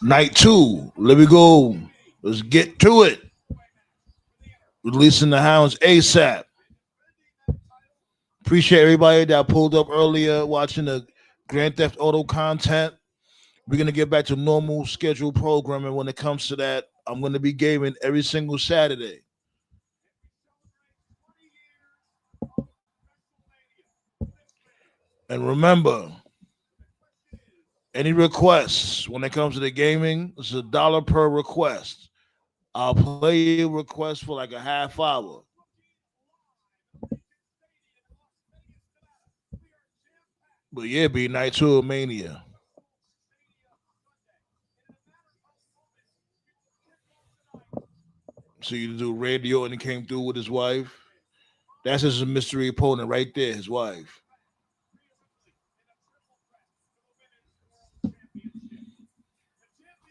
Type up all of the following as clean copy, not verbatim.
Night 2. Let me go. Let's get to it. Releasing the hounds ASAP. Appreciate everybody that pulled up earlier watching the Grand Theft Auto content. We're gonna get back to normal scheduled programming when it comes to that. I'm gonna be gaming every single Saturday. And remember, any requests when it comes to the gaming, it's $1 per request. I'll play your request for like a half hour. But yeah, be night two of Mania. So you do radio and he came through with his wife. That's his mystery opponent right there, his wife.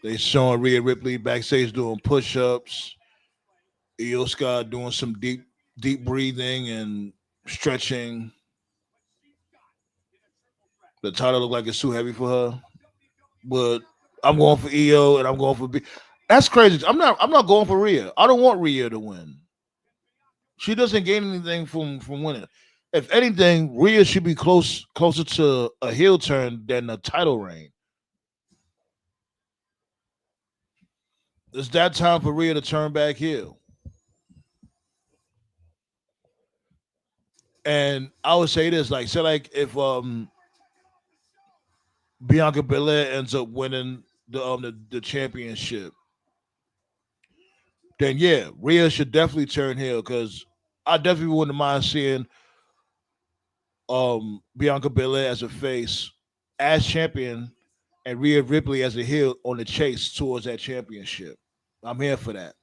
They showing Rhea Ripley backstage doing push-ups. Io Scott doing some deep breathing and stretching. The title looked like it's too heavy for her. But I'm going for Io and I'm going for B. That's crazy. I'm not going for Rhea. I don't want Rhea to win. She doesn't gain anything from winning. If anything, Rhea should be closer to a heel turn than a title reign. It's that time for Rhea to turn back heel. And I would say this, like, say like if Bianca Belair ends up winning the championship, then yeah, Rhea should definitely turn heel because I definitely wouldn't mind seeing Bianca Belair as a face as champion and Rhea Ripley as a heel on the chase towards that championship. I'm here for that.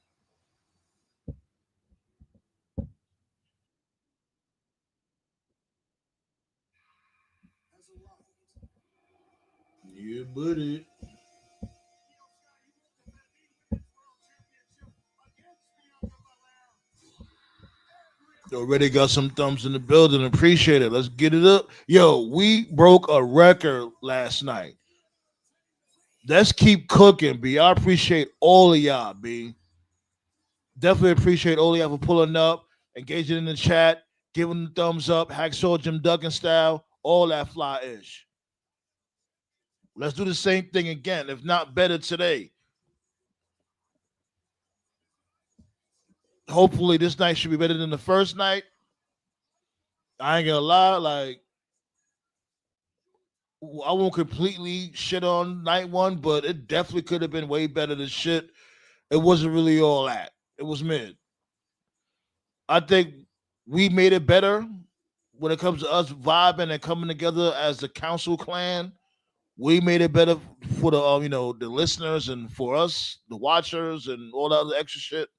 Yeah, buddy. Already got some thumbs in the building. Appreciate it. Let's get it up. Yo, we broke a record last night. Let's keep cooking, B. I appreciate all of y'all, B. Definitely appreciate all of y'all for pulling up, engaging in the chat, giving the thumbs up, Hacksaw Jim Duggan style, all that fly ish. Let's do the same thing again, if not better today. Hopefully, this night should be better than the first night. I ain't gonna lie, like I won't completely shit on night one, but it definitely could have been way better than shit. It wasn't really all that. It was mid. I think we made it better when it comes to us vibing and coming together as the council clan. We made it better for the the listeners and for us, the watchers, and all the other extra shit.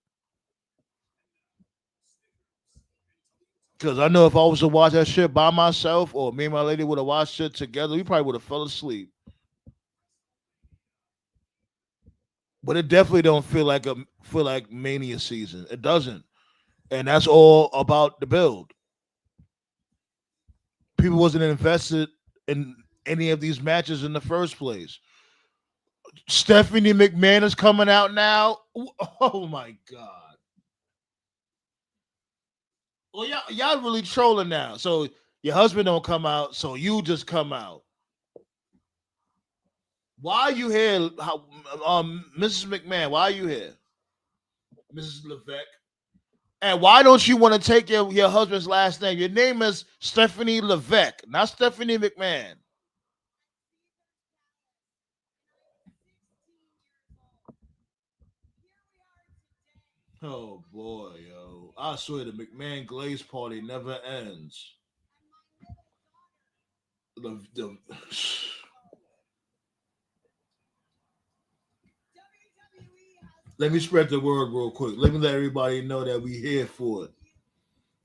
Because I know if I was to watch that shit by myself, or me and my lady would have watched it together, we probably would have fell asleep. But it definitely don't feel like Mania season. It doesn't, and that's all about the build. People wasn't invested in any of these matches in the first place. Stephanie McMahon is coming out now. Oh my god! Well, y'all really trolling now. So your husband don't come out, so you just come out. Why are you here? Mrs. McMahon, why are you here, Mrs. Levesque? And why don't you want to take your husband's last name? Your name is Stephanie Levesque, not Stephanie McMahon. Oh boy, yo! I swear the McMahon Glaze party never ends. The Let me spread the word real quick. Let me let everybody know that we here for it.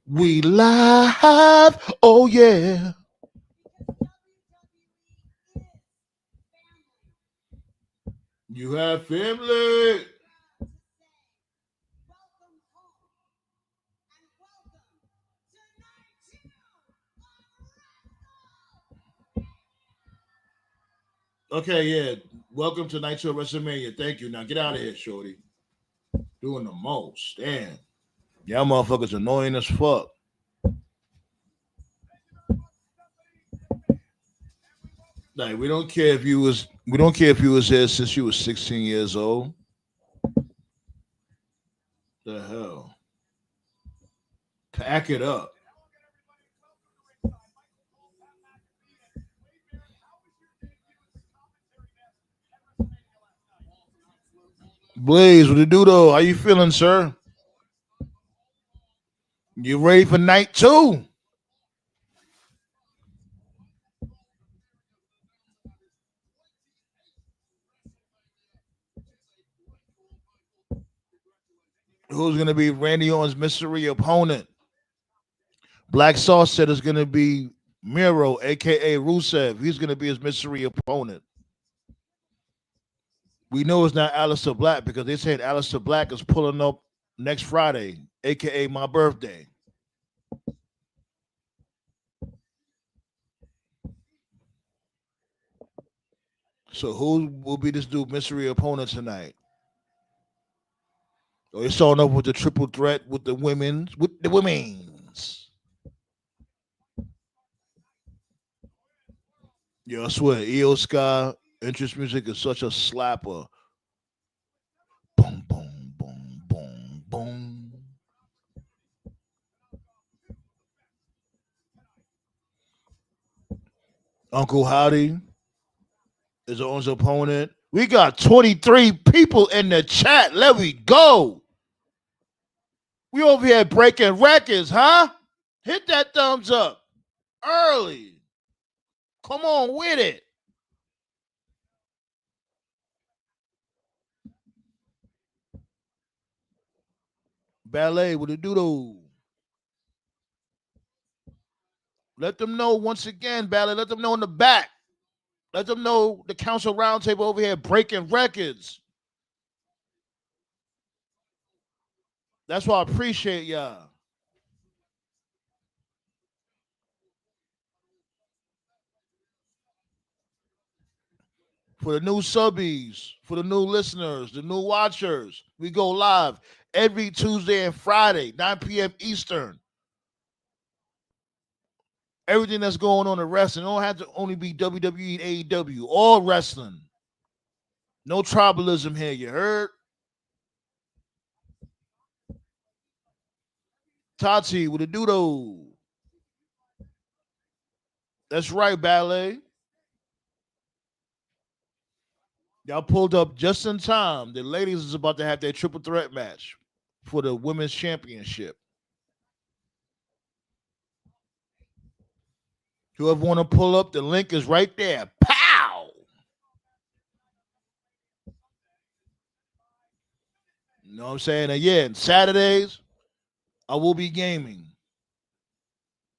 We live. Oh yeah. You have family. Okay, yeah. Welcome to Night Show WrestleMania. Thank you. Now get out of here, shorty. Doing the most. Damn. Y'all motherfuckers annoying as fuck. Like we don't care if you was here since you was 16 years old. The hell. Pack it up. Blaze, what it do though? How you feeling, sir? You ready for night two? Who's gonna be Randy Orton's mystery opponent? Black Sauce said it's gonna be Miro, aka Rusev. He's gonna be his mystery opponent. We know it's not Aleister Black because they said Aleister Black is pulling up next Friday, aka my birthday. So who will be this dude mystery opponent tonight? Oh, it's starting up with the triple threat with the women's. Yo, I swear, EO Sky entrance music is such a slapper. Boom, boom, boom, boom, boom. Uncle Howdy is Owens' opponent. We got 23 people in the chat. Let we go. We over here breaking records, huh? Hit that thumbs up early. Come on with it. Ballet with a doodle. Let them know once again, Ballet. Let them know in the back. Let them know the council roundtable over here breaking records. That's why I appreciate y'all. For the new subbies, for the new listeners, the new watchers, we go live every Tuesday and Friday, 9 p.m. Eastern. Everything that's going on in wrestling. It don't have to only be WWE and AEW. All wrestling. No tribalism here, you heard? Tati with a doodle. That's right, Ballet. Y'all pulled up just in time. The ladies is about to have their triple threat match for the women's championship. Whoever want to pull up, the link is right there. Pow! You know what I'm saying? And yeah, Saturdays, I will be gaming.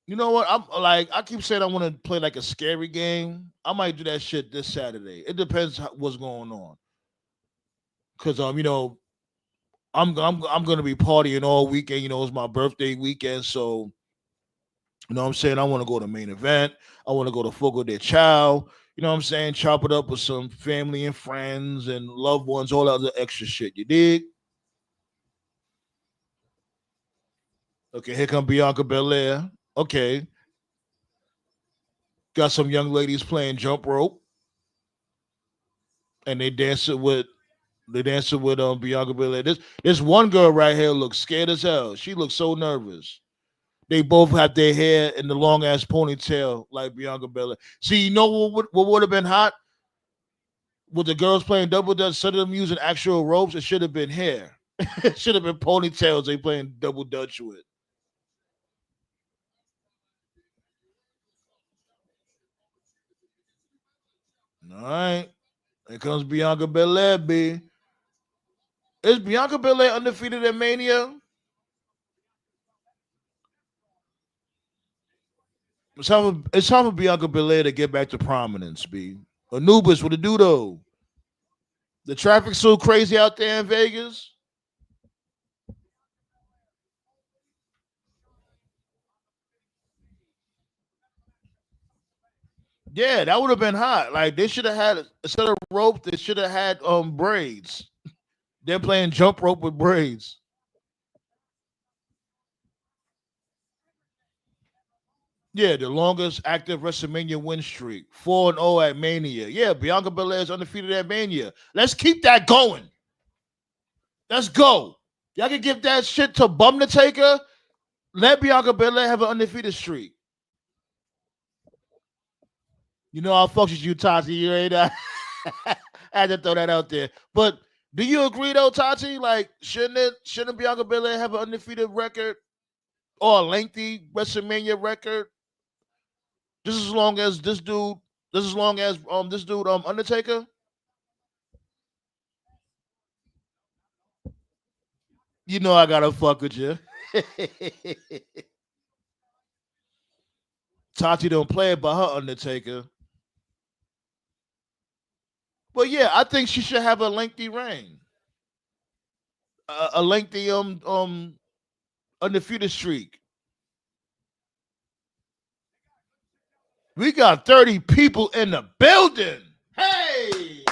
You know what? I keep saying I want to play like a scary game. I might do that shit this Saturday. It depends what's going on. Cause I'm gonna be partying all weekend. You know, it's my birthday weekend, so you know what I'm saying? I want to go to main event. I want to go to Fogo de Chao. You know what I'm saying? Chop it up with some family and friends and loved ones, all that other extra shit. You dig? Okay, here come Bianca Belair. Okay, got some young ladies playing jump rope, and they dancing with Bianca Belair. This one girl right here looks scared as hell. She looks so nervous. They both have their hair in the long ass ponytail like Bianca Belair. See, you know what would have been hot? With the girls playing double dutch, instead of them using actual ropes, it should have been hair. It should have been ponytails they playing double dutch with. All right. Here comes Bianca Belair, B. Is Bianca Belair undefeated at Mania? It's time for Bianca Belair to get back to prominence, B. Anubis with a doodle. The traffic's so crazy out there in Vegas. Yeah, that would have been hot. Like they should have had instead of rope, they should have had braids. They're playing jump rope with braids. Yeah, the longest active WrestleMania win streak, 4-0 at Mania. Yeah, Bianca Belair is undefeated at Mania. Let's keep that going. Let's go. Y'all can give that shit to Bum the Taker. Let Bianca Belair have an undefeated streak. You know, I'll fuck with you, Tati. You ain't. I had to throw that out there. But do you agree though, Tati? Like, shouldn't Bianca Belair have an undefeated record or a lengthy WrestleMania record? Just as long as this dude Undertaker. You know I gotta fuck with you. Tati don't play about her Undertaker. But yeah, I think she should have a lengthy reign, a lengthy undefeated streak. We got 30 people in the building. Hey,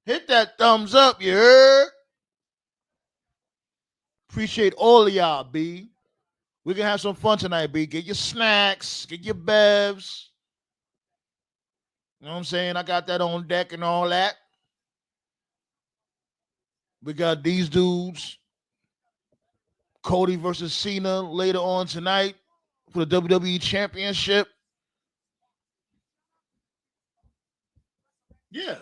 hit that thumbs up, you heard? Appreciate all of y'all, B. We can have some fun tonight, B. Get your snacks, get your bevs. You know what I'm saying? I got that on deck and all that. We got these dudes, Cody versus Cena later on tonight for the WWE Championship. Yeah.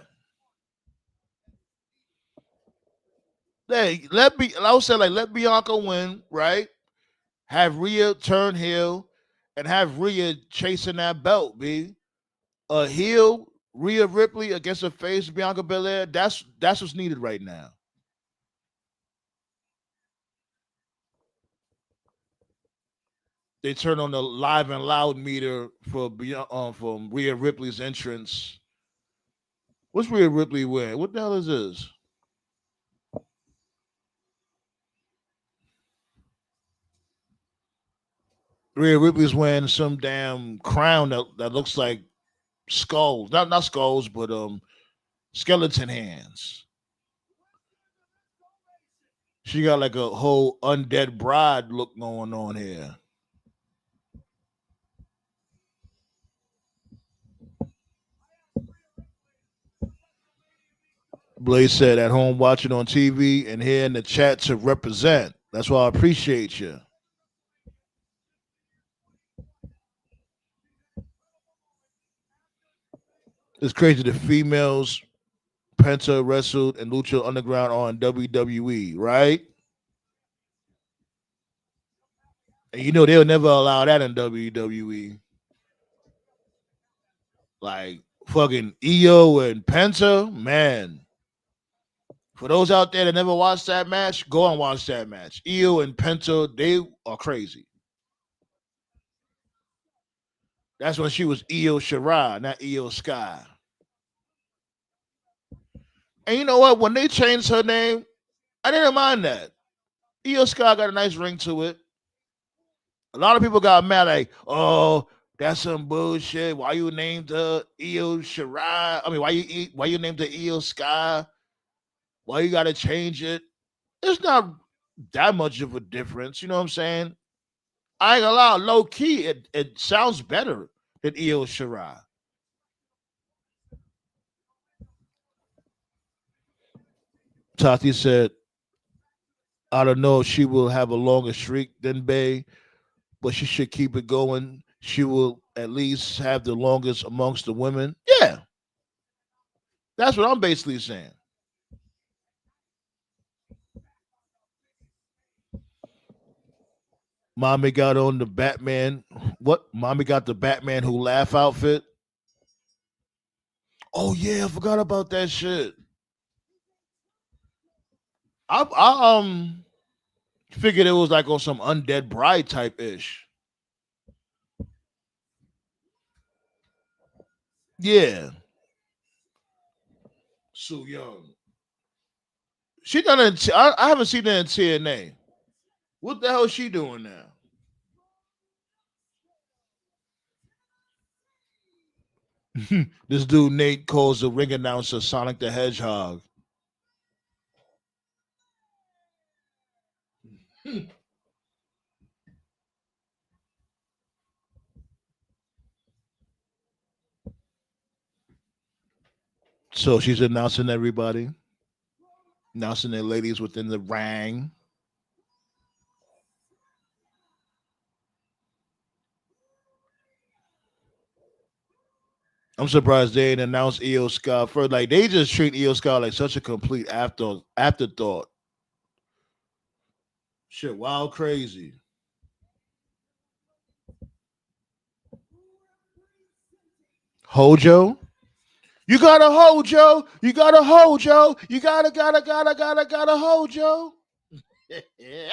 Hey, I would say like let Bianca win, right? Have Rhea turn heel and have Rhea chasing that belt, B. A heel Rhea Ripley against a face Bianca Belair. That's what's needed right now. They turn on the live and loud meter for Rhea Ripley's entrance. What's Rhea Ripley wearing? What the hell is this? Rhea Ripley's wearing some damn crown that looks like skulls. Not skulls, but skeleton hands. She got like a whole undead bride look going on here. Blaze said at home watching on TV and here in the chat to represent. That's why I appreciate you. It's crazy the females Penta wrestled and Lucha Underground on WWE, right? And you know they'll never allow that in WWE. Like fucking EO and Penta, man. For those out there that never watched that match, go and watch that match. EO and Penta, they are crazy. That's when she was EO Shirai, not EO Sky. And you know what? When they changed her name, I didn't mind that. EO Sky got a nice ring to it. A lot of people got mad, like, oh, that's some bullshit. Why you named her EO Shirai? I mean, why you named her EO Sky? Why you gotta change it? It's not that much of a difference. You know what I'm saying? I ain't gonna lie, low key, it sounds better than EO Shirai. Tati said, I don't know if she will have a longer streak than Bay, but she should keep it going. She will at least have the longest amongst the women. Yeah, that's what I'm basically saying. Mommy got on the Batman. What? Mommy got the Batman who laugh outfit. Oh yeah, I forgot about that shit. I figured it was like on some undead bride type ish. Yeah, Sue Young. She done it. I haven't seen her in TNA. What the hell is she doing now? This dude Nate calls the ring announcer Sonic the Hedgehog. So she's announcing everybody, announcing the ladies within the ring. I'm surprised they didn't announce Io Sky first. Like they just treat Io Sky like such a complete afterthought. Shit, wild crazy. Hojo, you gotta Hojo, you gotta Hojo, you gotta Hojo. Yeah.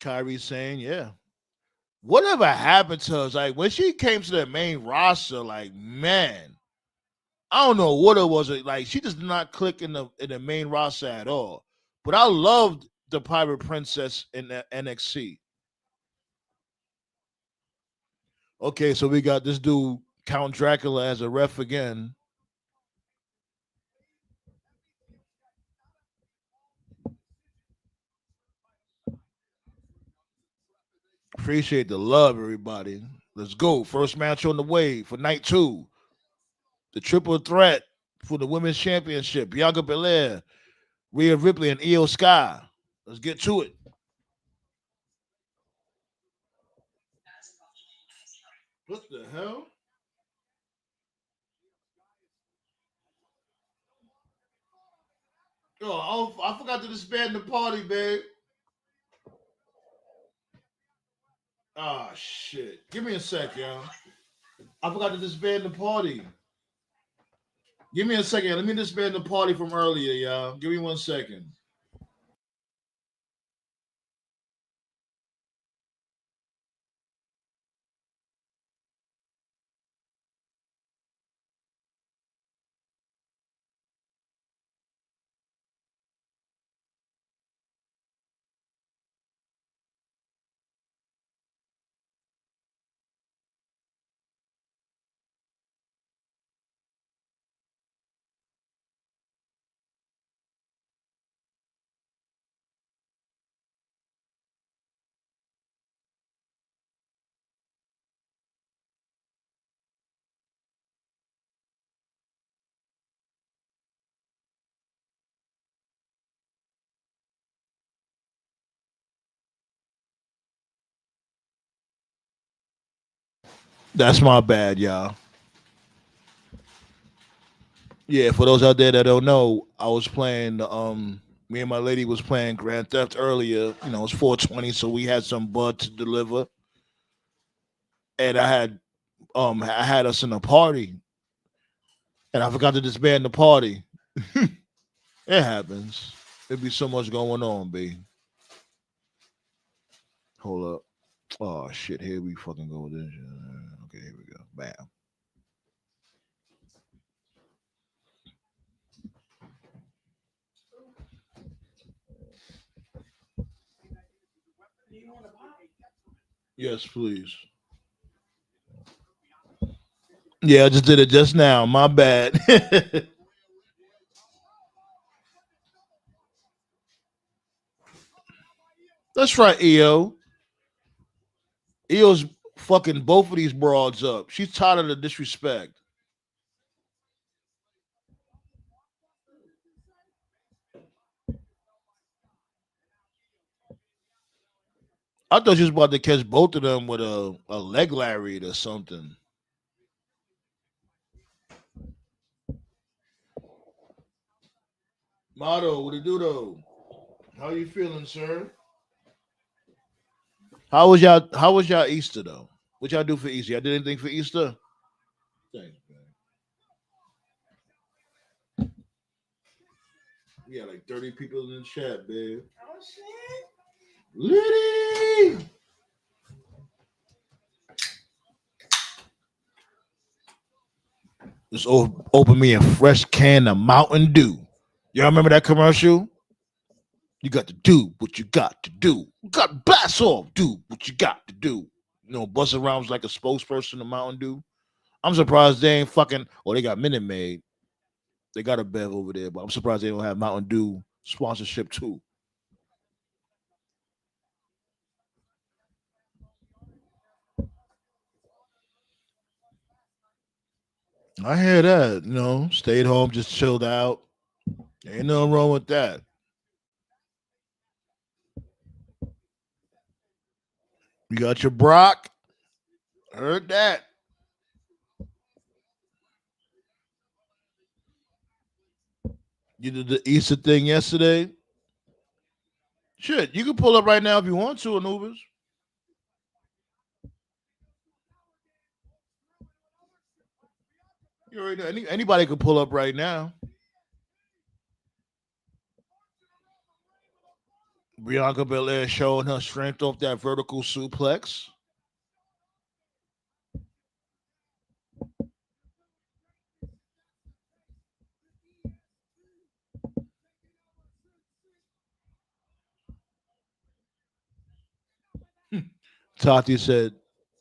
Kyrie saying, yeah. Whatever happened to us? Like when she came to the main roster, like man, I don't know what it was. Like she just did not click in the main roster at all. But I loved the Pirate Princess in the NXT. Okay, so we got this dude Count Dracula as a ref again. Appreciate the love, everybody. Let's go. First match on the way for night two. The triple threat for the women's championship. Bianca Belair, Rhea Ripley, and Io Sky. Let's get to it. What the hell? Oh, I forgot to disband the party, babe. Oh shit. Give me a sec, y'all. I forgot to disband the party. Give me a second. Let me disband the party from earlier, y'all. Give me 1 second. That's my bad, y'all. Yeah, for those out there that don't know, I was playing me and my lady was playing Grand Theft earlier. You know, it's 4:20, so we had some bud to deliver. And I had us in a party and I forgot to disband the party. It happens. There'd be so much going on, B. Hold up. Oh shit, here we fucking go with this. Okay, here we go. Bam. Yes, please. Yeah, I just did it just now. My bad. That's right, EO. EO's fucking both of these broads up. She's tired of the disrespect. I thought she was about to catch both of them with a leg lariat or something. Motto, what it do though? How you feeling, sir? How was y'all Easter though? What y'all do for Easter? Y'all did anything for Easter? Thanks, man. We got like 30 people in the chat, babe. Liddy! Just open me a fresh can of Mountain Dew. Y'all remember that commercial? You got to do what you got to do. Got blast off, do what you got to do. Bust around was like a spokesperson of Mountain Dew. I'm surprised they ain't fucking. Oh, they got Minute Maid. They got a Bev over there, but I'm surprised they don't have Mountain Dew sponsorship too. I hear that. Stayed home, just chilled out. Ain't nothing wrong with that. You got your Brock. Heard that. You did the Easter thing yesterday. Shit, you can pull up right now if you want to, Anubis. You already know. Anybody could pull up right now. Bianca Belair showing her strength off that vertical suplex. Tati said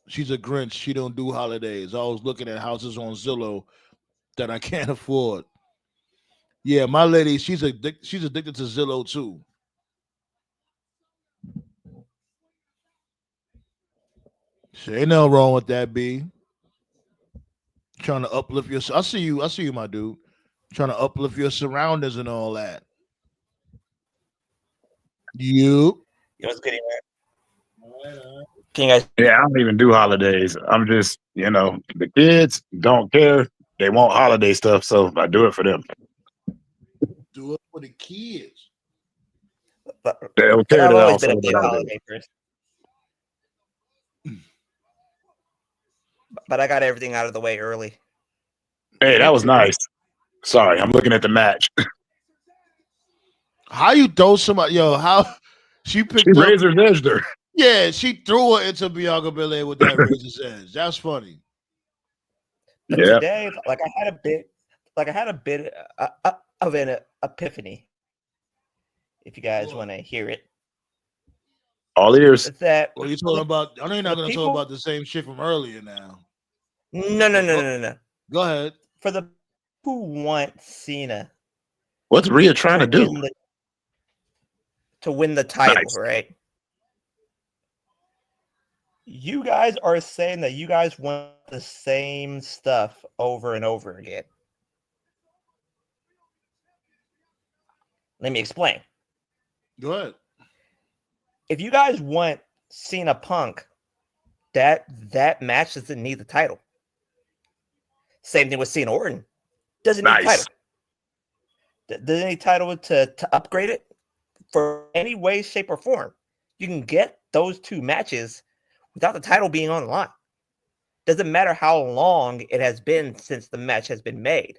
she's a Grinch. She don't do holidays. I was looking at houses on Zillow that I can't afford. Yeah, my lady, she's addicted to Zillow too. So ain't nothing wrong with that, B. Trying to uplift your. I see you. I see you, my dude. Trying to uplift your surroundings and all that. You. You know what's good, man? Can you guys? Yeah, I don't even do holidays. I'm just, the kids don't care. They want holiday stuff, so I do it for them. Do it for the kids. They don't But care I've that I always don't been a celebrate big holidays. holiday person. But I got everything out of the way early. Hey, that was nice. Sorry, I'm looking at the match. How you throw somebody? Yo, how she picked She up? razor's edged her. Yeah, she threw her into Bianca Belair with that razor's edge. That's funny. But Yeah. today, I had a bit of an epiphany. If you guys want to hear it, All ears. it's that. Well, you talking about? I know you're not going to talk people- about the same shit from earlier now. No. Go ahead. For the who want Cena What's Rhea trying to do? To win the title, Nice. right? You guys are saying that you guys want the same stuff over and over again. Let me explain. Go ahead. If you guys want Cena Punk, that match doesn't need the title. Same thing with Cena Orton. Doesn't need the Nice. title. Doesn't need title to upgrade it for any way, shape, or form. You can get those two matches without the title being on the line. Doesn't matter how long it has been since the match has been made.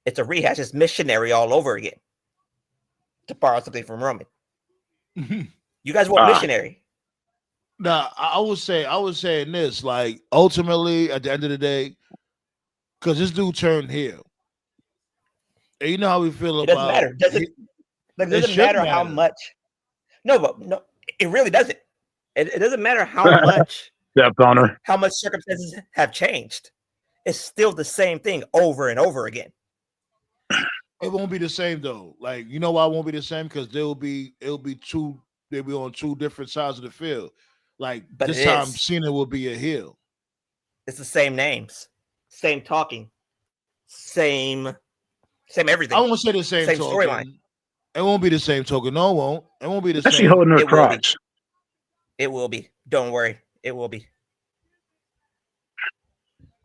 It's a rehash. It's missionary all over again. To borrow something from Roman. You guys want missionary. Now, I would say this, like, ultimately, at the end of the day, because this dude turned heel. And you know how we feel It doesn't about matter. It doesn't matter how much. No, it really doesn't. It doesn't matter how much Stepped on her. how much circumstances have changed. It's still the same thing over and over again. It won't be the same though. Like, you know why it won't be the same? Because they'll be on two different sides of the field. Like, But this it time is. Cena will be a heel. It's the same names, same talking, same everything. I won't say the same storyline. It won't be the same token. No, it won't. It won't be the She same. holding her It will be. crotch. It will be. Don't worry. It will be.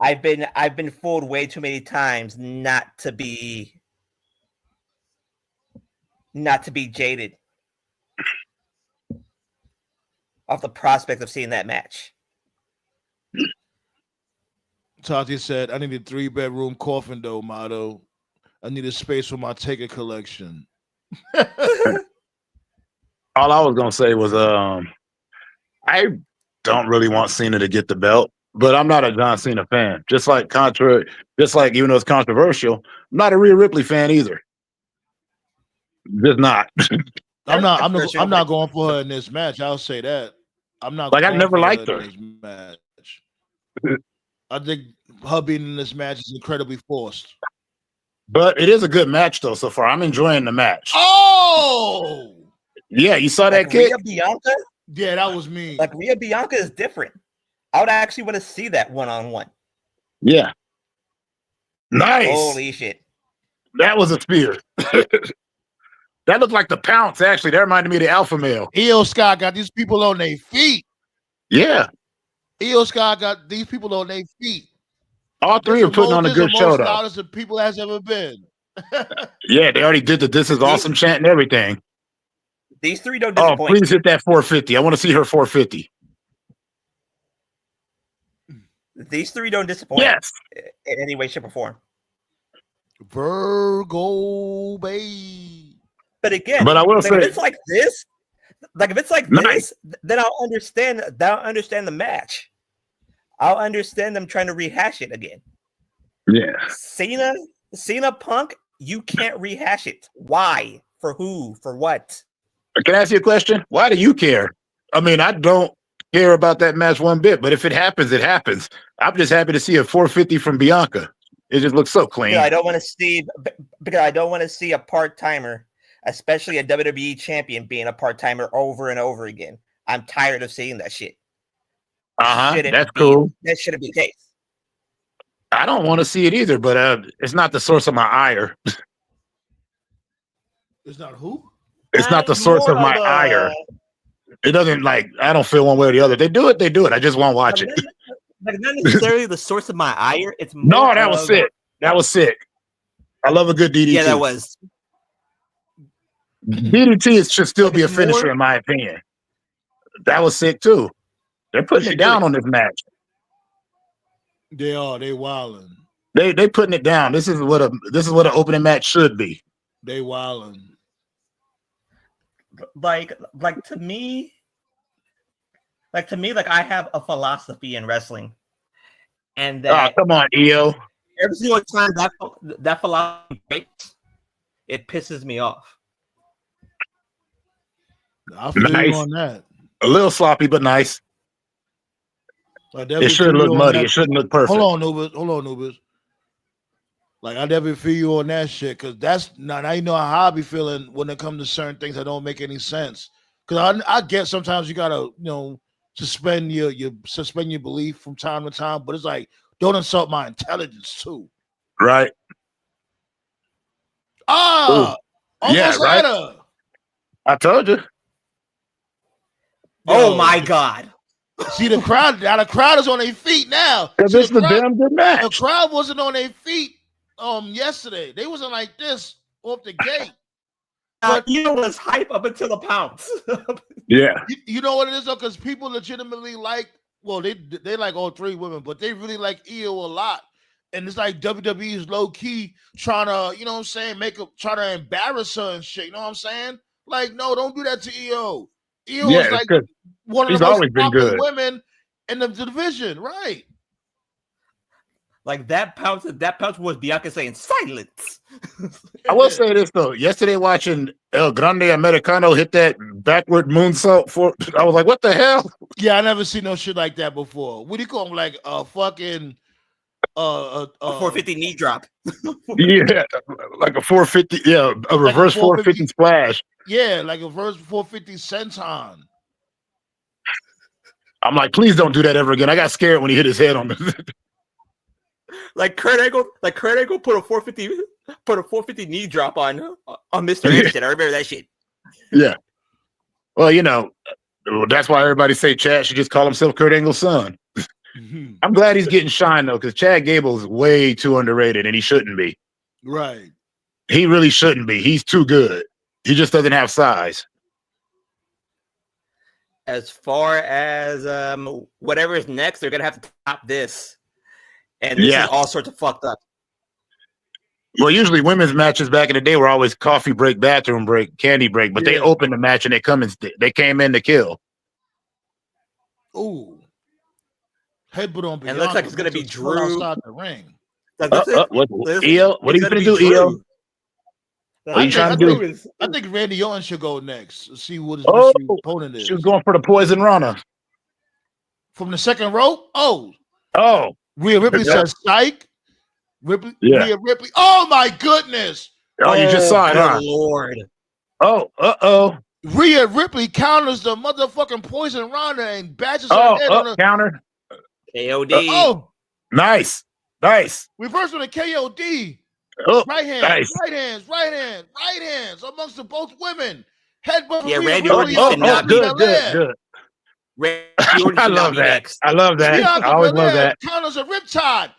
I've been fooled way too many times not to be jaded off the prospect of seeing that match. Tati said, I need a 3-bedroom coffin though, motto. I need a space for my Taker collection. All I was gonna say was, I don't really want Cena to get the belt, but I'm not a John Cena fan. Just like even though it's controversial, I'm not a Rhea Ripley fan either. Just not. I'm not. Controversial, I'm but not going for her in this match. I'll say that. I'm not Like I going never for her liked in her. this match. I think her being in this match is incredibly forced. But it is a good match though so far. I'm enjoying the match. Oh, Yeah, you saw like that kick? Rhea Bianca, yeah, that was me. like Rhea Bianca is different. I would actually want to see that one-on-one. Yeah. Nice. Holy shit. That was a spear. That looked like the pounce, actually. That reminded me of the alpha male. Io Sky got these people on their feet. Yeah. Io Sky got these people on their feet. All three are putting on a This is the good show, most though. loudest that people has ever been. Yeah, they already did the "This is awesome" chant and everything. These three don't Oh, disappoint. please hit that 450. I want to see her 450. These three don't disappoint Yes. in any way, shape, or form. Virgo, babe. But again, But I will like say, if it's like this, Nice. then I'll understand. I'll understand the match. I'll understand them trying to rehash it again. yeah. Cena Punk, you can't rehash it. Why? For who? For what? Can I ask you a question? Why do you care? I mean, I don't care about that match one bit, but if it happens, it happens. I'm just happy to see a 450 from Bianca. It just looks so clean. Because I don't want to see a part-timer, especially a WWE champion, being a part-timer over and over again. I'm tired of seeing that shit. That's cool. That shouldn't be the case. I don't want to see it either, but it's not the source of my ire. It's not who? It's not the source of my ire. It doesn't I don't feel one way or the other. They do it. I just won't watch it. Like not necessarily the source of my ire. It's more No, that was sick. That was sick. I love a good DDT. Yeah, that was. DDT should still be a finisher, more, in my opinion. That was sick too. They're putting it down on this match. They are. They wilding. They putting it down. This is what an opening match should be. They wilding. Like to me, I have a philosophy in wrestling, and that come on, EO. every single time that philosophy breaks, it pisses me off. I feel you on that. A little sloppy, but nice. It should look muddy. It shouldn't look perfect. Hold on, Nubis. Like I never feel you on that shit because that's not. Now you know how I be feeling when it comes to certain things that don't make any sense. Because I get sometimes you gotta suspend your belief from time to time, but it's like don't insult my intelligence too. Right. Almost had her. I told you. Oh my God. See the crowd. Now the crowd is on their feet now. Because it's the damn good match. The crowd wasn't on their feet yesterday. They wasn't like this off the gate. But was hype up until the pounce. Yeah. You know what it is though? Because people legitimately like. Well, they like all three women, but they really like Io a lot. And it's like WWE is low key trying to, try to embarrass her and shit. You know what I'm saying? Like, no, don't do that to Io. Io is like one of the most popular women in the division, right? Like that pounce was Bianca saying silence. I will say this though. Yesterday watching El Grande Americano hit that backward moonsault I was like, what the hell? Yeah, I never seen no shit like that before. What do you call them? Like a fucking a 450 knee drop. Yeah, like a 450, a reverse 450 splash. Yeah, like a reverse 450 senton. I'm like, please don't do that ever again. I got scared when he hit his head on the Like Kurt Angle put a 450 knee drop on Mr. Anderson. I remember that shit. Yeah. Well, that's why everybody say Chad should just call himself Kurt Angle's son. I'm glad he's getting shine though, because Chad Gable's way too underrated and he shouldn't be. Right. He really shouldn't be. He's too good. He just doesn't have size. As far as whatever is next, they're gonna have to top this. And this is all sorts of fucked up. Well, usually women's matches back in the day were always coffee break, bathroom break, candy break, but they opened the match and they came in to kill. Ooh. Headbutt on Bianca. And it looks like it's gonna be Drew outside the ring. What are you gonna do, EO? What are you trying to do? I think Randy Orton should go next. See what his Oh, mystery opponent is. she was going for the poison Rana. From the second row? Oh. Rhea Ripley Yeah. says psych. Yeah. Rhea Ripley. Oh my goodness. Oh, you just saw it, good huh? Lord. Oh, Rhea Ripley counters the motherfucking poison Rana and bashes her head on the counter. KOD. Nice. Reverse on the KOD. Oh, Right hands amongst the both women. Headbutt from Rhea Randy Ripley. Orton should not be good. Randy Orton I should not love be that. next. I love that. Bianca I always love Belair that. counters a riptide.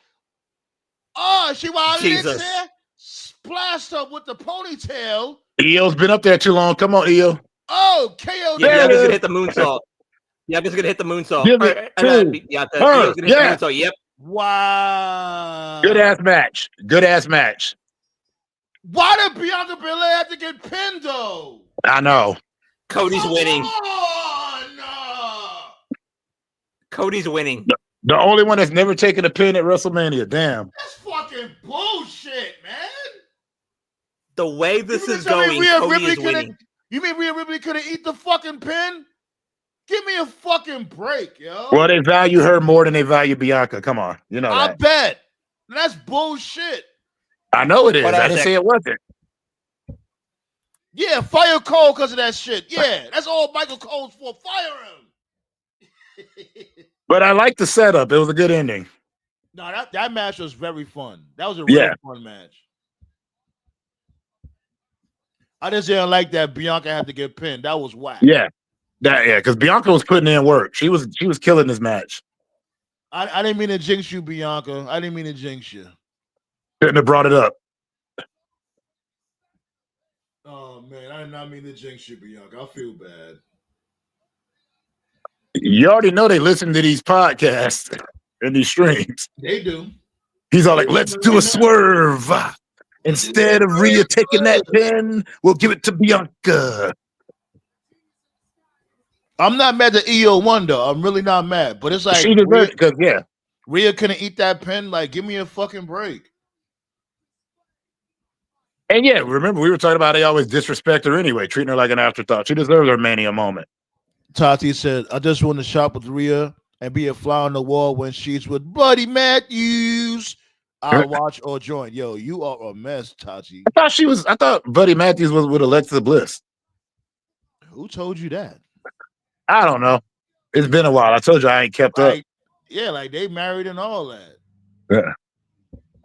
Oh, she wild Jesus. there. Splashed up with the ponytail. EO's been up there too long. Come on, EO. Oh, KOD. Yeah, Bianca's gonna hit the moonsault. Bianca's gonna hit the moonsault. Give it to EO's gonna hit the moonsault. Yep. Wow. Good ass match. Why did Bianca Belair have to get pinned though? I know. Cody's winning. On. Cody's winning. The only one that's never taken a pin at WrestleMania. Damn. That's fucking bullshit, man. The way this is going, Cody is winning. You mean Rhea Ripley couldn't eat the fucking pin? Give me a fucking break, yo. Well, they value her more than they value Bianca. Come on. You know that. I bet. That's bullshit. I know it is. I didn't say it wasn't. Yeah, fire Cole because of that shit. Yeah, that's all Michael Cole's for. Fire him. But I like the setup. It was a good ending. No, that match was very fun. That was a really fun match. I just didn't like that Bianca had to get pinned. That was whack. Yeah, because Bianca was putting in work. She was killing this match. I didn't mean to jinx you, Bianca. I didn't mean to jinx you. Couldn't have brought it up. Oh man, I did not mean to jinx you, Bianca. I feel bad. You already know they listen to these podcasts and these streams. They do. He's all like, let's do a swerve. Instead of Rhea taking that pin, we'll give it to Bianca. I'm not mad at EO won though. I'm really not mad. But it's like she deserved it because Rhea couldn't eat that pin. Like, give me a fucking break. And yeah, remember we were talking about they always disrespect her anyway, treating her like an afterthought. She deserves her Mania moment. Tati said, I just want to shop with Rhea and be a fly on the wall when she's with Buddy Matthews. I'll watch or join. Yo, you are a mess, Tati. I thought Buddy Matthews was with Alexa Bliss. Who told you that? I don't know. It's been a while. I told you I ain't kept up. Yeah, like they married and all that. Yeah.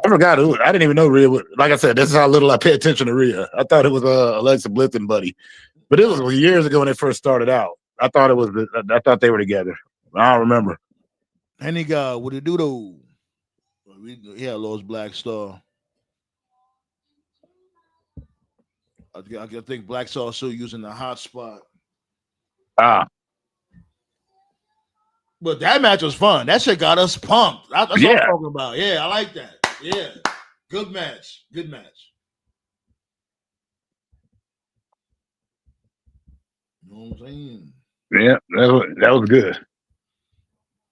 I forgot who. I didn't even know Rhea. Like I said, this is how little I pay attention to Rhea. I thought it was Alexa Bliss and Buddy, but it was years ago when they first started out. I thought it was. I thought they were together. I don't remember. Any guy with a doodle. He had lost Black Star. I think Black Star still using the hot spot. Ah. But that match was fun. That shit got us pumped. That's what I'm talking about. Yeah, I like that. Yeah. Good match. Good match. You know what I'm saying? Yeah, that was good.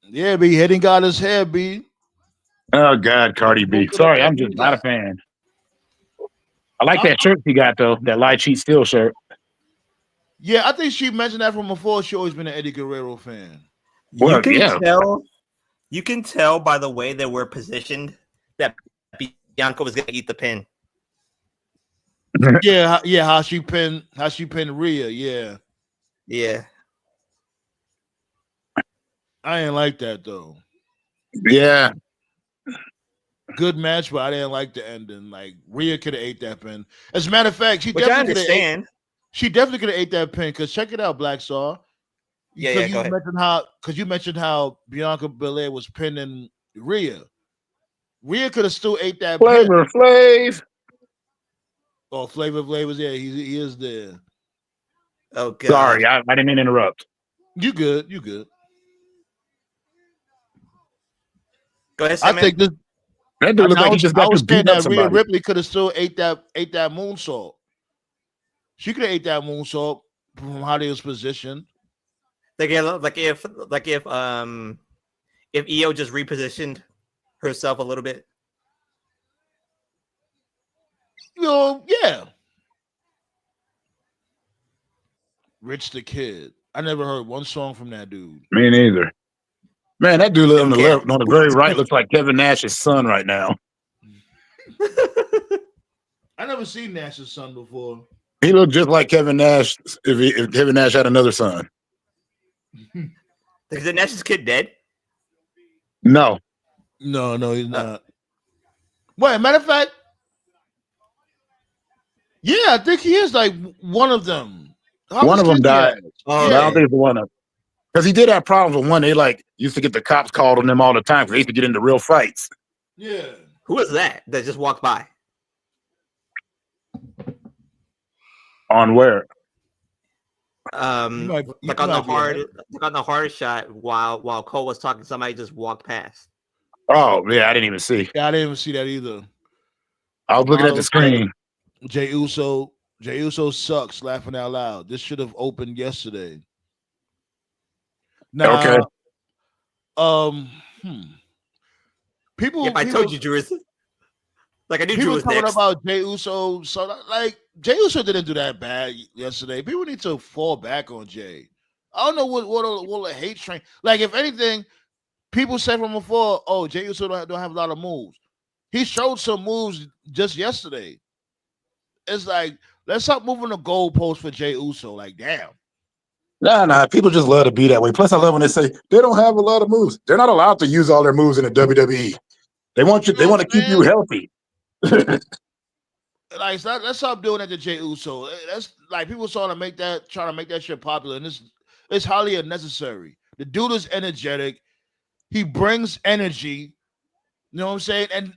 Yeah, B. Heading got his hair, B. Oh, God, Cardi B. Sorry, I'm just not a fan. I like that shirt she got, though. That Light Cheat Steel shirt. Yeah, I think she mentioned that from before. She always been an Eddie Guerrero fan. Well, you can tell by the way that we're positioned that Bianca was going to eat the pin. Yeah, how she pinned Rhea, Yeah. I ain't like that though. Yeah. Good match, but I didn't like the ending. Like Rhea could have ate that pin. As a matter of fact, she definitely could have ate that pin. Cause check it out, Black Star. Yeah, go ahead. Because you mentioned how Bianca Belair was pinning Rhea. Rhea could have still ate that Flavor pin. Flav. Oh, Flavor Flav was there. He is there. Oh, God. Sorry, I didn't mean to interrupt. You good. Go ahead, Sam. I think this. That dude looked like he just got to beat up somebody. Rhea Ripley could have still ate that moonsault. She could have ate that moonsault from how they was positioned. Like if EO just repositioned herself a little bit. You know, yeah. Rich the Kid. I never heard one song from that dude. Me neither. Man, that dude on Don't the care. left, on the very right, looks like Kevin Nash's son right now. I never seen Nash's son before. He looked just like Kevin Nash if Kevin Nash had another son. Is the Nash's kid dead? No, No, he's not. Wait, matter of fact, yeah, I think he is like one of them. How one much of them kids he died, has? Oh, but I don't okay. think it's one of them. Because he did have problems with one. They like used to get the cops called on them all the time because they used to get into real fights. Yeah. Who is that just walked by? On where? Like on the hard shot while Cole was talking, somebody just walked past. Oh, yeah, I didn't even see. Yeah, I didn't even see that either. I was looking at the Models screen. Jey Uso sucks. Laughing out loud. This should have opened yesterday. Now, Okay. People. Yep, I told you, Drew. Like I knew Drew People was talking next. about Jey Uso. So, like, Jey Uso didn't do that bad yesterday. People need to fall back on Jey. I don't know what a hate train. Like, if anything, people said from before, "Oh, Jey Uso don't have a lot of moves." He showed some moves just yesterday. It's like, let's stop moving the goalpost for Jey Uso. Like, damn. Nah. People just love to be that way. Plus, I love when they say they don't have a lot of moves. They're not allowed to use all their moves in the WWE. They want you. You They know want what to I'm keep you saying? healthy. Like, let's stop doing that to Jey Uso. That's like people trying to make that shit popular, and it's highly unnecessary. The dude is energetic. He brings energy. You know what I'm saying? And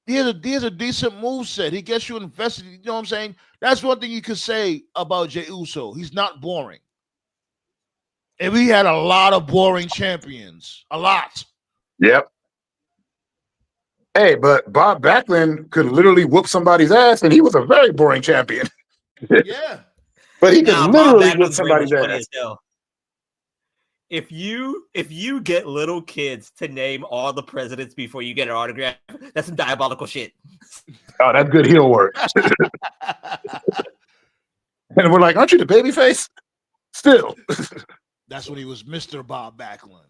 he has a decent move set. He gets you invested. You know what I'm saying? That's one thing you could say about Jey Uso. He's not boring. And we had a lot of boring champions. A lot. Yep. Hey, but Bob Backlund could literally whoop somebody's ass, and he was a very boring champion. Yeah. But he could Nah, Bob literally whoop Backlund's reign was somebody's funny ass. as hell. If you get little kids to name all the presidents before you get an autograph, that's some diabolical shit. Oh, that's good heel work. And we're like, aren't you the baby face? Still. That's when he was Mr. Bob Backlund.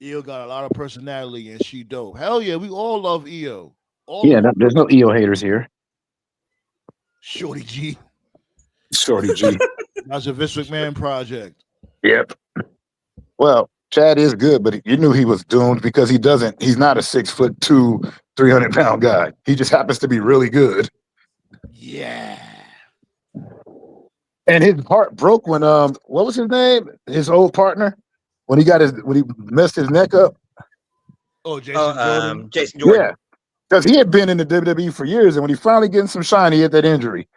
Io got a lot of personality and she dope. Hell yeah, we all love Io. All of them. There's no EO haters here. Shorty G. Shorty G. That's a Vince McMahon project. Yep. Well, Chad is good, but you knew he was doomed because he's not a 6'2", 300-pound guy. He just happens to be really good. Yeah. And his heart broke when what was his name? His old partner? When he messed his neck up. Oh, Jason Jordan. Jason Jordan. Yeah. Because he had been in the WWE for years, and when he finally getting some shine, he had that injury.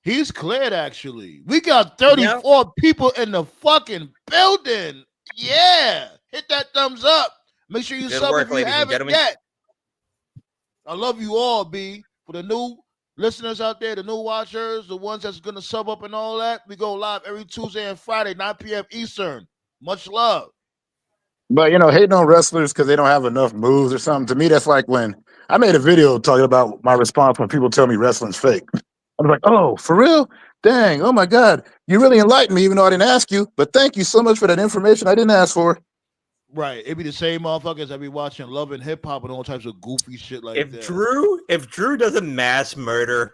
He's cleared, actually. We got 34 people in the fucking building. Yeah. Hit that thumbs up. Make sure you Good sub work, if you ladies and haven't gentlemen. yet. I love you all, B. For the new listeners out there, the new watchers, the ones that's going to sub up and all that, we go live every Tuesday and Friday, 9 p.m. Eastern. Much love. But, hating on wrestlers because they don't have enough moves or something, to me, that's like when I made a video talking about my response when people tell me wrestling's fake. I'm like, oh, for real? Dang, oh my God. You really enlightened me, even though I didn't ask you. But thank you so much for that information I didn't ask for. Right. It be the same motherfuckers that be watching Love and Hip Hop and all types of goofy shit like If that. Drew doesn't mass murder,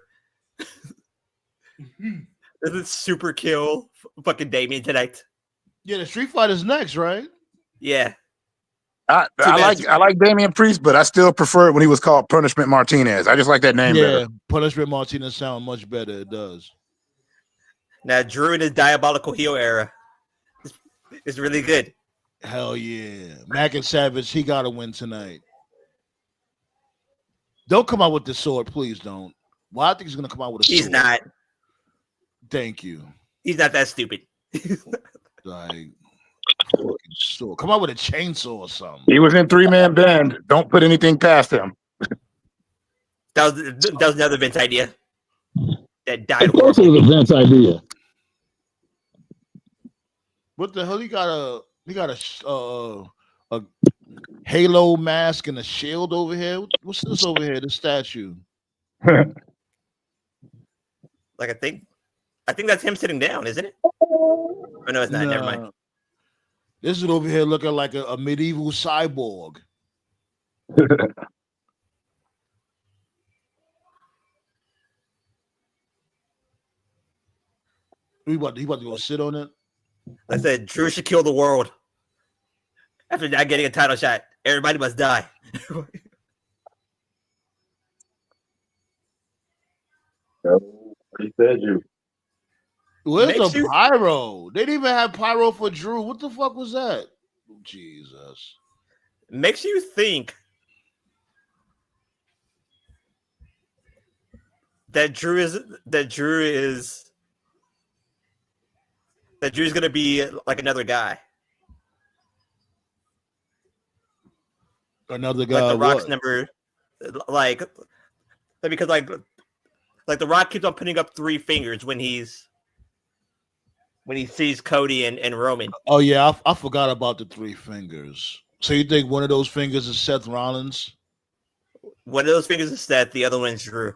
doesn't super kill fucking Damien tonight. Yeah, the Street Fighter's next, right? Yeah. I like Damian Priest, but I still prefer it when he was called Punishment Martinez. I just like that name better. Punishment Martinez sound much better. It does. Now Drew in his diabolical heel era is really good. Hell yeah. Mac and Savage, he got to win tonight. Don't come out with the sword, please don't. Well, I think he's going to come out with a sword. He's not. Thank you. He's not that stupid. Like, fucking sword. Come out with a chainsaw or something. He was in 3-man band. Don't put anything past him. That was another Vince idea that died. Of course it was a Vince idea. What the hell? He got a halo mask and a shield over here. What's this over here? The statue. Like I think that's him sitting down, isn't it? Oh no, it's not. Never mind. Nah. This is over here looking like a medieval cyborg. He about to go sit on it. I said Drew should kill the world after not getting a title shot. Everybody must die. He said you. Where's Makes the you- pyro? They didn't even have pyro for Drew. What the fuck was that? Jesus. Makes you think that Drew's gonna be like another guy. Another guy. Like the Rock's What? number, like because like the Rock keeps on putting up 3 fingers when he sees Cody and Roman. Oh yeah, I forgot about the 3 fingers. So you think one of those fingers is Seth Rollins? One of those fingers is Seth, the other one's Drew.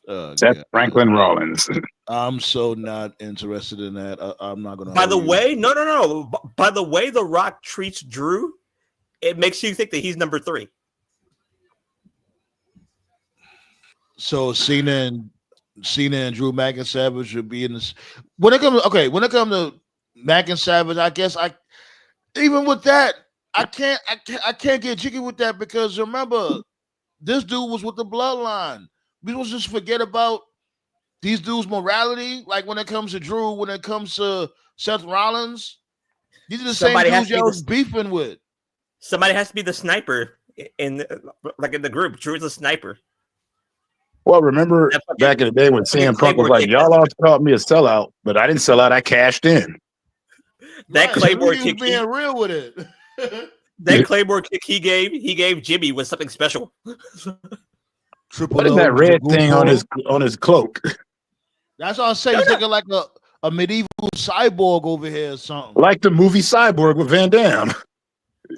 Seth Yeah. Franklin Rollins. I'm so not interested in that. I'm not gonna. By the hold you. way, no. By the way, The Rock treats Drew, it makes you think that he's number 3. So Cena and Drew Mac and Savage would be in this. When it comes to Mac and Savage, I guess even with that, I can't get jiggy with that because remember, this dude was with the bloodline. We don't just forget about these dudes' morality. Like when it comes to Drew, when it comes to Seth Rollins, these are the Somebody same has dudes to be y'all was beefing with. Somebody has to be the sniper in the group. Drew's a sniper. Well, remember back in the day when CM Punk was like, "Y'all all called me a sellout, but I didn't sell out. I cashed in." That Right, Claymore he was kick, being real with it. that Claymore kick he gave Jimmy was something special. Triple What is O that was red the thing goofball. on his cloak? That's all I say. He's looking like a medieval cyborg over here or something. Like the movie Cyborg with Van Damme.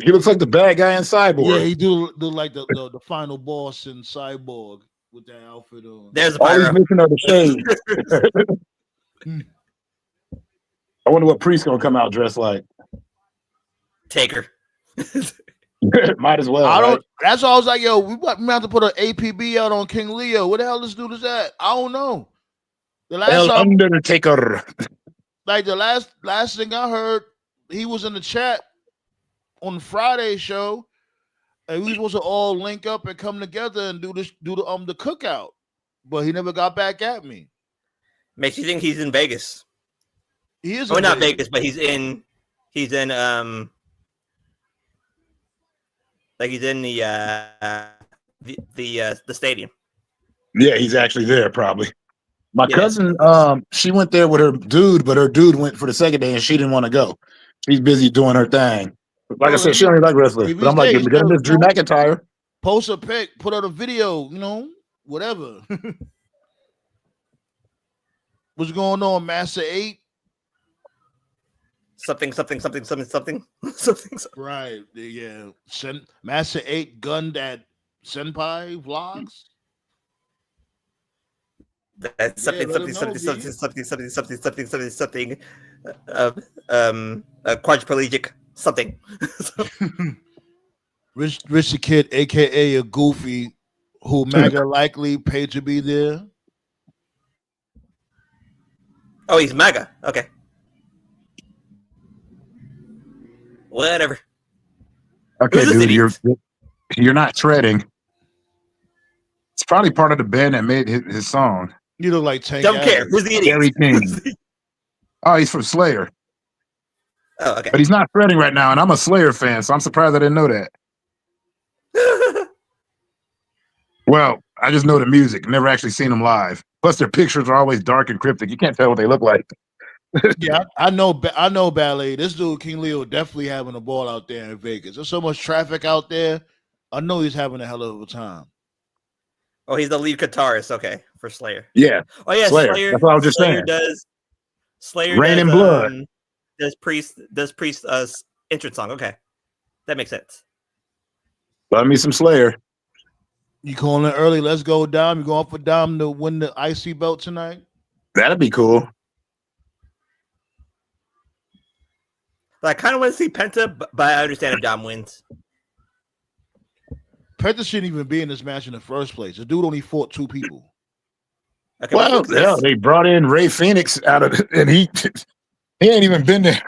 He looks like the bad guy in Cyborg. Yeah, he do like the final boss in Cyborg with that outfit on. There's a All he's pyro. missing are the shades. I wonder what Priest gonna come out dressed like. Taker. Might as well. I don't. Right? That's why I was like, yo, we have to put an APB out on King Leo. What the hell this dude is at? I don't know. The last El time, Undertaker. like the last thing I heard, he was in the chat on Friday show, and we supposed to all link up and come together and do the cookout, but he never got back at me. Makes you think he's in Vegas. He is. Oh, in not Vegas, but he's in like he's in the stadium. Yeah, he's actually there probably. My Yeah. cousin, she went there with her dude, but her dude went for the second day and she didn't want to go. She's busy doing her thing. Like I said, she don't even like wrestlers. But I'm like, you're gonna miss Drew McIntyre. Post a pic, put out a video, whatever. What's going on, Master 8? Something. Right. Yeah. Master 8 gunned at Senpai Vlogs. That's something. Quadriplegic something. Rich the Kid, aka a Goofy, who MAGA likely paid to be there. Oh, he's MAGA. Okay. Whatever. Okay, Who's this dude, idiot? you're not treading. It's probably part of the band that made his song. You look like Tank. Don't care. Who's the idiot? Gary King. Oh, he's from Slayer. Oh, okay. But he's not treading right now, and I'm a Slayer fan, so I'm surprised I didn't know that. Well, I just know the music. Never actually seen them live. Plus, their pictures are always dark and cryptic. You can't tell what they look like. Yeah, I know ballet. This dude King Leo definitely having a ball out there in Vegas. There's so much traffic out there. I know he's having a hell of a time. Oh, he's the lead guitarist. Okay, for Slayer. Yeah. Oh yeah, Slayer. That's what I was just saying. Slayer Rain does, and Blood. Does Priest entrance song? Okay, that makes sense. Love me some Slayer. You calling it early? Let's go, Dom. You going for Dom to win the IC belt tonight? That'd be cool. I kind of want to see Penta, but I understand if Dom wins. Penta shouldn't even be in this match in the first place. The dude only fought 2 people. Okay, Well, yeah, they brought in Ray Phoenix out of it, and he ain't even been there.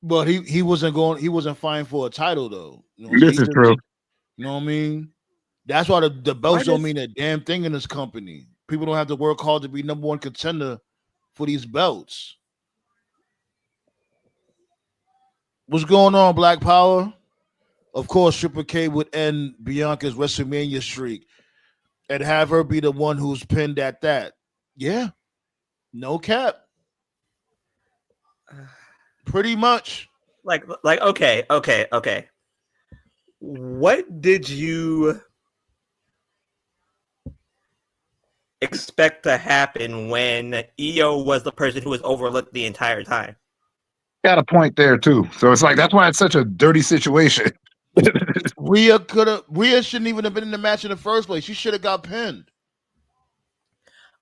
But he wasn't going. He wasn't fighting for a title though. You know, This is true. You know what I mean? That's why the belts don't mean a damn thing in this company. People don't have to work hard to be number 1 contender for these belts. What's going on, Black Power? Of course, Triple K would end Bianca's WrestleMania streak and have her be the one who's pinned at that. Yeah. No cap. Pretty much. Like okay. What did you expect to happen when EO was the person who was overlooked the entire time? Got a point there too. So it's like that's why it's such a dirty situation. Rhea shouldn't even have been in the match in the first place. She should have got pinned.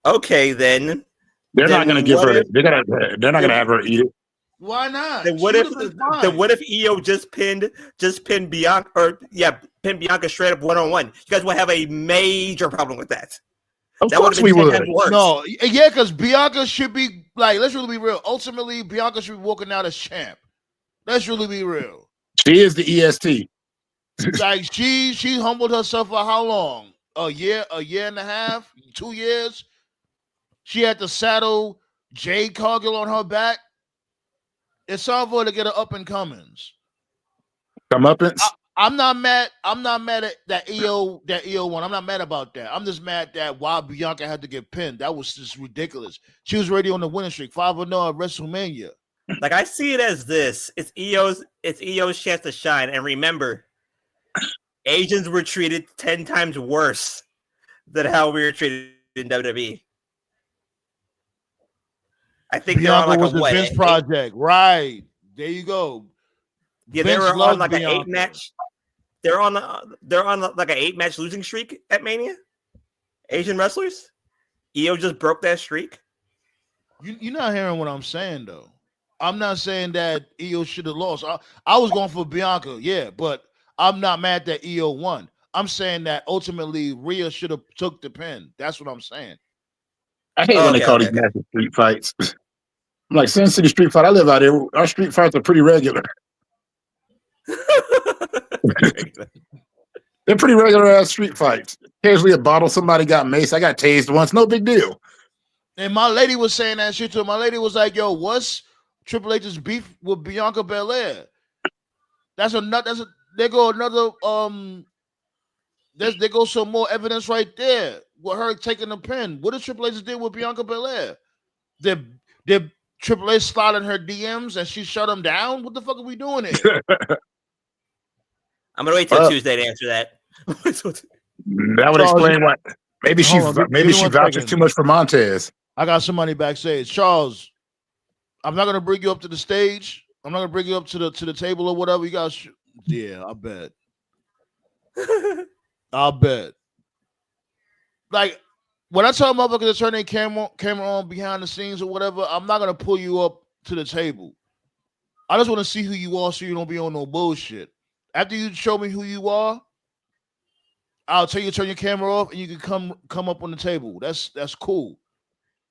Okay, then they're not going to give her. They're not going to have her eat it. Why not? Then what if EO just pinned Bianca pinned Bianca straight up 1-on-1? You guys would have a major problem with that. Of course we would. No, yeah, because Bianca should be like. Let's really be real. Ultimately, Bianca should be walking out as champ. Let's really be real. She is the EST. Like she humbled herself for how long? A year and a half, 2 years. She had to saddle Jade Cargill on her back. It's time for her to get her up and comings. I'm not mad. I'm not mad at that EO one. I'm not mad about that. I'm just mad that why Bianca had to get pinned. That was just ridiculous. She was already on the winning streak, 5-0 at WrestleMania. Like I see it as this: it's EO's chance to shine. And remember, Asians were treated 10 times worse than how we were treated in WWE. I think Bianca was the Vince project, right? There you go. Yeah, Vince, they were on like an 8-match. They're on like an 8-match losing streak at Mania. Asian wrestlers. EO just broke that streak. You're not hearing what I'm saying though. I'm not saying that EO should have lost. I was going for Bianca, yeah, but I'm not mad that EO won. I'm saying that ultimately Rhea should have took the pin. That's what I'm saying. I hate when they call these matches street fights. I'm like, Sin City street fight. I live out here. Our street fights are pretty regular. They're pretty regular ass street fights. Occasionally a bottle, somebody got maced. I got tased once. No big deal. And my lady was saying that shit too. My lady was like, yo, what's Triple H's beef with Bianca Belair? There goes some more evidence right there with her taking the pin. What did Triple H did with Bianca Belair? Did Triple H slide in her DMs and she shut him down? What the fuck are we doing here? I'm gonna wait till Tuesday to answer that. That would explain why. Maybe she vouches too much for Montez. I got somebody backstage. Charles, I'm not gonna bring you up to the stage. I'm not gonna bring you up to the table or whatever. You guys, yeah, I bet. I'll bet. Like when I tell motherfuckers to turn their camera on behind the scenes or whatever, I'm not gonna pull you up to the table. I just want to see who you are, so you don't be on no bullshit. After you show me who you are, I'll tell you to turn your camera off, and you can come up on the table. That's cool,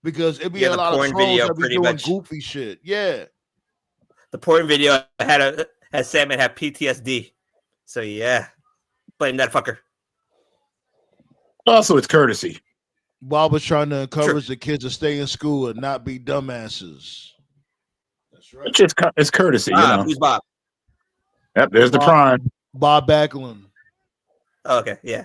because it'd be a lot of trolls that be doing goofy shit. Yeah, the porn video had Sandman have PTSD, so yeah, blame that fucker. Also, it's courtesy. Bob was trying to encourage the kids to stay in school and not be dumbasses. That's right. It's courtesy. You know. Who's Bob? Yep, there's the prime. Bob Backlund. Oh, okay, yeah.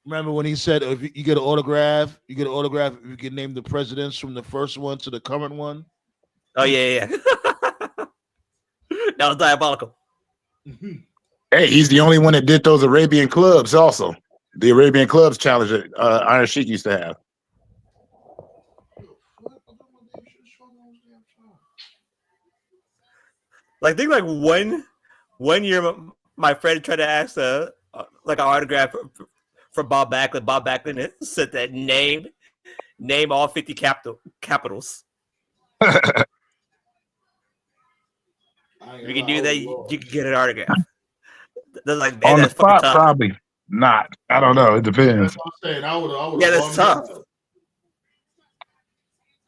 Remember when he said, if you get an autograph, if you can name the presidents from the first one to the current one? Oh, yeah. That was diabolical. Hey, he's the only one that did those Arabian clubs also. The Arabian clubs challenge that Iron Sheik used to have. Like, I think one year, my friend tried to ask like an autograph for Bob Backlund. Bob Backlund said that name all 50 capitals. You can do that. You can get an autograph. They're like, man, On the that's fucking spot, tough. probably not. I don't know. It depends. That's what I'm saying. I would. Yeah, that's tough.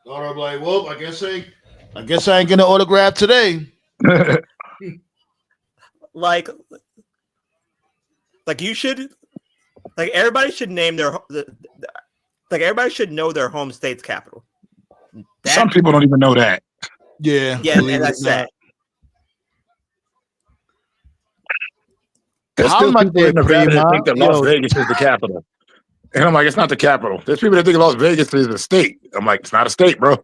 I'm like, well, I guess I ain't getting an autograph today. Like you should, like everybody should name everybody should know their home state's capital. Some people don't even know that. Yeah, and that's sad. There's How still much people in they Nevada that think that Las Yo. Vegas is the capital. And I'm like, it's not the capital. There's people that think Las Vegas is a state. I'm like, it's not a state, bro.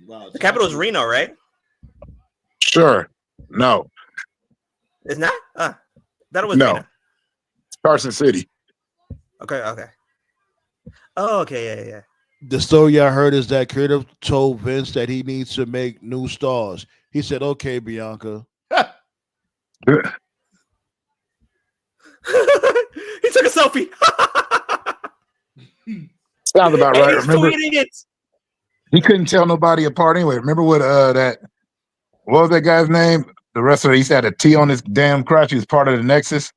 Wow, the capital is Reno, right? Sure. No. It's not? That was No. Reno. It's Carson City. Okay. Oh, okay, yeah. The story I heard is that Creative told Vince that he needs to make new stars. He said, "Okay, Bianca." He took a selfie. Sounds about right. He's Remember, tweeting it. he couldn't tell nobody apart anyway. Remember what what was that guy's name? The wrestler, he had a T on his damn crotch. He was part of the Nexus.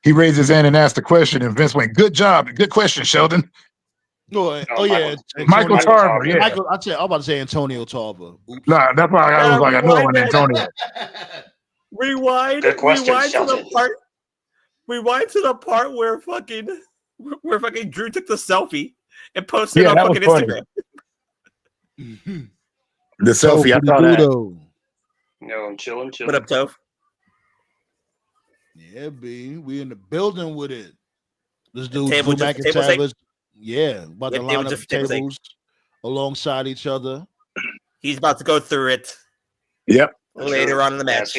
He raised his hand and asked a question, and Vince went, "Good job. Good question, Sheldon." Yeah. Michael Tarver, yeah. I'm about to say Antonio Tarver. Oops. Nah, that's why I was like, I know it was Antonio. Rewind. Good question, rewind to Sheldon. the part. Rewind to the part where fucking Drew took the selfie and posted on that was fucking funny. Instagram. The selfie, I thought that. No, I'm chilling. What up, Toph? Yeah, B. We in the building with it. Let's do Table Drew just- table McIntyre. Yeah, about to Yep, line table up just- table tables alongside each other. He's about to go through it Yep. later on in the match.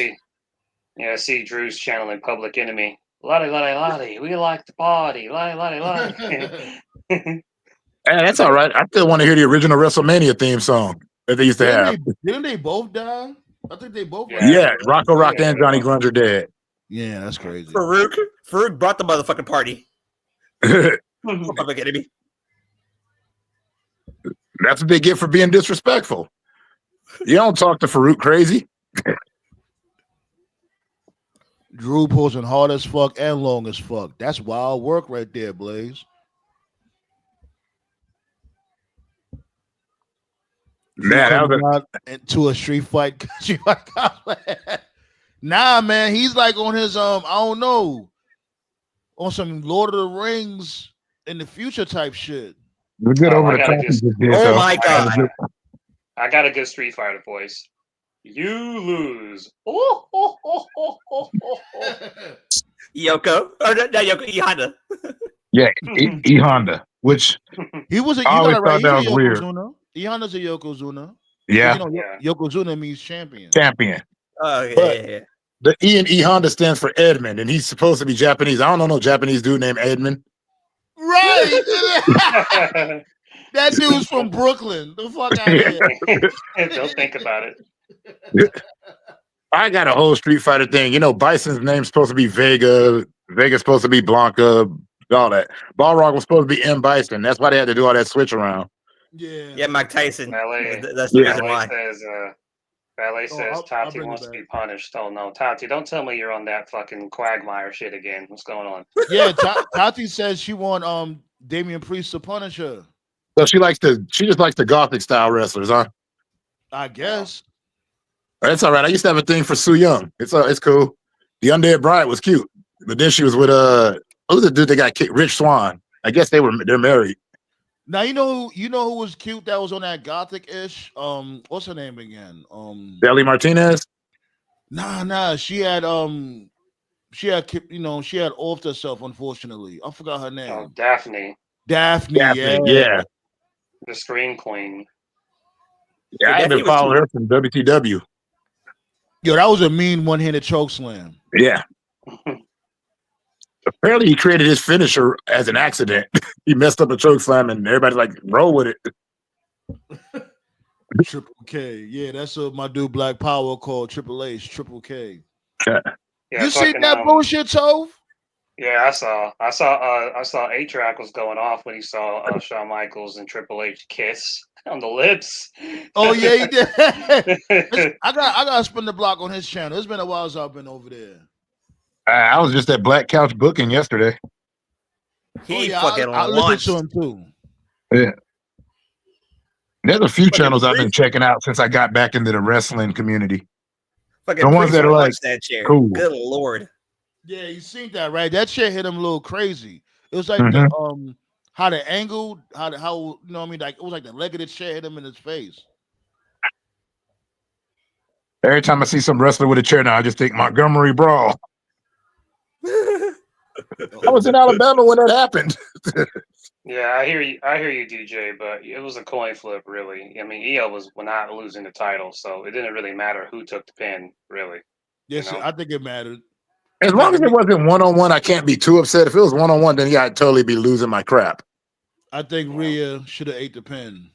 See Drew's channeling Public Enemy. Lottie, lottie, lottie. We like the party. Lottie, lottie, lottie. Hey, that's all right. I still want to hear the original WrestleMania theme song that they used to have. Didn't they both die? I think they both. Yeah, Rocco Rock and Johnny Grunge are dead. Yeah, that's crazy. Farouk brought the motherfucking party. Public Enemy. That's a big gift for being disrespectful. You don't talk to Farouk crazy. Drew posing hard as fuck and long as fuck. That's wild work right there, Blaze. Man, that was into a street fight. Nah, man, he's like on his I don't know, on some Lord of the Rings in the future type shit. We're good over I the gotta top. just- Oh my god. I got a good Street Fighter voice. You lose. Oh, oh, oh, oh, oh, oh, oh. Yoko. Or not Yoko, Ihana. Yeah, E Honda, which He was a I always right. thought that He's a was weird. Yokozuna. Ihana's a Yokozuna. yeah, You know, Yeah. Yokozuna means champion. champion. Oh, yeah, But- yeah. The E in E Honda stands for Edmund, and he's supposed to be Japanese. I don't know no Japanese dude named Edmund. Right. That dude's from Brooklyn. The fuck out of here. Don't think about it. I got a whole Street Fighter thing. You know, Bison's name's supposed to be Vega. Vega's supposed to be Blanca. All that. Balrog was supposed to be M. Bison. That's why they had to do all that switch around. Yeah. Yeah, Mike Tyson. Ballet. That's the Yeah. reason why. Ballet says I'll Tati bring it wants to back. be punished. Oh no, Tati, don't tell me you're on that fucking Quagmire shit again. What's going on? Yeah, Tati says she want Damian Priest to punish her. So she just likes the gothic style wrestlers, huh? I guess. That's all right. I used to have a thing for Sue Young. It's cool. The Undead Bride was cute, but then she was with who's the dude that got kicked? Rich Swann. I guess they're married. Now you know who was cute that was on that gothic-ish. What's her name again? Deli Martinez. Nah. She had offed herself, unfortunately. I forgot her name. Oh, Daphne, Daphne, Yeah. the Scream Queen. Yeah, I Daphne haven't was followed her from WTW. Yo, that was a mean one-handed choke slam. Yeah. Apparently, he created his finisher as an accident. He messed up a choke slam, and everybody's like, roll with it. Triple K. Yeah, that's my dude Black Power called Triple H, Triple K. Yeah, You seen that bullshit, Tove? Yeah, I saw A-Track was going off when he saw Shawn Michaels and Triple H kiss on the lips. Oh yeah, he did. I got to spin the block on his channel. It's been a while since I've been over there. I was just at Black Couch Booking yesterday. He yeah, fucking I listened to him too. Yeah. There's a few Fucking channels I've been Priest. checking out since I got back into the wrestling community. Fucking The ones Priest that are like launched that chair. cool. Good lord. Yeah, you seen that, right? That shit hit him a little crazy. It was like Mhm. the how the angle, how you know what I mean? Like it was like the leg of the chair hit him in his face. Every time I see some wrestler with a chair now, I just think Montgomery Brawl. I was in Alabama when that happened. Yeah, I hear you, DJ. But it was a coin flip, really. I mean, Io was not losing the title, so it didn't really matter who took the pin, really. Yes, You know? I think it mattered. As long as it wasn't one-on-one, I can't be too upset. If it was one-on-one, then yeah, I'd totally be losing my crap. I think Rhea should have ate the pin.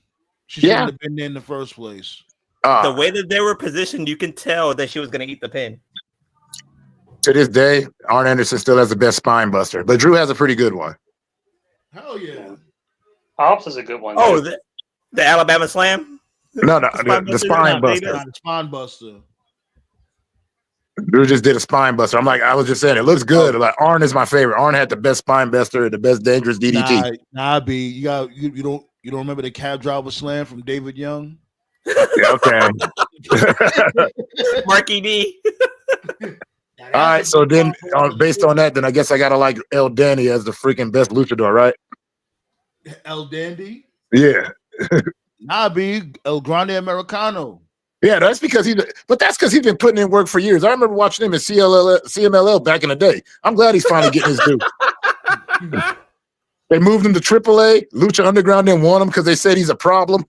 She shouldn't have been there in the first place. The way that they were positioned, you can tell that she was going to eat the pin. To this day, Arn Anderson still has the best spine buster, but Drew has a pretty good one. Hell yeah. Hobbs is a good one. Oh, too. the Alabama Slam? No, the spine buster. The spine buster. Drew just did a spine buster. I was just saying, it looks good. Like Arn is my favorite. Arn had the best spine buster, the best dangerous DDT. Nah, B. You don't remember the cab driver slam from David Young? Yeah, okay. Marky D. All right, so then based on that, then I guess I gotta like El Dandy as the freaking best luchador, right? El Dandy? Yeah. Nah, B. El Grande Americano. Yeah, that's because he's been putting in work for years. I remember watching him in CMLL back in the day. I'm glad he's finally getting his due. They moved him to AAA. Lucha Underground didn't want him because they said he's a problem.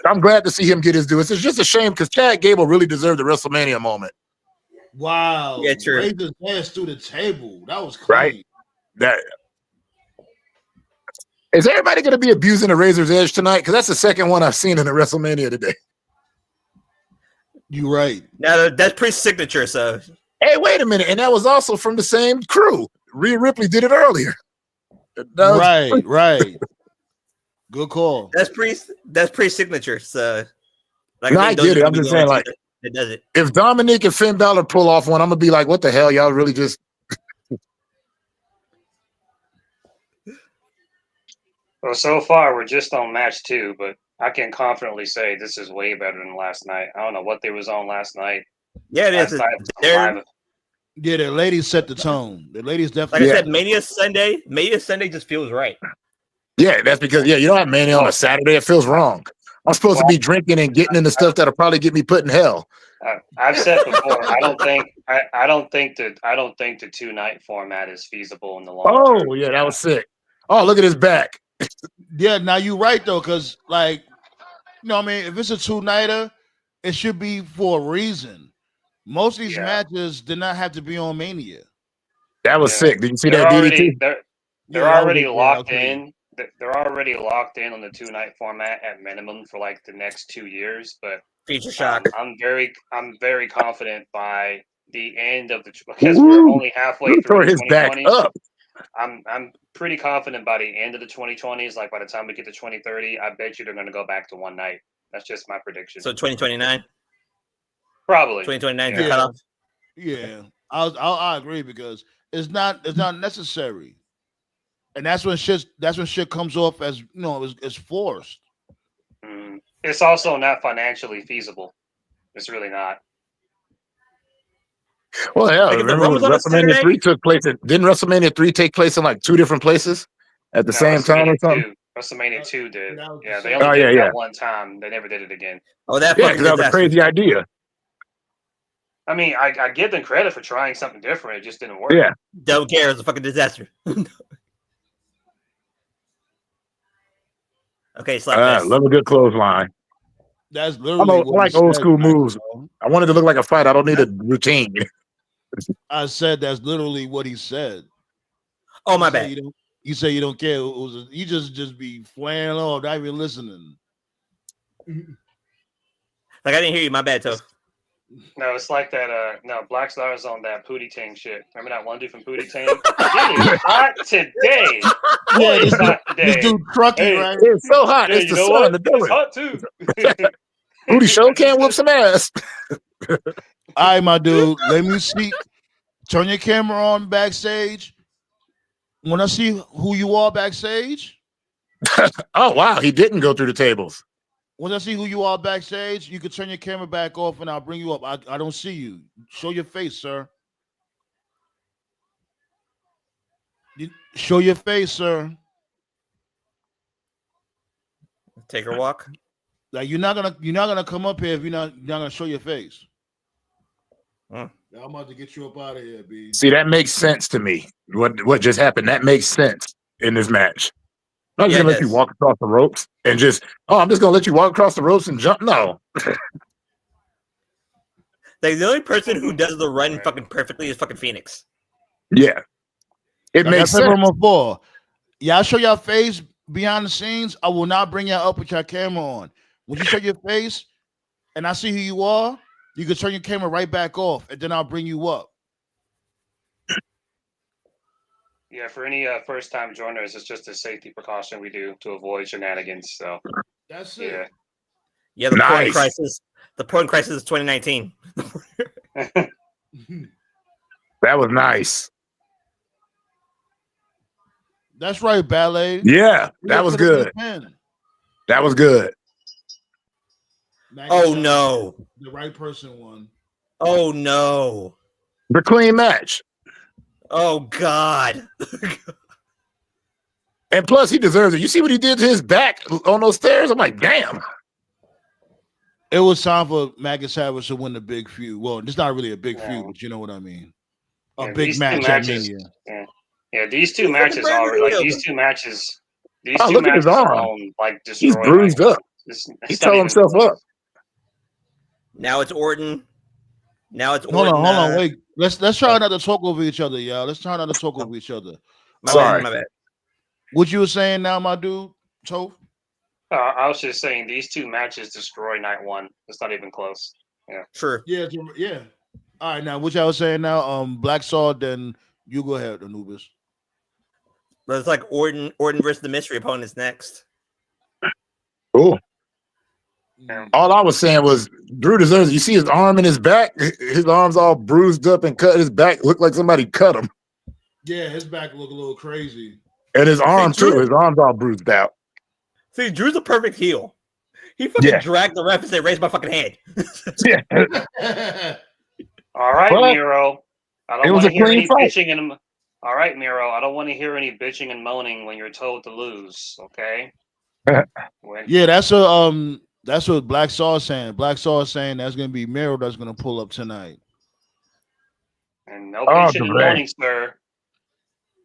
I'm glad to see him get his due. It's just a shame because Chad Gable really deserved the WrestleMania moment. Wow. Yeah, true. Raised his ass through the table. That was clean. Right. That is everybody going to be abusing the Razor's Edge tonight? Because that's the second one I've seen in the WrestleMania today. You right. Now that's pretty signature. So hey, wait a minute, and that was also from the same crew. Rhea Ripley did it earlier. Right. Good call. That's pretty signature. So no, I get it. I'm just saying, like, it does it. If Dominic and Finn Balor pull off one, I'm gonna be like, what the hell, y'all really just. Well, so far we're just on match 2, but I can confidently say this is way better than last night. I don't know what they was on last night. Yeah, it is. Yeah, the ladies set the tone. The ladies definitely. Like I said, Mania Sunday just feels right. Yeah, that's because you don't have Mania on a Saturday. It feels wrong. I'm supposed to be drinking and getting into stuff that'll probably get me put in hell. I've said before, I don't think the 2-night format is feasible in the long term. Oh yeah, that was sick. Oh, look at his back. Yeah, now you're right though, because like, I mean, if it's a 2-nighter, it should be for a reason. Most of these matches did not have to be on Mania. That was sick. Did you see that DDT? They're already locked in. They're already locked in on the 2-night format at minimum for like the next 2 years. But Feature shock. I'm very confident by the end of because we're only halfway through his back up. I'm pretty confident by the end of the 2020s, like by the time we get to 2030, I bet you they're going to go back to one night. That's just my prediction. So 2029? Probably. 2029 yeah. cutoff? Yeah. I agree because it's not necessary. And that's when shit comes off as, as forced. It's also not financially feasible. It's really not. Well, yeah, remember when WrestleMania 3 took place? Didn't WrestleMania 3 take place in like 2 different places at the same time or something? WrestleMania 2 did. Yeah, they only did that one time. They never did it again. Oh, that because that was a crazy idea. I mean, I give them credit for trying something different. It just didn't work. Yeah. Don't care. It's a fucking disaster. Okay, love a good clothesline. That's literally I like old school moves. I wanted to look like a fight. I don't need a routine. I said that's literally what he said. Oh, my bad. You say you don't care. You just be flaring off, not even listening. Like I didn't hear you. My bad, Toph. No, it's like that. No, Black Star's on that Pootie Tang shit. Remember that one dude from Pootie Tang? It is hot today. Yeah, Boy, it's hot this today. dude Trucky, Hey, right? It's so hot. yeah, It's you the know sun. what? The It's Dylan. hot too. Booty show can't whoop some ass. All right, my dude. Let me see. Turn your camera on backstage. When I see who you are backstage, Oh wow, he didn't go through the tables. once I see who you are backstage, you can turn your camera back off and I'll bring you up. I don't see you. Show your face, sir. Show your face, sir. Take her walk. Like you're not gonna come up here if you're not gonna show your face. Hmm. I'm about to get you up out of here, B. See, that makes sense to me. What just happened? That makes sense in this match. I'm not just Yeah, gonna it let you does. walk across the ropes and just I'm just gonna let you walk across the ropes and jump. No. Like the only person who does the run fucking perfectly is fucking Phoenix. Yeah. It Like I makes said sense. from before, y'all show your face behind the scenes. I will not bring y'all up with your camera on. When you show your face and I see who you are, you can turn your camera right back off, and then I'll bring you up. Yeah, for any first-time joiners, it's just a safety precaution we do to avoid shenanigans. So That's yeah. it. Yeah, the porn Nice. crisis. The porn crisis is 2019. That was nice. That's right, ballet. Yeah, We that up was to the good. big pen. That was good. Maggie Oh said no. the right person won. Oh no. The clean match. Oh god. And plus, he deserves it. You see what he did to his back on those stairs? I'm like, damn. It was time for Maggie Savage to win the big feud. Well, it's not really a big Yeah. feud, but you know what I mean. A Yeah, big these two match at matches. Mania. Yeah, these two He's fucking matches are like buried. these two matches. These Oh, two look at his matches arm. alone like He's destroy bruised Night up. One. He It's not tore even himself close. up. Now it's Orton. Now it's Hold Orton. on, wait. Let's try not to talk over each other, y'all. Let's try not to talk over each other. My Sorry. bad. My bad. What you were saying now, my dude, Toph? I was just saying these two matches destroy Night One. It's not even close. Sure. Yeah, yeah. All right, now what y'all was saying now? Black Sword, then you go ahead, Anubis. But it's like Orton versus the mystery opponents next. Cool. Yeah. All I was saying was Drew deserves it. You see his arm and his back? His arm's all bruised up and cut. His back looked like somebody cut him. Yeah, his back look a little crazy. And his arm, Drew- too. His arm's all bruised out. See, Drew's a perfect heel. He fucking Yeah. dragged the ref and said, "Raise my fucking hand." Yeah. All right, But Miro. I it don't was want a to hear clean any fight. bitching and. All right, Miro. I don't want to hear any bitching and moaning when you're told to lose. Okay. Yeah, that's what Black Sword saying. Black Sword saying that's gonna be Miro that's gonna pull up tonight. And no Oh, bitching and great. moaning, sir.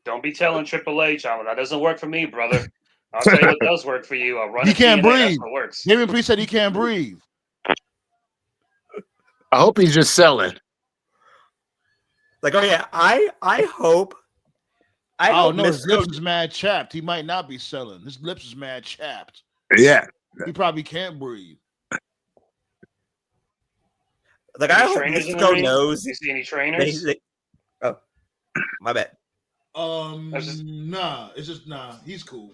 Don't be telling Triple H, that doesn't work for me, brother. I'll tell you what does work for you. I'll run He a can't TNA. That's breathe. what works. David Priest said he can't breathe. I hope he's just selling. Like, oh yeah, I hope. Oh no, his Mystico- lips is mad chapped. He might not be selling. His lips is mad chapped. Yeah. He probably can't breathe. Like, Any I hope trainers in the Mystico ring? knows. Do you see any that trainers? he's- oh, my bad. Nah, it's just he's cool.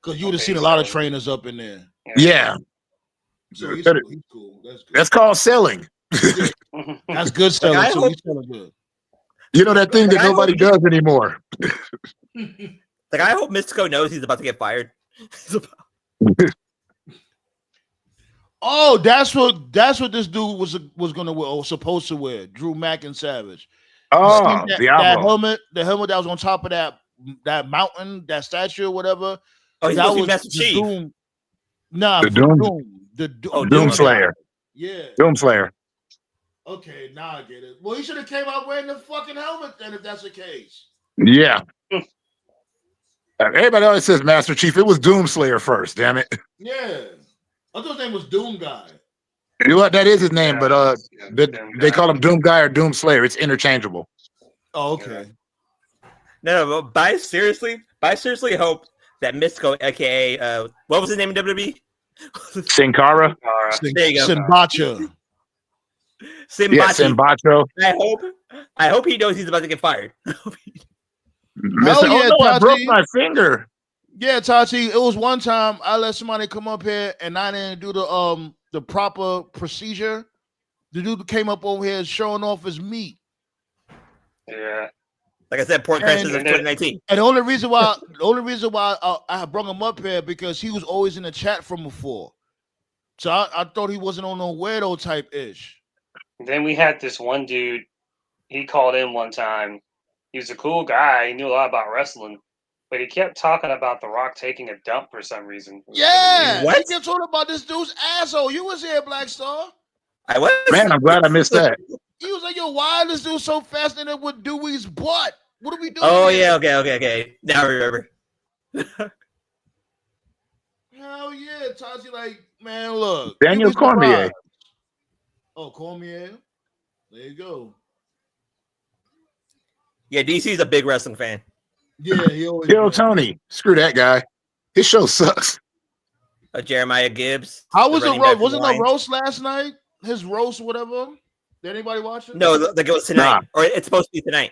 Because you would have Okay, seen a lot of so- trainers up in there. Yeah. So he's That- cool. He's cool. That's good. That's called selling. That's good selling I too. hope- He's selling good. You know that thing that Like, I nobody hope- does anymore. Like, I hope Mystico knows he's about to get fired. Oh, that's what this dude was gonna wear or supposed to wear. Drew Mack and Savage. You Oh, see that Diablo. the helmet that was on top of that mountain, that statue or whatever. Oh, he's That supposed to was be Master the Chief. Doom. Nah, The for Doom- Doom. The Oh, Doom Slayer. Yeah. Doom Slayer. Okay, now I get it. Well, he should have came out wearing the fucking helmet then, if that's the case. Yeah. Everybody always says Master Chief. It was Doom Slayer first, damn it. Yeah. I thought his name was Doom Guy. You know what? That is his name, Yeah, but Doom they Guy. call him Doom Guy or Doom Slayer. It's interchangeable. Oh, okay. No, but I seriously hope that Mystico, aka what was his name in WWE? Sin Cara. All right. There you go. Sinbacha. Simbachi. Simbacho. I hope he knows he's about to get fired. Hell Oh yeah, no, I broke Tati. my finger. Yeah, Tati. It was one time I let somebody come up here and I didn't do the proper procedure. The dude came up over here showing off his meat. Yeah. Like I said, pork crisis of And then- 2019. And the only reason why I brought him up here because he was always in the chat from before. So I thought he wasn't on no weirdo type ish. Then we had this one dude. He called in one time. He was a cool guy. He knew a lot about wrestling, but he kept talking about The Rock taking a dump for some reason. It was really Yeah, weird. What? he kept talking about this dude's asshole. You was here, Black Star. I was. Man, I'm glad I missed that. He was like, "Yo, why is this dude so fascinated with Dewey's butt? What are we doing?" Oh here? yeah, okay. Now I remember. Hell yeah, Tati. Like, man, look, Daniel you'd be Cormier. surprised. Oh, Cormier. There you go. Yeah, DC's a big wrestling fan. Yeah, he always. Yo, been. Tony, screw that guy. His show sucks. Jeremiah Gibbs. How was the running back roast? from Wasn't the Lions. roast last night? His roast, whatever. Did anybody watch it? No, like it was tonight, or it's supposed to be tonight.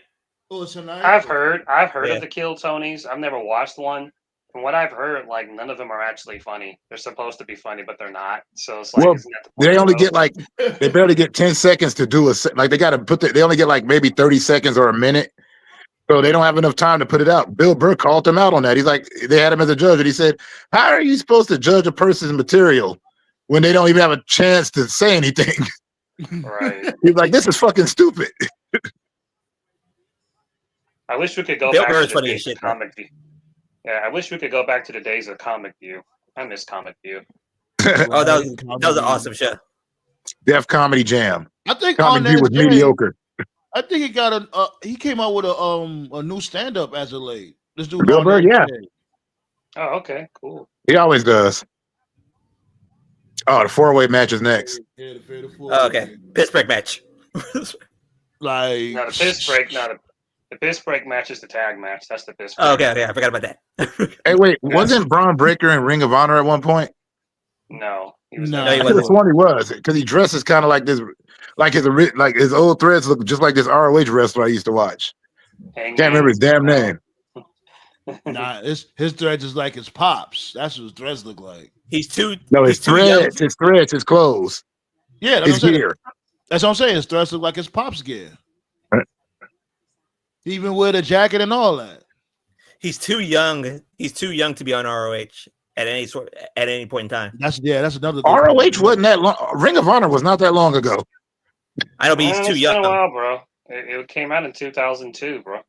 Oh, it's tonight. I've heard Yeah. of the Kill Tonys. I've never watched one. From what I've heard, like none of them are actually funny. They're supposed to be funny, but they're not. So it's like, Well, isn't that the point They of only the get roast? like they barely get 10 seconds to do like they got to put they only get like maybe 30 seconds or a minute. So they don't have enough time to put it out. Bill Burr called him out on that. He's like, they had him as a judge, and he said, "How are you supposed to judge a person's material when they don't even have a chance to say anything?" Right. He's like, "This is fucking stupid." I wish we could go Bill back Burr's to the funny as days shit, of though. Comic View. Yeah, I wish we could go back to the days of Comic View. I miss Comic View. Oh, that was an awesome show. Def Comedy Jam. I think Comic on View was that day, mediocre. I think he got he came out with a new stand up as of late. This dude Bill on Burr, that yeah. day. Oh, okay, cool. He always does. Oh, the 4-way match is next. Yeah, the Fatal Four. Oh, okay, piss break match. Like Now the piss break. The piss break match is the tag match. That's the piss break. Oh, okay, I forgot about that. Hey, wait, wasn't Braun Breaker in Ring of Honor at one point? No, he was No. not. No, he I could have wasn't. sworn he was because he dresses kind of like this, like his old threads look just like this ROH wrestler I used to watch. Can't remember his damn name. nah, his threads is like his pops. That's what his threads look like. He's too. No, he's his too young. threads, his clothes, Yeah, that's his what I'm saying. gear. That's what I'm saying. His threads look like his pops gear. He even wear the jacket and all that. He's too young. He's too young to be on ROH at any point in time. That's another good ROH point. wasn't that long. Ring of Honor was not that long ago. I know, but he's It's too been young. a while, bro. It came out in 2002, bro.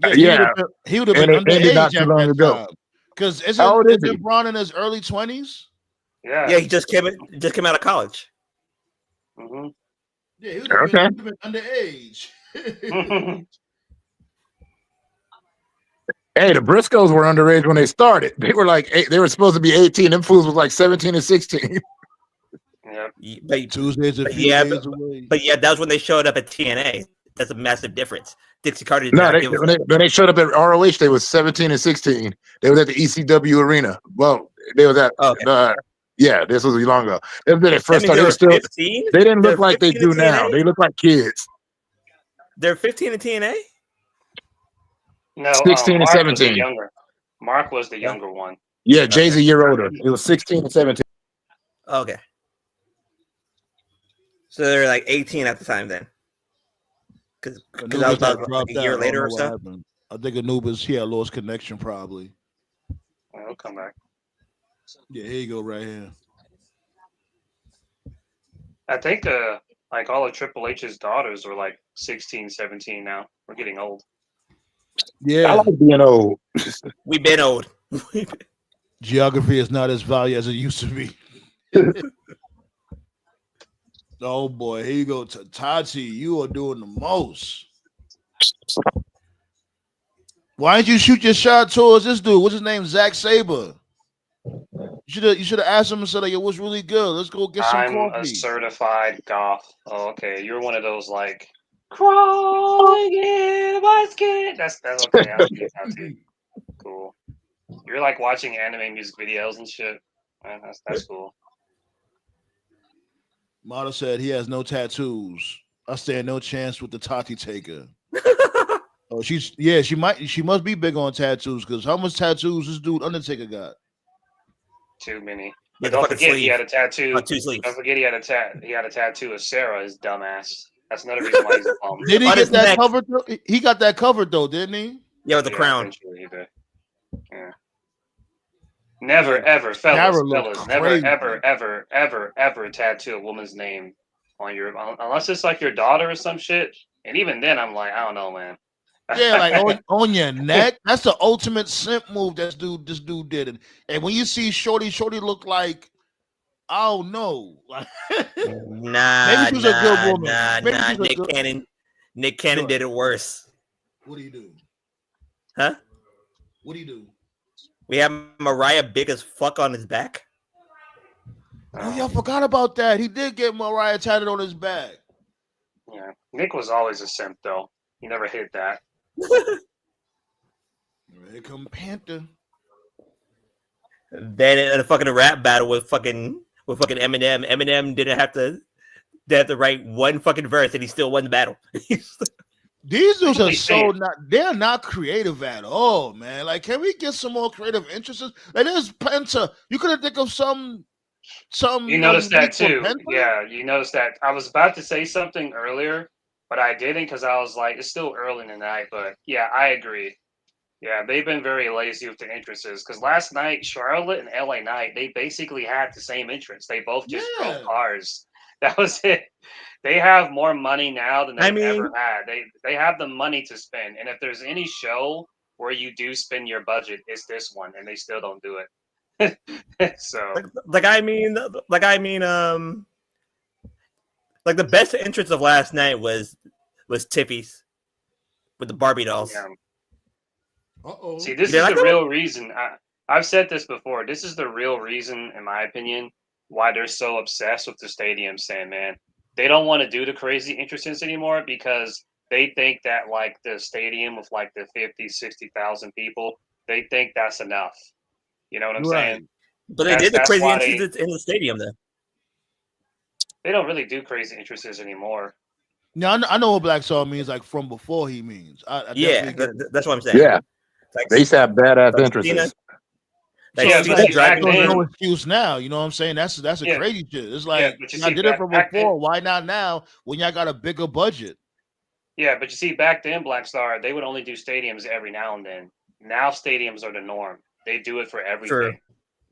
Yeah, he would have been And it ended not underage too at long that ago. time. Because How old is he? isn't Braun in his early 20s? Yeah. Yeah, he just came out of college. hmm Yeah, he would have Okay. been underage. Hey, the Briscoes were underage when they started. They were like they were supposed to be 18. Them fools was like 17 and 16. Yep. But, Tuesdays a but few yeah, days away. but yeah, that was when they showed up at TNA. That's a massive difference. Dixie Carter did No, not they, give a when they showed up at ROH, they was 17 and 16. They was at the ECW arena. Well, they was at Oh, okay. yeah, this was long ago. They was when they first That means started. They were still 15? they didn't They're look like they 15 do in now. TNA? They look like kids. They're 15 in TNA? No, 16 and Mark was the 17. younger. Mark was the younger one. Yeah, Jay's a year older. It was 16 and 17. Okay. So they're like 18 at the time then. Because that was about like a year later or so. I think Anubis, he had lost connection probably. He'll come back. Yeah, here you go right here. I think like all of Triple H's daughters are like 16, 17 now. We're getting old. I Yeah, like being old. We've been old. geography is not as valuable as it used to be. Oh boy, here you go, Tati. You are doing the most. Why didn't you shoot your shot towards this dude? What's his name? Zack Sabre. You should have asked him and said, like, it was really good. Let's go get some I'm a coffee. certified goth. Oh, okay. You're one of those like crawling in my skin. That's okay. I'll take. Cool. You're like watching anime music videos and shit. Man, that's cool. Model said he has no tattoos. I stand no chance with the Tati Taker. Oh, she must be big on tattoos because how much tattoos this dude Undertaker got? Too many. Yeah, But the don't fucking forget he sleeve. had a tattoo. Two sleeves. Don't forget he had a tattoo of Sarah, his dumbass. That's another reason why he's a bum. Did he On get his that neck. covered? He got that covered though, didn't he? Yeah, with the crown. Eventually he did. Yeah. Never, Yeah, ever, Kara fellas, looked never, crazy. ever tattoo a woman's name on your, unless it's like your daughter or some shit. And even then, I'm like, I don't know, man. Yeah, like on your neck. That's the ultimate simp move. This dude did it. And when you see Shorty looked like, oh no, like maybe Nah, she's a good woman. nah. Maybe she's a Nick good. Cannon. Nick Cannon What? did it worse. What do you do? Huh? What do you do? We have Mariah big as fuck on his back. Oh, y'all forgot about that. He did get Mariah tatted on his back. Yeah, Nick was always a simp, though. He never hid that. Here come Panther. Then in a fucking rap battle with fucking Eminem. Eminem didn't have to. They had to write one fucking verse, and he still won the battle. These dudes are Really so saying. they're not creative at all, man. Like, can we get some more creative interests? Like, there's Penta. You could have think of some You noticed that unique for too. Penta? Yeah, you noticed that. I was about to say something earlier, but I didn't because I was like, it's still early in the night. But yeah, I agree. Yeah, they've been very lazy with the entrances because last night, Charlotte and LA Knight, they basically had the same entrance. They both just drove Yeah. cars. That was it. They have more money now than I they've mean- ever had. They have the money to spend. And if there's any show where you do spend your budget, it's this one, and they still don't do it. So like the best entrance of last night was Tiffy's with the Barbie dolls. yeah. Uh-oh. See, this You is like the that real reason. I've said this before. This is the real reason, in my opinion, why they're so obsessed with the stadium, Sandman. They don't want to do the crazy entrances anymore because they think that, like, the stadium with, like, the 50, 60,000 people, they think that's enough. You know what I'm Right. saying? But they did the That's crazy why entrances in the stadium, though. they don't really do crazy entrances anymore. Now I know what Black Saw means, like from before he means. I Yeah, definitely get it. that's what I'm saying. Yeah, Like, they used to have badass like entrances. So Yeah, it's but like see, back so there's no then, excuse now. You know what I'm saying? That's a yeah, crazy shit. It's yeah, like but you y'all see, did it from back then, before. Why not now when y'all got a bigger budget? yeah, but you see, back then, Black Star, they would only do stadiums every now and then. Now stadiums are the norm. They do it for True. everything.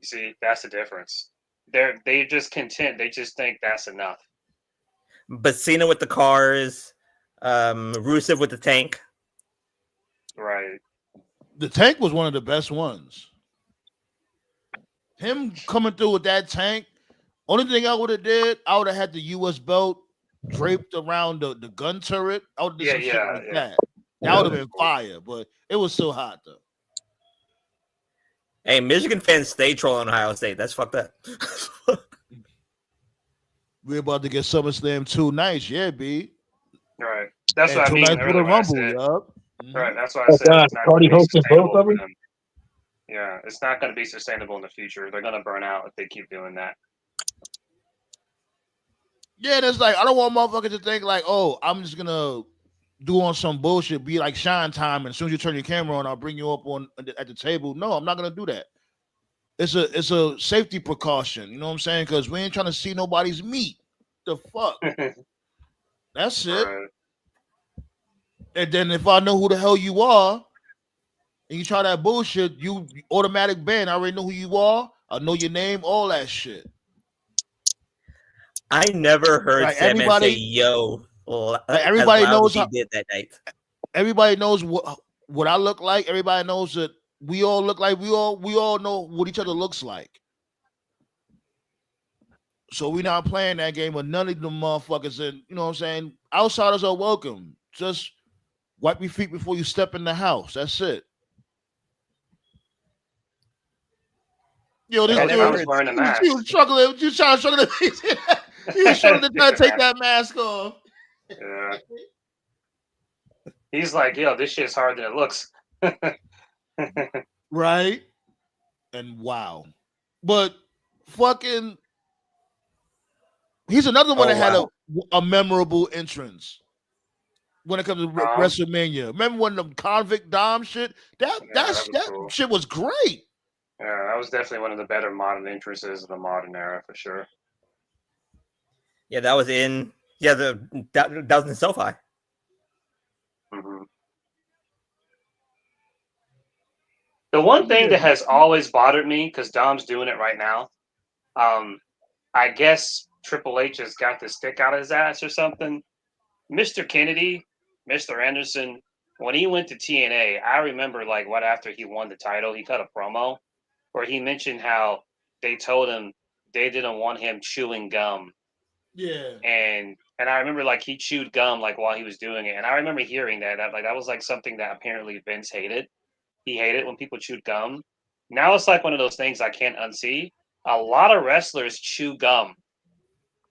You see, that's the difference. They just content. They just think that's enough. But Cena with the cars, Rusev with the tank. Right. The tank was one of the best ones. Him coming through with that tank. Only thing I would have did, I would have had the U.S. belt draped around the gun turret. I would have did Yeah, some shit yeah, like yeah. that. That would have been fire, but it was so hot though. Hey, Michigan fans stay trolling Ohio State. That's fucked up. We're about to get SummerSlam 2 nights, yeah, B. Right. That's And what I 2 mean nights for the earlier when I Rumble, said. yup. Right. That's why I Oh said God, it's not going Cardi to be hosting both sustainable of for them. them. Yeah, it's not going to be sustainable in the future. They're going to burn out if they keep doing that. Yeah, and it's like I don't want motherfuckers to think like, oh, I'm just gonna do on some bullshit, be like Shine Time, and as soon as you turn your camera on, I'll bring you up on at the table. No, I'm not gonna do that. It's a safety precaution, you know what I'm saying? Because we ain't trying to see nobody's meat. The fuck? That's it. Right. And then if I know who the hell you are, and you try that bullshit, you automatic ban. I already know who you are. I know your name, all that shit. I never heard Like Sandman say everybody, "yo" like as everybody loud knows as he how. did that night. Everybody knows what I look like. Everybody knows that we all look like we all know what each other looks like. So we not playing that game with none of them motherfuckers. And you know what I'm saying? Outsiders are welcome. Just wipe your feet before you step in the house. That's it. Yo, I this told you I was dude, wearing a he mask. was struggling. You trying to struggle. He was struggling to try to take that mask off. Yeah. He's like, yo, this shit's harder than it looks. Right? And wow. But fucking He's another one Oh, that had wow. a memorable entrance when it comes to WrestleMania. Remember when the convict Dom shit? that was That cool. shit was great. Yeah, that was definitely one of the better modern entrances of the modern era for sure. Yeah, that was in. Yeah, that was in SoFi. Mm-hmm. The one thing that has always bothered me, because Dom's doing it right now, I guess Triple H has got the stick out of his ass or something. Mr. Kennedy, Mr. Anderson, when he went to TNA, I remember like right after he won the title, he cut a promo where he mentioned how they told him they didn't want him chewing gum. Yeah. And I remember like he chewed gum like while he was doing it. And I remember hearing that that was like something that apparently Vince hated. He hated when people chewed gum. Now it's like one of those things I can't unsee. A lot of wrestlers chew gum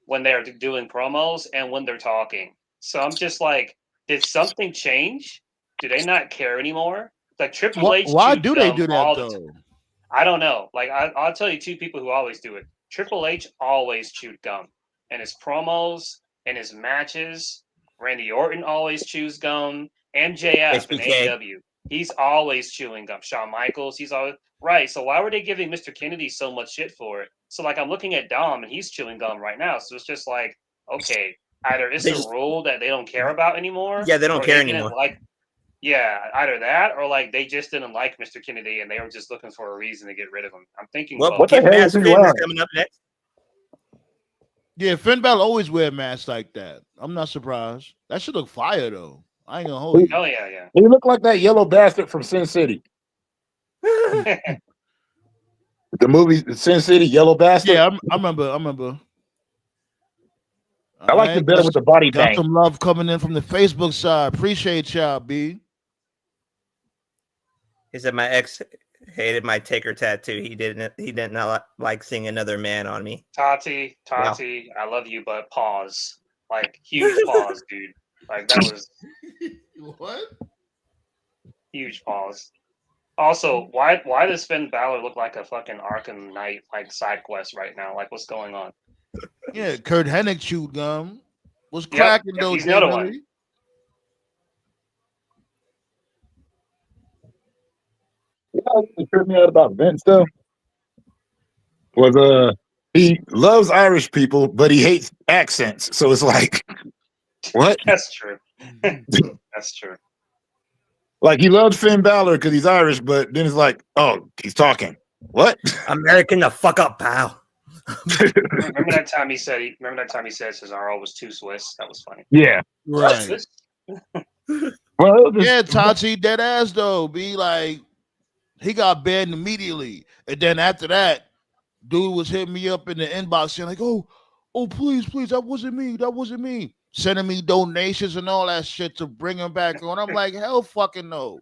when they're doing promos and when they're talking. So I'm just like, did something change? Do they not care anymore? Like Triple H Why chewed do they gum do that all the time. though? I don't know. Like I'll tell you two people who always do it. Triple H always chewed gum in his promos, in his matches. Randy Orton always chews gum. MJF in HBK. AEW, he's always chewing gum. Shawn Michaels, he's always right. So why were they giving Mr. Kennedy so much shit for it? So like I'm looking at Dom and he's chewing gum right now. So it's just like, okay, either it's They a just- rule that they don't care about anymore. Yeah, they don't or care didn't anymore. like yeah, either that or like they just didn't like Mr. Kennedy and they were just looking for a reason to get rid of him. I'm thinking Well, both. What the Kid hell is he Masters is wearing? coming up next. Yeah, Finn Balor always wear masks like that. I'm not surprised. That should look fire though. I ain't gonna hold you. Oh yeah, yeah. He looked like that yellow bastard from Sin City. The movie Sin City, Yellow Bastard. Yeah, I remember. I remember. I liked it better with the body Got paint. some love coming in from the Facebook side. Appreciate y'all, B. He said my ex hated my Taker tattoo. He did not like seeing another man on me. Tati, I love you, but pause. Like huge pause, dude. Like that was What? huge pause. Also, why does Finn Balor look like a fucking Arkham Knight like side quest right now? Like what's going on? Yeah, Kurt Hennig chewed gum. Was Yep, cracking though, he's Jay another one. Millie. You know what tripped me out about Vince though was he loves Irish people, but he hates accents. So it's like, what? That's true. That's true. Like he loves Finn Balor because he's Irish, but then it's like, oh, he's talking. What? American the fuck up, pal. Remember that time he said Cesaro was too Swiss? That was funny. Yeah. Right. Swiss? Well, just, Yeah, Tati, dead ass though. Be like, he got banned immediately, and then after that, dude was hitting me up in the inbox saying like, "Oh, please, that wasn't me," sending me donations and all that shit to bring him back on. I'm like, hell, fucking no.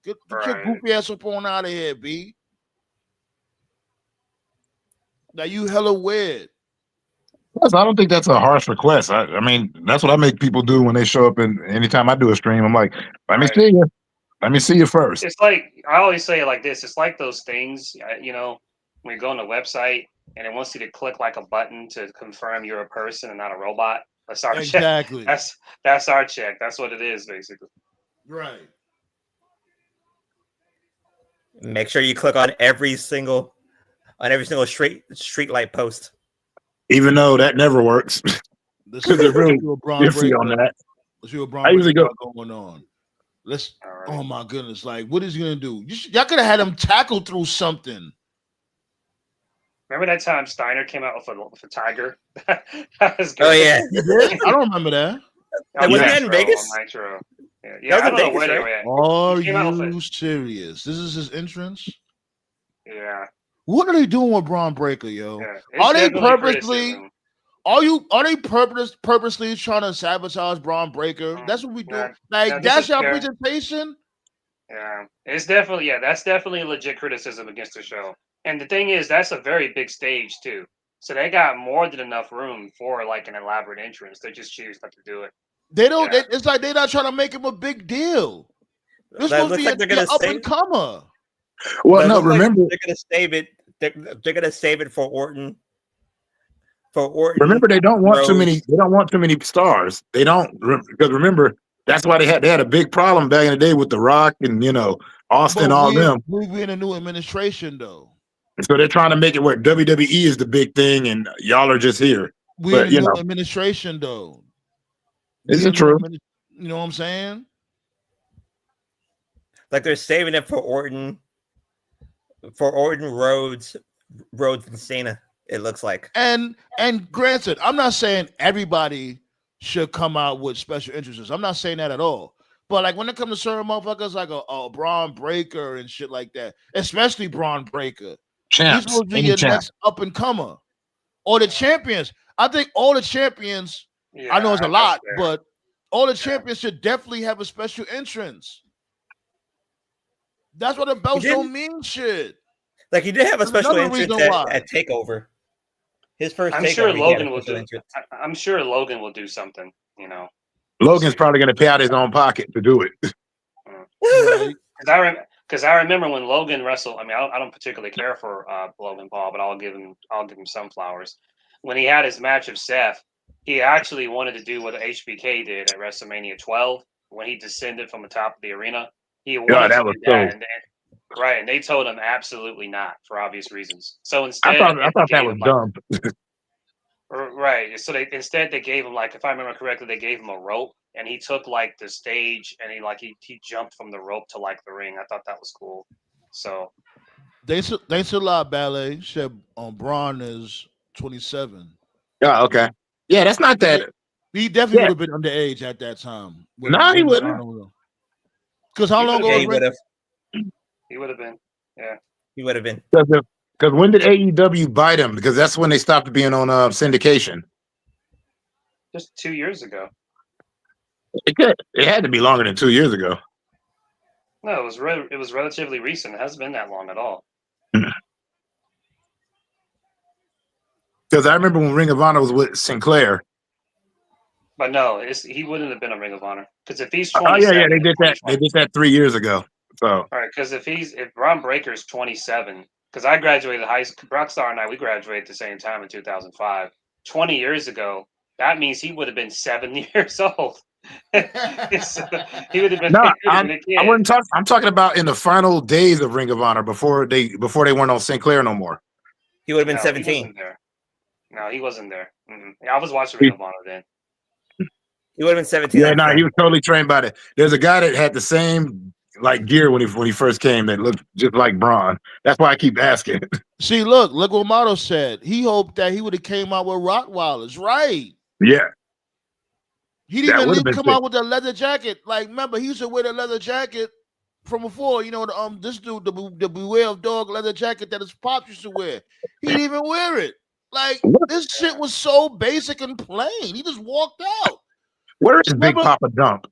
Get your Right. goofy ass up on out of here, B. Now you hella weird. I don't think that's a harsh request. I mean, that's what I make people do when they show up. And anytime I do a stream, I'm like, let me Right. see you. Let me see you first. It's like I always say it like this. It's like those things, you know, when you go on the website and it wants you to click like a button to confirm you're a person and not a robot. That's our check. Exactly. That's our check. That's what it is, basically. Right. Make sure you click on every single street light post. Even though that never works. Let's Because they're really do a Braun iffy on Breaker. that. Let's do a Braun I usually Breaker go. going on. Let's. All right. Oh my goodness! Like, what is he gonna do? Y'all could have had him tackle through something. Remember that time Steiner came out with a tiger? That was good. Oh yeah, You did? I don't remember that. On wasn't that in Nitro, Vegas? on Nitro. Yeah, That was I in don't know Vegas, where they right? were at. Are He came out with you serious? This is his entrance. Yeah, What are they doing with Braun Breaker, yo? yeah. Are It's they definitely purposely? criticism. Are they purposely trying to sabotage Braun Breaker? That's what we do. Like this that's is your fair. presentation. Yeah, it's definitely that's definitely a legit criticism against the show. And the thing is, that's a very big stage too. So they got more than enough room for like an elaborate entrance. They just choose not to do it. They don't. Yeah. It's like they're not trying to make him a big deal. This That supposed to looks be like they're an gonna up save. and comer. Well, That no, looks like remember. they're gonna save it. They're gonna save it for Orton. for Orton, Remember, they don't want too many. Rhodes. They don't want too many stars. They don't because remember that's why they had a big problem back in the day with The Rock and Austin, But all them. we in a new administration though. So they're trying to make it where WWE is the big thing and y'all are just here. We in But a new administration though. is We in it a new true? you know what I'm saying? Like they're saving it for Orton, Rhodes, and Cena. It looks like. And granted, I'm not saying everybody should come out with special interests. I'm not saying that at all. But like when it comes to certain motherfuckers like a Braun Breaker and shit like that, especially Braun Breaker, he's Champs, supposed to be any your champ. next up and comer. Or the champions. I think all the champions, Yeah, I know it's a that's lot, fair. but all the champions should definitely have a special entrance. That's what the belts don't mean shit. Like he did have a There's special another entrance reason why. at Takeover. His first I'm takeover, sure he had a Logan will special do. entrance. I'm sure Logan will do something. You know, Logan's probably going to pay out his own pocket to do it. Right. Because I remember when Logan wrestled. I mean, I don't particularly care for Logan Paul, but I'll give him some flowers. When he had his match of Seth, he actually wanted to do what HBK did at WrestleMania 12 when he descended from the top of the arena. He wanted that to was do that, and they told him absolutely not for obvious reasons. So I instead, thought that was dumb. Right. So they gave him, like, if I remember correctly, they gave him a rope and he took like the stage and he jumped from the rope to like the ring. I thought that was cool. So Thanks a lot, Ballet. Said Braun is 27. Yeah, okay. Yeah, that's not that. He definitely would have been underage at that time. No, he wouldn't. Because how long ago? He would have. He would have been. Yeah. He would have been. Because when did AEW bite him? Because that's when they stopped being on syndication. Just 2 years ago. It had to be longer than 2 years ago. No, it was relatively recent. It hasn't been that long at all. Because I remember when Ring of Honor was with Sinclair. But no, he wouldn't have been a Ring of Honor because if he's 27, yeah, they did that. They did that 3 years ago. So all right, because if Braun Breaker's 27, because I graduated high school, Rockstar and we graduated at the same time in 2005. 20 years ago, that means he would have been 7 years old. He would have been. No, I wouldn't talk. I'm talking about in the final days of Ring of Honor before they weren't on Sinclair no more. He would have been 17. He wasn't there. No, he wasn't there. I was watching Ring of Honor then. He would have been 17. Yeah, no, he was totally trained by it. There's a guy that had the same like gear when he first came that looked just like Braun. That's why I keep asking. See, look what Mato said. He hoped that he would have came out with Rottweilers, right? Yeah. He didn't even come out with a leather jacket. Like, remember, he used to wear the leather jacket from before. You know, this dude, the Beware of Dog leather jacket that his pops used to wear. He didn't even wear it. Like, this shit was so basic and plain. He just walked out. Where is Big Papa Dump?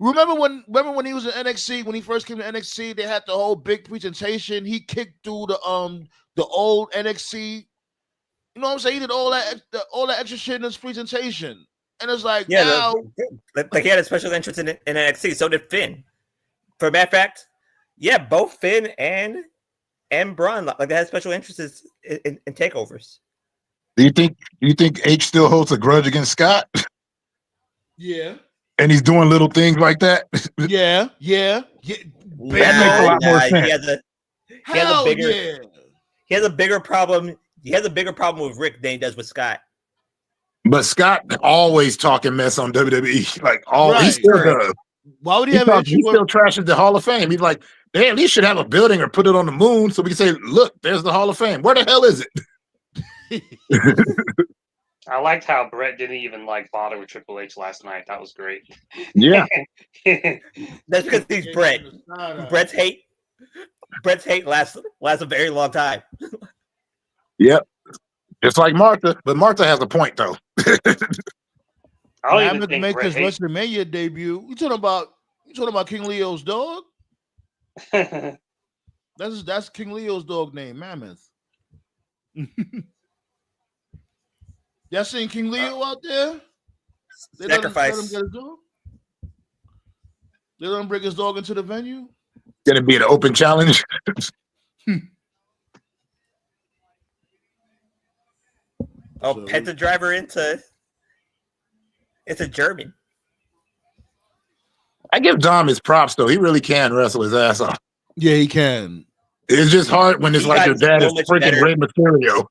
Remember when he was in NXT, when he first came to NXT, they had the whole big presentation. He kicked through the old NXT. You know what I'm saying? He did all that extra shit in his presentation. And it's like, now, like he had a special entrance in NXT. So did Finn. For a matter of fact, yeah, both Finn and Braun, like they had special interests in takeovers. Do you think H still holds a grudge against Scott? Yeah. And he's doing little things like that? Yeah. That makes a lot more sense. He has a bigger problem. He has a bigger problem with Rick than he does with Scott. But Scott always talking mess on WWE. Like he still does. Why would he have He still trashes the Hall of Fame. He's like, they at least should have a building or put it on the moon so we can say, look, there's the Hall of Fame. Where the hell is it? I liked how Brett didn't even bother with Triple H last night. That was great. Yeah. That's because he's Brett. Brett's hate lasts a very long time. Yep. Just like Martha. But Martha has a point though. I don't even think make Brett his WrestleMania debut. You talking about King Leo's dog? That's King Leo's dog name, Mammoth. Y'all seen King Leo out there? They Sacrifice. let him get his dog? They let him bring his dog into the venue? Gonna be an open challenge. Oh, So, Penta driver into German. I give Dom his props though. He really can wrestle his ass off. yeah, he can. It's just hard when it's He like got your dad so is much freaking better. Rey Mysterio.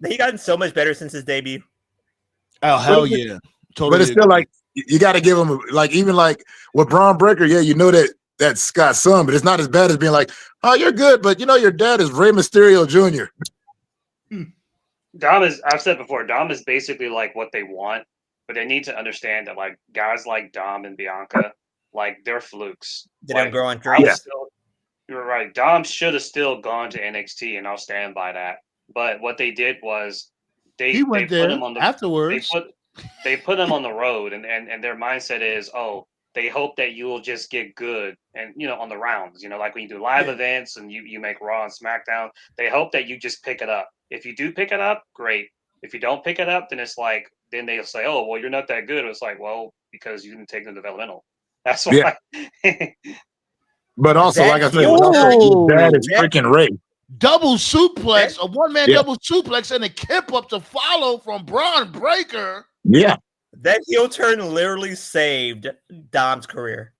He gotten so much better since his debut. Oh hell yeah, totally. But it's still like you got to give him like even like with Braun Breaker. Yeah, you know that's Scott's son, but it's not as bad as being like, oh, you're good, but you know your dad is Rey Mysterio Jr. Dom is, I've said before, Dom is basically like what they want, but they need to understand that like guys like Dom and Bianca, like they're flukes. They don't Like grow on Dom trees. you're right. Dom should have still gone to NXT, and I'll stand by that. But what they did was he went put there him on the afterwards. they put him on the road, and their mindset is, oh, they hope that you will just get good, and on the rounds, like when you do live events and you make Raw and SmackDown, they hope that you just pick it up. If you do pick it up, great. If you don't pick it up, then it's like then they'll say, oh, well, you're not that good. It's like, well, because you didn't take the developmental. That's why. Yeah. But also, That like I said, heel also, turn- your dad is that- freaking Ray. Double suplex, a one-man Yeah. double suplex, and a kip up to follow from Braun Breaker. Yeah. That heel turn literally saved Dom's career.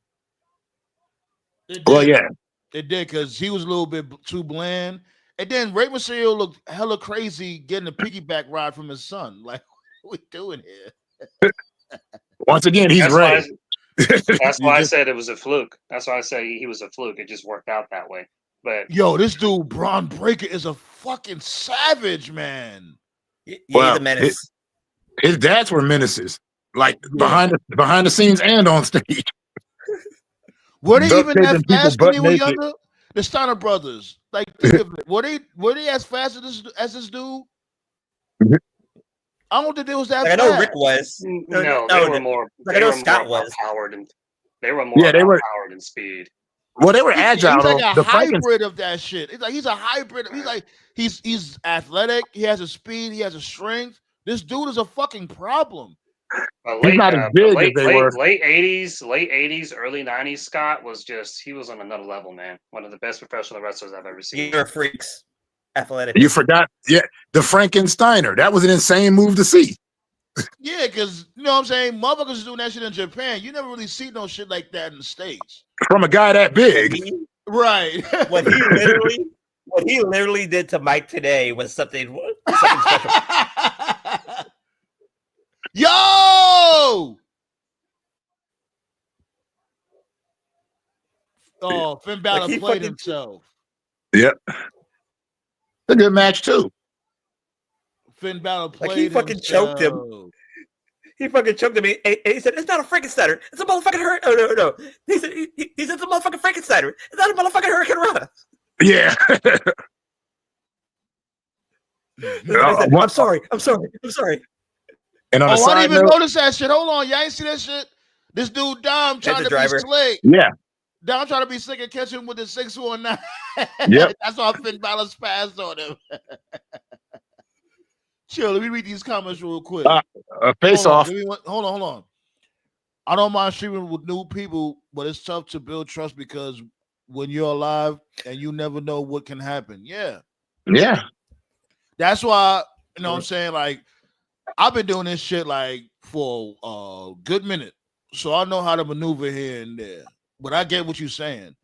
It Well, did. yeah. It did because he was a little bit too bland. And then Rey Mysterio looked hella crazy getting a piggyback ride from his son. Like, what we doing here? Once again, he's That's Ray. That's why I said it was a fluke. That's why I said he was a fluke. It just worked out that way. But Yo, this dude, Braun Breaker, is a fucking savage, man. Yeah, Well, he's a menace. His dads were menaces, like behind the scenes and on stage. Were they Duct even that taping people fast when butt they were naked. younger? The Steiner brothers. Like, think of it. Were they as fast as this dude? I don't think they was that Like, I fast. know Rick was. no, they were more. like, They I know were Scott more was. powered and they were more Yeah, they were. powered and speed. Well, they were He's agile. like Though. a The Franken- hybrid of that shit. It's like he's a hybrid. He's like he's athletic. He has a speed. He has a strength. This dude is a fucking problem. He's not as big as they were. Late 80s, early 90s. Scott was he was on another level, man. One of the best professional wrestlers I've ever seen. You're freaks. Athletic. You forgot, yeah, the Frankensteiner. That was an insane move to see. Yeah, because you know what I'm saying? Motherfuckers is doing that shit in Japan. You never really see no shit like that in the States. From a guy that big. Right. What he literally did to Mike today was something special. Yo! Oh, Finn Balor he played fucking- himself. Yep. A good match too. Finn Balor played Like, he fucking choked him. himself. He fucking choked him. And he said, "It's not a Frankensteiner. It's a motherfucking hurt." Oh no. He said, "He said it's a motherfucking Frankensteiner. It's not a motherfucking Hurricane Rana." Yeah. I'm sorry. And on Oh, a I side didn't even note, notice that shit. Hold on, y'all ain't see that shit? This dude Dom trying the to driver. be slick. yeah. Dom trying to be slick and catch him with the 619. Yep. That's why Finn Balor spazzed on him. Chill, let me read these comments real quick. Face off. Hold on. I don't mind streaming with new people, but it's tough to build trust because when you're alive and you never know what can happen. Yeah. Yeah. That's why, you know what I'm saying? Like, I've been doing this shit like for a good minute. So I know how to maneuver here and there. But I get what you're saying.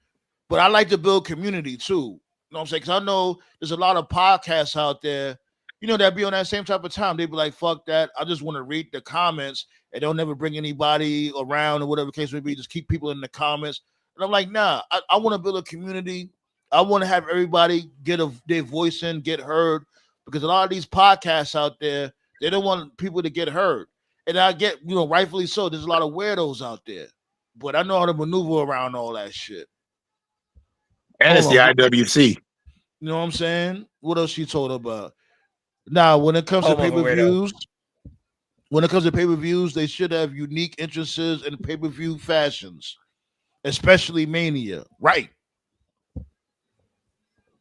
But I like to build community too. You know what I'm saying? Because I know there's a lot of podcasts out there, that be on that same type of time. They be like, fuck that. I just want to read the comments and don't never bring anybody around or whatever the case may be. Just keep people in the comments. And I'm like, nah, I want to build a community. I want to have everybody get their voice in, get heard. Because a lot of these podcasts out there, they don't want people to get heard. And I get, rightfully so. There's a lot of weirdos out there. But I know how to maneuver around all that shit. And it's the IWC. You know what I'm saying? What else she told about? Now, when it comes to pay-per-views, they should have unique interests in pay-per-view fashions, especially Mania. Right.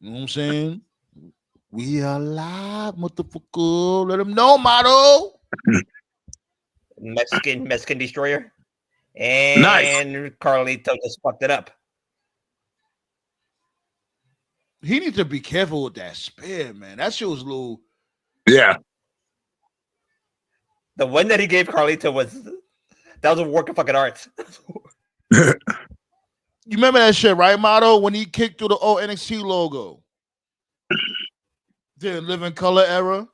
You know what I'm saying? We are live, motherfucker. Let them know, motto. Mexican Destroyer. And Nice. Carlito just fucked it up. He needs to be careful with that spear, man. That shit was a little. Yeah. The one that he gave Carlito was a work of fucking art. You remember that shit, right, Motto? When he kicked through the old NXT logo. The Living Color era.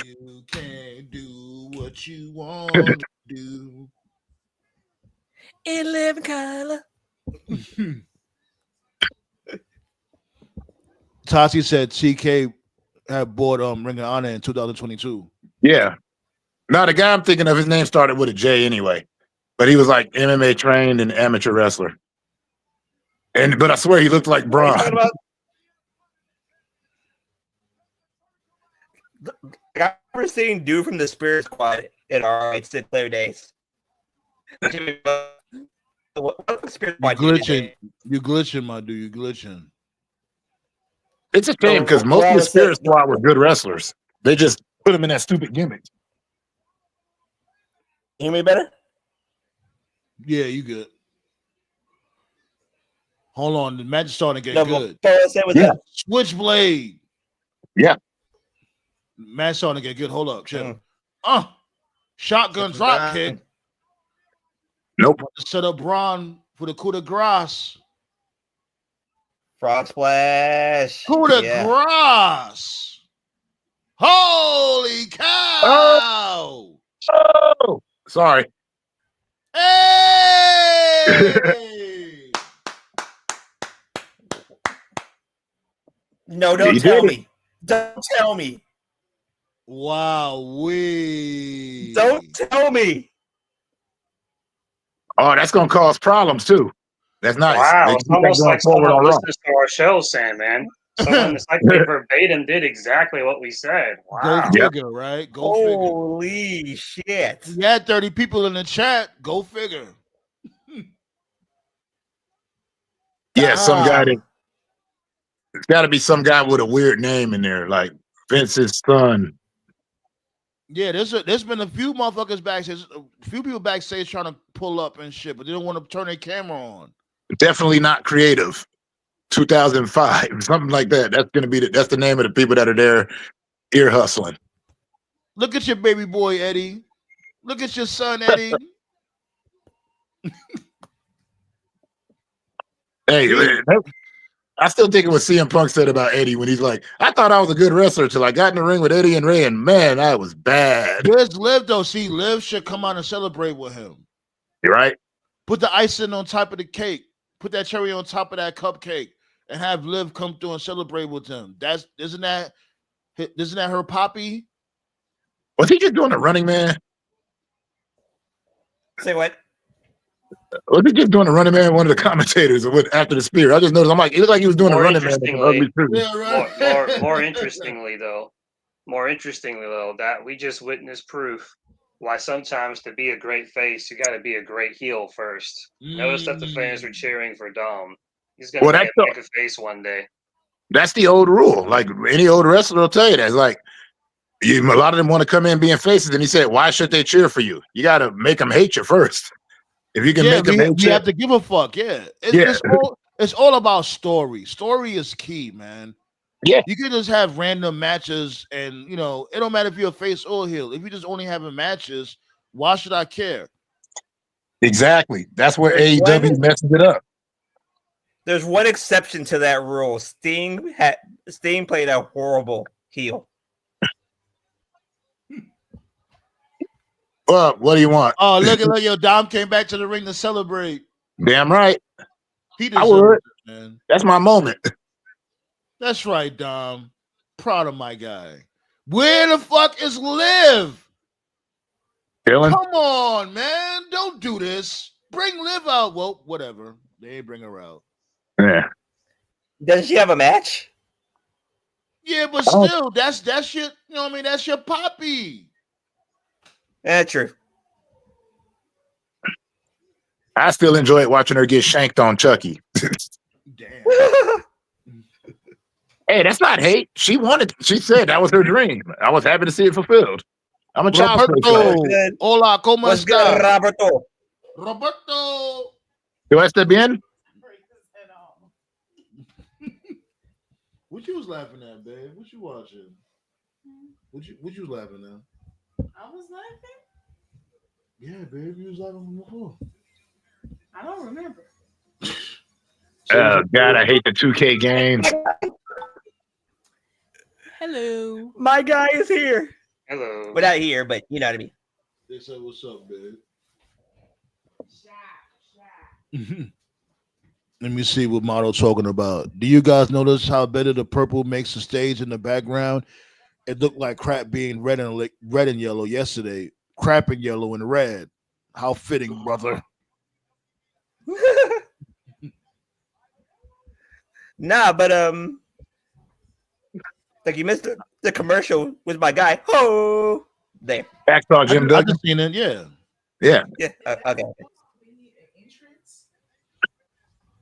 You can't do what you want to do. In living color. Tati said TK had bought Ring of Honor in 2022. Yeah. Now, the guy I'm thinking of, his name started with a J anyway, but he was like MMA trained and amateur wrestler. But I swear he looked like Braun. I remember seeing dude from the Spirit Squad in our Sinclair days. What Spirit You Squad do glitching. today? You glitching, my dude. You glitching. It's a shame because most of the Spirit Squad were good wrestlers. They just put them in that stupid gimmick. You hear me better? Yeah, you good. Hold on. The match is starting to get No, good. Yeah. Switchblade. Yeah. Match starting to get good. Hold up. Chill. Mm. Shotgun drop kick. Nope. Set up Braun for the coup de grace. Frog splash. Coup de grace. Holy cow. Oh, sorry. Hey! No, don't tell me. Don't tell me. Wow, Don't tell me. Oh, that's gonna cause problems too. That's nice. Wow, They it's keep that almost going like forward someone on Raw. listens to our show, Sam, man. Someone, it's like they verbatim did exactly what we said. Go Wow. figure, right? Go figure. Holy shit. We had 30 people in the chat. Go figure. Yeah, some guy that it's got to be some guy with a weird name in there, like Vince's son. Yeah, there's been a few motherfuckers backstage, a few people backstage trying to pull up and shit, but they don't want to turn their camera on. Definitely not creative. 2005, something like that. That's gonna be that's the name of the people that are there ear hustling. Look at your baby boy, Eddie. Look at your son, Eddie. Hey, I still think it was CM Punk said about Eddie when he's like, I thought I was a good wrestler till I got in the ring with Eddie and Ray, and man, I was bad. Where's Liv though? See, Liv should come out and celebrate with him. You're right. Put the icing on top of the cake. Put that cherry on top of that cupcake, and have Liv come through and celebrate with him. Isn't that her poppy? Was he just doing a Running Man? Say what? Was he just doing a Running Man? One of the commentators after the spear. I just noticed. I'm like, it looked like he was doing a Running Man. Yeah, right. More interestingly, though, that we just witnessed proof why sometimes to be a great face, you got to be a great heel first. Notice that the fans were cheering for Dom. He's gonna be a mega face one day. That's the old rule. Like any old wrestler will tell you that. It's like a lot of them want to come in being faces, and he said, "Why should they cheer for you? You got to make them hate you first. If you can make them hate you, we have to give a fuck. Yeah, it's all about story. Story is key, man. Yeah, you can just have random matches, and it don't matter if you're a face or a heel. If you just only having matches, why should I care? Exactly. That's where AEW messes it up. There's one exception to that rule. Sting played a horrible heel. Well, what do you want? Oh, look at your Dom came back to the ring to celebrate. Damn right. He deserves it, man. That's my moment. That's right, Dom. Proud of my guy. Where the fuck is Liv? Dylan? Come on, man. Don't do this. Bring Liv out. Well, whatever. They ain't bring her out. Yeah. Doesn't she have a match? Yeah, but still, that's your, that's your poppy. True. I still enjoy watching her get shanked on Chucky. Damn. Hey, that's not hate. She said that was her dream. I was happy to see it fulfilled. I'm a child Roberto. Hola, ¿cómo está? Roberto. ¿Tú estás bien? What you was laughing at, babe? What you watching? What you laughing at? I was laughing. Yeah, babe, you was laughing before. I don't remember. God, I hate the 2K games. Hello. My guy is here. Hello. Well, not here, but you know what I mean. They said, "What's up, babe?" Let me see what Motto talking about. Do you guys notice how better the purple makes the stage in the background? It looked like crap being red and yellow yesterday. Crap in yellow and red. How fitting, brother. Nah, but like you missed the commercial with my guy. Oh, there. Hacksaw Jim I Duggan. just seen it. Yeah, Yeah. Yeah. Okay. We need an entrance.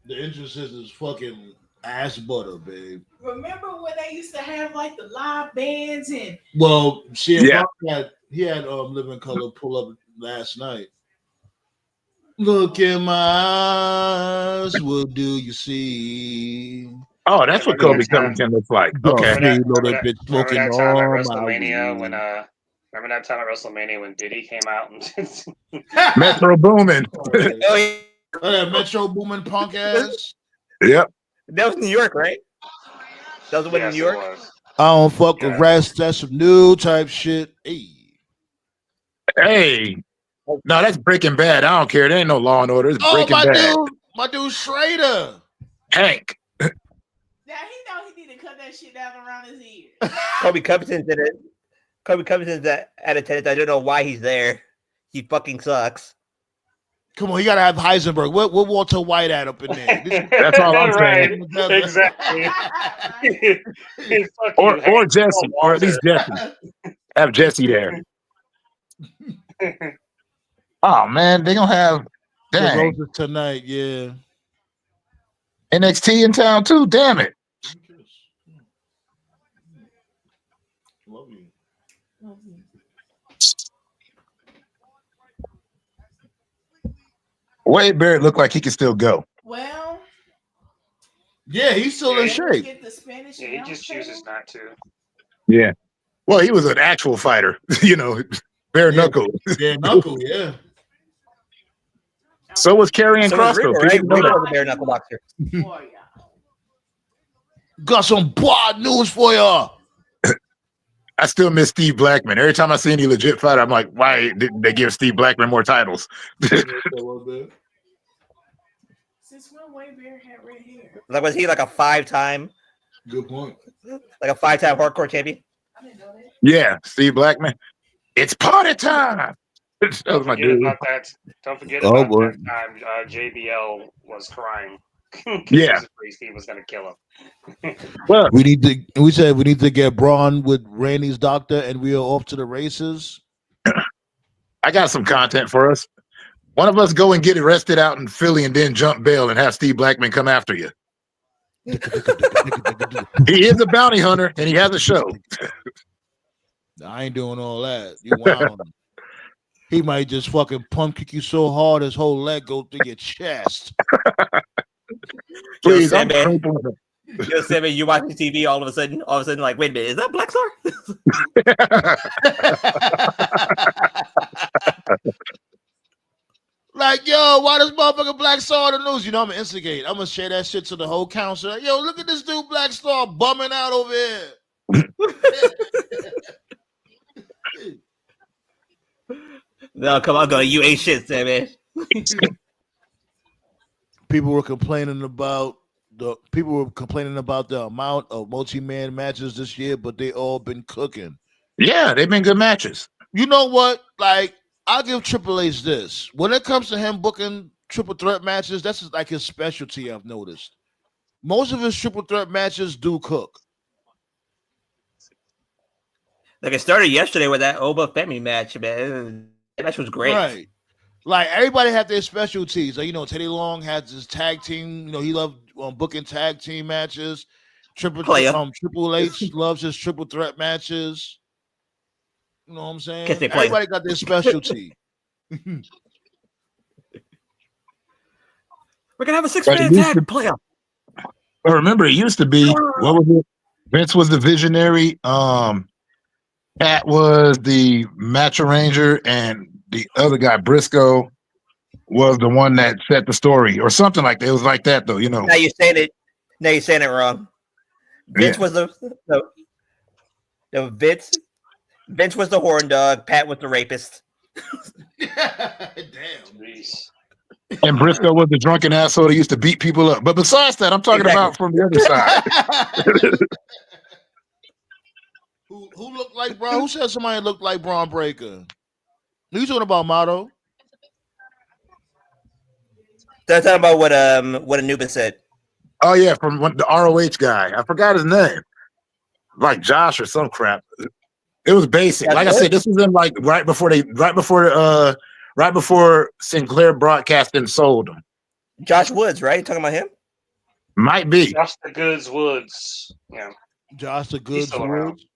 the entrance is fucking ass butter, babe. Remember when they used to have like the live bands and Well, CM Yeah. Punk had Living Color pull up last night. Look in my eyes, what do you see? Oh, that's what Remember Kobe that time? Covington looks like. Yo, Okay. you know Remember that bitch remember smoking that time at all my WrestleMania when weed. remember that time at WrestleMania when Diddy came out and Metro Boomin. Oh, yeah. Oh, that Metro Boomin punk ass. Yep. That was New York, right? That was the one in yes, New it York. was. I don't fuck with Yeah. rats. That's some new type shit. Hey. Hey. No, that's Breaking Bad. I don't care. There ain't no Law and Order. It's Oh, Breaking Bad. my dude Schrader. Hank. now he know he need to cut that shit down around his ears. Kobe Covington's in it. Kobe Covington's at attendance. I don't know why he's there. He fucking sucks. Come on, you gotta have Heisenberg. What Walter White at up in there? That's all I'm right. saying. Exactly. Fuck Or you, Hank. Jesse. Oh, Or at least Jesse. Have Jesse there. Oh man, they gonna have The dang Roses tonight, yeah. NXT in town too. Damn it. Love you. Wade Barrett looked like he could still go. Well, Yeah, he's still in Yeah, shape. get the Spanish. Yeah, he just chooses not to. Yeah. Well, he was an actual fighter, bare knuckle. Yeah, knuckle, yeah. So was Karrion So was Kross, though. Rico, People right? didn't know Rico that. was a bare knuckle boxer. Got some bad news for ya. I still miss Steve Blackman. Every time I see any legit fighter, I'm like, why didn't they give Steve Blackman more titles? Since when Wade Barrett had red hair? Like, was he like a five-time Good point. hardcore champion? I didn't know that. Yeah, Steve Blackman. It's party time. That Don't was my forget dude. about that. Don't forget Oh, about boy. that time JBL was crying because Yeah. Steve was gonna kill him. Well, We said we need to get Braun with Randy's doctor, and we are off to the races. I got some content for us. One of us go and get arrested out in Philly and then jump bail and have Steve Blackman come after you. He is a bounty hunter and he has a show. I ain't doing all that. You wow. He might just fucking pump kick you so hard his whole leg go through your chest. Please, Yo, I'm Sandman. crippling him. Yo, Sammy, you watching TV all of a sudden, like, wait a minute, is that Black Star? Like, yo, why this motherfucker Black Star on the news? You know, I'm gonna instigate. I'm gonna share that shit to the whole council. Like, yo, look at this dude Black Star bumming out over here. No, come on, go. You ain't shit, Sammy. People were complaining about the amount of multi-man matches this year, but they all been cooking. Yeah, they've been good matches. You know what? Like, I'll give Triple H this. When it comes to him booking triple threat matches, that's like his specialty, I've noticed. Most of his triple threat matches do cook. Like, it started yesterday with that Oba Femi match, man. That match was great. Right. Like, everybody had their specialties. Like, Teddy Long had his tag team. He loved booking tag team matches. Triple H loves his triple threat matches. You know what I'm saying? Everybody got their specialty. We're gonna have a 6-man tag player. Well, remember, it used to be what was it? Vince was the visionary. Pat was the match arranger, and the other guy, Briscoe, was the one that set the story, or something like that. It was like that, though. Now you're saying it. Now you're saying it wrong. Vince Yeah. was the Vince. Vince was the horn dog. Pat was the rapist. Damn. Jeez. And Briscoe was the drunken asshole that used to beat people up. But besides that, I'm talking Exactly. about from the other side. Who looked like Braun? Who said somebody looked like Braun Breaker? Who you talking about, Motto? They're talking about what Anubis said. Oh yeah, from the ROH guy. I forgot his name. Like Josh or some crap. It was basic. That's Like good. I said, this was in like right before Sinclair Broadcasting sold them. Josh Woods, right? You talking about him? Might be. Josh the Goods Woods. Yeah. Josh the He's Goods still around. Woods.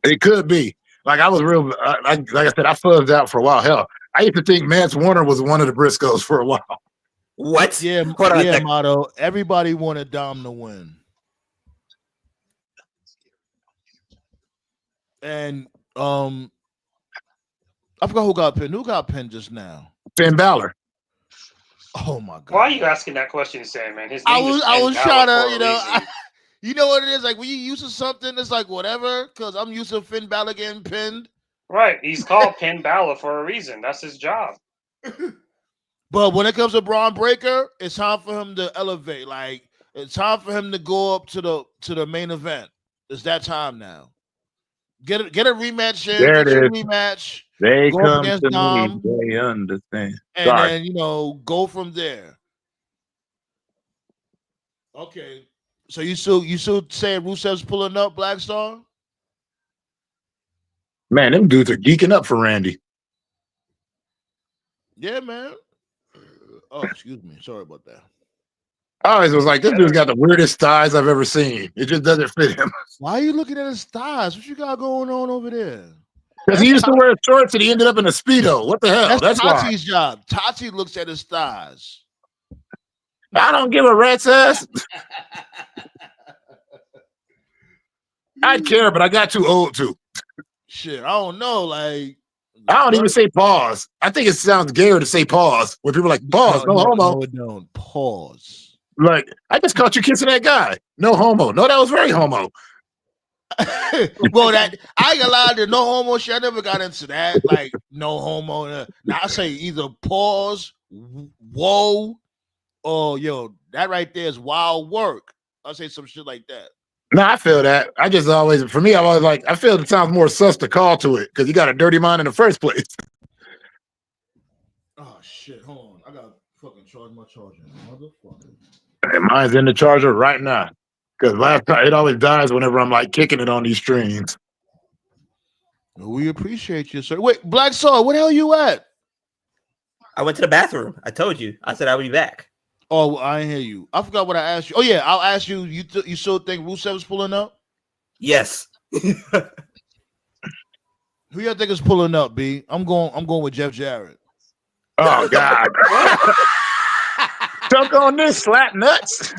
It could be. Like I was real. Like I said, I fuzzed out for a while. Hell, I used to think Mance Warner was one of the Briscoes for a while. What? Yeah, Hold on a yeah, second. Motto. Everybody wanted Dom to win. And I forgot who got pinned. Who got pinned just now? Finn Balor. Oh my god! Why are you asking that question, Sam? Man, his I name was is I Finn was Balor trying for to, a reason. you know what it is like when you used to something. It's like whatever, because I'm used to Finn Balor getting pinned. Right, he's called Finn Balor for a reason. That's his job. But when it comes to Braun Breaker, it's time for him to elevate. Like it's time for him to go up to the main event. It's that time now. Get a rematch in. There Get it your is. rematch, They go up come against to Dom, me. They understand. and Sorry. then go from there. Okay. So you still saying Rusev's pulling up, Black Star? Man, them dudes are geeking up for Randy. Yeah, man. Oh, excuse me. Sorry about that. I always was like, this dude's got the weirdest thighs I've ever seen. It just doesn't fit him. Why are you looking at his thighs? What you got going on over there? Because he used to wear shorts and he ended up in a Speedo. What the hell? That's why. Tati's job. Tati looks at his thighs. I don't give a rat's ass. I'd care, but I got too old to. Shit, I don't know. Like, I don't even say pause. I think it sounds gayer to say pause when people are like, pause, no homo. No, it don't. Pause. Like, I just caught you kissing that guy. No homo. No, that was very homo. Well, that I ain't gonna lie, to no homo shit. I never got into that. Like, no homo. Now I say either pause, whoa, or yo, that right there is wild work. I'll say some shit like that. No, I feel that. I just always, for me, I always like, I feel it sounds more sus to call to it because you got a dirty mind in the first place. Oh shit, hold on. I gotta fucking charge my charger. Motherfucker. And mine's in the charger right now. Because last time it always dies whenever I'm like kicking it on these strings. We appreciate you, sir. Wait, Black Soul, where the hell you at? I went to the bathroom. I told you. I said I would be back. Oh, I didn't hear you. I forgot what I asked you. Oh yeah, I'll ask you. You still think Rusev's pulling up? Yes. Who y'all think is pulling up? B. I'm going with Jeff Jarrett. Oh God. Dunk on this, slap nuts.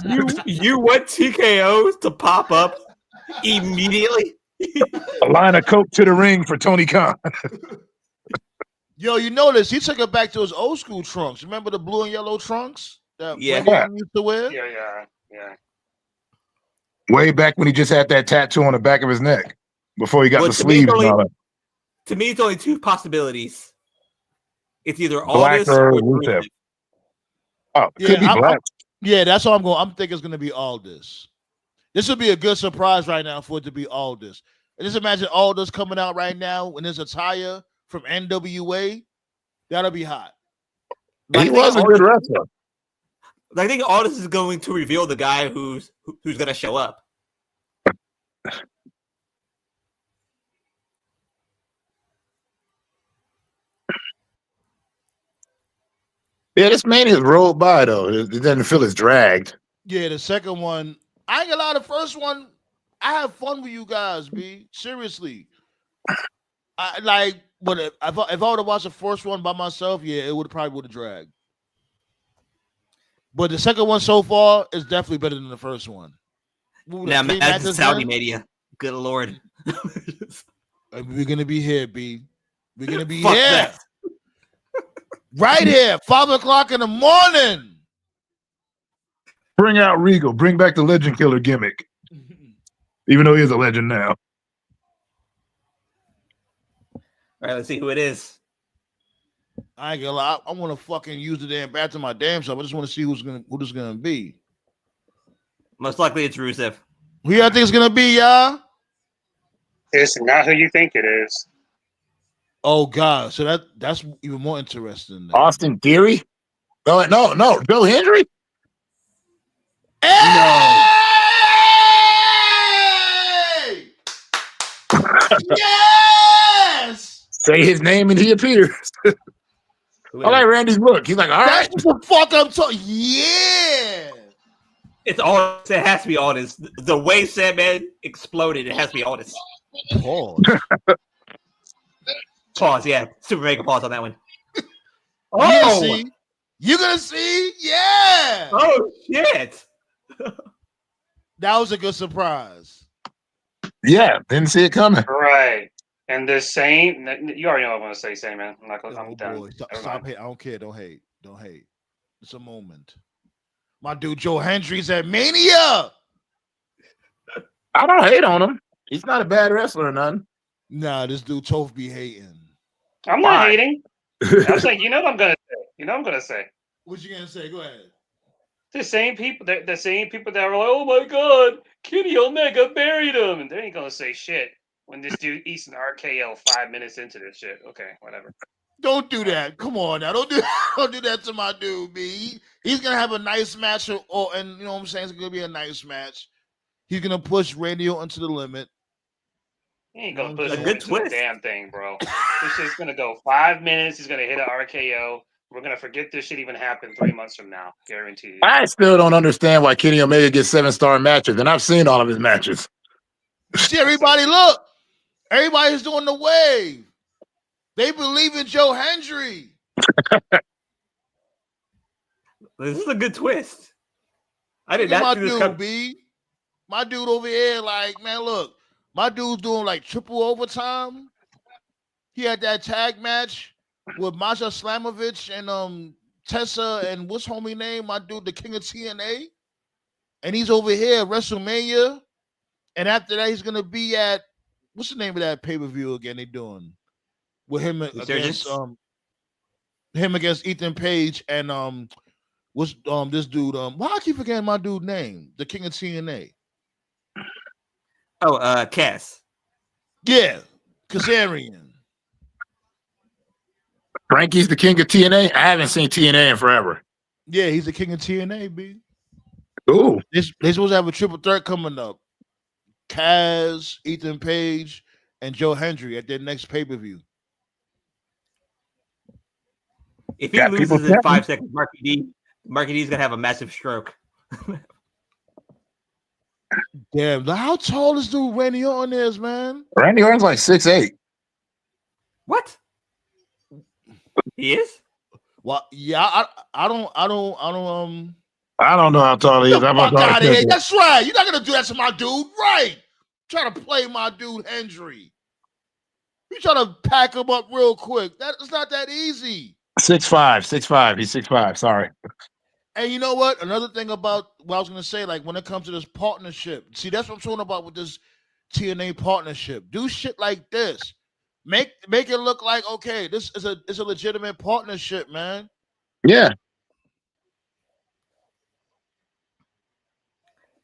You want TKOs to pop up immediately? A line of coke to the ring for Tony Khan. Yo, you notice he took it back to his old school trunks. Remember the blue and yellow trunks that Yeah. Randy used to wear? Yeah. Way back when he just had that tattoo on the back of his neck before he got Well, the to me, sleeves and all that. To me, it's only two possibilities. It's either Black Aldis or or Rusev. Rusev. Oh, it could be black. Yeah, that's all I'm going. I'm thinking it's going to be Aldis. This would be a good surprise right now for it to be Aldis. And just imagine Aldis coming out right now in his attire from NWA. That'll be hot. He was a good wrestler. I think Aldis is going to reveal the guy who's going to show up. Yeah, this Mania's rolled by though. It doesn't feel as dragged. Yeah, the second one, I ain't gonna lie. The first one, I have fun with you guys, B. Seriously, I like. But if I would have watched the first one by myself, yeah, it would have dragged. But the second one so far is definitely better than the first one. Now, imagine Saudi Mania. Good Lord. We're gonna be here, B. We're gonna be Fuck here. that. Right here, 5:00 in the morning. Bring out Regal. Bring back the Legend Killer gimmick. Even though he is a legend now. All right, let's see who it is. I ain't gonna lie. I want to fucking use the damn back to my damn self. I just want to see who this gonna be. Most likely it's Rusev. Who y'all think it's gonna be, y'all? It's not who you think it is. Oh God! So that's even more interesting. Then. Austin Theory? No, Joe Hendry? Hey! Yes! Say his name and he appears. I like Randy's look. He's like, all right. That's what the fuck I'm talking. Yeah. It's all. It has to be Aldis. The way Sandman exploded, it has to be Aldis. Pause. Pause. Yeah, super mega pause on that one. Oh, you gonna see? Yeah. Oh shit. That was a good surprise. Yeah, didn't see it coming. Right. And the same, you already know what I'm going to say, man. I'm not going to, Oh I'm done. boy, stop hate. I don't care. Don't hate. Don't hate. It's a moment. My dude Joe Hendry's at Mania. I don't hate on him. He's not a bad wrestler or nothing. Nah, this dude Toph be hating. I'm not hating. I'm saying, you know what I'm going to say. You know what I'm going to say. What you gonna say? Go ahead. The same people that were like, oh my God, Kenny Omega buried him. And they ain't going to say shit when this dude eats an RKO 5 minutes into this shit. Okay, whatever. Don't do that. Come on now. Don't do that to my dude, B. He's gonna have a nice match, and you know what I'm saying? It's gonna be a nice match. He's gonna push Randy Orton to the limit. He ain't gonna push a good twist. the damn thing, bro. This shit's gonna go 5 minutes. He's gonna hit an RKO. We're gonna forget this shit even happened 3 months from now, guaranteed. I still don't understand why Kenny Omega gets 7-star matches, and I've seen all of his matches. See, everybody, look. Everybody's doing the wave. They believe in Joe Hendry. This is a good twist. I did Look at not my see this dude, coming. B. My dude over here, like, man, look. My dude's doing like triple overtime. He had that tag match with Masha Slamovich and Tessa and what's homie name? My dude, the King of TNA. And he's over here at WrestleMania. And after that, he's gonna be at what's the name of that pay-per-view again? They doing with him against Ethan Page and what's this dude? Why I keep forgetting my dude name? The King of TNA. Oh, Cass. Yeah, Kazarian. Frankie's the king of TNA. I haven't seen TNA in forever. Yeah, he's the King of TNA, B. Ooh. They supposed to have a triple threat coming up. Kaz, Ethan Page, and Joe Hendry at their next pay-per-view. If he loses in 5 seconds, Marky D's gonna have a massive stroke. Damn, how tall this dude Randy Orton is, man? Randy Orton's like 6'8". What? He is? Well, yeah, I don't I don't know how tall he is. Fuck out of here. That's right. You're not gonna do that to my dude, right? Trying to play my dude Hendry. You trying to pack him up real quick. It's not that easy. 6'5". He's 6'5". Sorry. And you know what? Another thing about what I was gonna say, like when it comes to this partnership, see, that's what I'm talking about with this TNA partnership. Do shit like this. Make it look like, okay, this is a legitimate partnership, man. Yeah.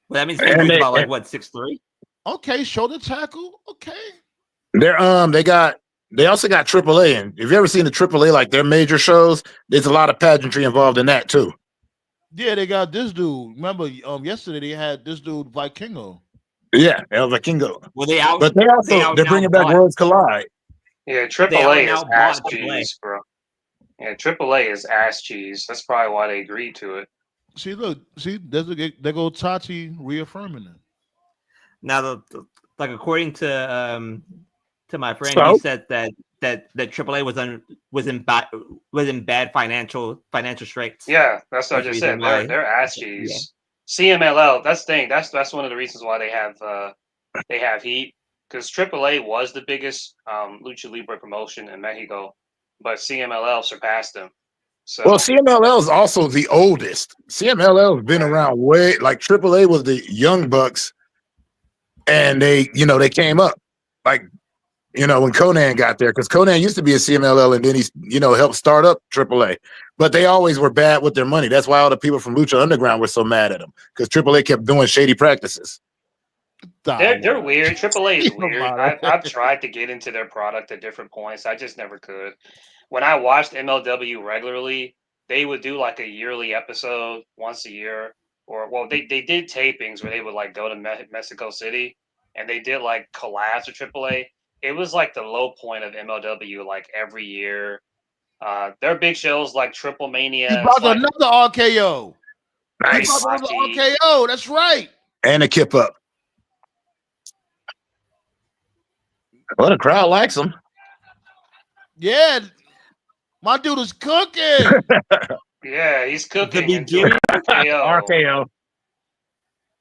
Well, that means he's about like what, 6'3"? Okay, shoulder tackle. Okay. They also got AAA, and if you ever seen the AAA, like their major shows, there's a lot of pageantry involved in that too. Yeah, they got this dude. Remember, yesterday they had this dude Vikingo. Yeah, El Vikingo. Well, they're bringing back Rhodes Collide. Yeah, AAA is ass cheese, bro. Yeah, AAA is ass cheese. That's probably why they agreed to it. See, look, there go Tati reaffirming it. Now, like according to my friend, he said that AAA was in bad financial straits. Yeah, that's what I just said. They're ass cheese. Yeah. CMLL, that's one of the reasons why they have they have heat because AAA was the biggest lucha libre promotion in Mexico, but CMLL surpassed them. Well, So CMLL is also the oldest. CMLL has been around way like AAA was the young bucks, and they came up like when Conan got there, because Conan used to be a CMLL and then he helped start up AAA, but they always were bad with their money. That's why all the people from Lucha Underground were so mad at them, because AAA kept doing shady practices. they're weird. AAA is Come weird. on. I've tried to get into their product at different points. I just never could. When I watched MLW regularly, they would do like a yearly episode once a year, or well, they did tapings where they would like go to Mexico City and they did like collabs with AAA. It was like the low point of MLW like every year. Their big shows like Triple He Mania. It's brought like another RKO. He Nice. brought another Rocky. RKO. That's right. And a kip up. Well, the crowd likes them. Yeah. My dude is cooking. Yeah, he's cooking The until beginning. RKO. RKO.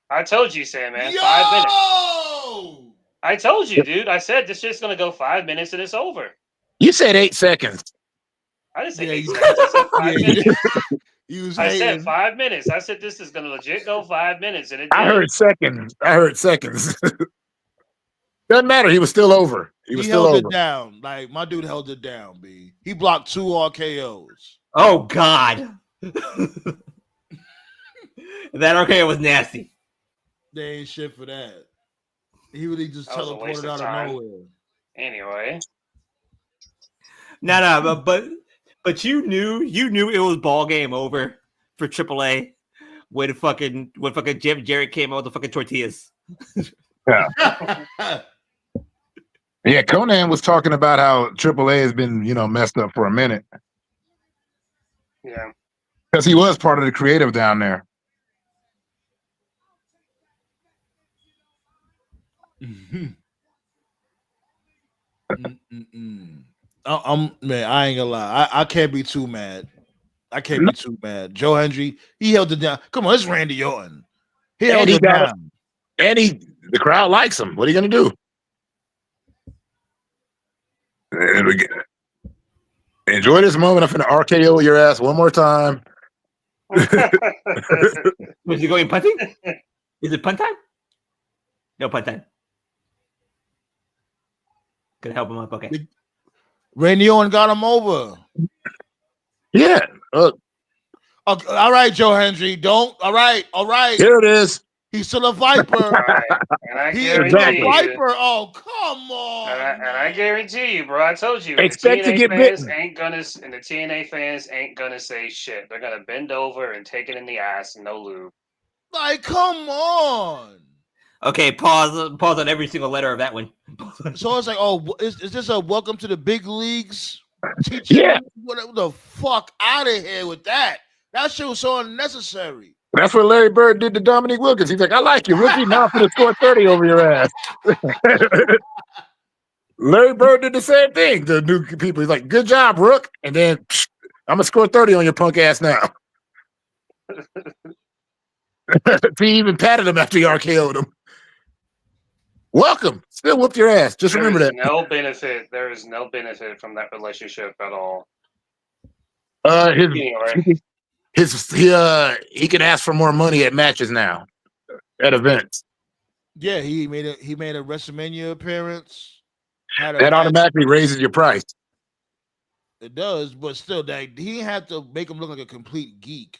I told you, Sam, man. Yo! 5 minutes. I told you, dude. I said this shit's gonna go 5 minutes and it's over. You said 8 seconds. I didn't say Yeah, 8 seconds. I said 5 minutes. You was I said hating. 5 minutes. I said this is gonna legit go 5 minutes, and it I did. heard seconds. Doesn't matter. He was still over. He was still held over. it down. Like my dude held it down, B. He blocked 2 RKOs. Oh God. That RKO was nasty. They ain't shit for that. He really just That was a waste teleported of out time. of nowhere. Anyway, No, but you knew it was ball game over for AAA when fucking Jeff Jarrett came out with the fucking tortillas. Yeah, Conan was talking about how AAA has been, messed up for a minute. yeah. Because he was part of the creative down there. I'm man, I ain't gonna lie. I can't be too mad. I can't be too mad. Joe Hendry, he held it down. Come on, it's Randy Orton. He held it down. And the crowd likes him. What are you gonna do? Enjoy this moment. I'm finna RKO your ass one more time. Was he going punting? Is it punt time? No punt time. Gonna help him up. Okay. Randy Orton got him over. Yeah. All right, Joe Hendry. Don't. All right. Here it is. He's still a Viper. Right. And I He guarantee is a you, Viper. Oh, come on. and I guarantee you, bro. I told you, Expect the to TNA get fans bitten. ain't gonna, and the TNA fans ain't gonna say shit. They're gonna bend over and take it in the ass, and no lube. Like, come on. Okay, pause on every single letter of that one. So it's like, oh, is this a welcome to the big leagues? Teaching Yeah. whatever the fuck out of here with that. That shit was so unnecessary. That's what Larry Bird did to Dominic Wilkins. He's like, I like you, rookie. Now I'm gonna score 30 over your ass. Larry Bird did the same thing to new people. He's like, good job, Rook. And then I'm gonna score 30 on your punk ass now. He even patted him after he RKO'd him. Welcome. Still whooped your ass. Just remember that. No benefit. There is no benefit from that relationship at all. He can ask for more money at matches now, at events. Yeah, he made a WrestleMania appearance. That automatically raises your price. It does, but still, that he didn't have to make him look like a complete geek.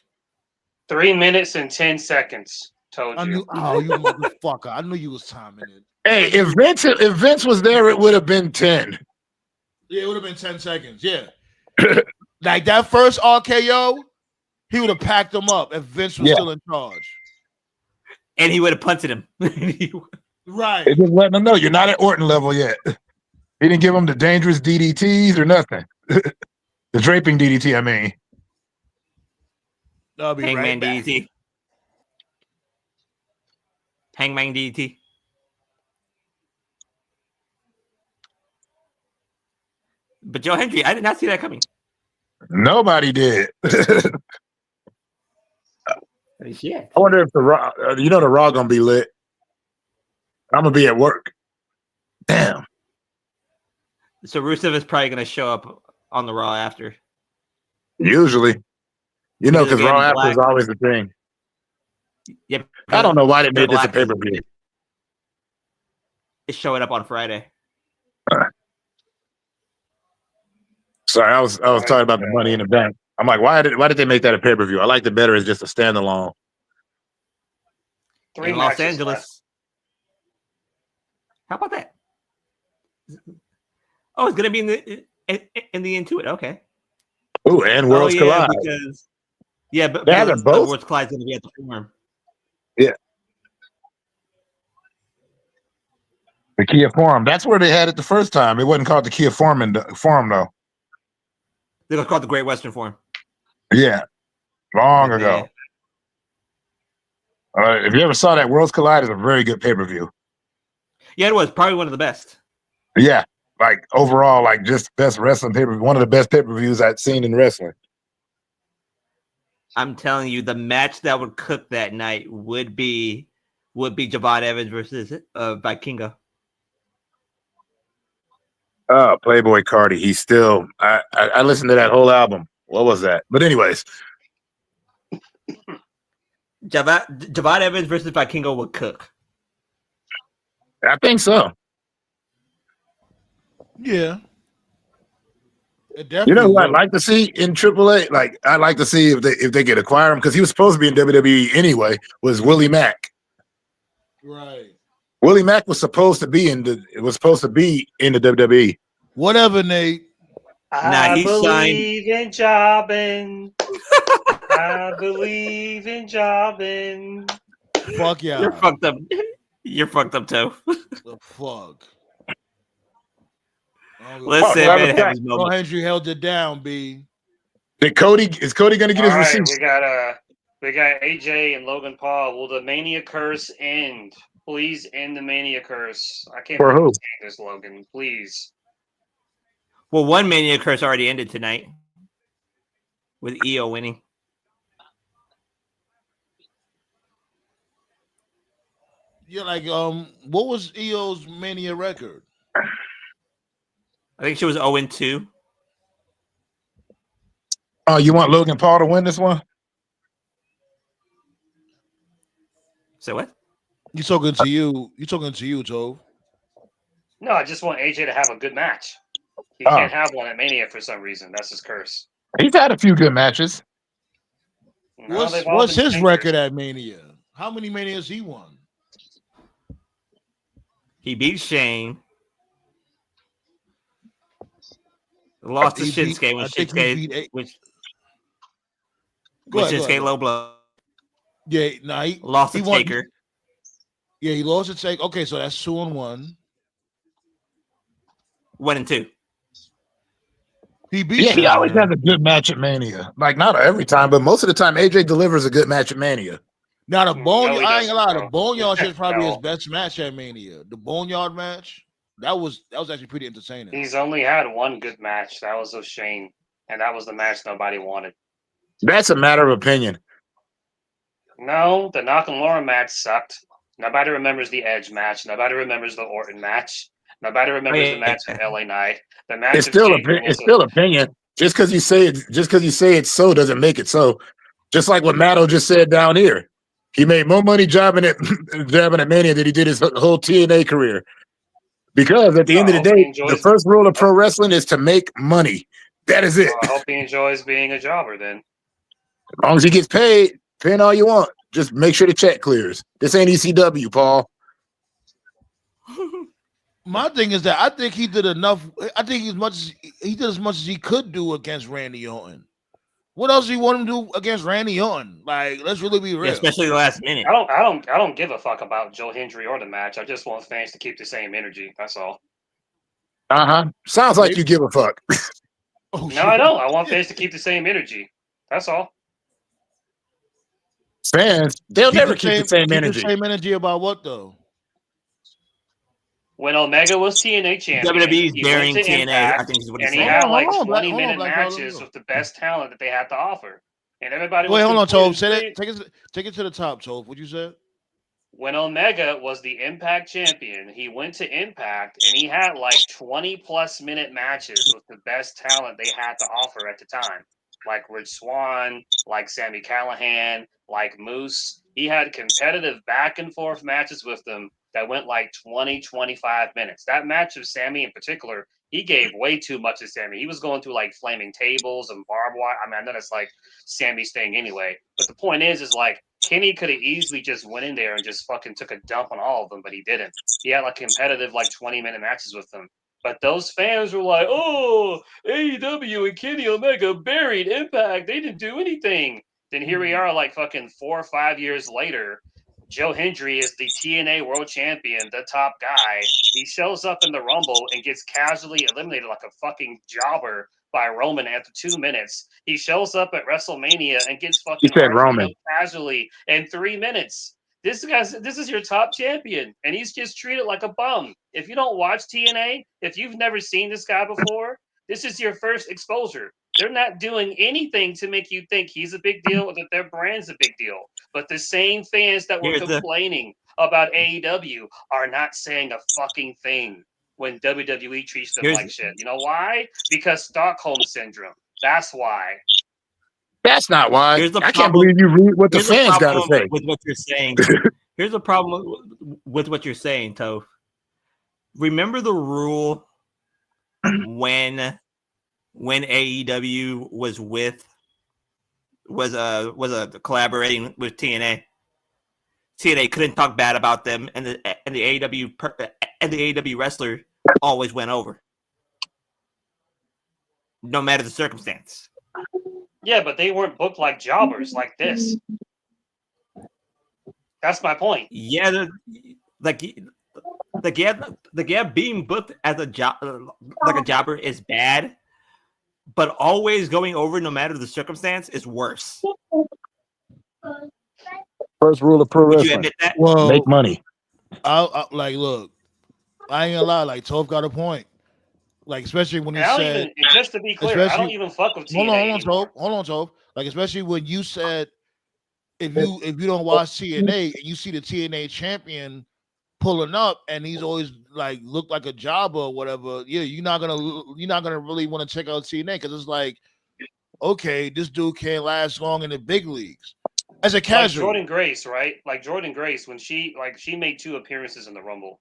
3 minutes and 10 seconds. Told I you. knew, oh, you motherfucker! I knew you was timing it. Hey, if Vince was there, it would have been 10. Yeah, it would have been 10 seconds. Yeah, like that first RKO, he would have packed him up if Vince was still in charge. And he would have punted him. Right. They just letting him know you're not at Orton level yet. He didn't give him the dangerous DDTs or nothing. The draping DDT, I mean. I'll be Hangman right back. DDT. Hangman DDT. But Joe Hendry, I did not see that coming. Nobody did. Shit. I wonder if the Raw gonna be lit. I'm gonna be at work. Damn. So Rusev is probably going to show up on the Raw after. Usually, Because because again, Raw after is Black- always the thing. Yep. I don't know why they made this a Black pay per view. is showing up on Friday. Sorry, I was talking about the Money in the Bank. I'm like, why did they make that a pay per view? I liked it better as just a standalone. Three In Los matches Angeles. left. How about that? Oh, it's going to be in the Intuit. Okay. Ooh, and Worlds Collide. Because but They haven't the both? Worlds Collide's going to be at the Forum. The Kia Forum. That's where they had it the first time. It wasn't called the Kia Forum though. They're going to call it the Great Western Forum. Yeah, long Yeah. ago. If you ever saw that, Worlds Collide is a very good pay per view. Yeah, it was probably one of the best. Yeah, like overall, like just best wrestling pay per view. One of the best pay per views I'd seen in wrestling. I'm telling you, the match that would cook that night would be Javon Evans versus Vikingo. Playboy Cardi. He's still. I listened to that whole album. What was that? But anyways, Javon Evans versus Vikingo would cook. I think so. Yeah. It definitely You know who I'd would. like to see in AAA? Like I'd like to see if they could acquire him because he was supposed to be in WWE anyway. Was Willie Mack? Right. Willie Mack was supposed to be in the WWE. Whatever, Nate. Nah, I he believe in jobbing. I believe in jobbing. Fuck yeah. You're fucked up. You're fucked up too. The fuck. Listen, Fuck, man, fuck. have his Go moment. ahead, you held it down, B. Is Cody going to get All his right, receipts? we got AJ and Logan Paul. Will the Mania curse end? Please end the Mania curse. I can't For believe who? you're saying this, Logan. Please. Well, one Mania curse already ended tonight with EO winning. Yeah, like what was EO's Mania record? I think she was 0-2. Oh, you want Logan Paul to win this one? So what? You talking to you, Tove. No, I just want AJ to have a good match. He Oh. can't have one at Mania for some reason. That's his curse. He's had a few good matches. No, they've all What's been his stinkers. record at Mania? How many Manias he won? He beat Shane. Lost to He beat- Shinsuke when I think he beat Shinsuke eight. Go when ahead, go Shinsuke ahead. low blow. Yeah, nah, he Lost he to won- Taker. Yeah, he lost to Take. Okay, so that's 2-1. 1-2. He beat. Yeah, he Shane. always has a good match at Mania. Like not every time, but most of the time, AJ delivers a good match at Mania. Now the bone, No, he I ain't gonna lie, doesn't, the bro. Boneyard shit is probably his No. best match at Mania. The Boneyard match, that was actually pretty entertaining. He's only had one good match. That was with Shane. And that was the match nobody wanted. That's a matter of opinion. No, the Nakamura match sucked. Nobody remembers the Edge match. Nobody remembers the Orton match. Nobody remembers the match with LA Knight. The match It's of still Taker it's was still opinion. Just because you say it's so doesn't make it so. Just like what Matto just said down here. He made more money jobbing at Mania than he did his whole TNA career. Because at the end of the I hope he day, the enjoys- first rule of pro wrestling is to make money. That is it. I hope he enjoys being a jobber then. As long as he gets paid, paying all you want. Just make sure the check clears. This ain't ECW, Paul. My thing is that I think he did enough. I think he did as much as he could do against Randy Orton. What else do you want him to do against Randy Orton? Like, let's really be real. Yeah, especially the last minute. I don't give a fuck about Joe Hendry or the match. I just want fans to keep the same energy. That's all. Sounds like you give a fuck. Oh, No, I don't. I want fans to keep the same energy. That's all. Fans, they'll never keep the same energy. The same energy about what though? When Omega was TNA champion, WWE's he daring went to TNA, Impact, I think is what he's and he saying. had like Hold on, 20-minute Black Power, matches let me with the best talent that they had to offer. And everybody Wait, was hold on, complaining- Tove. Say that. Take it to the top, Tove. What you said? when Omega was the Impact champion, he went to Impact and he had like 20 plus minute matches with the best talent they had to offer at the time, like Rich Swann, like Sami Callihan, like Moose. He had competitive back and forth matches with them that went like 20, 25 minutes. That match of Sami in particular, he gave way too much to Sami. He was going through like flaming tables and barbed wire. I mean, I know that's like Sami's thing anyway. But the point is like Kenny could have easily just went in there and just fucking took a dump on all of them, but he didn't. He had like competitive like 20-minute matches with them. But those fans were like, "Oh, AEW and Kenny Omega buried Impact. They didn't do anything." Then here we are, like fucking 4 or 5 years later. Joe Hendry is the TNA World Champion, the top guy. He shows up in the Rumble and gets casually eliminated like a fucking jobber by Roman after 2 minutes. He shows up at WrestleMania and gets He fucking said RKO Roman. casually in 3 minutes. This is your top champion, and he's just treated like a bum. If you don't watch TNA, if you've never seen this guy before, this is your first exposure. They're not doing anything to make you think he's a big deal or that their brand's a big deal. But the same fans that were Here's the complaining about AEW are not saying a fucking thing when WWE treats them Here's- like shit. You know why? Because Stockholm Syndrome. That's why. That's not why. Here's the I can't problem- believe you read what the here's the fans got to problem say. with what you're saying. Here's the problem with what you're saying, Toph. Remember the rule when AEW was collaborating with TNA. TNA couldn't talk bad about them, and the AEW wrestler always went over, no matter the circumstance. Yeah, but they weren't booked like jobbers like this. That's my point. Yeah, being booked as a job like a jobber is bad, but always going over, no matter the circumstance, is worse. First rule of pro Would you wrestling: admit that? Well, make money. I like look. I ain't gonna lie. Like Toph got a point. Like especially when he And I don't said, even, just to be clear, I don't even fuck with TNA anymore. hold on, Toph. Like especially when you said if you don't watch TNA and you see the TNA champion pulling up and he's always like look like a jobber or whatever, yeah, you're not gonna really want to check out TNA because it's like, okay, this dude can't last long in the big leagues as a Like casual. Jordan Grace, right? Like Jordan Grace, when she made 2 appearances in the Rumble.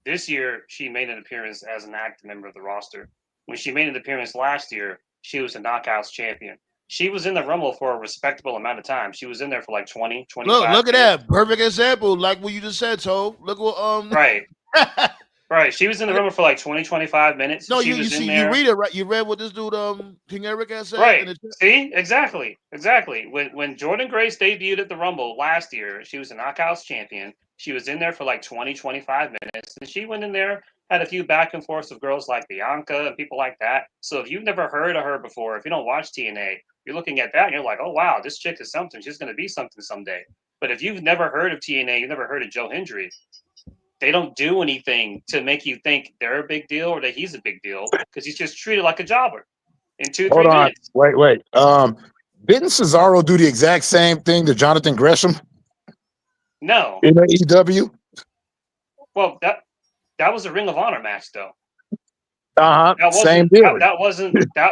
This year, she made an appearance as an active member of the roster. When she made an appearance last year, she was a Knockouts champion. She was in the Rumble for a respectable amount of time. She was in there for like 20, 25 Look at minutes. that perfect example, like what you just said, Toph. Look what Right. Right. She was in the Rumble for like 20, 25 minutes. No, she you was see, in there. you read it right. You read what this dude, King Eric has said. Right. See, exactly. When Jordan Grace debuted at the Rumble last year, she was a Knockouts champion. She was in there for like 20, 25 minutes, and she went in there, had a few back and forths with girls like Bianca and people like that. So if you've never heard of her before, if you don't watch TNA, you're looking at that and you're like, oh wow, this chick is something. She's going to be something someday. But if you've never heard of TNA, you've never heard of Joe Hendry, they don't do anything to make you think they're a big deal or that he's a big deal because he's just treated like a jobber in 2-3 Hold on, minutes. wait. Didn't Cesaro do the exact same thing to Jonathan Gresham No. in AEW? Well, that was a Ring of Honor match, though. Same deal. That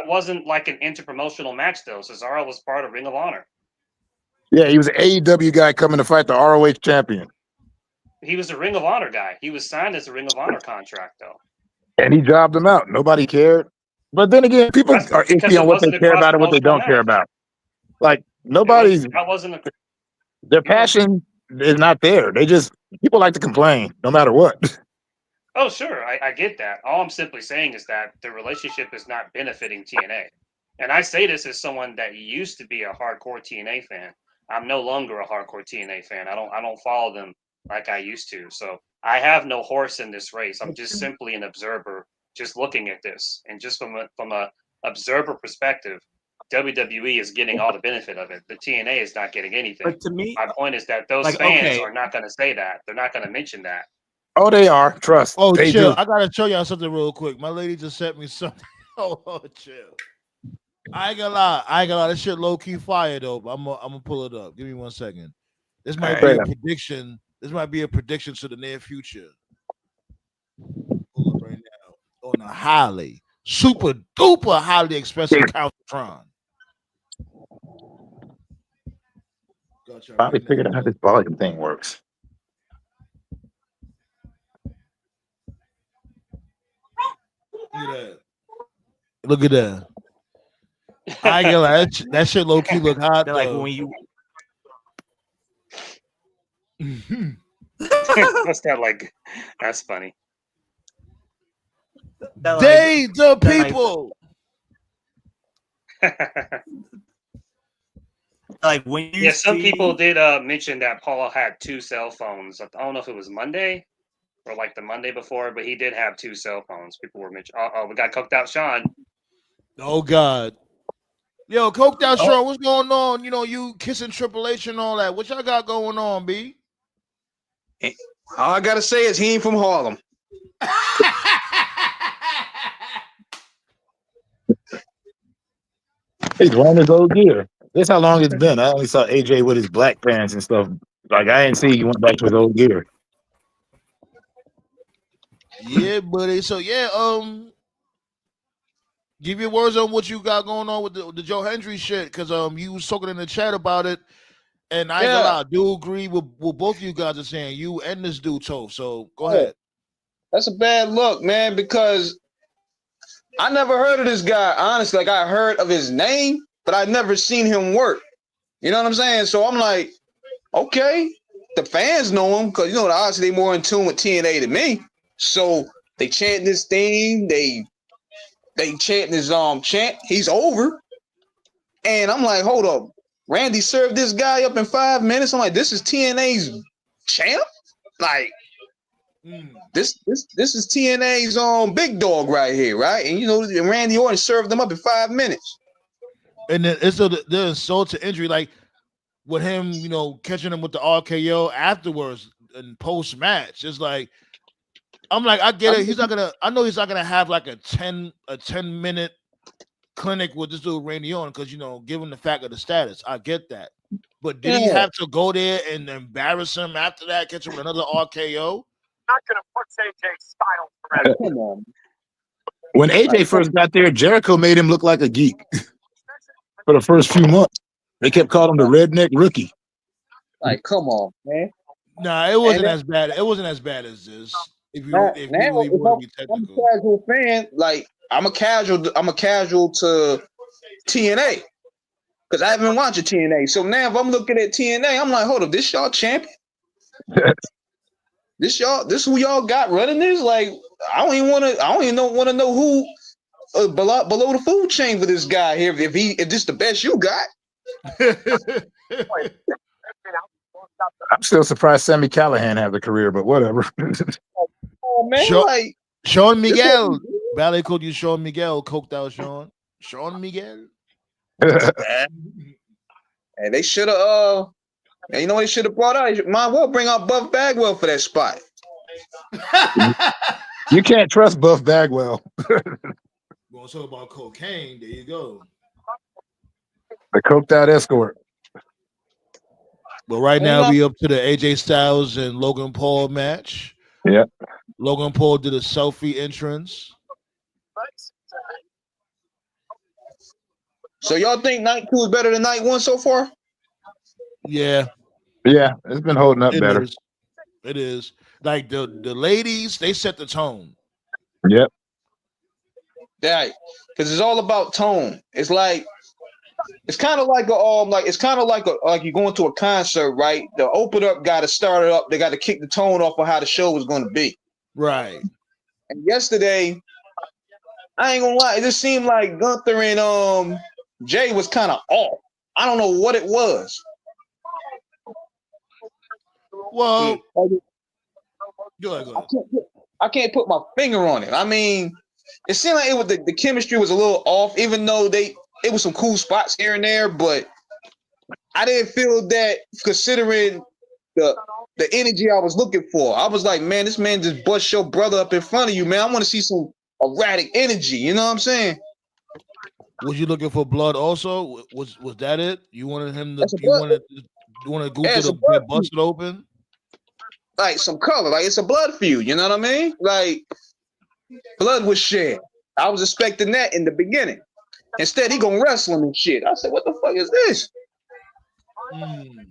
wasn't like an interpromotional match, though. Cesaro was part of Ring of Honor. Yeah, he was an AEW guy coming to fight the ROH champion. He was a Ring of Honor guy. He was signed as a Ring of Honor contract, though. And he jobbed him out. Nobody cared. But then again, people are iffy on what they care about and what they don't care about. Like nobody's That wasn't their passion is not there. People like to complain no matter what. Oh, sure. I get that. All I'm simply saying is that the relationship is not benefiting TNA. And I say this as someone that used to be a hardcore TNA fan. I'm no longer a hardcore TNA fan. I don't follow them like I used to. So I have no horse in this race. I'm just simply an observer, just looking at this. And just from a observer perspective, WWE is getting all the benefit of it. The TNA is not getting anything. But to me, my point is that those fans are not going to say that. They're not going to mention that. Oh, they are. Trust. Oh, they chill. do. I gotta show y'all something real quick. My lady just sent me something. Oh, chill. I ain't gonna lie. This shit low key fire though. But I'm gonna pull it up. Give me 1 second. This might be a prediction This might be a prediction to the near future. Pull up right now on a highly, super duper highly expensive Countron. Gotcha Finally right now. figured out how this volume thing works. Look at that. Look at that. I ain't gonna lie, that shit low key look hot They're like though. when you What's that like? That's funny. they're like, They the they're like- people. like when you Yeah, some see, people did mention that Paul had 2 cell phones. I don't know if it was Monday or like the Monday before, but he did have 2 cell phones. People were mentioning. Oh, we got coked out, Sean. Oh God. Yo, Coked Out Sean, what's going on? You know, you kissing Triple H and all that. What y'all got going on, B? All I gotta say is he ain't from Harlem. He's wearing his old gear. This how long it's been. I only saw AJ with his black pants and stuff. Like I didn't see he went back to his old gear. Yeah, buddy. So yeah, give your words on what you got going on with the Joe Hendry shit, because you was talking in the chat about it, and I ain't gonna lie, I do agree with what both of you guys are saying. You and this dude, Toph. So go ahead. That's a bad look, man, because I never heard of this guy. Honestly, like I heard of his name, but I never seen him work. You know what I'm saying? So I'm like, okay, the fans know him because obviously they more in tune with TNA than me. So they chant this theme, they chant this chant. He's over, and I'm like, hold up, Randy served this guy up in 5 minutes. I'm like, this is TNA's champ, like. This is TNA's big dog right here, right? And Randy Orton served them up in 5 minutes. And then it's the insult to injury, like with him, catching him with the RKO afterwards and post match. It's like I'm like, I get it. I know he's not gonna have like a 10-minute clinic with this dude Randy Orton because given the fact of the status, I get that. But did he have to go there and embarrass him after that, catch him with another RKO? Not gonna push AJ's style forever. Come on. When AJ first got there, Jericho made him look like a geek for the first few months. They kept calling him the redneck rookie. Like, come on, man. Nah, it wasn't as bad. It wasn't as bad as this. If you really want to be technical, I'm a casual fan. Like, I'm a casual to TNA because I haven't been watching TNA. So now if I'm looking at TNA, I'm like, hold up, this y'all champion? This who y'all got running this? Like, I don't even want to know who below the food chain for this guy here. If this the best you got. I'm still surprised Sammy Callahan had a career, but whatever. Oh man, Sean Miguel. Ballet called you Sean Miguel, Coked Out Sean. Sean Miguel. And they should have and you know what they should have brought out? Might well bring out Buff Bagwell for that spot. You can't trust Buff Bagwell. We'll talk about cocaine. There you go. The coked out escort. But right now we up to the AJ Styles and Logan Paul match. Yeah. Logan Paul did a selfie entrance. So y'all think night 2 is better than night 1 so far? Yeah. Yeah, it's been holding up better. It is. Like the ladies, they set the tone. Yep. Yeah, because it's all about tone. It's like it's kind of like like you're going to a concert, right? The open up got to start it up. They got to kick the tone off of how the show is going to be. Right. And yesterday, I ain't gonna lie, it just seemed like Gunther and Jay was kind of off. I don't know what it was. Well, I can't put my finger on it. I mean, it seemed like the chemistry was a little off, even though it was some cool spots here and there, but I didn't feel that considering the energy I was looking for. I was like, man, this man just bust your brother up in front of you, man. I want to see some erratic energy. You know what I'm saying? Was you looking for blood also? Was that it? You wanted him to you wanted Gunther to get busted open? like some color. Like it's a blood feud. You know what I mean? Like blood was shed. I was expecting that in the beginning. Instead, he gonna wrestle him and shit. I said, "What the fuck is this? Mm.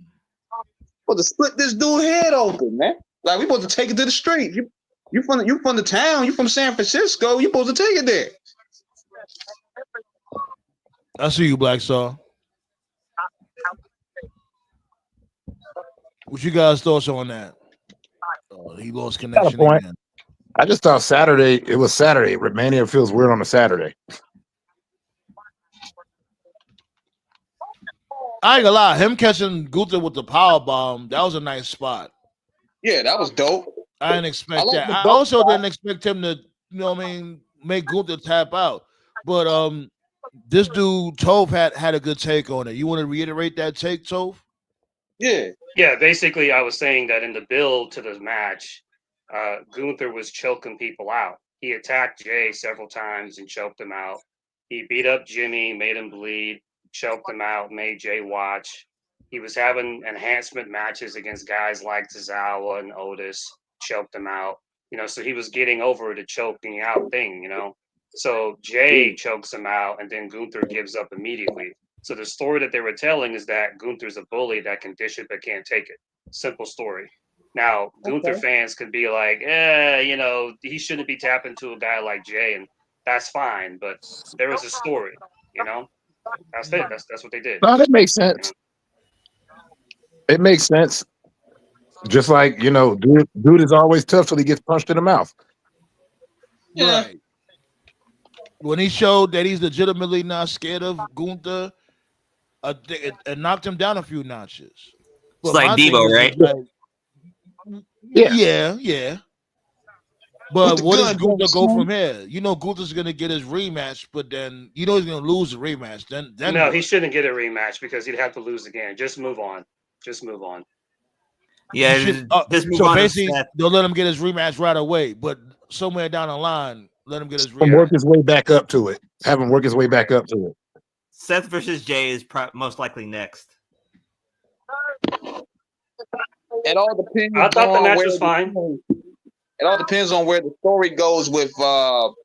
Supposed to split this dude head open, man. Like we supposed to take it to the street. You from the town. You from San Francisco. You supposed to take it there." I see you, Black Star. What you guys thoughts on that? He lost Got a connection point. again. I just thought Saturday. It was Saturday. Mania feels weird on a Saturday. I ain't gonna lie, him catching Gunther with the power bomb, that was a nice spot. Yeah, that was dope. I didn't I expect like that. the I dope also spot. didn't expect him to, make Gunther tap out. But this dude Toph had a good take on it. You want to reiterate that take, Toph? Yeah. Yeah, basically, I was saying that in the build to the match, Gunther was choking people out. He attacked Jay several times and choked him out. He beat up Jimmy, made him bleed, choked him out, made Jay watch. He was having enhancement matches against guys like Tozawa and Otis, choked him out. So he was getting over the choking out thing. So Jay chokes him out, and then Gunther gives up immediately. So the story that they were telling is that Gunther's a bully that can dish it but can't take it. Simple story. Now, Gunther Okay. fans can be like, he shouldn't be tapping to a guy like Jay, and that's fine. But there was a story. That's it. That's what they did. No, that makes You know? sense. It makes sense. Just like dude is always tough till he gets punched in the mouth. Yeah. Right. When he showed that he's legitimately not scared of Gunther, it knocked him down a few notches. It's But like my thing Debo, is right? like, Yeah. yeah. With But the what does gun, Gunther go son. from here? Gunther's gonna get his rematch, but then he's gonna lose the rematch. Then No, he what? shouldn't get a rematch because he'd have to lose again. Just move on. Just move on. He should. Yeah, just move So on to basically, Seth. they'll let him get his rematch right away, but somewhere down the line, let him get his And Yeah. work rematch. his way back up to it. Have him work his way back up to it. Seth versus Jay is most likely next. It all depends I thought the on match where was fine. it all depends on where the story goes with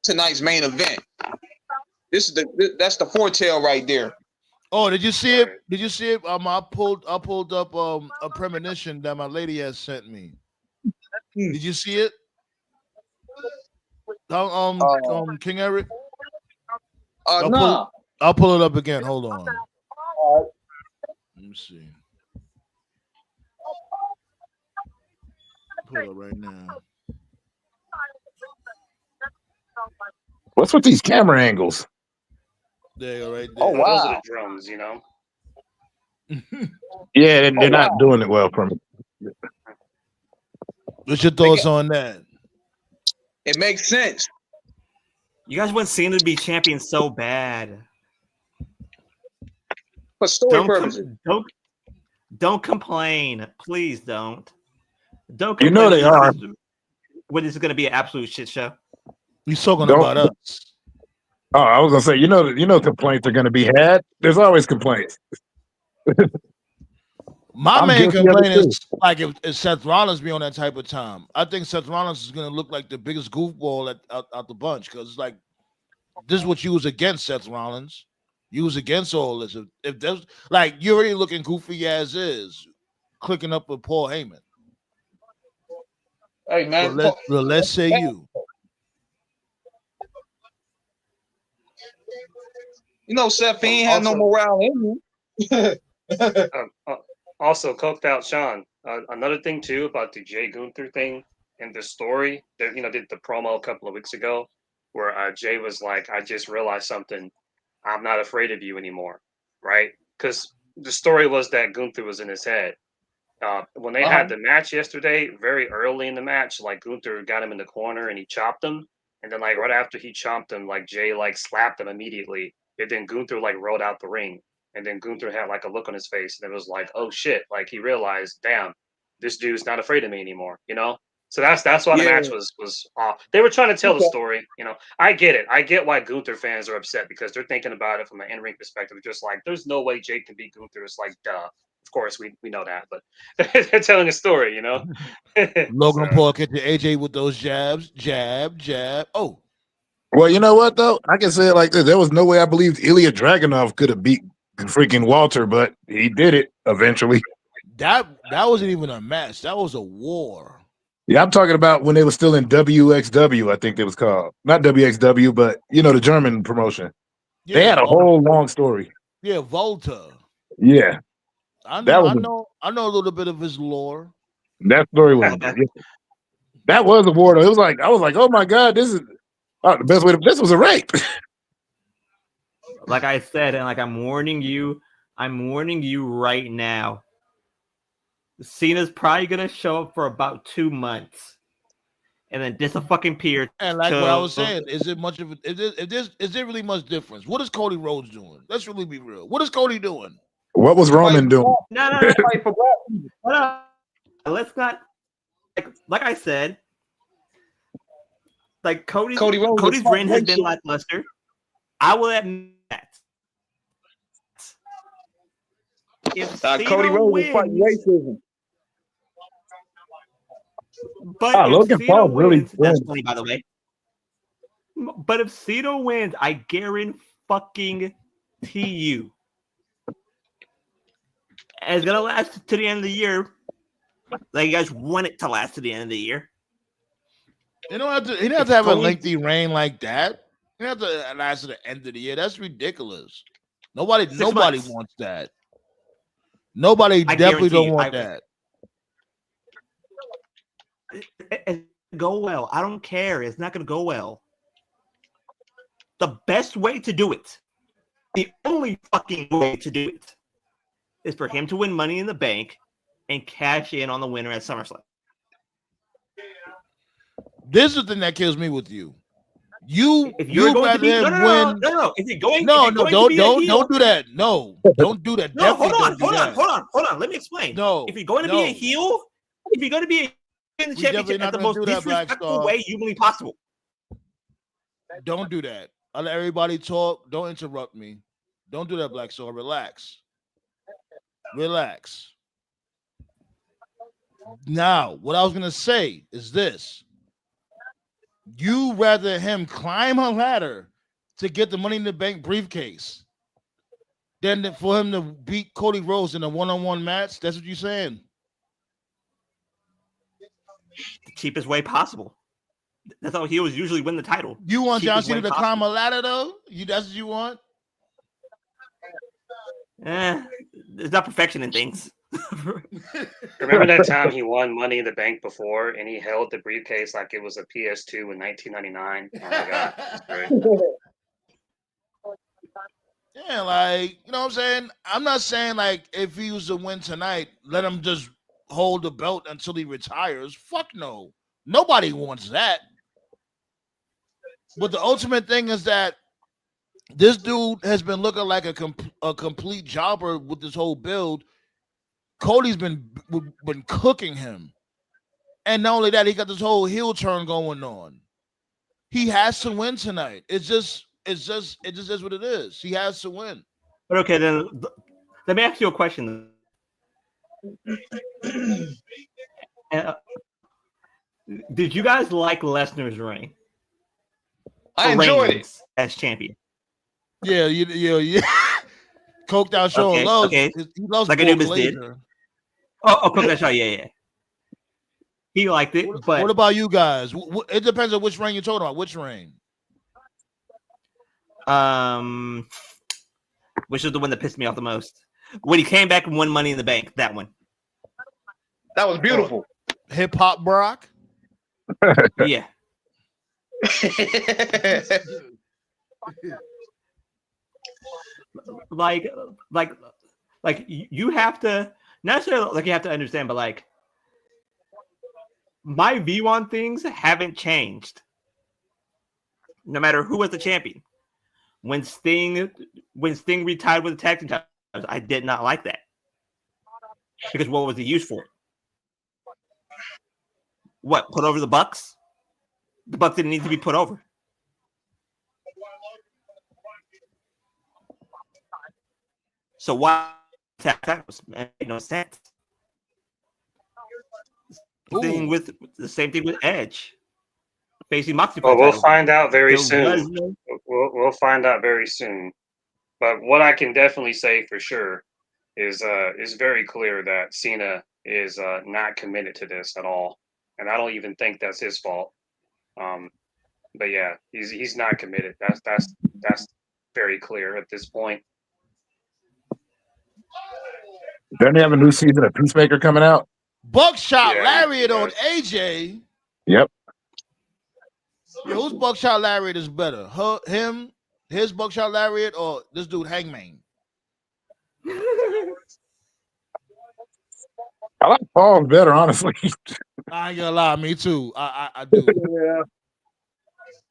tonight's main event. That's the foretell right there. Oh, did you see it? Right. Did you see it? I pulled up a premonition that my lady has sent me. Hmm. Did you see it? Uh, King Eric. I'll pull nah. I'll pull it up again. Hold on. Let me see. Pull it up right now. What's with these camera angles? There you go, right Oh there. Those are the wow. drums. Yeah, Oh they're not wow. doing it well for me. What's your They thoughts got, on that? it makes sense. You guys want Cena to be champion so bad. For story purposes. Don't complain. Please don't. Don't You know complain they are. when this is going to be an absolute shit show. He's talking Don't. about us. Oh, I was gonna say, complaints are gonna be had. There's always complaints. My I'm main guilty of it complaint is too. like if Seth Rollins be on that type of time. I think Seth Rollins is gonna look like the biggest goofball out the bunch because it's like this is what you was against Seth Rollins. You was against all this. If there's like you're already looking goofy as is, clicking up with Paul Heyman. Hey But man, let's say you. Seth he ain't had no Also, morale in him. also coked out Sean. Another thing too about the Jay Gunther thing and the story that did the promo a couple of weeks ago, where Jay was like, "I just realized something. I'm not afraid of you anymore," right? Because the story was that Gunther was in his head. When they Uh-huh. had the match yesterday, very early in the match, like Gunther got him in the corner and he chopped him, and then like right after he chopped him, like Jay like slapped him immediately, and then Gunther like rolled out the ring, and then Gunther had like a look on his face, and it was like, oh shit, like he realized, damn, this dude's not afraid of me anymore. So that's why the Yeah. match was off. They were trying to tell the Okay. story. I get it. I get why Gunther fans are upset because they're thinking about it from an in ring perspective. Just like, there's no way Jake can beat Gunther. It's like, duh. Of course, we know that, but they're telling a story, you know. Logan So, Paul catching AJ with those jabs, jab, jab. Oh, Well, you know what though? I can say it like this: there was no way I believed Ilya Dragunov could have beat freaking Walter, but he did it eventually. that wasn't even a match. That was a war. Yeah, I'm talking about when they were still in WXW. I think it was called not WXW, but the German promotion. They Yeah, had a whole long story. yeah, Volta. Yeah, I know, that I was know, I know a little bit of his lore. that story was that was a war. Though. It was like I was like, oh my god, this is the best way. This was a rape. Like I said, and like I'm warning you right now. Cena's probably gonna show up for about 2 months, and then disappear. And like what I was saying, is it much of is there really much difference? What is Cody Rhodes doing? Let's really be real. What is Cody doing? What was Roman doing? No. Let's not. Like I said, like Cody's Rhodes reign has been lackluster. I will admit that. If Cody Rhodes is fighting racism. But if Logan Cena Paul really wins, that's wins. funny, by the way. But if Cena wins, I guarantee you, and it's gonna last to the end of the year. Like you guys want it to last to the end of the year. You don't have to. He doesn't have to have a lengthy reign like that. You don't have to last to the end of the year. That's ridiculous. Nobody months. wants that. Nobody definitely don't want that. It go well. I don't care. It's not gonna go well. The best way to do it, the only fucking way to do it, is for him to win Money in the Bank and cash in on the winner at SummerSlam. This is the thing that kills me with you. If you're going to be win. No. If you're going, don't do that. No, don't do that. No, hold on. Let me explain. No, if you're going to be a heel, if you're going to be in the championship at the most disrespectful way humanly possible, don't do that. I let everybody talk. Don't interrupt me. Don't do that, Black Star. Relax. Now, what I was gonna say is this: you rather him climb a ladder to get the Money in the Bank briefcase than for him to beat Cody Rhodes in a one-on-one match? That's what you're saying? The cheapest way possible. That's how heels usually win the title. You want John Cena to climb a ladder, though? That's what you want? There's not perfection in things. Remember that time he won Money in the Bank before, and he held the briefcase like it was a PS2 in 1999? Oh my god, that's great. Yeah, like, you know what I'm saying? I'm not saying, like, if he was to win tonight, let him just hold the belt until he retires. Fuck no. Nobody wants that. But the ultimate thing is that this dude has been looking like a complete jobber with this whole build. Cody's been cooking him. And not only that, he got this whole heel turn going on. He has to win tonight. It just is what it is. He has to win. But okay, then let me ask you a question. Did you guys like Lesnar's reign? I enjoyed it as champion. Yeah. Coked out Sean loves. Okay. He loves like Anubis did. Oh, Coked out Sean, yeah. He liked it. But what about you guys? It depends on which reign you're talking about. Which reign? Which is the one that pissed me off the most? When he came back and won Money in the Bank. That one. That was beautiful. Hip Hop Brock. Yeah. like you have to not necessarily like you have to understand, but like my view on things haven't changed. No matter who was the champion. When Sting retired with the tag team titles, I did not like that. Because what was he used for? What, put over the Bucks? The Bucks didn't need to be put over. So why tag titles. It made no sense. Ooh. The same thing with Edge facing Moxley for Well, the we'll title. find out very There soon. was no We'll find out very soon. But what I can definitely say for sure is very clear that Cena is not committed to this at all, and I don't even think that's his fault. But yeah, he's not committed. That's very clear at this point. Don't they have a new season of Peacemaker coming out? Buckshot Yeah, Lariat on does. AJ. Yep. Yo, whose Buckshot Lariat is better? His Buckshot Lariat, or this dude Hangman? I like Paul's better, honestly. I ain't gonna lie, me too. I do. Yeah.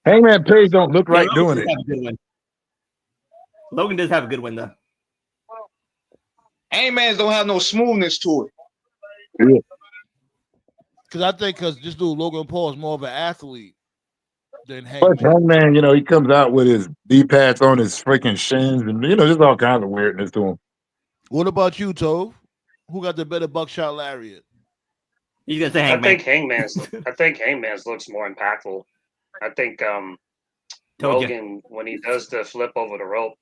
Hangman Page don't look right doing Logan it. does have a good one. Logan does have a good one though. Hangman's don't have no smoothness to it. Yeah. Because this dude Logan Paul is more of an athlete than Plus, Hangman. Hangman, he comes out with his D-pads on his freaking shins, and just all kinds of weirdness to him. What about you, Tove? Who got the better Buckshot Lariat? He's gonna say I Hangman. think Hangman's looks more impactful. I think Told you. Logan, when he does the flip over the rope,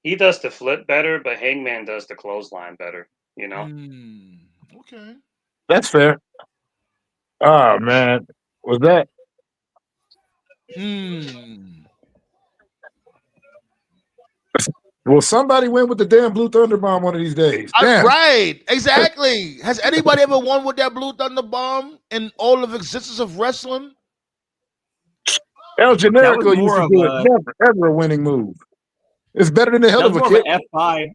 he does the flip better, but Hangman does the clothesline better. Okay. That's fair. Oh, man. Was that? Will somebody win with the damn Blue Thunder Bomb one of these days? Damn. Right. Exactly. Has anybody ever won with that Blue Thunder Bomb in all of existence of wrestling? El Generico used more to of do it. a- Never, ever a winning move. It's better than the hell That of was a more of kick. an F5.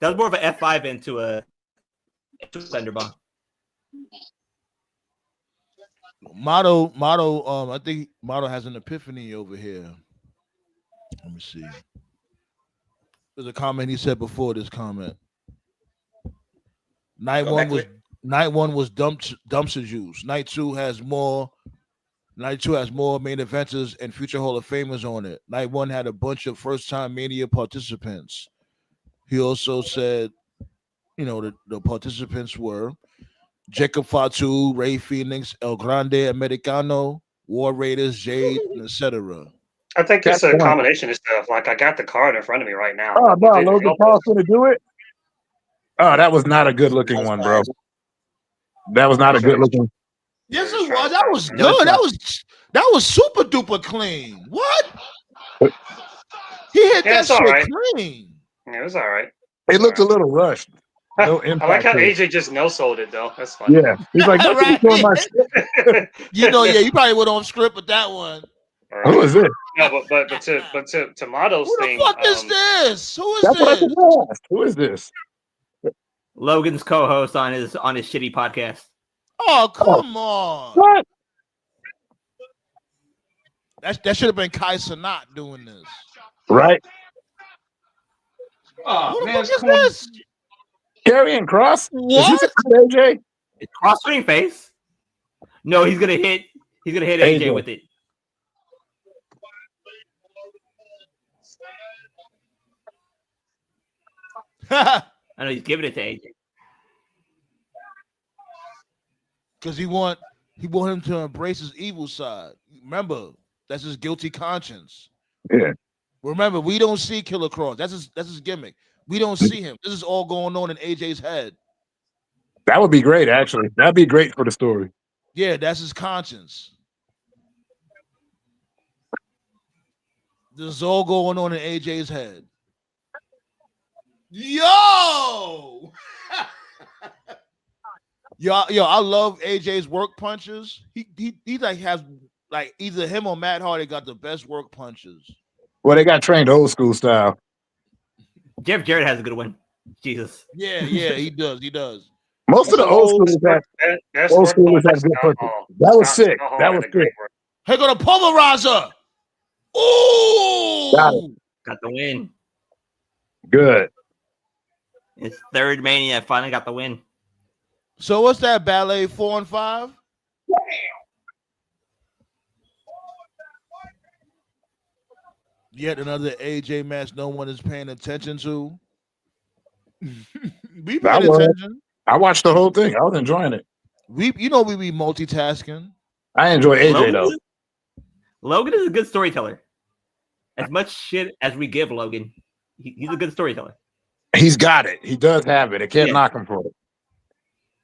That was more of an F5 into a Thunder Bomb. Motto, I think Motto has an epiphany over here. Let me see. There's a comment he said before this comment. Night Go one back to was dumpster juice. Night two has more main eventers and future Hall of Famers on it. Night one had a bunch of first time Mania participants. He also said, the participants were Jacob Fatu, Ray Phoenix, El Grande Americano, War Raiders, Jade, and etc. I think That's it's a fine. combination of stuff. Like I got the card in front of me right now. Oh, What no, didn't Logan help Paul's us- going to do it? Oh, that was not a good looking one, bro. That was not a good looking. Yes, He's it trying was. to That find was it. good. That was super duper clean. What? He hit Yeah, that it's all shit right. clean. Yeah, it was all right. It looked a little rushed. No I like impact. how to it. AJ just no sold it though. That's funny. Yeah. He's like, nothing's Right. doing my shit. You probably went on script with that one. All Who right. is this? No, but to Motto's Who the thing, fuck is this? Who is That's what I this? was asked. Who is this? Logan's co-host on his shitty podcast. Oh, come on. What? That should have been Kai Cenat doing this. Right? Oh, Who the man, fuck it's is corny. this? Karrion Cross? What? Is he AJ? It's cross ring face. No, he's gonna hit AJ AJ. with it. I know he's giving it to AJ. Because he want him to embrace his evil side. Remember, that's his guilty conscience. Yeah. Remember, we don't see Killer Cross. That's his gimmick. We don't see him. This is all going on in AJ's head. That would be great, actually. That'd be great for the story. Yeah, that's his conscience. This is all going on in AJ's head. Yo! Yo, I love AJ's work punches. He like has like either him or Matt Hardy got the best work punches. Well, they got trained old school style. Jeff Jarrett has a good one. Jesus. Yeah, he does. He does. Most of the old schoolers had That's old work schoolers by had good Scott punches. Hall. That was Scott sick. Hall That had was a great sick. work. Here go the pulverizer. Got it. Ooh! Got the win. Good. His third Mania finally got the win. So what's that, ballet 4 and 5? Yet another AJ match no one is paying attention to. We paid attention. I watched the whole thing. I was enjoying it. We be multitasking. I enjoy AJ though. Logan is a good storyteller. As much shit as we give Logan, he's a good storyteller. He's got it. He does have it. I can't knock him for it.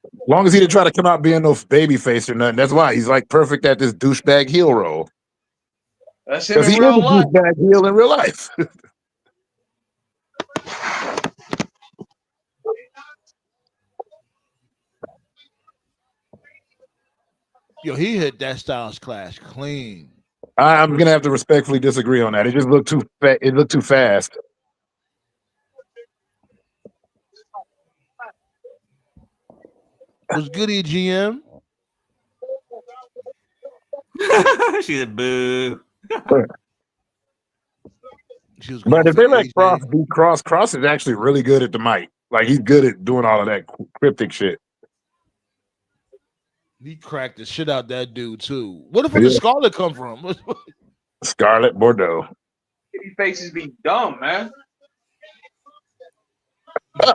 As long as he didn't try to come out being no baby face or nothing. That's why he's like perfect at this douchebag heel role. That's him Because he in is a real life. douchebag heel in real life. Yo, he hit that Styles Clash clean. I'm gonna have to respectfully disagree on that. It just looked too it looked too fast. Was Goody GM? She's a boo. She was But going if for they let AJ. Cross beat Cross is actually really good at the mic. Like he's good at doing all of that cryptic shit. He cracked the shit out that dude too. Where the fuck did Scarlett come from? Scarlett Bordeaux. These faces be dumb, man.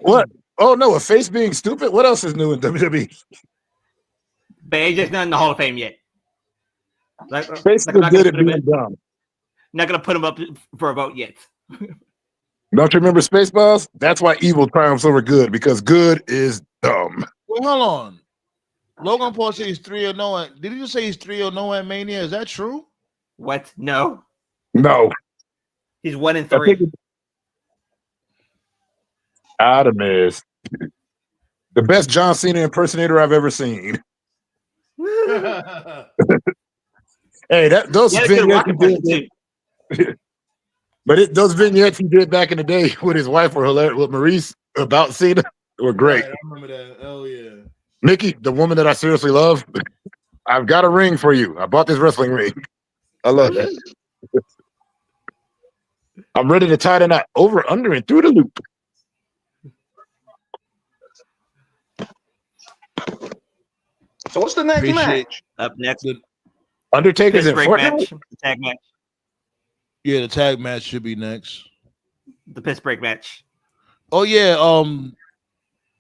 What? Oh no, a face being stupid? What else is new in WWE? But AJ's not in the Hall of Fame yet. Face is good at being dumb. Not gonna put him up for a vote yet. Don't you remember Spaceballs? That's why evil triumphs over good, because good is dumb. Wait, hold on. Logan Paul says he's 3-0. Did he just say he's 3-0 at Mania? Is that true? What? No. No. He's 1-3. Adamus. The best John Cena impersonator I've ever seen. Hey, those vignettes he did, those vignettes he did back in the day with his wife were hilarious. With Maurice about Cena were great. Right, I remember that. Oh yeah. Nikki, the woman that I seriously love, I've got a ring for you. I bought this wrestling ring. I love that. I'm ready to tie the knot over, under, and through the loop. So what's the next match? Up next, Undertaker's in Fortnite? match. Tag match. Yeah, the tag match should be next. The piss break match. Oh yeah,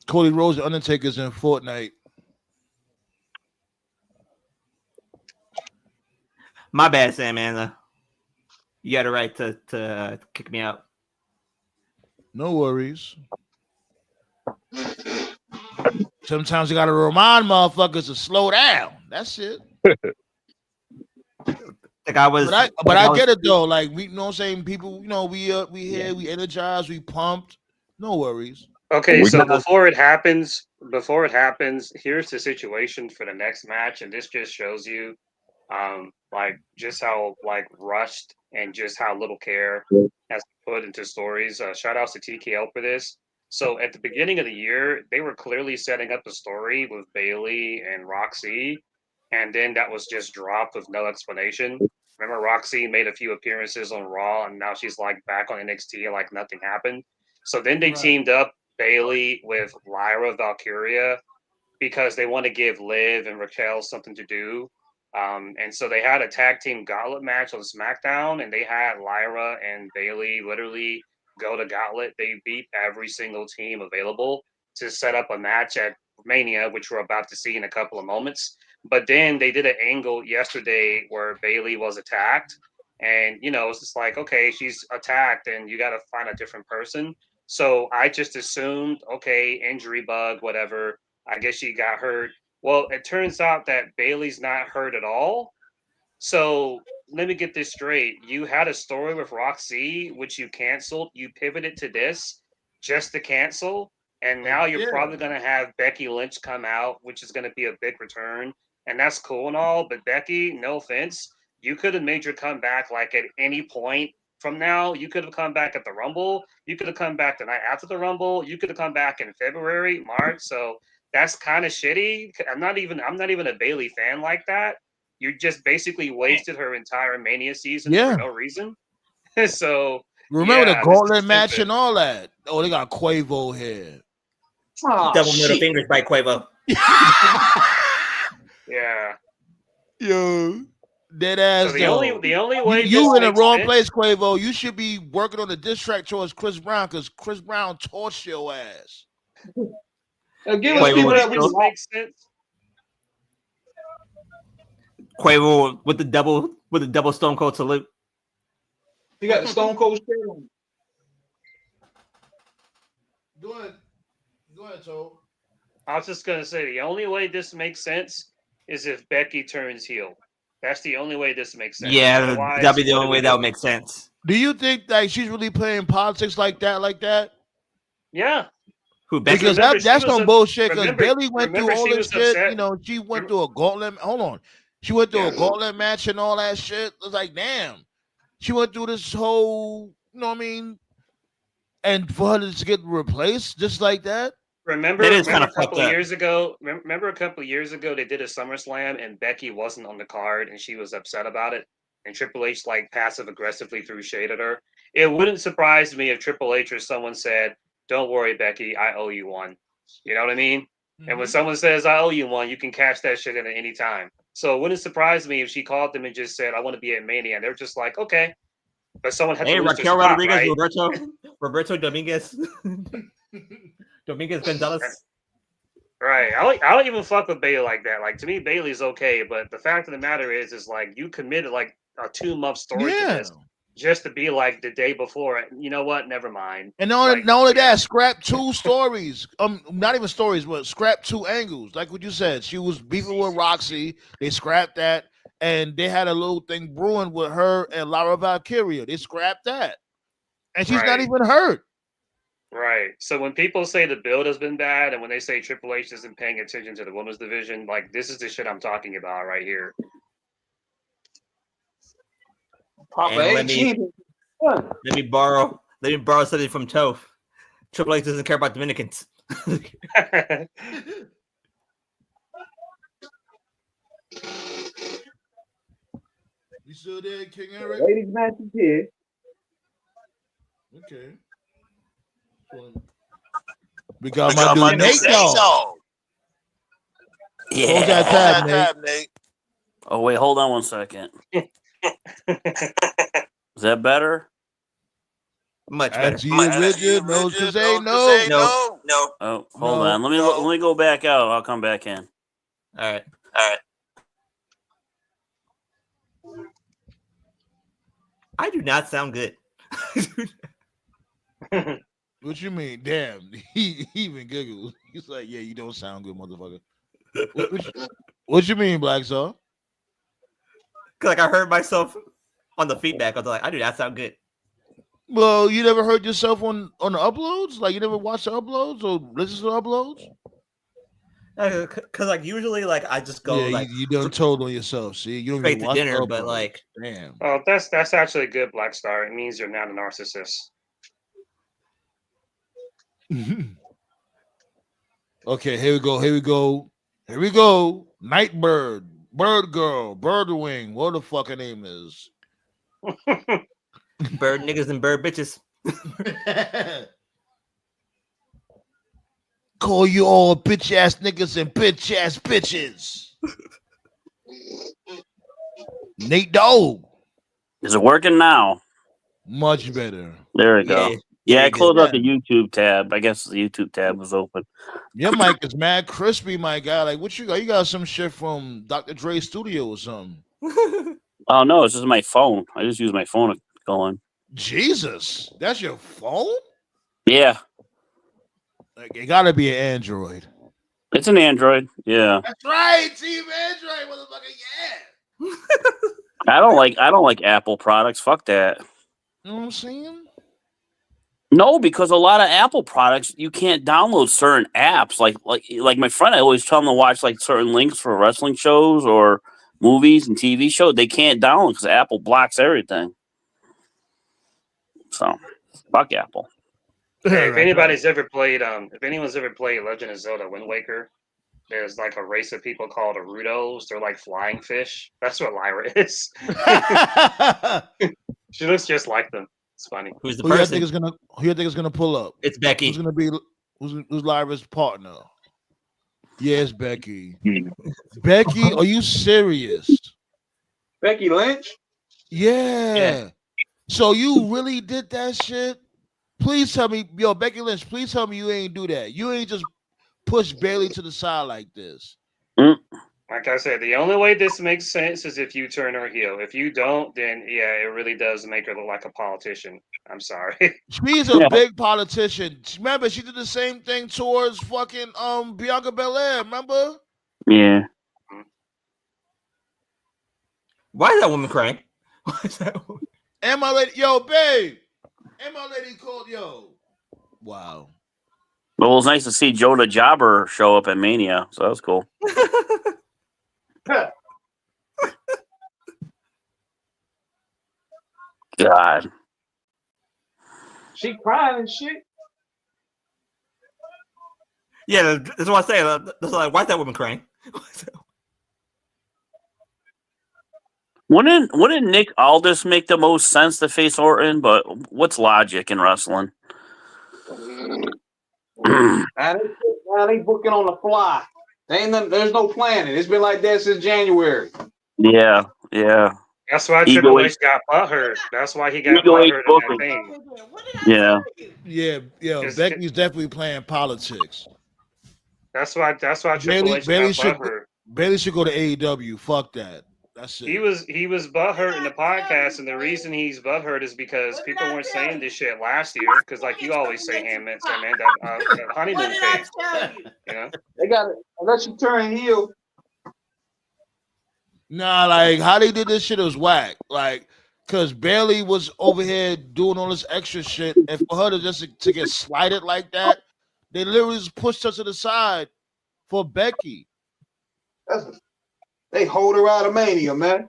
Cody Rhodes and Undertaker's in Fortnite. My bad, Sam Anna. You got a right to kick me out. No worries. Sometimes you gotta remind motherfuckers to slow down. That's it. Like I was, but I get it though. Like we, you know, what I'm saying, people, you know, we here, we energized, we pumped. No worries. Okay, so before it happens, here's the situation for the next match, and this just shows you, like just how like rushed and just how little care has put into stories. Shout outs to TKL for this. So at the beginning of the year, they were clearly setting up a story with Bayley and Roxy, and then that was just dropped with no explanation. Remember, Roxy made a few appearances on Raw, and now she's like back on NXT, like nothing happened. So then they teamed up Bayley with Lyra Valkyria because they want to give Liv and Raquel something to do. And so they had a tag team gauntlet match on SmackDown, and they had Lyra and Bayley literally go to gauntlet. They beat every single team available to set up a match at Mania, which we're about to see in a couple of moments. But then they did an angle yesterday where Bayley was attacked. And, you know, it's just like, okay, she's attacked and you got to find a different person. So I just assumed, okay, injury bug, whatever. I guess she got hurt. Well, it turns out that Bayley's not hurt at all. So let me get this straight. You had a story with Roxy, which you canceled. You pivoted to this just to cancel. And now you're probably going to have Becky Lynch come out, which is going to be a big return. And that's cool and all. But Becky, no offense, you could have made your comeback like at any point from now. You could have come back at the Rumble. You could have come back the night after the Rumble. You could have come back in February, March. So that's kind of shitty. I'm not even a Bayley fan like that. You just basically wasted her entire Mania season for no reason. So remember the gauntlet match and all that. Oh, they got Quavo here. Oh, double middle fingers by Quavo. Yeah. Yo. Dead ass. So the though. only way You this in the makes wrong sense, place, Quavo. You should be working on the diss track towards Chris Brown because Chris Brown torched your ass. Give the us only Quavo people was way that we this still like. makes sense. Quavo with the double Stone Cold salute. You got the Stone Cold shirt on. Go ahead, Toe. I was just gonna say the only way this makes sense is if Becky turns heel. That's the only way this makes sense. Yeah, Otherwise, that'd be the what only are way we that would doing? make sense. Do you think that she's really playing politics like that? Yeah, Who because Becky? Because remember she that's was some a bullshit. Because Bailey went through remember all she this was shit. upset. You know, she went through a gauntlet. Hold on, she went through Yeah. a gauntlet match and all that shit. It was like, damn, she went through this whole. You know what I mean? And for her to get replaced just like that. Remember, That is kind remember of a fucked couple of up. years ago. Remember a couple of years ago they did a SummerSlam and Becky wasn't on the card and she was upset about it. And Triple H like passive aggressively threw shade at her. It wouldn't surprise me if Triple H or someone said, "Don't worry, Becky, I owe you one." You know what I mean? And when someone says, "I owe you one," you can cash that shit in at any time. So it wouldn't surprise me if she called them and just said, "I want to be at Mania." And they're just like, "Okay," but someone had to Hey, lose their Raquel spot, Rodriguez, right? Roberto Dominguez, Dominguez Gonzalez. Right. I don't even fuck with Bailey like that. Like to me, Bailey's okay, but the fact of the matter is like you committed like a 2-month story to Yeah. this just to be like the day before. You know what? Never mind. And not Like, only yeah. that, scrap 2 stories. Not even stories, but scrap 2 angles. Like what you said, she was beefing with Roxy. They scrapped that, and they had a little thing brewing with her and Lara Valkyria. They scrapped that, and she's not Right. even hurt. Right. So when people say the build has been bad, and when they say Triple H isn't paying attention to the women's division, like this is the shit I'm talking about right here. Papa And let 18. me borrow something from Toph. Triple H doesn't care about Dominicans. You still there, King Eric? Ladies match is here. Okay. We got my dude Nate Dogg. Close that tab, Nate. Oh wait, hold on one second. Is that better? Much better. As you rigid, no to say no. No. Oh, hold No. on. Let me go back out. I'll come back in. All right. I do not sound good. What you mean? Damn, he even giggles. He's like, "Yeah, you don't sound good, motherfucker." What you mean, Black Star? Like I heard myself on the feedback. I was like, I do not sound good. Well, you never heard yourself on the uploads? Like you never watched the uploads or listen to the uploads? Because like usually like I just go Yeah, like you done told on yourself. See, you don't straight even to watch dinner, the but uploads. like Damn. Oh, that's actually good, Black Star. It means you're not a narcissist. Okay, here we go. Nightbird, Bird Girl, Birdwing, what the fuck her name is. bird niggas and bird bitches. Call you all bitch ass niggas and bitch ass bitches. Nate Dogg. Is it working now? Much better. There we go. Yeah, I closed out the Yeah. YouTube tab. I guess the YouTube tab was open. Your mic is mad crispy, my guy. Like, what you got? You got some shit from Dr. Dre's studio or something. Oh no, it's just my phone. I just use my phone to go on. Jesus, that's your phone? Yeah, Like, it gotta be an Android. it's an Android. Yeah, That's right, Team Android, motherfucker. Yeah. I don't like Apple products. Fuck that. You know what I'm saying? No, because a lot of Apple products you can't download certain apps. Like my friend, I always tell them to watch like certain links for wrestling shows or movies and TV shows. They can't download because Apple blocks everything. So, fuck Apple. Hey, if anyone's ever played Legend of Zelda Wind Waker, there's like a race of people called Arudos. They're like flying fish. That's what Lyra is. She looks just like them. It's funny. Who's the Who you person? think is gonna pull up? It's Becky. Who's gonna be who's Lyra's partner? Yes, Becky. Becky, are you serious? Becky Lynch. Yeah. So you really did that shit? Please tell me, yo, Becky Lynch, please tell me you ain't do that. You ain't just push Bailey to the side like this. Mm. Like I said, the only way this makes sense is if you turn her heel. If you don't, then yeah, it really does make her look like a politician. I'm sorry. She's a big politician. Remember, she did the same thing towards fucking Bianca Belair. Remember? Yeah. Why is that woman crying? Why is that woman? And my lady, yo, babe. And my lady called, yo. Wow. Well, it was nice to see Joe Jobber show up at Mania, so that was cool. God. She crying and shit. Yeah, that's what I say. That's like, why is that woman crying? Wouldn't Nick Aldis make the most sense to face Orton? But what's logic in wrestling? Now they booking on the fly. There's no planning. It's been like that since January. Yeah. That's why Ego Triple H- H got butthurt. That's why he got Ego H butthurt in that booking. thing. What did I Yeah. tell you? Yeah, It's- Becky's definitely playing politics. That's why Triple Bailey, H Bailey got should butthurt. Bailey should go to AEW. Fuck that. That's it. He was butthurt in the What did I tell podcast, you, and the Chris? reason he's butthurt is because What did people I weren't tell saying you? this shit last year. Because like you always say, man, that honeymoon What did I phase. tell you? You know, They got it. Unless you turn heel. Nah, like how they did this shit was whack. Like, cause Bailey was over here doing all this extra shit, and for her to just to get slighted like that, they literally just pushed her to the side for Becky. They hold her out of Mania, man.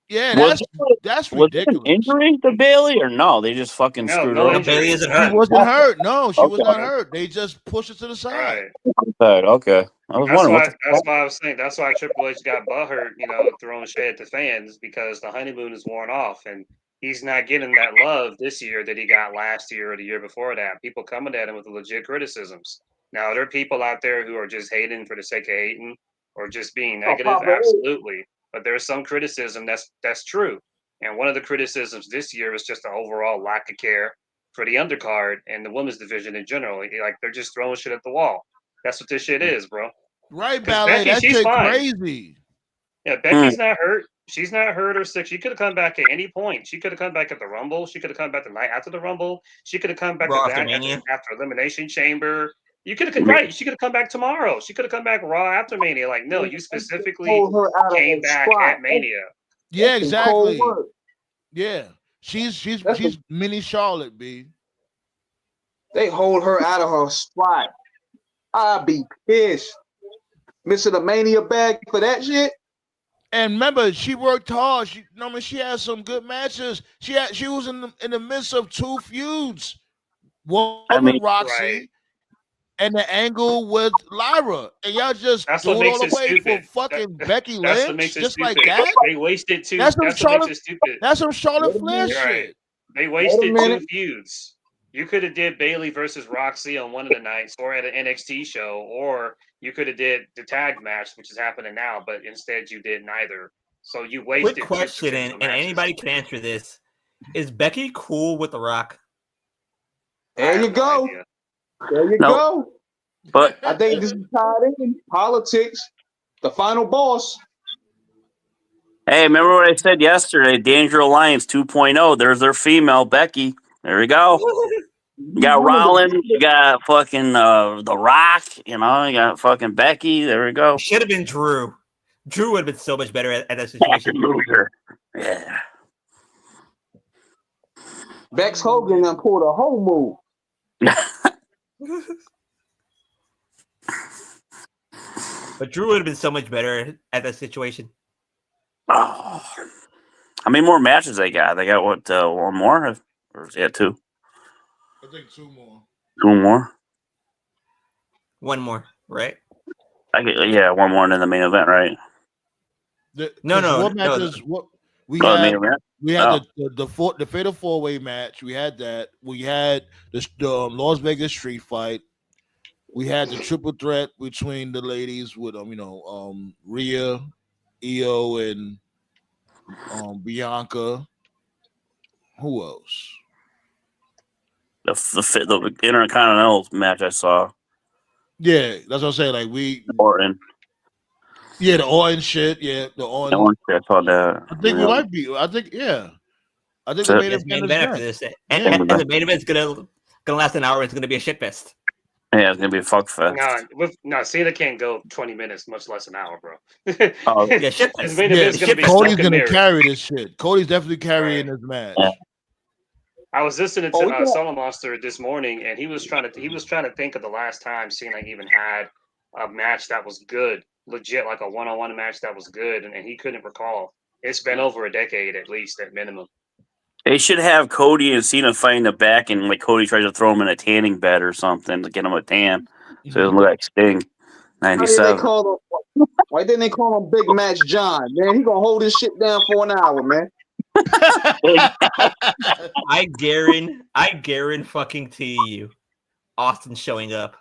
Yeah, Was that's was it an ridiculous. injury to Bailey or no? They just fucking screwed no her. injury. Bailey isn't She hurt. wasn't hurt. No, she was Okay. not hurt. They just pushed her to the side. Right. Okay. I was That's wondering why. what That's why I was saying. That's why Triple H got butthurt. You know, throwing shade at the fans because the honeymoon is worn off, and he's not getting that love this year that he got last year or the year before that. People coming at him with legit criticisms. Now there are people out there who are just hating for the sake of hating or just being negative. Papa H. Absolutely, but there's some criticism that's true. And one of the criticisms this year was just the overall lack of care for the undercard and the women's division in general. Like they're just throwing shit at the wall. That's what this shit is, bro. Right, Because Ballet. Becky, That she's shit fine. crazy. Yeah, Becky's not hurt. She's not hurt or sick. She could have come back at any point. She could have come back at the Rumble. She could have come back the night after the Rumble. She could have come back Raw to after that Mania. after Elimination Chamber. You could have right. She could have come back tomorrow. She could have come back Raw after Mania. Like, no, you specifically Hold her out of came her back spot. at Mania. Yeah, That's some cold exactly. work. Yeah, she's That's mini Charlotte, B. They hold her out of her spot. I'd be pissed. Missing the Mania bag for that shit. And remember, she worked hard. She had some good matches. She was in the midst of two feuds. One I with mean, Roxy Right. and the angle with Lyra. And y'all just That's do what it makes all it the way for stupid. fucking Becky That's what Lynch, makes it just like stupid. that. They wasted two. That's That's some what makes Charlotte. it stupid. That's some Charlotte Wait a Flair minute. Right. shit. They Wait a wasted two minute. feuds. You could have did Bailey versus Roxy on one of the nights, or at an NXT show, or you could have did the tag match, which is happening now. But instead, you did neither. So you wasted Quick two question, potential and matches. anybody can answer this: is Becky cool with The Rock? I There have you no go. idea. There you No. go. but I think this is tied in. Politics. The final boss. hey, remember what I said yesterday? Danger Alliance 2.0. There's their female Becky. There we go. You got Rollins. You got fucking The Rock. You know, you got fucking Becky. There we go. Should have been Drew. Drew would have been so much better at that situation. Loser. Yeah. Bex Hogan done pulled a whole move. But Drew would have been so much better at that situation. Oh. How many more matches they got? They got what? One more? Or yeah, two. I think two more. Two more. One more, right? Yeah, one more in the main event, right? No. What matches? What we Oh, the main had? event. We had Oh. the fatal 4-way match. We had that. We had the Las Vegas street fight. We had the triple threat between the ladies with Rhea, Io, and Bianca. Who else? The Intercontinental match I saw. Yeah, that's what I'm saying. Like Orton. the Orton shit. Yeah, the Orton. I saw that. I think we might be. I think I think So- the main It's main event event is after next. this, Yeah. and the main event's gonna last an hour. It's gonna be a shit fest. Yeah, it's gonna be a fuck fest. No, Cena can't go 20 minutes, much less an hour, bro. Oh, Yeah, shit His fest. main Yeah, event's gonna be Cody's smoke and gonna mirrors. carry this shit. Cody's definitely carrying Right. this match. Yeah. I was listening to Oh, yeah. Solo Monster this morning, and he was trying to think of the last time Cena even had a match that was good, legit, like a one-on-one match that was good, and he couldn't recall. It's been over a decade at least, at minimum. They should have Cody and Cena fighting the back, and like Cody tries to throw him in a tanning bed or something to get him a tan, so it doesn't look like Sting. Why didn't they call him? Why didn't they call him Big Match John? Man, he gonna hold his shit down for an hour, man. I guarantee you, Austin showing up.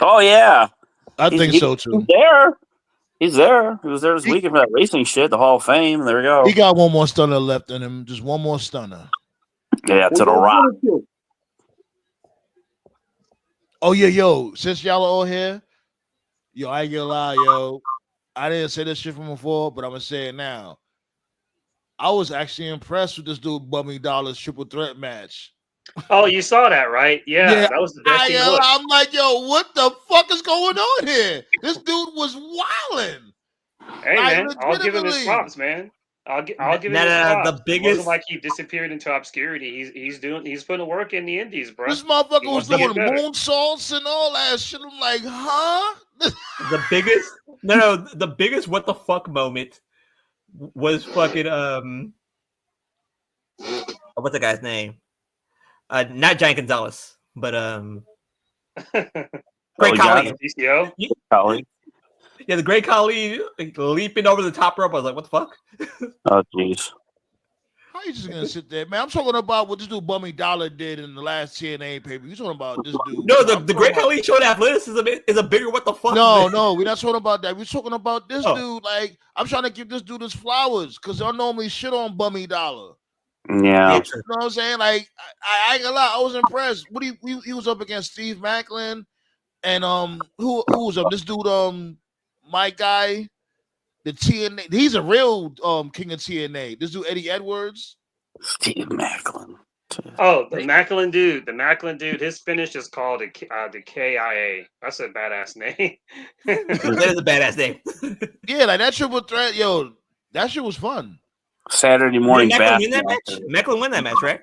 Oh yeah, I think so He's too. there. He's there. He was there this weekend for that racing shit, the Hall of Fame. There we go. He got one more stunner left in him. Just one more stunner. Yeah, to the Rock. Oh yeah, yo. Since y'all are all here, yo, I ain't gonna lie, yo. I didn't say this shit from before, but I'm gonna say it now. I was actually impressed with this dude Bummy Dollar's triple threat match. Oh, you saw that, right? Yeah, that was the best he looked. I'm like, yo, what the fuck is going on here? This dude was wilding. Hey Like, man, I'll give him his legitimately. props, man. I'll give him his the props. It biggest- wasn't like he disappeared into obscurity. He's putting work in the indies, bro. This motherfucker He was wants to doing get better. moonsaults and all that shit. I'm like, huh? The biggest what the fuck moment was fucking what's the guy's name? Not Giant Gonzalez, but Great Khali. DCO? Khali. Yeah, the Great Khali leaping over the top rope. I was like, what the fuck? Oh jeez. How you just gonna sit there, man? I'm talking about what this dude Bummy Dollar did in the last TNA paper. You talking about this dude? No, I'm the talking Great about- Khali showing athleticism is a bigger what the fuck. No, than- no, we're not talking about that. We're talking about this Oh. dude. Like, I'm trying to give this dude his flowers because I normally shit on Bummy Dollar. Yeah. You know what I'm saying? Like, I ain't gonna lie, I was impressed. What he was up against Steve Macklin and who was up? This dude, my guy, the TNA. He's a real king of TNA. This dude Eddie Edwards. Steve Macklin. Oh, the Macklin dude. His finish is called the KIA. That's a badass name. That is a badass name. Yeah, like that triple threat, yo, that shit was fun. Saturday morning Did Macklin win basketball. that match? Macklin win that match, right?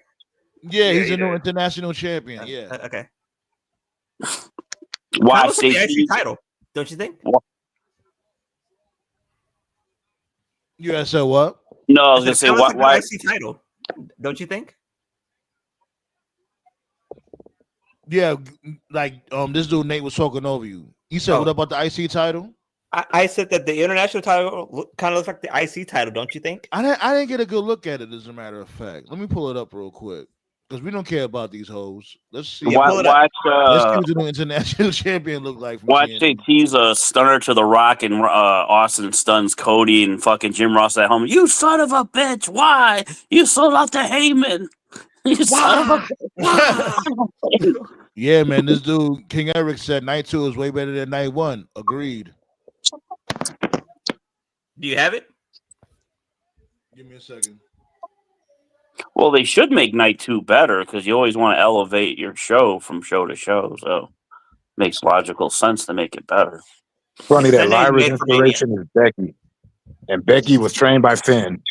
Yeah, he's he a new did. international champion. Yeah. Okay. Why That looks like the safety? IC title, don't you think? You guys said what? No, I was gonna say That looks like why. the IC title, don't you think? Yeah, like this dude Nate was talking over you. You said what about the IC title? I said that the international title kind of looks like the IC title, don't you think? I didn't get a good look at it. As a matter of fact, let me pull it up real quick because we don't care about these hoes. Let's see. Watch, Let's see what the new international champion look like. From watch TNA. JT's a stunner to the Rock and Austin stuns Cody and fucking Jim Ross at home. You son of a bitch! Why you sold out to Heyman? You son of a. Yeah, man, this dude King Eric said night 2 is way better than night 1. Agreed. Do you have it? Give me a second. Well, they should make night 2 better because you always want to elevate your show from show to show. So makes logical sense to make it better. Funny that Sunday is Lyra's made for Mania. inspiration is Becky, and Becky was trained by Finn.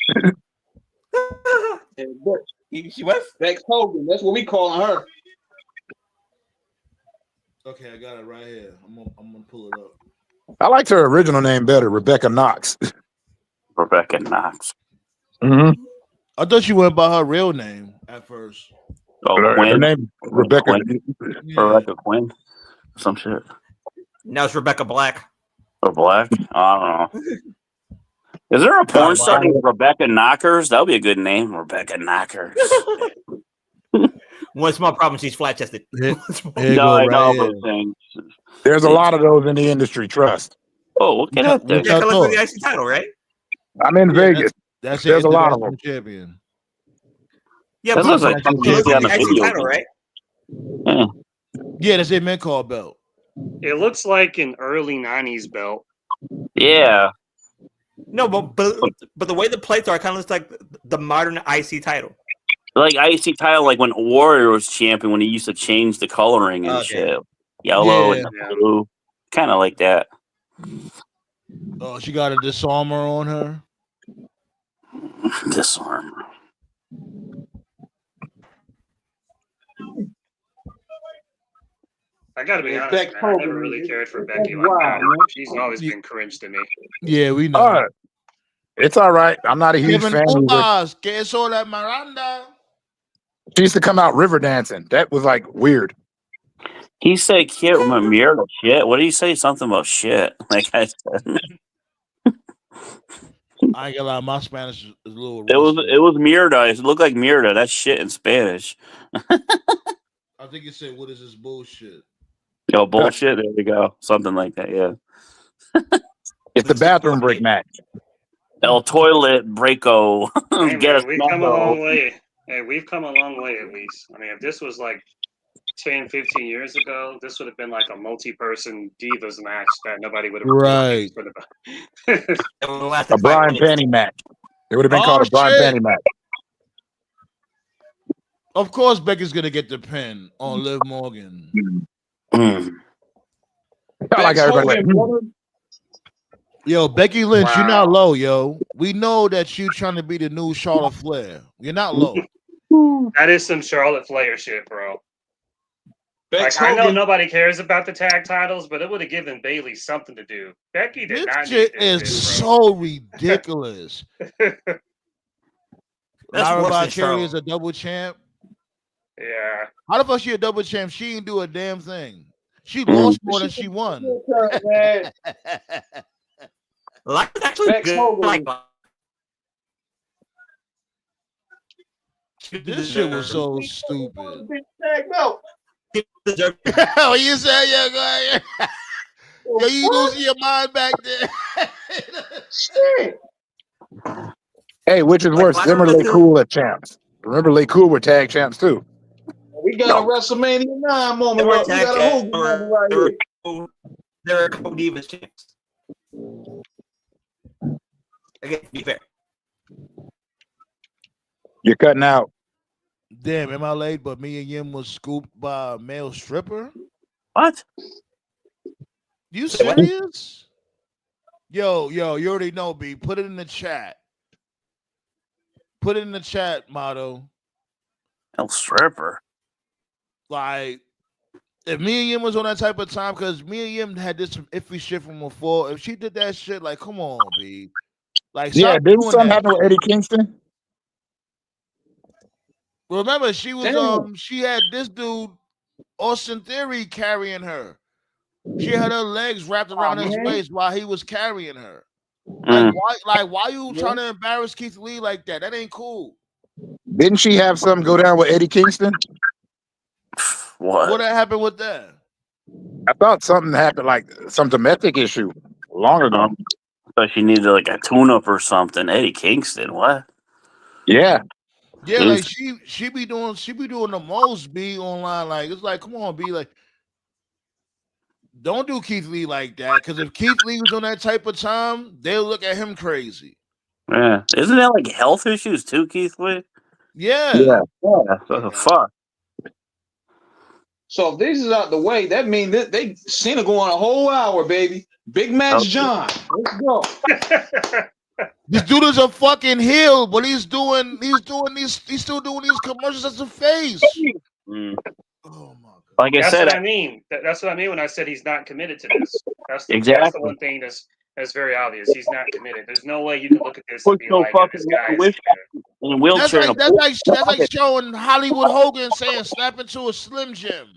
She was? Bex Hogan. That's what we calling her. Okay, I got it right here. I'm gonna pull it up. I liked her original name better, Rebecca Knox. Rebecca Knox. Mm-hmm. I thought she went by her real name at first. Oh, Her Quinn. name Rebecca. Yeah. Rebecca Quinn. Some shit. Now it's Rebecca Black. Or Black. I don't know. Is there a porn star named Rebecca Knockers? That would be a good name. Rebecca Knockers. One small problem, she's flat chested. Here you No, go, I right know here. those things. There's a lot of those in the industry. Trust. Oh, we'll get up there. Yeah. Yeah, collect the IC title, right? I'm in Vegas. That's it. There's a lot of International them. champion. Yeah, That but looks like International something you this see is on the a IC video title, game. right? Yeah. Yeah, that's a mid card belt. It looks like an early '90s belt. Yeah. No, but the way the plates are, it kind of looks like the modern IC title. Like IC title, like when Warrior was champion, when he used to change the coloring and Okay. shit. Yellow Yeah. and blue. Kind of like that. Oh, she got a disarmer on her. Disarm. I gotta be Yeah, honest, Beck man. I never Hogan, really cared for that's Becky like wild, that. man. She's always been cringe to me. Yeah, we know. All right. It's all right. I'm not a huge Kevin fan either. Upas, que eso la Miranda. She used to come out river dancing. That was like weird. He said, "Can't remember Miracle shit." What did he say? Something about shit. Like I said, I ain't gonna lie, my Spanish is a little it rusty. was Mierda. It looked like Mierda. That's shit in Spanish. I think you said, "What is this bullshit?" Yo, bullshit. There we go. Something like that. Yeah. It's the bathroom break match. El toilet breako. Hey, Get us man, we've come a long way. Hey, we've come a long way at least. I mean, if this was like 10, 15 years ago, this would have been like a multi-person divas match that nobody would have Right. A Brian Penny match. It would have been called a Brian shit. Penny match. Of course, Becky's gonna get the pin on Liv Morgan. Mm. I like how everybody Hogan, went, brother. Yo, Becky Lynch, you're not Wow. low, yo. We know that you trying to be the new Charlotte Flair. You're not low. That is some Charlotte Flair shit, bro. Bex Like, I know Hogan. nobody cares about the tag titles, but it would have given Bailey something to do. Becky did This not shit need this is shit, bro. so ridiculous. That's Lyra worse than Valkyrie is Charlotte. a double champ. Yeah. How the fuck she a double champ? She didn't do a damn thing. She lost more than she won. Man. Like actually Bex good. Hogan. Like, This shit was so stupid. Tag belt. Oh, you said, yeah, go ahead. Yo, you losing your mind back there. Shit. hey, which is worse, them or Lay Cool as champs? Remember, Lay Cool were tag champs too. We got a WrestleMania 9 moment. We got a Hogan moment right here. There are Cody Divas champs. Again, to be fair. You're cutting out. Damn, am I late? But me and Yim was scooped by a male stripper. What? You serious? Yo, you already know, B. Put it in the chat. Put it in the chat, Motto. El stripper. Like, if me and Yim was on that type of time, because me and Yim had this iffy shit from before. If she did that shit, like, come on, B. Like, Yeah, stop didn't doing something that. happen with Eddie Kingston? Remember, she was Damn. she had this dude, Austin Theory, carrying her. She had her legs wrapped around his man. waist while he was carrying her. Mm. Why you trying to embarrass Keith Lee like that? That ain't cool. Didn't she have something go down with Eddie Kingston? What? What happened with that? I thought something happened, like some domestic issue long ago. I thought she needed like a tune-up or something. Eddie Kingston. What? Yeah. Yeah, like she be doing the most, B, online. Like, it's like, come on, B, like, don't do Keith Lee like that. Because if Keith Lee was on that type of time, they'll look at him crazy. Yeah. Isn't that like health issues too, Keith Lee? Yeah. Yeah. Yeah. Fuck. So if this is out the way, that means that they Cena going a whole hour, baby. Big match, Okay. John. Let's go. This dude is a fucking heel, but he's still doing these commercials as a face. Mm. Oh my god. Like I That's said, what I mean. That's what I mean when I said he's not committed to this. That's the Exactly. one thing that's very obvious. He's not committed. There's no way you can look at this and Push be no like, fucking this guy is wish committed. in a wheelchair. That's like showing Hollywood Hogan saying snap into a Slim Jim.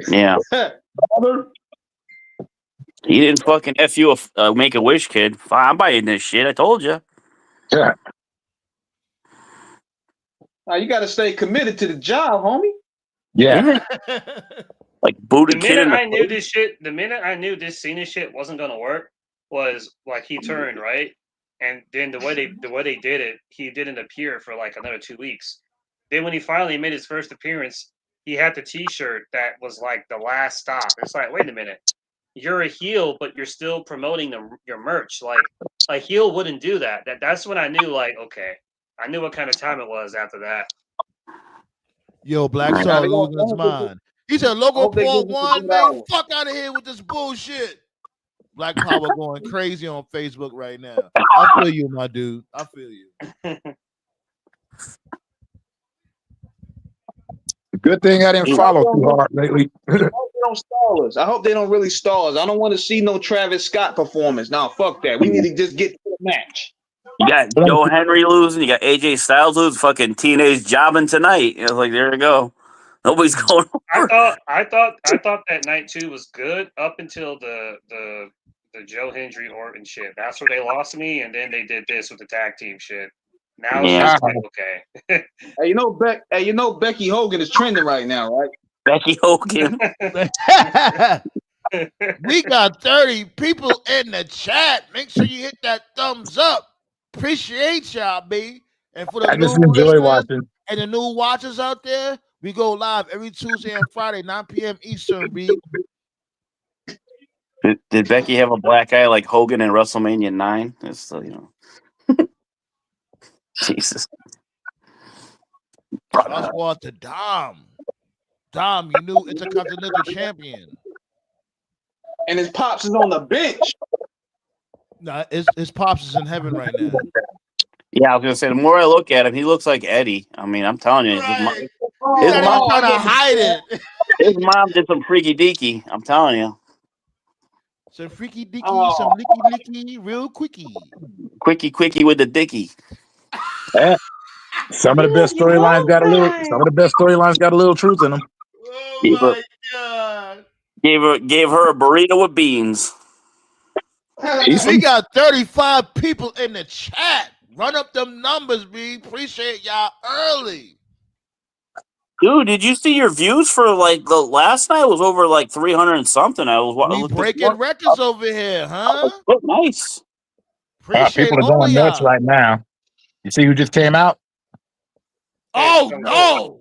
Yeah. He didn't fucking F you a make a wish kid. Fine, I'm buying this shit. I told you. Yeah. Now you got to stay committed to the job, homie. Yeah. Like booted The kid in minute the I knew this shit, the minute I knew this Cena shit wasn't gonna work was like he turned right, and then the way they did it, he didn't appear for like another 2 weeks. Then when he finally made his first appearance, he had the T-shirt that was like the last stop. It's like, wait a minute, you're a heel, but you're still promoting your merch. Like a heel wouldn't do that. That's when I knew, like, okay, I knew what kind of time it was after that. Yo, Black Now Star they losing his mind. He said, I Logan hope they Paul give us a won, good man. hour. Fuck out of here with this bullshit. Black Power going crazy on Facebook right now. I feel you, my dude. I feel you. Good thing I didn't follow too hard lately. I hope they don't stall us. I hope they don't really stall us. I don't want to see no Travis Scott performance. Now, fuck that. We need to just get to the match. You got Joe Henry losing. You got AJ Styles losing. Fucking TNA's jobbing tonight. It's like, there you go. Nobody's going over. I thought that night 2 was good up until the Joe Hendry Orton shit. That's where they lost me, and then they did this with the tag team shit. Now it's just like, okay. Hey, you know Becky Hogan is trending right now, right? Becky Hogan. We got 30 people in the chat. Make sure you hit that thumbs up. Appreciate y'all, B. And for the I just new enjoy listeners watching. and the new watchers out there, we go live every Tuesday and Friday, 9 p.m. Eastern, B. Did Becky have a black eye like Hogan in WrestleMania 9? It's still, Jesus. Oswald to Dom. Dom, you new Intercontinental Champion. And his pops is on the bench. Nah, his pops is in heaven right now. Yeah, I was gonna say, the more I look at him, he looks like Eddie. I mean, I'm telling you, Right. his He's not mom- even trying to hide it. his mom did some freaky deaky. I'm telling you, Some freaky dicky, some licky licky, real quickie. quickie with the dicky. Yeah. Some of the best storylines got a little. Some of the best storylines got a little truth in them. Oh Gave her- my god. Gave her a burrito with beans. We got 35 people in the chat. Run up them numbers, B. Appreciate y'all early. Dude, did you see your views for like the last night? Was over like 300 and something. We breaking records over here, huh? Oh, nice. Appreciate People are all going nuts y'all. right now. You see who just came out? Oh no!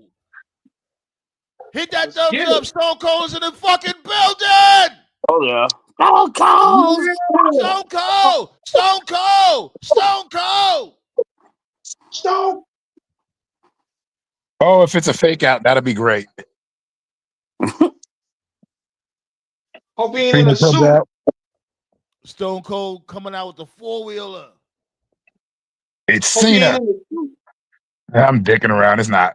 Hit that thumbs up. Stone Cold's in the fucking building. Oh yeah. Stone Cold. Stone Cold. Stone Cold. Stone Cold. Stone. Oh, if it's a fake out, that'll be great. Hope he ain't in a suit. Stone Cold coming out with the 4-wheeler. It's Hope he ain't Cena. in a suit. I'm dicking around. It's not.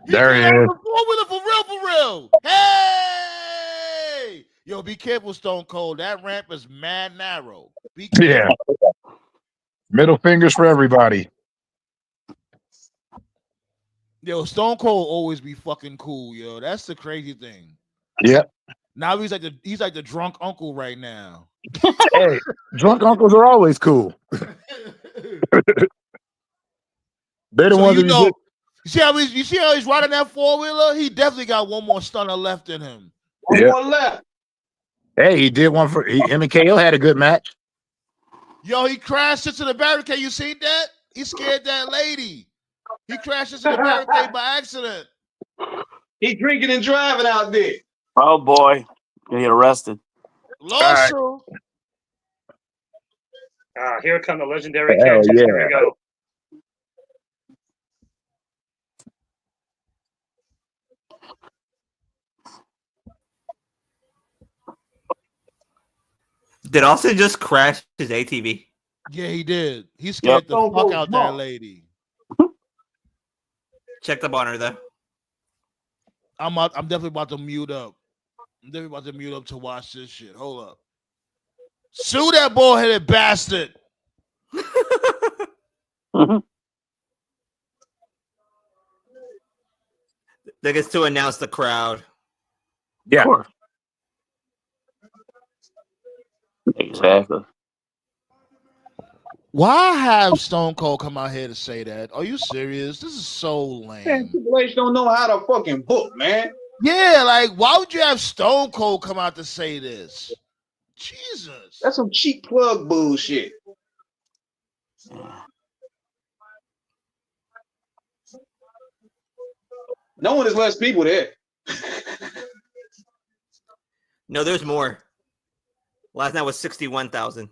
There he is. The 4-wheeler for real. Hey! Yo, be careful, Stone Cold. That ramp is mad narrow. Be careful. Yeah. Middle fingers for everybody. Yo, Stone Cold always be fucking cool, yo. That's the crazy thing. Yep. Now he's like the drunk uncle right now. Hey, drunk uncles are always cool. They're the So ones you that know, you see how he's riding that 4-wheeler? He definitely got one more stunner left in him. One more left. Hey, he did one for him and KO had a good match. Yo, he crashed into the barricade. You seen that? He scared that lady. He crashed into the barricade by accident. He drinking and driving out there. Oh boy, gonna get arrested. Lawsuit. Here come the legendary Hell catches. yeah. Here we go. Did Austin just crash his ATV? Yeah, he did. He scared the fuck out that lady. Check the monitor though. I'm definitely about to mute up. I'm definitely about to mute up to watch this shit. Hold up. Sue that bald-headed bastard. That gets to announce the crowd. Yeah. Exactly. Why have Stone Cold come out here to say that? Are you serious? This is so lame. Man, Triple H don't know how to fucking book, man. Yeah, like why would you have Stone Cold come out to say this? Jesus. That's some cheap plug bullshit. No one is less people there. No, there's more. Last night was 61,000.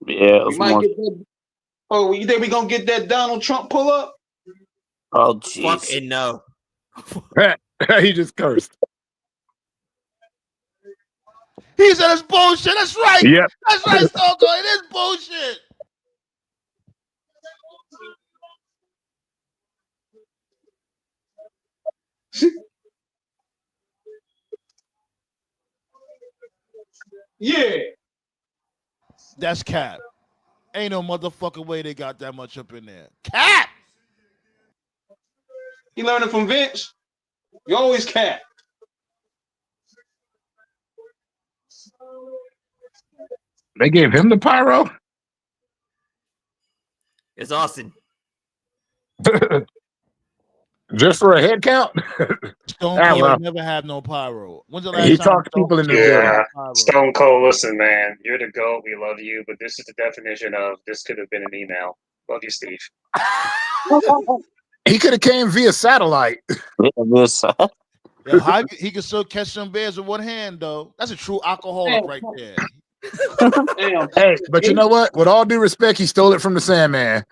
Yeah, it We was might more. get that. Oh, you think we gonna get that Donald Trump pull up? Oh, Fuck jeez. and no. He just cursed. He said it's bullshit. That's right. Yep. That's right, Stone Cold. It is bullshit. Yeah. That's cap. Ain't no motherfucking way they got that much up in there. Cap. You learning from Vince? You always cat. They gave him the pyro. It's Austin. Just for a head count. Stone Ah, Cold well. ain't never had no pyro. When's the last He time talks people in the building. Yeah, pyro? Stone Cold, listen, man, you're the GOAT. We love you, but this is the definition of this could have been an email. Love you, Steve. He could have came via satellite. Yo, how he can still catch some bears with one hand though. That's a true alcoholic right there. Damn. Hey, but you know what? With all due respect, he stole it from the Sandman.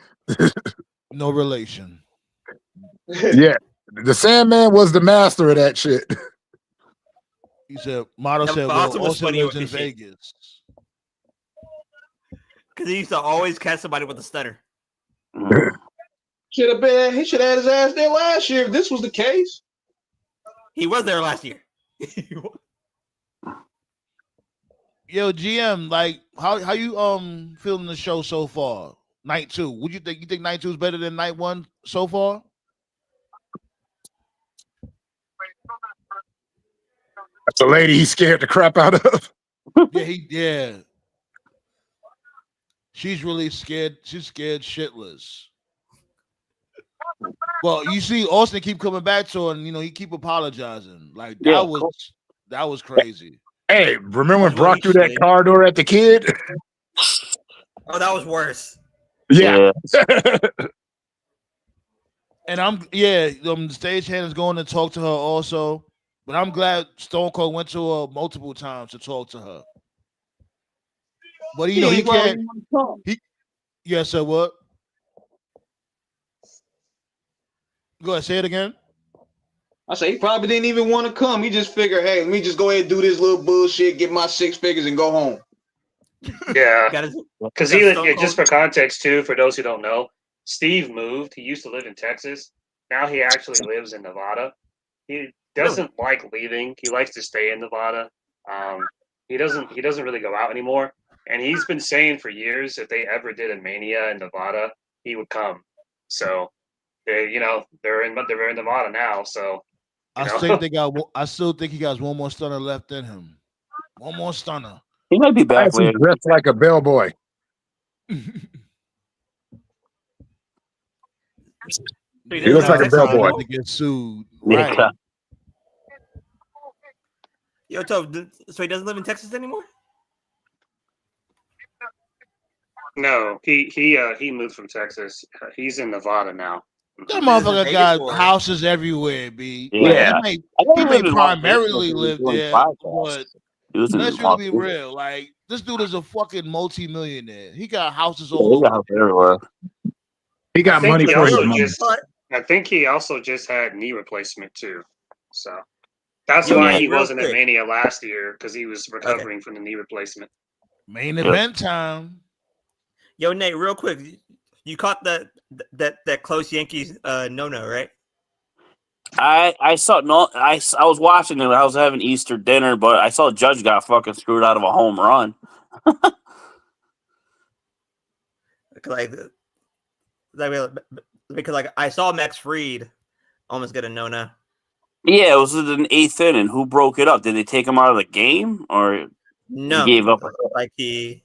No relation. Yeah. The Sandman was the master of that shit. He said, Motto Yeah, said, but well, Austin was Austin funny lives with in this shit. Vegas. Because he used to always catch somebody with a stutter. Should have been. He should have had his ass there last year if this was the case. He was there last year. Yo, GM, like how you feeling the show so far? Night 2. Would you think night 2 is better than night 1 so far? That's a lady he scared the crap out of. Yeah. She's really scared. She's scared shitless. Well, you see Austin keep coming back to her and he keep apologizing. Like that was crazy. Hey, remember when That's what Brock he threw that should. car door at the kid? Oh, that was worse. Yeah. And the stagehand is going to talk to her also. But I'm glad Stone Cold went to her multiple times to talk to her. But he ain't probably can't. wanna come. Yes, sir. What? Go ahead, say it again. I say he probably didn't even want to come. He just figured, hey, let me just go ahead and do this little bullshit, get my 6 figures, and go home. Yeah, Got his- because got he Stone just Cold. for context too, for those who don't know, Steve moved. He used to live in Texas. Now he actually lives in Nevada. He doesn't like leaving. He likes to stay in Nevada. He doesn't really go out anymore. And he's been saying for years if they ever did a Mania in Nevada, he would come. So they're in Nevada now. So I still think he got one more stunner left in him. One more stunner. He might be back He's later. dressed like a bellboy. He He looks like a doesn't live in Texas bellboy. anymore? To get sued, Yeah. right? Yo, so he doesn't live in Texas anymore? no, he moved from Texas. He's in Nevada now. That He lives in motherfucker Vegas got or- houses everywhere, B. Yeah. Like, I thought he lived may in Las Vegas primarily when he was live doing there, podcasts. but He was in let's Las really be Vegas. real. Like, this dude is a fucking multi-millionaire. He got houses Yeah, all they over. got house everywhere. He got money he for his also money. I think he also just had knee replacement too. So that's Yo, why Nate, he real wasn't at quick. Mania last year because he was recovering from the knee replacement. Main event time. Yo, Nate, real quick. You caught that close Yankees no, right? I saw I was watching it. I was having Easter dinner, but I saw Judge got fucking screwed out of a home run. Because I saw Max Fried almost get a no. Yeah, it was in the 8th inning. Who broke it up? Did they take him out of the game or No, he gave up? like he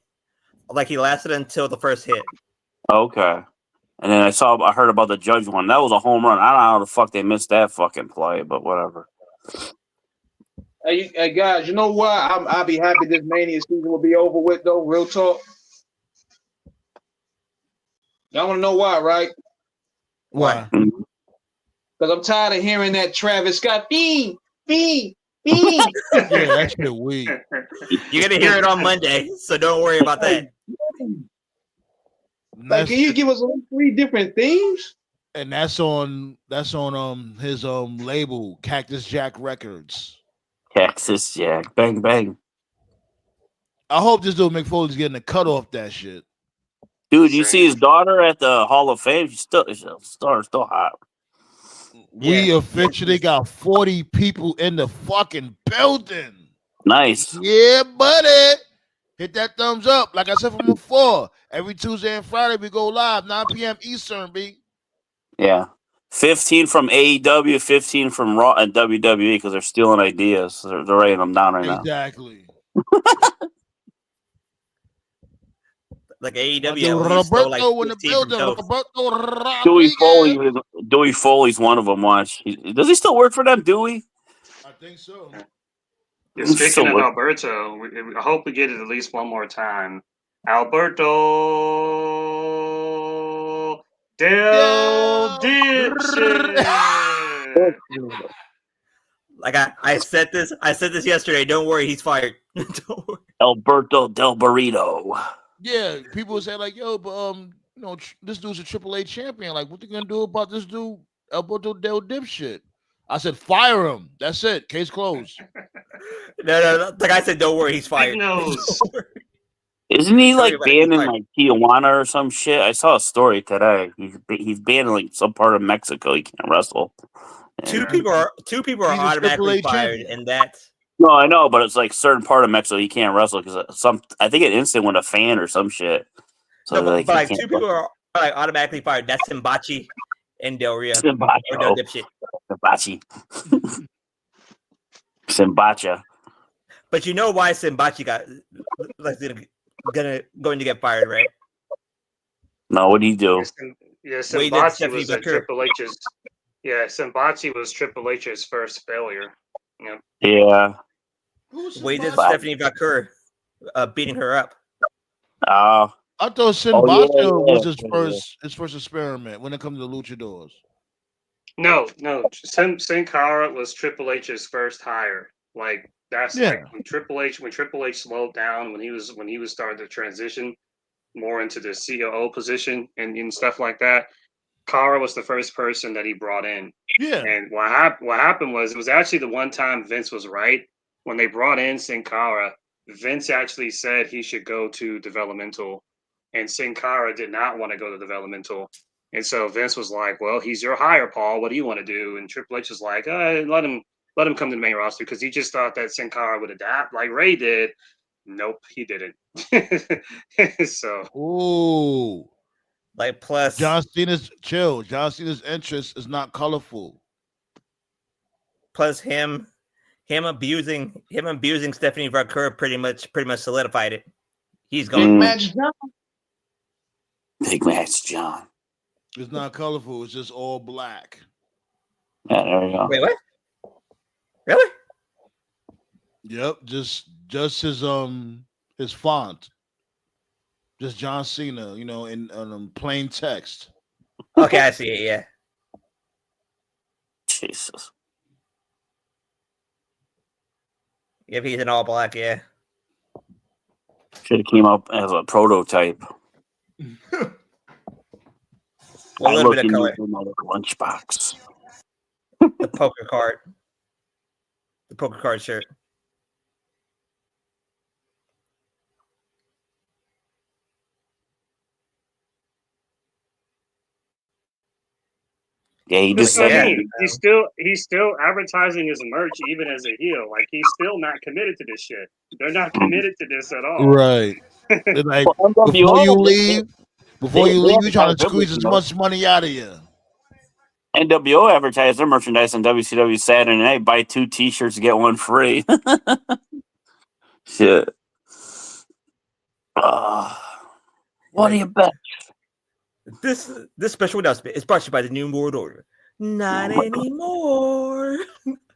lasted until the first hit. Okay. And then I heard about the Judge one. That was a home run. I don't know how the fuck they missed that fucking play, but whatever. Hey, guys, you know what? I'll be happy this Mania season will be over with, though. Real talk. Y'all want to know why, right? Why? Because I'm tired of hearing that Travis Scott, Fiend, Fiend, Fiend. Yeah, that shit weak. You're gonna hear it on Monday, so don't worry about that. Like, can you give us 3 different themes? And that's on his label, Cactus Jack Records. Texas Jack. Bang bang. I hope this dude McFoley's getting a cut off that shit. Dude, you see his daughter at the Hall of Fame? She's still hot. We officially got 40 people in the fucking building. Nice. Yeah, buddy. Hit that thumbs up. Like I said from before, every Tuesday and Friday we go live, 9 p.m. Eastern, B. Yeah. 15 from AEW, 15 from Raw and WWE because they're stealing ideas. They're writing them down right now. Exactly. Like AEW, Roberto in the building. Roberto Rodriguez. Dewey Foley's one of them. Watch. Does he still work for them, Dewey? I think so. Yeah, speaking of Alberto, I hope we get it at least one more time. Alberto Del Dipshit. Like I said this yesterday. Don't worry, he's fired. Don't worry. Alberto Del Burrito. Yeah, people say like, yo, but this dude's a AAA champion. Like, what they gonna do about this dude, Alberto Del Dipshit? I said, fire him. That's it. Case closed. No. Like I said, don't worry, he's fired. Isn't he like banned in like Tijuana or some shit? I saw a story today. He's banned in like some part of Mexico. He can't wrestle. Two people are automatically fired, and that's no, I know, but it's like certain part of Mexico he can't wrestle because I think an incident with a fan or some shit. So no, but like 2 people are like automatically fired. That's Simbachi and Del Rio. Simbachi. Or Del Dipshit. Simbacha. But you know why Simbachi got going to get fired, right? No, what did he do? Yeah, Simbachi was Triple H's. Yeah, Simbachi was Triple H's first failure. Yep. Yeah. Wade did Stephanie Vaquer beating her up. I thought Simbacha was his first experiment when it comes to luchadors. No. Sin Cara was Triple H's first hire. Like that's like when Triple H slowed down when he was starting to transition more into the COO position and stuff like that. Cara was the first person that he brought in. Yeah. And what happened was it was actually the one time Vince was right. When they brought in Sin Cara, Vince actually said he should go to developmental. And Sin Cara did not want to go to developmental. And so Vince was like, well, he's your hire, Paul. What do you want to do? And Triple H was like, let him come to the main roster because he just thought that Sin Cara would adapt like Ray did. Nope, he didn't. So. Ooh. Like plus John Cena's interest is not colorful. Plus him abusing Stephanie Vaquer pretty much solidified it. He's gone. Big Match John. It's not colorful. It's just all black. Yeah, there you go. Wait, what? Really? Yep. Just his font. Just John Cena, in plain text. Okay, I see it. Yeah. Jesus. If he's in all black, yeah. Should have came up as a prototype. A little bit of color. Lunchbox. The poker card. The poker card shirt. Yeah, he just said he's still advertising his merch even as a heel. Like he's still not committed to this shit. They're not committed to this at all. Right. They're like, before you leave, you're trying to squeeze as much money out of you. NWO advertised their merchandise on WCW Saturday night. Buy 2 T-shirts, get 1 free. Shit. What do you bet? This special announcement is brought to you by the New World Order. Not anymore.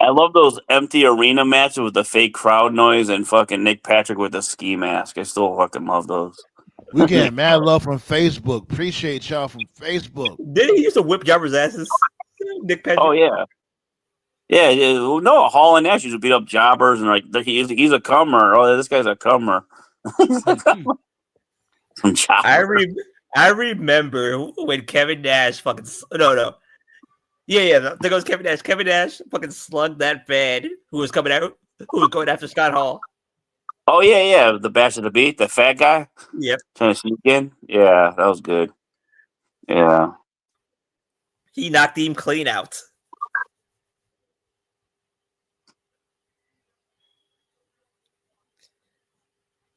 I love those empty arena matches with the fake crowd noise and fucking Nick Patrick with the ski mask. I still fucking love those. We getting mad love from Facebook. Appreciate y'all from Facebook. Did he used to whip jobbers' asses? Nick Patrick. Oh yeah. Yeah, no, Hall and Nash used to beat up jobbers and like he's a comer. Oh, this guy's a comer. Some jobber. I remember when Kevin Nash fucking no. Yeah. There goes Kevin Nash. Kevin Nash fucking slugged that fan who was going after Scott Hall. Oh yeah. The Bash of the Beat, the fat guy. Yep. Trying to sneak in. Yeah, that was good. Yeah. He knocked him clean out.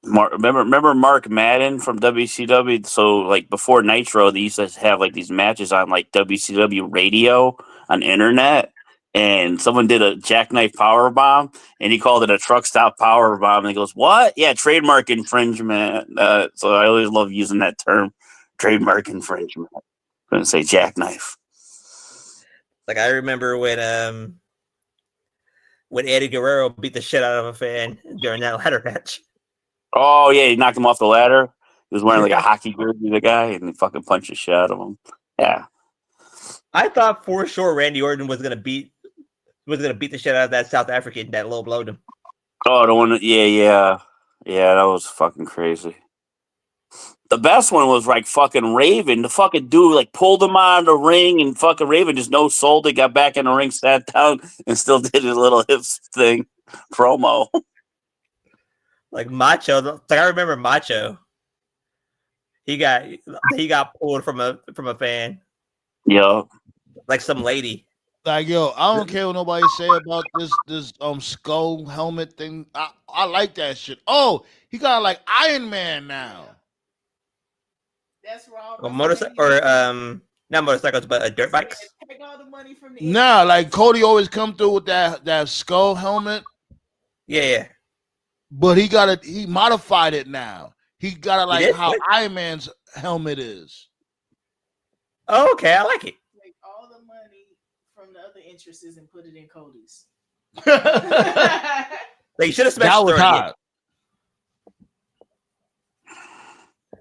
Remember Mark Madden from WCW? So like before Nitro, they used to have like these matches on like WCW radio on internet, and someone did a jackknife power bomb, and he called it a truck stop power bomb. And he goes, "What? Yeah, trademark infringement." So I always love using that term, trademark infringement. I'm gonna say jackknife. Like I remember when Eddie Guerrero beat the shit out of a fan during that ladder match. Oh yeah, he knocked him off the ladder. He was wearing like a hockey jersey, the guy, and he fucking punched the shit out of him. Yeah. I thought for sure Randy Orton was gonna beat the shit out of that South African that low blowed him. Oh, the one. Yeah. That was fucking crazy. The best one was like fucking Raven. The fucking dude like pulled him out of the ring, and fucking Raven just no sold it, got back in the ring, sat down, and still did his little hips thing promo. Like Macho, like I remember Macho. He got pulled from a fan. Yeah. Like some lady. Like yo, I don't care what nobody say about this skull helmet thing. I like that shit. Oh, he got like Iron Man now. That's wrong. Or motorcycle or not motorcycles, but dirt bikes. Take all the money from the Nah, like Cody always come through with that skull helmet. Yeah. But he modified it now. He got it like how Iron Man's helmet is. Oh, okay, I like it. Take all the money from the other interests and put it in Cody's. Like you should have smashed the throat again.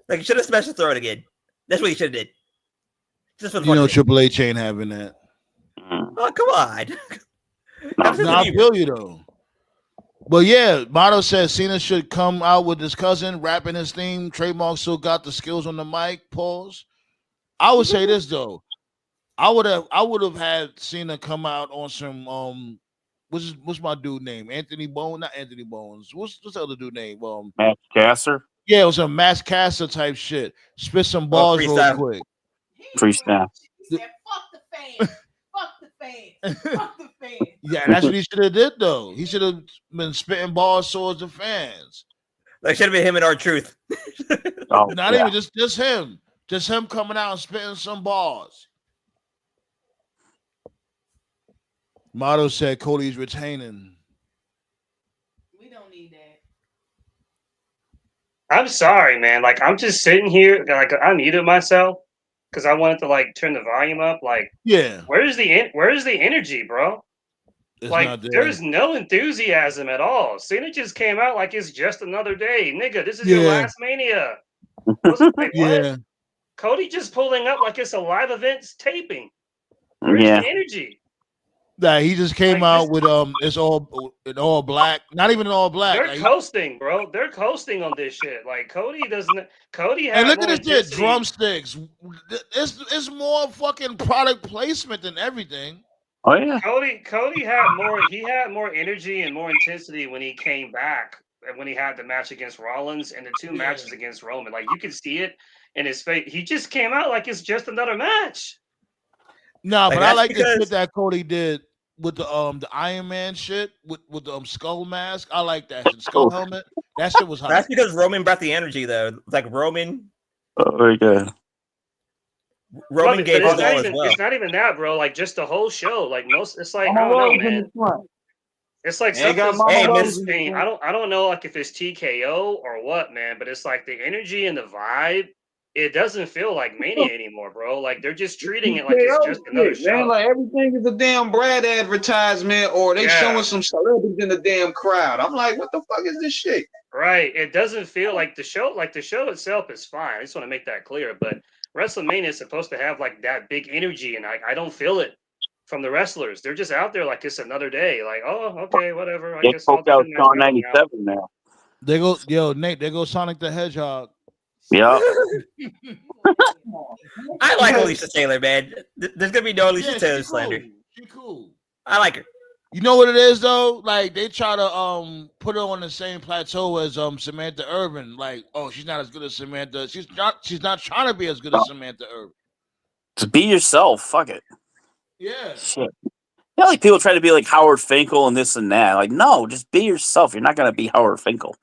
Like you should have smashed the throat again. That's what you should have did. Just for the Triple H ain't having that. Oh, come on. No, I feel you though. But yeah, Motto says Cena should come out with his cousin rapping his theme. Trademark still got the skills on the mic. Pause. I would say this though. I would have had Cena come out on some what's my dude name? Anthony Bones, not Anthony Bones. What's the other dude name? Matt Casser. Yeah, it was a Max Caster type shit. Spit some balls real quick. Freestyle. He said, "Fuck the fans. Fuck the fans. Fuck the fans." Yeah, that's what he should have did though. He should have been spitting balls towards the fans. That should have been him and R-Truth. Not even just him. Just him coming out and spitting some balls. Motto said Cody's retaining. We don't need that. I'm sorry, man. Like I'm just sitting here, like I muted myself because I wanted to like turn the volume up. Like, yeah, where's the energy, bro? It's like there's no enthusiasm at all. Cena just came out like it's just another day, nigga. This is your last Mania. Yeah. Cody just pulling up like it's a live event taping. Where's the energy? Nah, he just came out with it's all in all black. Not even in all black. They're coasting, bro. They're coasting on this shit. Like Cody doesn't. Cody has. And look at this shit, drumsticks. It's more fucking product placement than everything. Oh yeah. Cody had more. He had more energy and more intensity when he came back. And when he had the match against Rollins and the two matches against Roman, like you could see it in his face. He just came out like it's just another match. No, but I like the shit that Cody did with the Iron Man shit with the skull mask. I like that shit. Skull helmet. That shit was hot. That's because Roman brought the energy though. Like Roman. Oh yeah. Roman gave his all as well. It's not even that, bro. Like just the whole show. Like it's like I don't know, man. It's like something's I don't know like if it's TKO or what, man. But it's like the energy and the vibe it doesn't feel like Mania anymore, bro. Like they're just treating it like it's TKO just another shit, man. show. Like everything is a damn Brad advertisement, or they Yeah. showing some celebrities in the damn crowd. I'm like, what the fuck is this shit? Right. It doesn't feel like the show. Like the show itself is fine. I just want to make that clear. But WrestleMania is supposed to have like that big energy, and I don't feel it from the wrestlers. They're just out there like it's another day. Like, oh, okay, whatever. I They guess I'll poked out defend my Shawn title now. 97 now. They go, yo, Nate. They go Sonic the Hedgehog. Yeah. I like Alicia Taylor, man. There's gonna be no Alicia Yeah, Taylor she slander. cool. She cool. I like her. You know what it is though? Like they try to put her on the same plateau as Samantha Irvin. Like, oh, she's not as good as Samantha. She's not trying to be as good as Samantha Irvin. Just be yourself. Fuck it. Yeah. Shit. You know, like people try to be like Howard Finkel and this and that. Like, no, just be yourself. You're not gonna be Howard Finkel.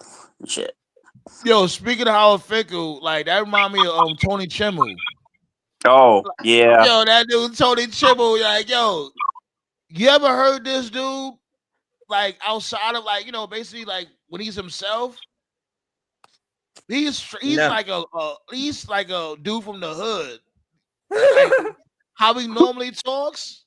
Shit. Yo, speaking of Howard Finkel, like that remind me of Tony Chimmel. Oh, yeah. Yo, that dude Tony Chimmel, like, yo, you ever heard this dude? Like outside of like, basically like when he's himself, he's No. like he's like a dude from the hood. Like how he normally talks.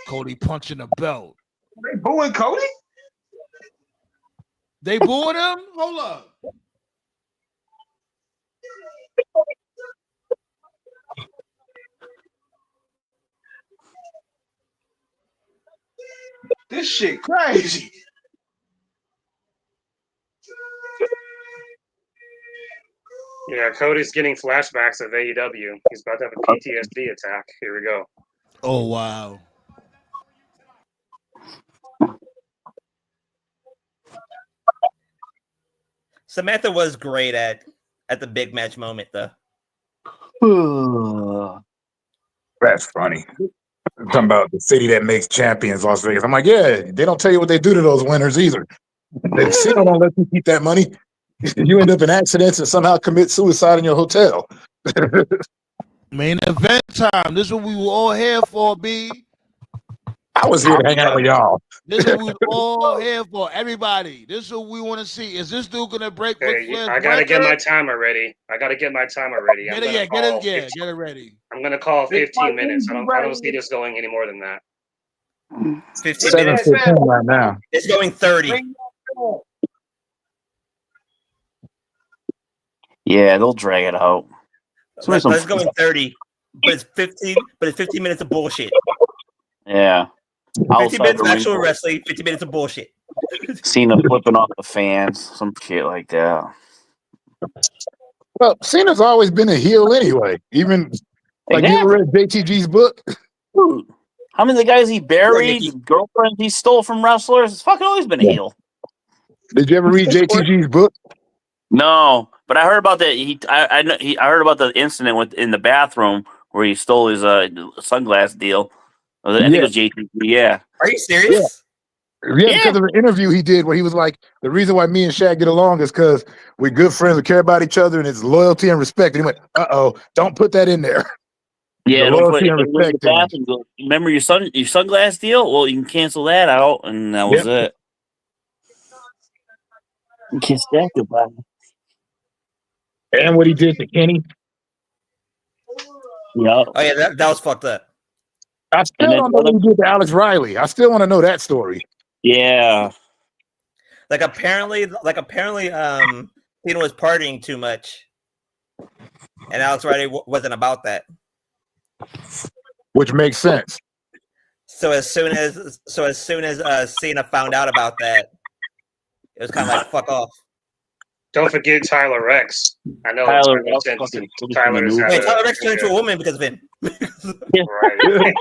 Cody punching the belt. They booing Cody? They booing him? Hold up. This shit crazy. Yeah, Cody's getting flashbacks of AEW. He's about to have a PTSD attack. Here we go. Oh wow. Samantha was great at the big match moment, though. That's funny. Talking about the city that makes champions, Las Vegas. I'm like, yeah, they don't tell you what they do to those winners either. They still don't let you keep that money. You end up in accidents and somehow commit suicide in your hotel. Main event time. This is what we were all here for, B. I was here to hang out with y'all. This is what we were all here for. Everybody. This is what we want to see. Is this dude gonna break Ric Hey, Flair's I gotta get record? my timer ready. Get Get it ready. I'm gonna call 15 minutes. I don't see this going any more than that. 15 minutes. 7:15 right now. It's going 30. Yeah, they'll drag it out. Let's go in 30. But it's 15. But it's 15 minutes of bullshit. Yeah. 15 minutes of actual wrestling. 15 minutes of bullshit. Cena flipping off the fans, some shit like that. Well, Cena's always been a heel anyway. Even like you ever read JTG's book? Dude, how many of the guys he buried, girlfriends he stole from wrestlers? It's fucking always been a heel. Did you ever read JTG's book? No, but I heard about that. I heard about the incident in the bathroom where he stole his sunglass deal. I think it was JTG. Yeah. Are you serious? Yeah, because of an interview he did where he was like, the reason why me and Shaq get along is because we're good friends, we care about each other, and it's loyalty and respect. And he went, don't put that in there. Yeah, The loyalty and respect thing. Remember your sunglass deal? Well, you can cancel that out, and that was it. You kiss that goodbye. And what he did to Kenny. Yeah. Oh yeah, that was fucked up. I still don't know what he did to Alex Riley. I still want to know that story. Yeah. Like apparently, Cena was partying too much, and Alex Riley wasn't about that. Which makes sense. So as soon as Cena found out about that, it was kind of like fuck off. Don't forget Tyler Rex. I know Tyler Tyler Rex turned into a woman because of him. Right.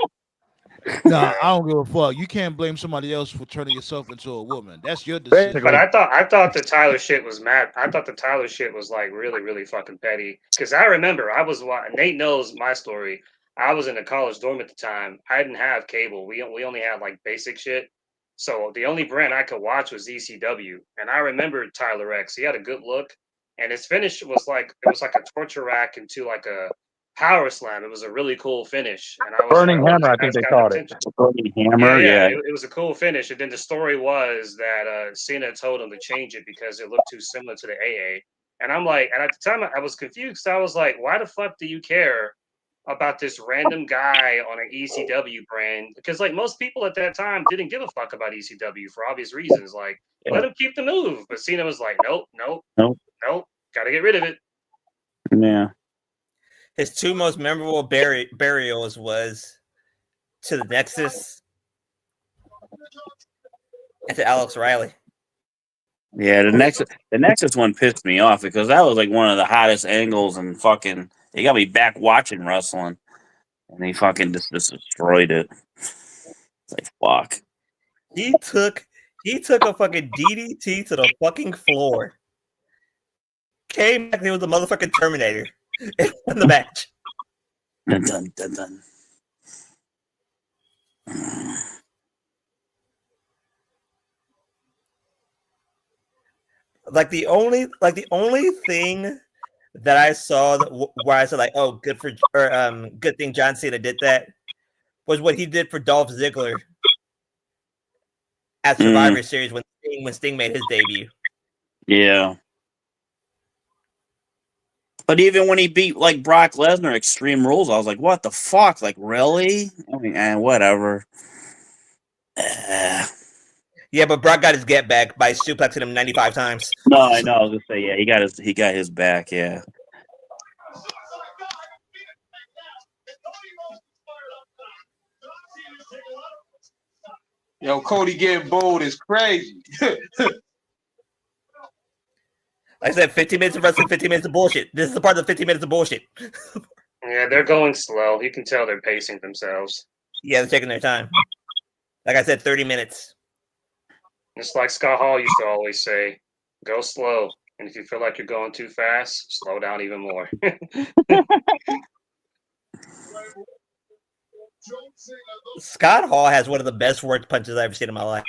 Nah, I don't give a fuck. You can't blame somebody else for turning yourself into a woman. That's your decision. But I thought the Tyler shit was mad. I thought the Tyler shit was like really, really fucking petty. Because I remember Nate knows my story. I was in a college dorm at the time. I didn't have cable. We only had like basic shit. So the only brand I could watch was ECW. And I remember Tyler Rex. He had a good look. And his finish was like a torture rack into like a Power Slam. It was a really cool finish, and I was like, Burning "Oh, Hammer, this I think guy's they got called it. potential." Burning Yeah, Hammer, yeah, yeah. it was a cool finish. And then the story was that Cena told him to change it because it looked too similar to the AA. And I'm like, and at the time I was confused. I was like, why the fuck do you care about this random guy on an ECW brand? Because like most people at that time didn't give a fuck about ECW for obvious reasons. Like, let him keep the move. But Cena was like, nope, nope, Nope. nope, gotta get rid of it. Yeah. His two most memorable burials was to the Nexus and to Alex Riley. Yeah, the Nexus one pissed me off because that was like one of the hottest angles and fucking they got me back watching wrestling. And he fucking just destroyed it. It's like fuck. He took a fucking DDT to the fucking floor. Came back, he was the motherfucking Terminator in the match. Dun, dun, dun, dun. Like the only thing that I saw where I said like, oh, good thing John Cena did that was what he did for Dolph Ziggler at Survivor Series when Sting made his debut. Yeah. But even when he beat like Brock Lesnar Extreme Rules, I was like, what the fuck? Like, really? I mean, whatever. Yeah, but Brock got his get back by suplexing him 95 times. No, I know. I was gonna say, yeah, he got his back, yeah. Yo, Cody getting bold is crazy. Like I said, 15 minutes of wrestling, 15 minutes of bullshit. This is the part of the 15 minutes of bullshit. Yeah, they're going slow. You can tell they're pacing themselves. Yeah, they're taking their time. Like I said, 30 minutes. Just like Scott Hall used to always say, go slow. And if you feel like you're going too fast, slow down even more. Scott Hall has one of the best worked punches I've ever seen in my life.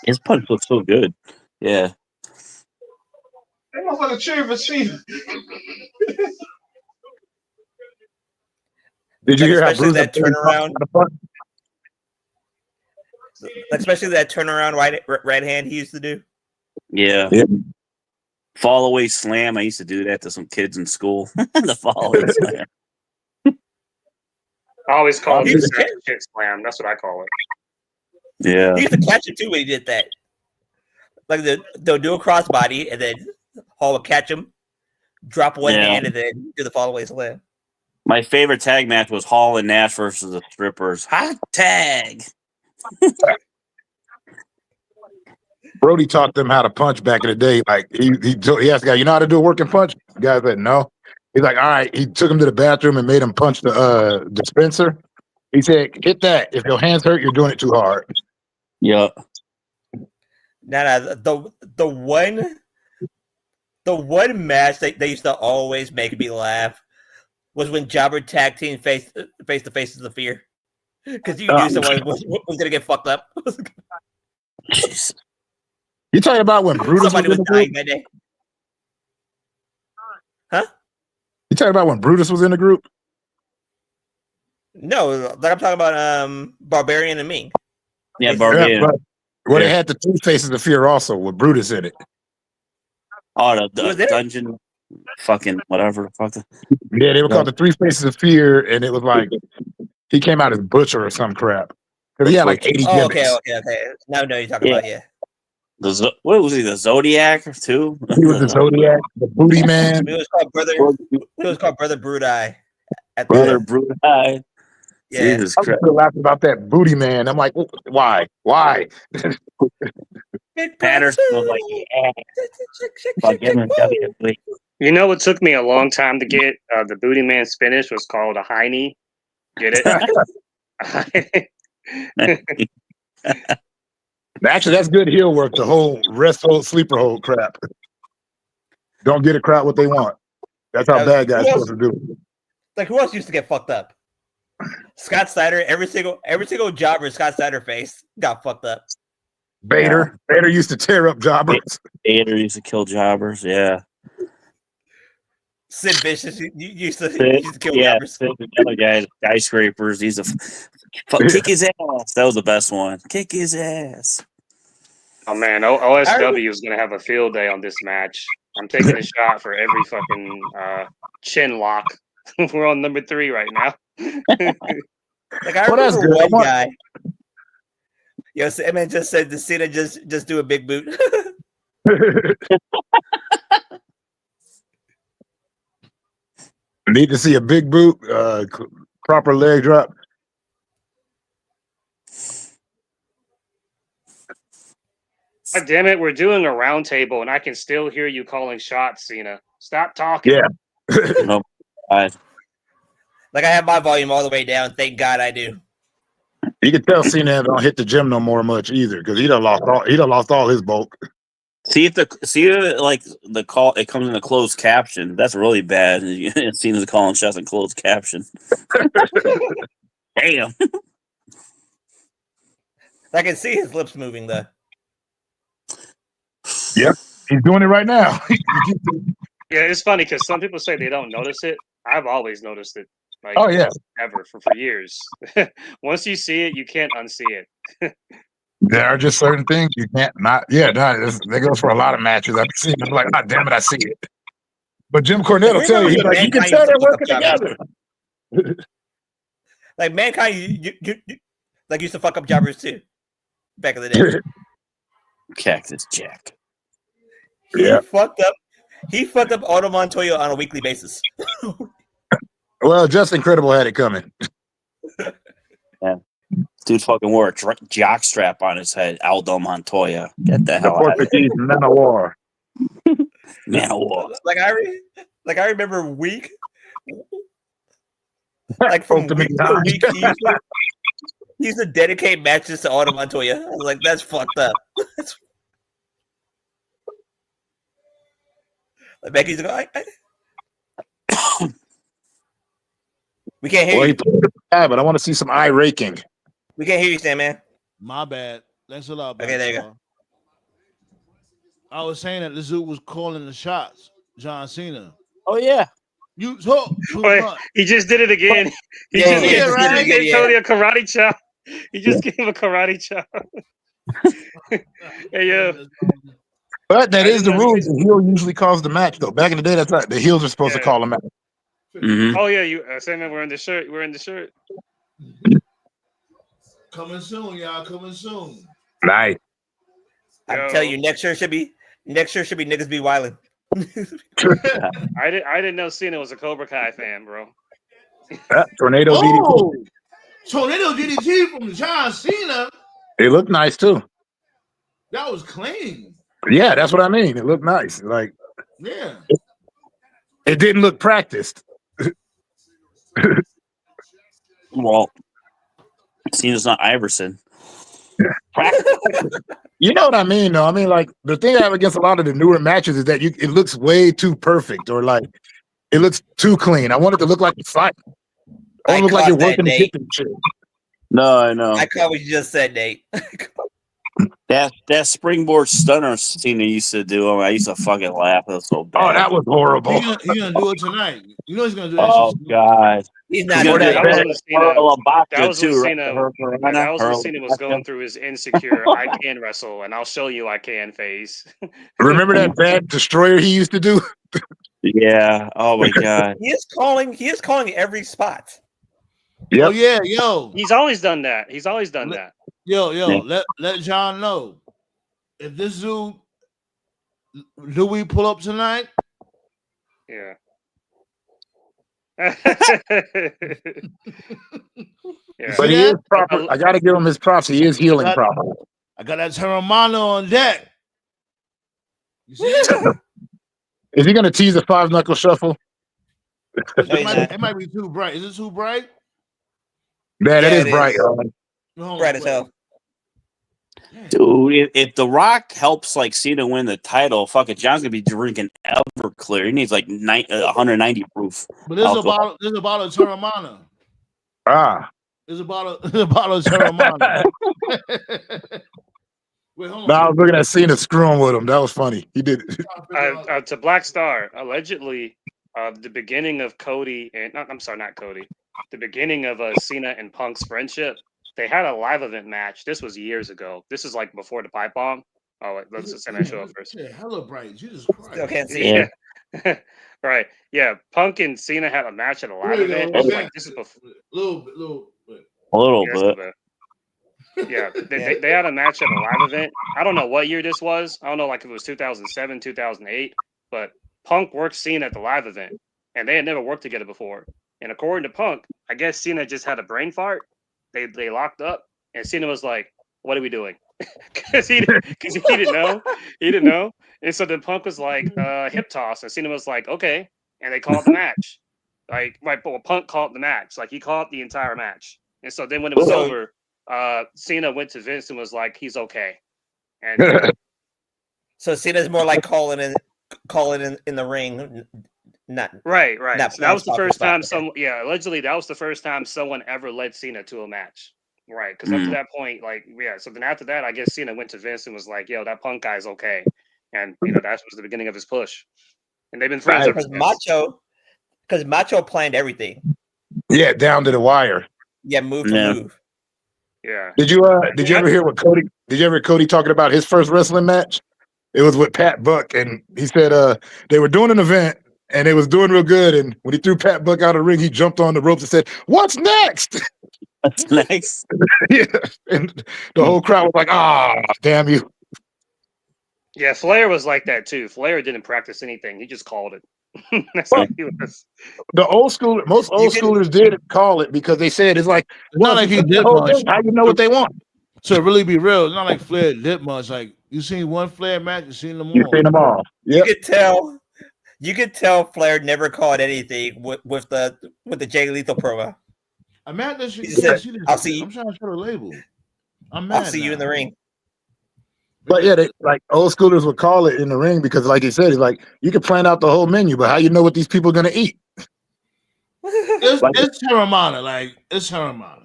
His punch looks so good. Yeah. That motherfucker cheering for Cena. Did you Like, hear how especially Bruce that turnaround? Especially that turnaround right hand he used to do. Yeah. Yeah. Fall away slam. I used to do that to some kids in school. The fall away slam. I always call it He the was sack shit slam. That's what I call it. Yeah. He used to catch it too when he did that. Like they'll do a crossbody and then Hall would catch him, drop one hand, and then do the fall away slam. My favorite tag match was Hall and Nash versus the Strippers. Hot tag. Brody taught them how to punch back in the day. Like he asked the guy, you know how to do a working punch? The guy said no. He's like, all right. He took him to the bathroom and made him punch the dispenser. He said, hit that. If your hands hurt, you're doing it too hard. Yeah. The one match they used to always make me laugh was when Jobber tag team face to face of the fear, because you knew someone was gonna get fucked up. You talking about when Brutus Somebody was was in the dying group? that day. Huh? You talking about when Brutus was in the group? No, like I'm talking about Barbarian and Ming. Yeah, Barbarian. Yeah, well, they had the two faces of fear also with Brutus in it. Oh, the dungeon, fucking whatever the fuck. Yeah, they were called the three faces of fear, and it was like he came out as Butcher or some crap. Because he had like 80 Oh, gimmicks. okay. Now you're talking about, yeah. What was he? The Zodiac too? He was the Zodiac, the Booty Man. It was called Brother Brood-Eye. Brother Brood-Eye. Yeah. Jesus I was Christ. still laughing about that Booty Man. I'm like, why? Patterson was like, yeah. Fuck him in WWE. You know what took me a long time to get? The Booty Man's finish was called a high knee. Get it? Actually, that's good heel work. The whole rest hold, sleeper hold crap. Don't get a crowd what they want. That's how bad guys supposed to do. Like, who else used to get fucked up? Scott Steiner. Every single jobber Scott Steiner faced got fucked up. Vader used to tear up jobbers. Vader used to kill jobbers. Yeah. Sid Vicious you used to kill Yeah, rappers. the other guy, skyscrapers. He's kick his ass. That was the best one. Kick his ass. Oh man, OSW is gonna have a field day on this match. I'm taking a shot for every fucking chin lock. We're on number 3 right now. Like I Well, that's remember good. I one want- guy. Yo, Cena just said the Cena just do a big boot. Need to see a big boot, proper leg drop. God damn it, we're doing a round table and I can still hear you calling shots, Cena. Stop talking. Yeah. No, I, Like I have my volume all the way down. Thank God I do. You can tell Cena don't hit the gym no more much either because he done lost all his bulk. see if the call it comes in a closed caption. That's really bad. Cena's calling shots in closed caption. Damn. I can see his lips moving though. Yep, he's doing it right now. Yeah, it's funny because some people say they don't notice it. I've always noticed it. Like, Oh, yeah. ever for years. Once you see it, you can't unsee it. There are just certain things you can't not. Yeah, that goes for a lot of matches. I've seen it. I'm like, oh, damn it, I see it. But Jim Cornette will tell you, he's like, you can tell they're working together. Like Mankind, you like used to fuck up jobbers too, back in the day. Cactus Jack. Yeah. He fucked up Otto Montoya on a weekly basis. Well, Just Incredible had it coming. Dude fucking wore a jock strap on his head. Aldo Montoya. Get the The hell out of Portuguese Man of War. Man of War. Like I remember week, like from week to week, he used to dedicate matches to Otto Montoya. I was like, that's fucked up. Like Becky's like, we can't hear Well, he you. played the guy, but I want to see some eye raking. We can't hear you, Sandman. My bad. That's a lot better. Okay, there you go. I was saying that the Zoo was calling the shots. John Cena. Oh yeah. You talk too Wait, much. he just did it again. He Yeah, just yeah, gave, right? he gave Yeah. Cody a karate chop. He just gave him a karate chop. Hey, yo. But that I is the didn't know rules. The heel usually calls the match, though. Back in the day, that's right. The heels are supposed to Yeah. call the match. Mm-hmm. Oh, yeah, you Sandman, we're in the shirt. We're in the shirt. Coming soon, y'all. Coming soon. Nice. I'm telling you, next year should be niggas be wildin'. I didn't know Cena was a Cobra Kai fan, bro. Tornado DDT. Oh, Tornado DDT from John Cena. It looked nice, too. That was clean. Yeah, that's what I mean. It looked nice. Like, Yeah. it didn't look practiced. Well, Cena's not Iverson. You know what I mean, though? I mean, like, the thing I have against a lot of the newer matches is that it looks way too perfect, or like, it looks too clean. I want it to look like it's fight. I want it to look like you're working the hip and shit. No, I know. I caught what you just said, Nate. That springboard stunner Cena used to do. I used to fucking laugh. It was so bad. Oh, that was horrible. He gonna do it tonight. You know he's gonna do that. Oh shit. God. He's not He's doing gonna that. do That was that. when Cena. That was when too, Cena. right? That was when Cena was going through his insecure "I can wrestle and I'll show you I can" phase. Remember that bad destroyer he used to do? Yeah. Oh my God. He is calling every spot. Yep. Oh yeah, yo, He's always done that. He's always done that. yo. Yeah. Let John know if this Zoo do we pull up tonight? Yeah. Yeah. But he is proper. I got to give him his props. He is healing proper. I got that Terramano on deck. You see it? Is he going to tease a 5-knuckle shuffle? It might be too bright. Is it too bright? Man, Yeah, it is it bright. No, Bright as hell. Dude, if The Rock helps like Cena win the title, fuck it, John's gonna be drinking Everclear. He needs like 190 proof. But there's alcohol. a bottle of Terramana. Ah. There's a bottle of Terramana. Wait, hold on. No, I was looking at Cena screwing with him. That was funny. He did. To Black Star, allegedly, the beginning of Cody and I'm sorry, not Cody. The beginning of Cena and Punk's friendship. They had a live event match. This was years ago. This is like before the pipe bomb. Oh, wait, let's just send that show up first. Yeah, hella bright. Jesus Still Christ. can't see. Yeah. Right. Yeah. Punk and Cena had a match at a live There you event. go. This is Yeah. like this is before. Little bit. A little Yeah, that's bit. bit. Yeah, they had a match at a live event. I don't know what year this was. I don't know, like if it was 2007, 2008. But Punk worked Cena at the live event, and they had never worked together before. And according to Punk, I guess Cena just had a brain fart. They locked up, and Cena was like, "What are we doing?" Because he didn't know. He didn't know. And so then Punk was like, "Hip toss," and Cena was like, "Okay," and they called the match. Like, right, but Punk called the match. Like he called the entire match. And so then when it was So- over, Cena went to Vince and was like, "He's okay." And So Cena's more like calling in the ring, not right. Not So that was the Flair's first time spot, okay. allegedly that was the first time someone ever led Cena to a match. Right. Because up to that point, so then after that, I guess Cena went to Vince and was like, "Yo, that Punk guy's okay." And that was the beginning of his push. And they've been friends ever because since. Macho planned everything. Yeah, down to the wire. Yeah, move for Yeah. move. Yeah. Did you ever hear what Cody? Did you ever hear Cody talking about his first wrestling match? It was with Pat Buck, and he said they were doing an event and it was doing real good. And when he threw Pat Buck out of the ring, he jumped on the ropes and said, "What's next?" What's next? Yeah, and the whole crowd was like, "Ah, damn you!" Yeah, Flair was like that too. Flair didn't practice anything. He just called it. That's how he was. Most old schoolers did call it because they said it's like, It's not like if you he put the did whole much. thing, how you know what they want? To really be real, it's not like Flair did much. Like you seen one Flair match, you seen them You've all. seen them all. You Yep. could tell Flair never called anything with the Jay Lethal promo. I'm mad that she He didn't said, see this "I'll shit. see you. I'm trying to show the label. I'm mad. I'll see you in now. the ring." But yeah, they, like old schoolers would call it in the ring because, like he said, it's like you can plan out the whole menu, but how you know what these people are gonna eat? It's Terramana. Like it's Terramana.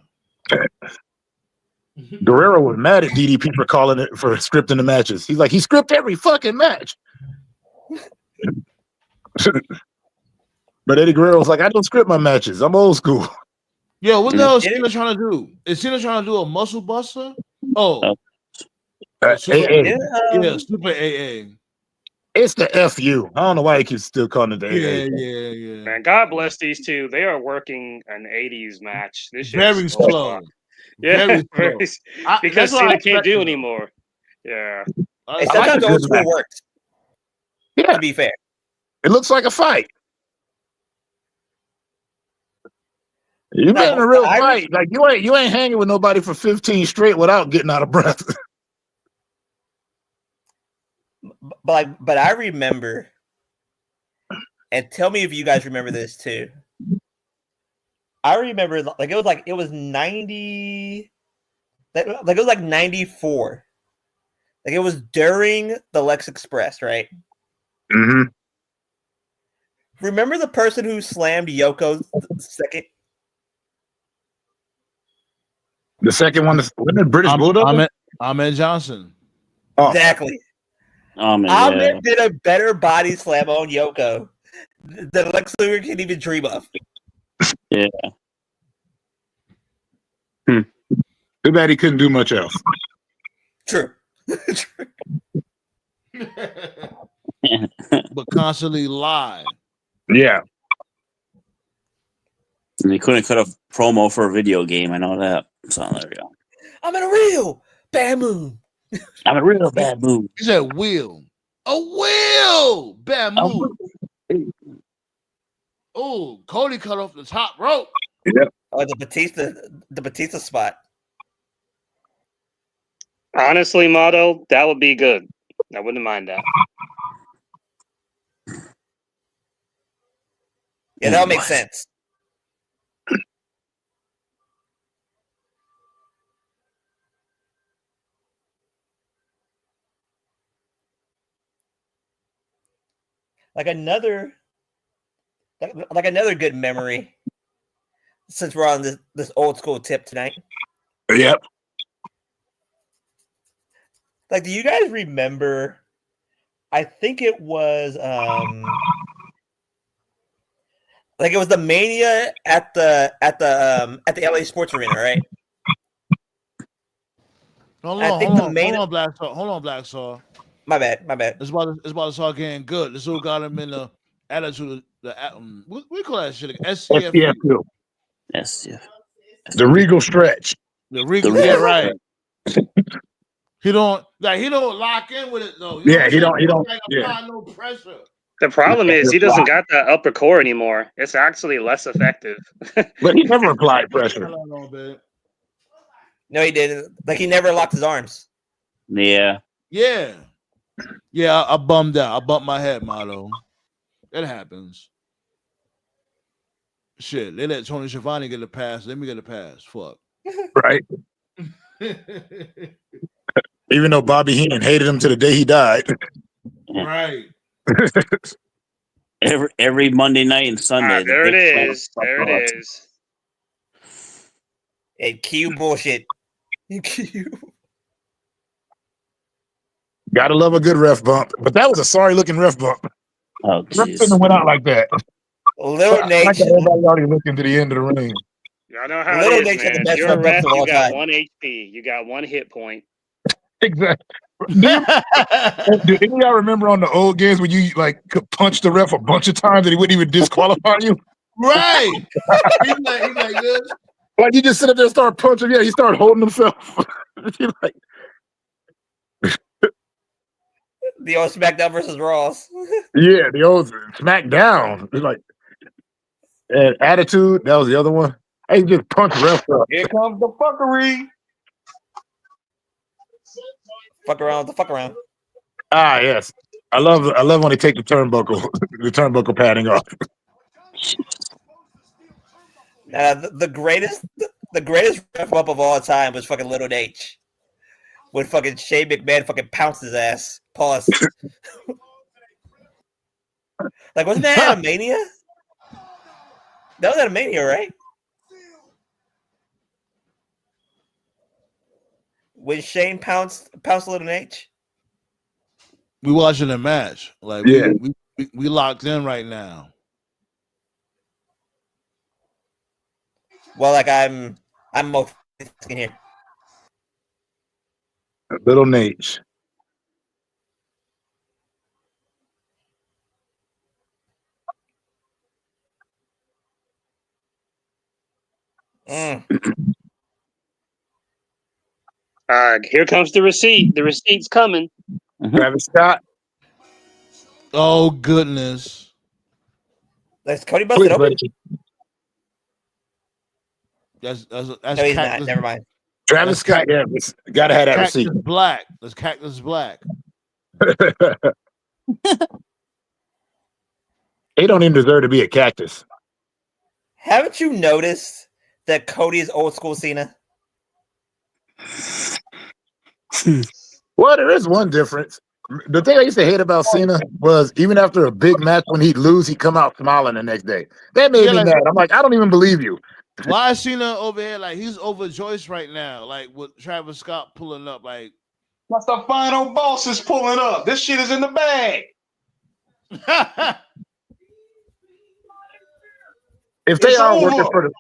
Guerrero was mad at DDP for calling it for scripting the matches. He's like, he script every fucking match. But Eddie Guerrero was like, I don't script my matches. I'm old school. Yo, what the hell is Did Cena trying to do? Is Cena trying to do a muscle buster? Oh, super, AA. yeah, super AA. It's the FU. I don't know why he keeps still calling it the AA. Yeah. Man, God bless these two. They are working an 80s match. This shit Very is so slow. fucked. Yeah, Very slow. because that's what I Cena can't do expected. anymore. Yeah. Hey, I like sometimes a old good school match. works. Yeah, To be fair, it looks like a fight. You've been in a real fight. Like you ain't hanging with nobody for 15 straight without getting out of breath. but I remember, and tell me if you guys remember this too. I remember it was 90, like it was like 94. Like it was during the Lex Express, right? Mm-hmm. Remember the person who slammed Yoko second? The second one, wasn't it British Bulldog? Ahmed Johnson. Oh. Exactly. Man, Ahmed did a better body slam on Yoko than Lex Luger can even dream of. Yeah. Too bad he couldn't do much else. True. But constantly lie. Yeah. And they couldn't cut a promo for a video game. I know that. So there we go. I'm in a real bad mood. I'm a real bad mood. He said wheel. A wheel. Bad move. Oh, Cody cut off the top rope. Yeah. Oh, the Batista spot. Honestly, Motto, that would be good. I wouldn't mind that. Yeah, that'll make sense. Like another good memory. Since we're on this old school tip tonight. Yep. Like, do you guys remember? I think it was Like it was the Mania at the LA Sports Arena, right? Hold I on, think hold the on, main. hold on, Black Saw. Hold on, Black Saw. My bad. It's about to start getting good. This who got him in the attitude. What we call that shit? SCF. SPF2. Yes, yeah. The Regal stretch. The Regal. The Yeah, Regal. right. He don't lock in with it though. Yeah, he don't. Like Yeah. apply no pressure. The problem is he doesn't got that upper core anymore. It's actually less effective. But he never applied pressure. I don't know, babe. No, he didn't. Like he never locked his arms. Yeah. Yeah. Yeah, I bummed out. I bumped my head, Motto. It happens. Shit, they let Tony Schiavone get a pass. Let me get a pass. Fuck. Right. Even though Bobby Heenan hated him to the day he died. Right. Every Monday night and Sunday. There it is. There it is. Hey, Q bullshit. Q. Gotta love a good ref bump. But that was a sorry looking ref bump. Oh, Ref shouldn't have jeez. went out like that. Little Nate. Like everybody already looking to the end of the ring. Y'all know how Little it Nate is, had the man. best You're a ref ref. bumps of all You got time. 1 HP. You got 1 hit point. Exactly. Do any of y'all remember on the old games when you like could punch the ref a bunch of times and he wouldn't even disqualify you? Right. He's like this. Like you just sit up there and start punching. Yeah, he started holding himself. You're like, The old SmackDown versus Raws. yeah, the old SmackDown. It's like and Attitude. That was the other one. I just punch ref up. Here comes the fuckery. Fuck around with the fuck around. Ah, yes. I love when they take the turnbuckle padding off. The greatest ref bump of all time was fucking Little H. When fucking Shane McMahon fucking pounced his ass. Pause. Like, wasn't that at a Mania? That was at a Mania, right? When Shane pounced Little H? We watching a match. Like Yeah. we locked in right now. Well, like I'm multitasking here. Little Nate. Here comes the receipt. The receipt's coming. Travis Scott. Oh goodness. That's Cody busted Please, open. buddy. That's No, he's not. Never mind. Travis Scott. Yeah, gotta have that Cactus receipt. Black. That's Cactus Black. He don't even deserve to be a cactus. Haven't you noticed that Cody is old school Cena? Well, there is one difference. The thing I used to hate about Cena was even after a big match, when he'd lose, he'd come out smiling the next day. That made me mad. I'm like, I don't even believe you. Why is Cena over here like he's overjoyed right now? Like with Travis Scott pulling up, like That's the final boss is pulling up. This shit is in the bag. If they It's are over. working for the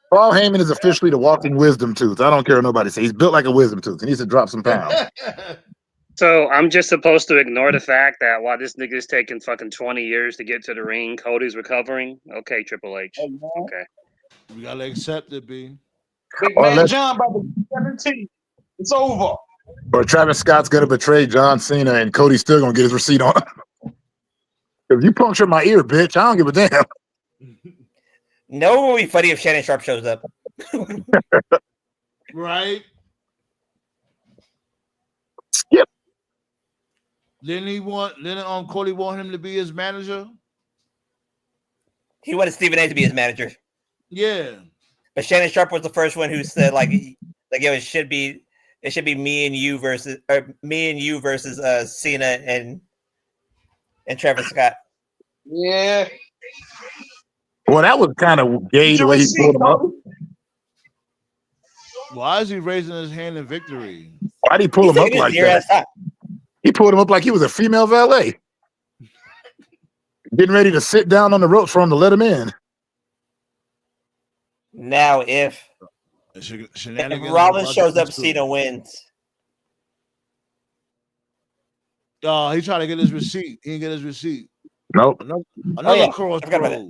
Paul Heyman is officially the walking wisdom tooth. I don't care what nobody says. He's built like a wisdom tooth. He needs to drop some pounds. So I'm just supposed to ignore the fact that while this nigga's taking fucking 20 years to get to the ring, Cody's recovering? Okay, Triple H. Okay. We gotta accept it, B. Big Or man let's- John by the 17. It's over. Or Travis Scott's gonna betray John Cena and Cody's still gonna get his receipt on. If you puncture my ear, bitch, I don't give a damn. No, it would be funny if Shannon Sharp shows up. Right? Skip. Didn't Cody want him to be his manager? He wanted Stephen A to be his manager, Yeah. but Shannon Sharp was the first one who said yo, it should be me and you versus Cena and Travis Scott. Yeah. Well, that was kind of gay the way he pulled him up. Why is he raising his hand in victory? Why'd he pull him up like that? He pulled him up like he was a female valet. Getting ready to sit down on the ropes for him to let him in. Now, if Shenanigans Rollins about shows to up, ensue. Cena wins. Oh, he tried to get his receipt. He didn't get his receipt. Nope. Another yeah. I crossroads. forgot about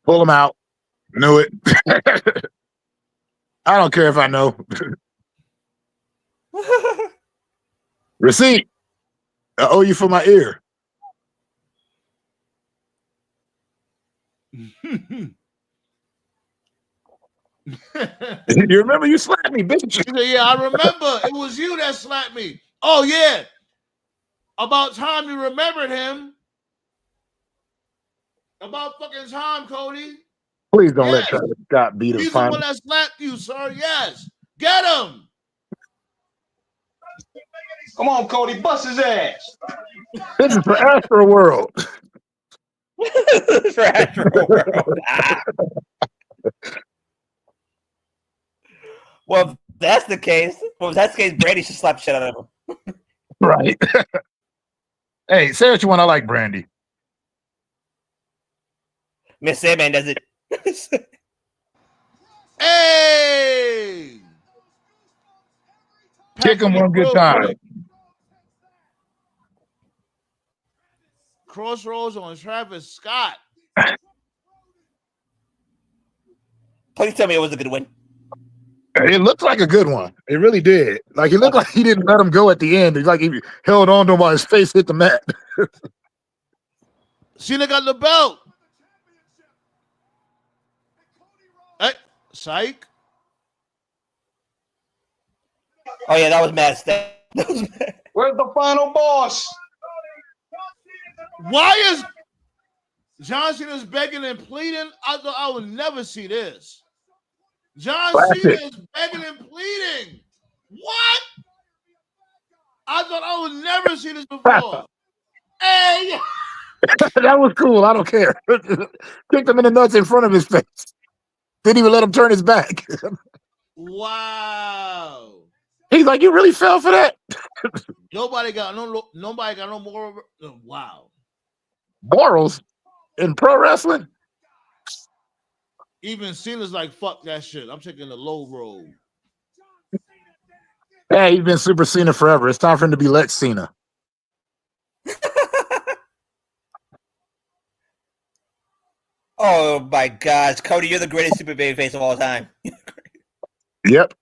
Pull him out. Knew it. I don't care if I know. Receipt. I owe you for my ear. You remember you slapped me, bitch? He said, yeah, I remember. It was you that slapped me. Oh, yeah. About time you remembered him. About fucking time, Cody. Please don't let Yes. Travis Scott beat him. He's the one that slapped you, sir. Yes. Get him. Come on, Cody, bust his ass. This is for Astro World. For Astro World. Well, if that's the case. Brandy should slap the shit out of him. Right. Hey, say what you want. I like Brandy. Miss Sandman does it. Hey. Kick him one good time. Crossroads on Travis Scott. Please tell me it was a good win. It looked like a good one. It really did. Like, it looked like he didn't let him go at the end. It's like he held on to him while his face hit the mat. Cena got the belt. Hey, psych. Oh, yeah, that was mad. Where's the final boss? Why is John Cena's begging and pleading? I thought I would never see this. John Cena is begging and pleading. What? I thought I would never see this before. Hey. That was cool. I don't care. Kicked him in the nuts in front of his face. Didn't even let him turn his back. Wow. He's like, you really fell for that? Nobody got no more. Wow. Morals in pro wrestling? Even Cena's like, fuck that shit. I'm taking the low road. Hey, he's been Super Cena forever. It's time for him to be Lex Cena. Oh my gosh, Cody, you're the greatest super baby face of all time. Yep.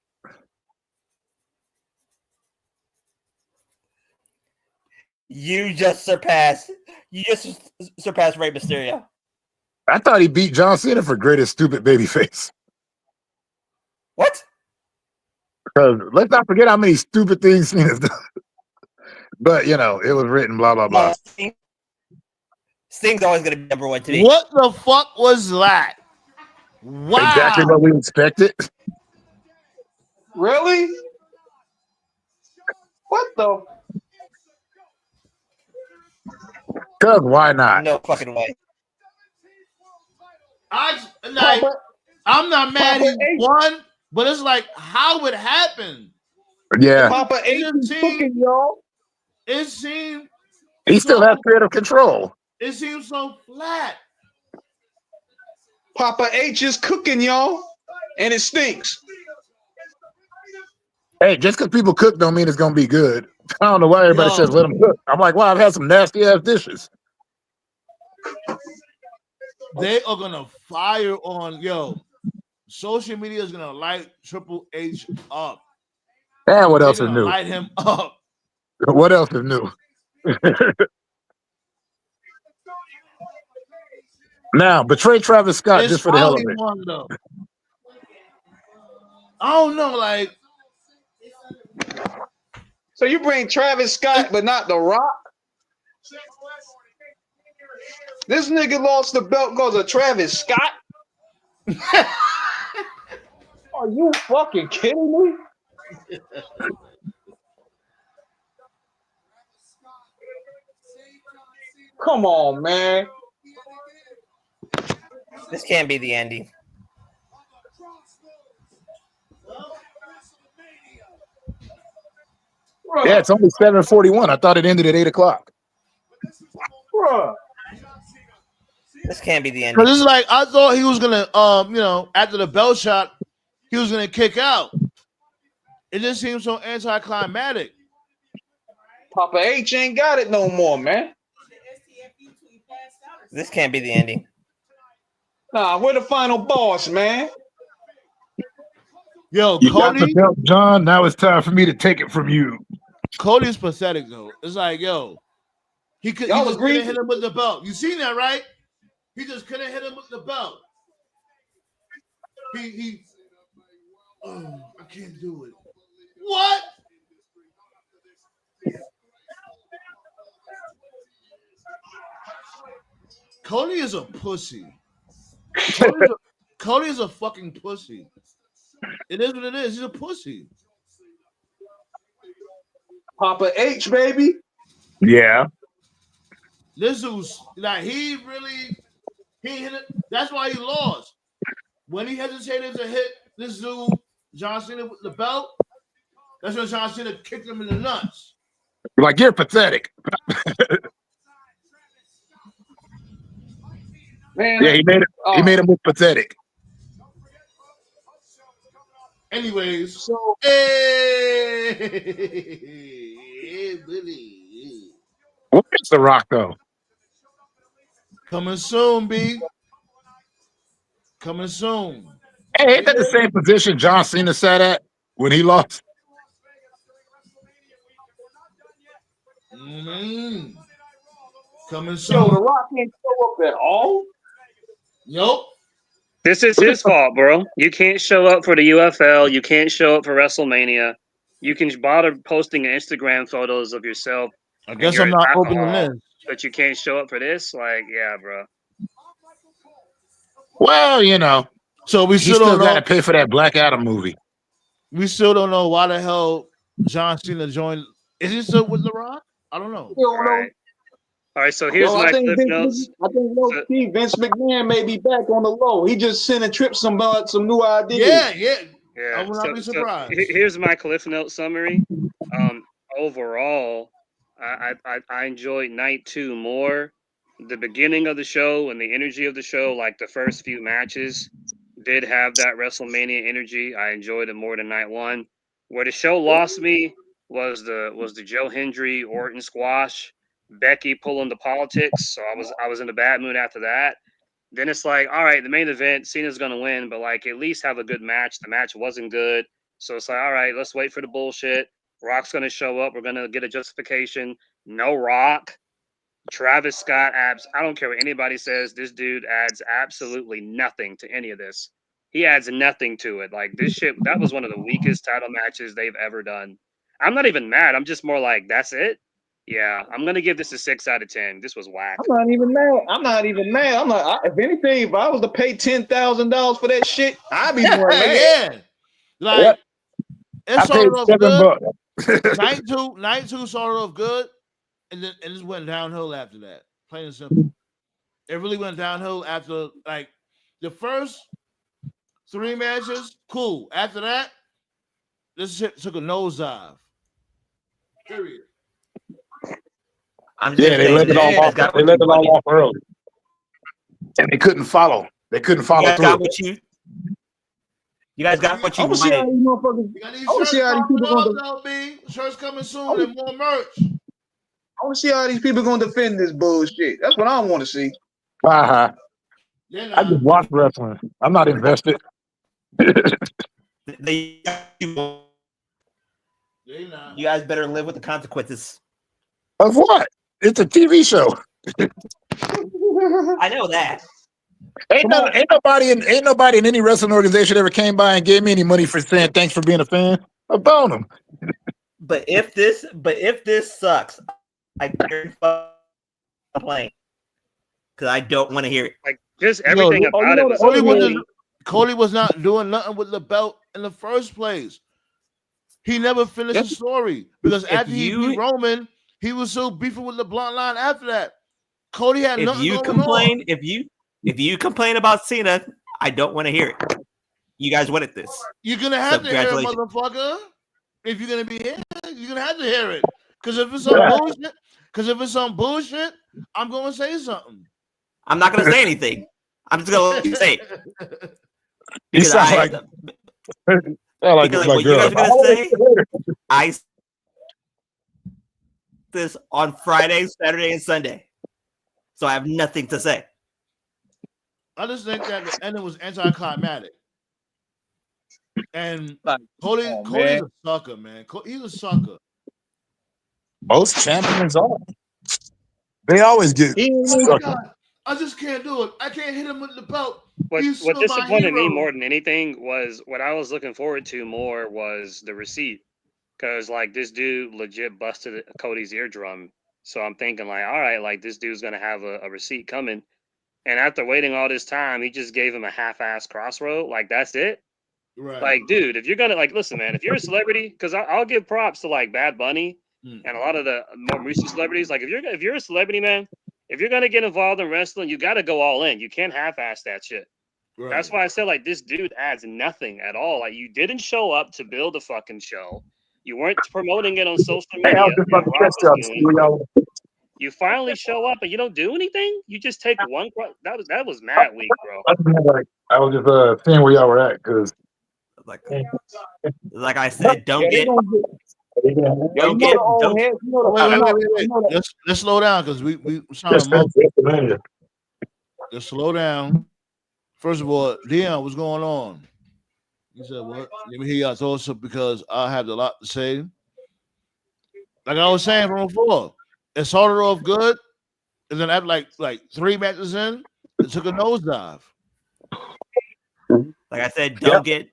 You just surpassed Rey Mysterio. I thought he beat John Cena for greatest stupid baby face. What? Because let's not forget how many stupid things Cena's done. But, you know, it was written, blah, blah, blah. Sting's always going to be number one to me. What the fuck was that? Wow. Exactly what we expected. Really? What the? Because why not? No fucking way. I'm not mad he won, but it's like how it happened. Yeah. Papa H is cooking, y'all. It seemed he still has creative control. It seems so flat. Papa H is cooking, y'all, and it stinks. Hey, just because people cook don't mean it's gonna be good. I don't know why everybody says let them cook. I'm like, wow, I've had some nasty ass dishes. They are gonna fire on social media is gonna light Triple H up. And what else is new? Light him up. What else is new? Now, betray Travis Scott just for the hell of it. I don't know, like. So you bring Travis Scott, but not The Rock? This nigga lost the belt because of Travis Scott? Are you fucking kidding me? Come on, man. This can't be the ending. Yeah, it's only 7:41. I thought it ended at 8 o'clock. Bruh. This can't be the ending. Because it's like I thought he was gonna, after the belt shot, he was gonna kick out. It just seems so anticlimactic. Papa H ain't got it no more, man. This can't be the ending. Nah, we're the final boss, man. Yo, You got the Cody, belt, John. Now it's time for me to take it from you. Cody's pathetic though. It's like, yo, he Y'all just agree? couldn't hit him with the belt. You seen that, right? He just couldn't hit him with the belt. I can't do it. What? Cody is a pussy. Cody is a fucking pussy. It is what it is. He's a pussy. Papa H, baby. Yeah. This dude's like he hit it. That's why he lost. When he hesitated to hit this dude, John Cena with the belt, that's when John Cena kicked him in the nuts. Like, you're pathetic. Man, Yeah, he made him look pathetic. Anyways, So hey, Billy. What is The Rock, though? Coming soon, B. Coming soon. Hey, ain't that the same position John Cena sat at when he lost? Mm-hmm. Coming yo, soon. The Rock can't show up at all. Nope. This is his fault, bro. You can't show up for the UFL. You can't show up for WrestleMania. You can bother posting Instagram photos of yourself. I and guess your I'm not alcohol, opening this. but you can't show up for this. Like, yeah, bro. Well, you know, So we he still still don't got know. to pay for that Black Adam movie. We still don't know why the hell John Cena joined. Is he still with The Rock? I don't know. You All don't know. right. All right. So here's Yo, my clip notes. Vince McMahon may be back on the low. He just sending Trips some new ideas. Yeah. I Yeah. will not be surprised. Here's my cliff note summary. Overall, I enjoyed night 2 more. The beginning of the show and the energy of the show, like the first few matches, did have that WrestleMania energy. I enjoyed it more than night 1. Where the show lost me was the Joe Hendry Orton squash, Becky pulling the politics. So I was in a bad mood after that. Then it's like, all right, the main event, Cena's gonna win, but like at least have a good match. The match wasn't good, so it's like, all right, let's wait for the bullshit. Rock's gonna show up. We're gonna get a justification. No Rock. Travis Scott adds. I don't care what anybody says. This dude adds absolutely nothing to any of this. He adds nothing to it. Like this shit. That was one of the weakest title matches they've ever done. I'm not even mad. I'm just more like, that's it. Yeah, I'm gonna give this a 6 out of 10. This was whack. I'm not even mad. I'm like, if anything, if I was to pay $10,000 for that shit, I'd be more mad. Yeah. Like Yep. it I started paid off $7. good. Night two started off good, and then it just went downhill after that. Plain and simple. It really went downhill after like the first 3 matches. Cool. After that, this shit took a nosedive. Period. I'm just Yeah, they saying, let it all you guys off. got They what let you it all wanted. off early, and they couldn't follow. They couldn't You follow guys through. got what you guys got what I you want to see how wanted. these motherfuckers. You got these I want to shirts see how these popping people off, going though, B. Shirts coming soon and more merch. I want to see how these people going to defend this bullshit. That's what I want to see. Uh-huh. They're I not. just watch wrestling. I'm not invested. You They're not. guys better live with the consequences. Of what? It's a TV show. I know that. Ain't nobody in any wrestling organization ever came by and gave me any money for saying thanks for being a fan. About them. But if this sucks, I complain because I don't want to hear it. Like just everything Yo, about it was Cody was not doing nothing with the belt in the first place. He never finished the story because after he beat Roman, he was so beefing with the bloodline after that. Cody had nothing going on. If you complain about Cena, I don't want to hear it. You guys wanted this. You're gonna have to hear it, motherfucker. If you're gonna be here, you're gonna have to hear it. Because if it's some bullshit, I'm gonna say something. I'm not gonna say anything. I'm just gonna say it You because sound like because my what you girl. guys are gonna say, I this on Friday, Saturday, and Sunday, so I have nothing to say. I just think that the ending was anticlimactic. And Like, Cody's man. a sucker, man. He's a sucker. Most champions are. They always get He ain't Oh my stuck. god, I just can't do it. I can't hit him with the belt. What He's what still my disappointed me hero. more than anything was what I was looking forward to more was the receipt, because like this dude legit busted Cody's eardrum. So I'm thinking like, all right, like this dude's gonna have a receipt coming. And after waiting all this time, he just gave him a half-ass crossroad. Like that's it. Right. Like, dude, if you're gonna like, listen, man, if you're a celebrity, because I'll give props to like Bad Bunny Mm. and a lot of the more recent celebrities. Like, if you're a celebrity, man, if you're gonna get involved in wrestling, you got to go all in. You can't half-ass that shit. Right. That's why I said like this dude adds nothing at all. Like you didn't show up to build a fucking show. You weren't promoting it on social Hey, I media was just about like to Rob catch was y'all to see doing. where y'all. You finally show up and you don't do anything. You just take one. That was mad weak, bro. I was just seeing where y'all were at because Like I said, don't Yeah, they get gonna get. they Yo, don't you know get the old don't head. You know Oh, the. wait. You know the. Let's slow down because we trying to WrestleMania. let's slow down. First of all, Dion, what's going on? He said, "What? Let me hear y'all thoughts because I have a lot to say." Like I was saying from before, it started off good, and then after like 3 matches in, it took a nosedive. like I said, Yep.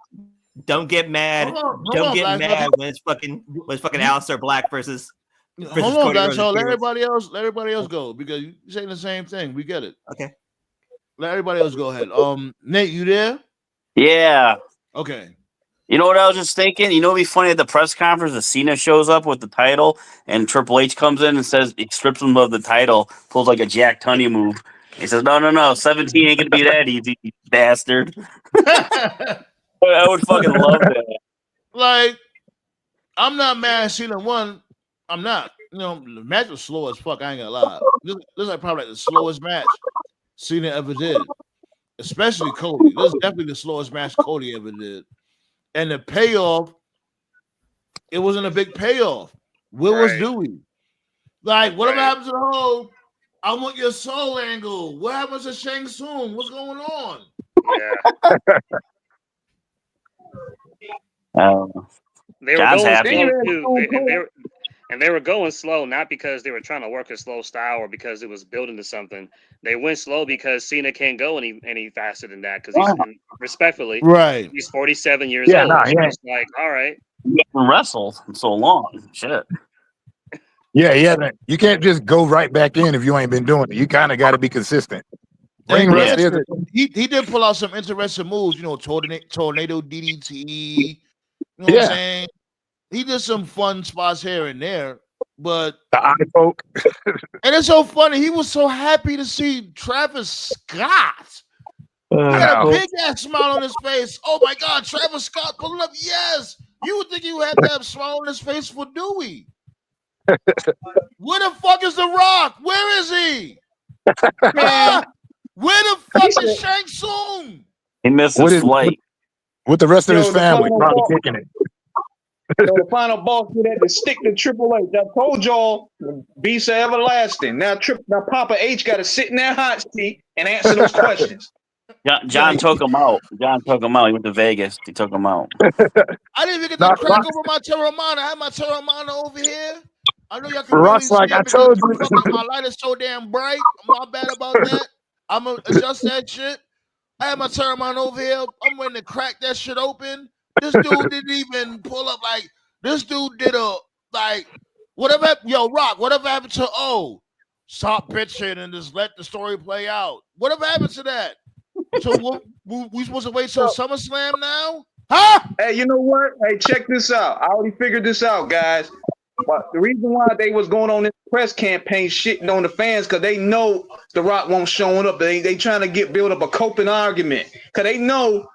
don't get mad. Hold Don't on, get Black. mad when it's fucking Aleister Black versus Hold on, Cody Black. Rhodes. So let everybody else go because you saying the same thing. We get it. Okay. Let everybody else go ahead. Nate, you there? Yeah. Okay. You know what I was just thinking? You know what'd be funny at the press conference? The Cena shows up with the title, and Triple H comes in and says he strips him of the title, pulls like a Jack Tunney move. He says, "No, 17 ain't gonna be that easy, you bastard." I would fucking love that. Like, I'm not mad at Cena won. I'm not. You know, the match was slow as fuck. I ain't gonna lie. This is like probably like the slowest match Cena ever did, especially Cody. This is definitely the slowest match Cody ever did. And the payoff, it wasn't a big payoff. Where was Right. Dewey? Like, whatever Right. happened to the whole I want your soul angle? What happens to Shang Tsung? What's going on? Yeah. They were John's going happy. slow too. They were going slow not because they were trying to work a slow style or because it was building to something. They went slow because Cena can't go any faster than that because and respectfully, Right. he's 47 years Yeah, old. nah, So he ain't. it's like, all right. He hasn't wrestled in so long. Shit. Yeah, he hasn't. You can't just go right back in if you ain't been doing it. You kind of got to be consistent. Ring And rust is granted, he did pull out some interesting moves, you know, tornado DDT. You know what I'm Yeah. saying? He did some fun spots here and there, but the eye poke. and it's so funny. He was so happy to see Travis Scott. He had a No. big ass smile on his face. Oh my God, Travis Scott pulling up. Yes, you would think you had to have a smile on his face for Dewey. Where the fuck is The Rock? Where is he? Man, Where the fuck is Shang Tsung? He missed What his is- flight. With the rest of his Yo, the family, final probably boss. kicking it. The final boss did had to stick to Triple H. I told y'all, Beast are everlasting. Now Papa H got to sit in that hot seat and answer those questions. John took him out. John took him out. He went to Vegas. He took him out. I didn't even get to Rock- crack Rock- over my Terramana. I have my Terramana over here. I know y'all can Rock's really like, see I it because told you. my light is so damn bright. My bad about that. I'm gonna adjust that shit. I have my Terramana over here. I'm waiting to crack that shit open. This dude didn't even pull up. Like this dude did a like whatever. Yo, Rock. Whatever happened to stop bitching and just let the story play out? Whatever happened to that? So we supposed to wait till SummerSlam now? Huh? Hey, you know what? Hey, check this out. I already figured this out, guys. But the reason why they was going on this press campaign shitting on the fans because they know The Rock won't showing up. They trying to build up a coping argument because they know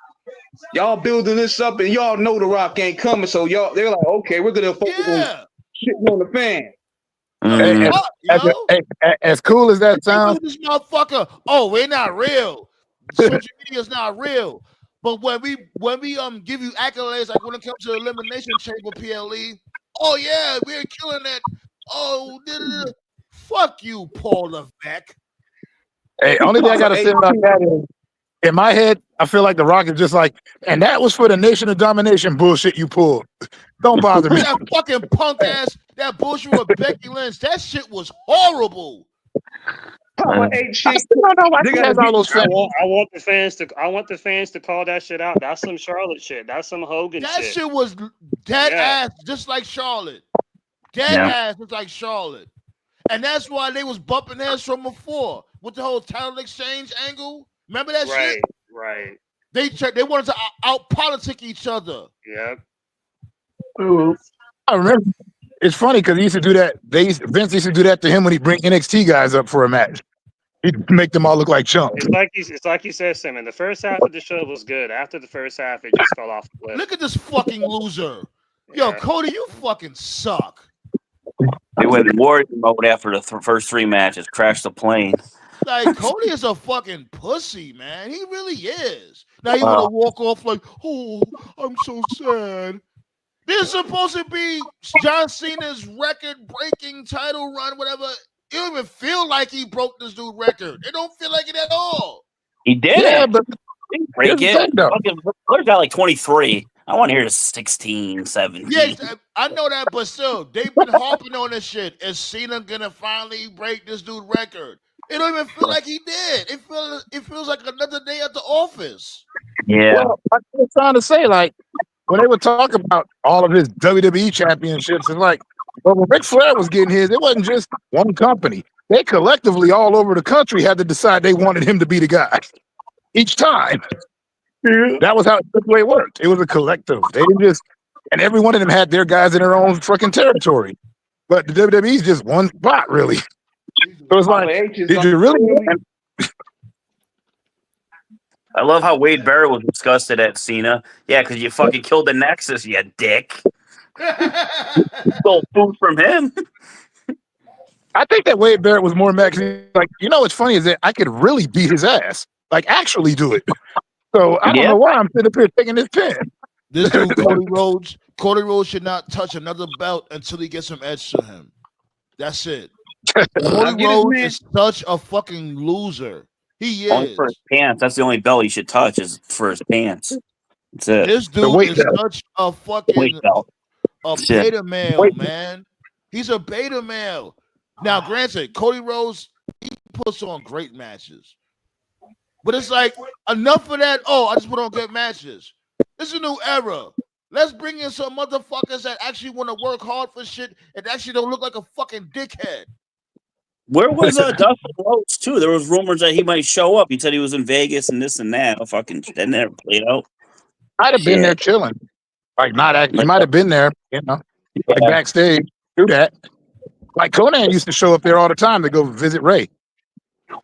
y'all building this up and y'all know The Rock ain't coming. So they're like, okay, we're gonna focus on Yeah. shitting on the fans. Mm. Fuck, yo. As cool as that People sounds, with this motherfucker. Oh, we're not real. Social media is not real. But when we give you accolades, like when it comes to Elimination Chamber PLE, oh yeah, we're killing it. Oh, fuck you, Paul Levesque. hey, only thing I gotta say about that is, in my head, I feel like The Rock is just like, and that was for the Nation of Domination bullshit you pulled. Don't bother me. That fucking punk ass, that bullshit with Becky Lynch, that shit was horrible. Papa Mm. ate I shit. still don't know why They he gotta has all those I fans. want the fans to call that shit out. That's some Charlotte shit. That's some Hogan That shit. shit was dead Yeah. ass, just like Charlotte. Dead Yeah. ass, just like Charlotte. And that's why they was bumping heads from before with the whole talent exchange angle. Remember that Right, shit? right. They wanted to out politic each other. Yep. I remember. It's funny because he used to do that. Vince used to do that to him when he bring NXT guys up for a match. He'd make them all look like chumps. It's like you said, Simon. The first half of the show was good. After the first half, it just fell off the cliff. Look at this fucking loser. Yo, Yeah. Cody, you fucking suck. They went in warrior mode after the first 3 matches. Crashed the plane. Like, Cody is a fucking pussy, man. He really is. Now you want to walk off like, oh, I'm so sad. This is supposed to be John Cena's record-breaking title run, whatever. It don't even feel like he broke this dude's record. It don't feel like it at all. He did Yeah, it. but He didn't break here's the it. thing, though. Fucking Flair's got like 23. I want to hear 16, 17. Yes, I know that, but still, they've been harping on this shit. Is Cena gonna finally break this dude's record? It don't even feel like he did. It feels like another day at the office. Yeah. Well, I was trying to say, like, when they would talk about all of his WWE championships, it's like, well, when Ric Flair was getting his, it wasn't just one company. They collectively all over the country had to decide they wanted him to be the guy each time. That was how the way it worked. It was a collective. They didn't just, and every one of them had their guys in their own fucking territory. But the WWE's just one spot, really. So it's like, did you really? I love how Wade Barrett was disgusted at Cena. Yeah, because you fucking killed the Nexus, you dick. Stole food from him. I think that Wade Barrett was more mad. 'Cause he's like, you know what's funny is that I could really beat his ass. Like, actually do it. So I don't know why I'm sitting up here taking this pen. This dude, Cody Rhodes should not touch another belt until he gets some edge to him. That's it. Cody Rhodes is such a fucking loser. He Only is. for his pants. That's the only belt he should touch is for his pants. That's it. This dude is such a fucking Weight belt. beta male, man. He's a beta male. Now, granted, Cody Rhodes, he puts on great matches. But it's like, enough of that. Oh, I just put on good matches. This is a new era. Let's bring in some motherfuckers that actually want to work hard for shit and actually don't look like a fucking dickhead. Where was Dustin Rhodes too? There was rumors that he might show up. He said he was in Vegas and this and that. Fucking that never played out. Might have been there chilling. Like, not actually, he might have been there, you know, like backstage. Do that. Like Conan used to show up there all the time to go visit Ray.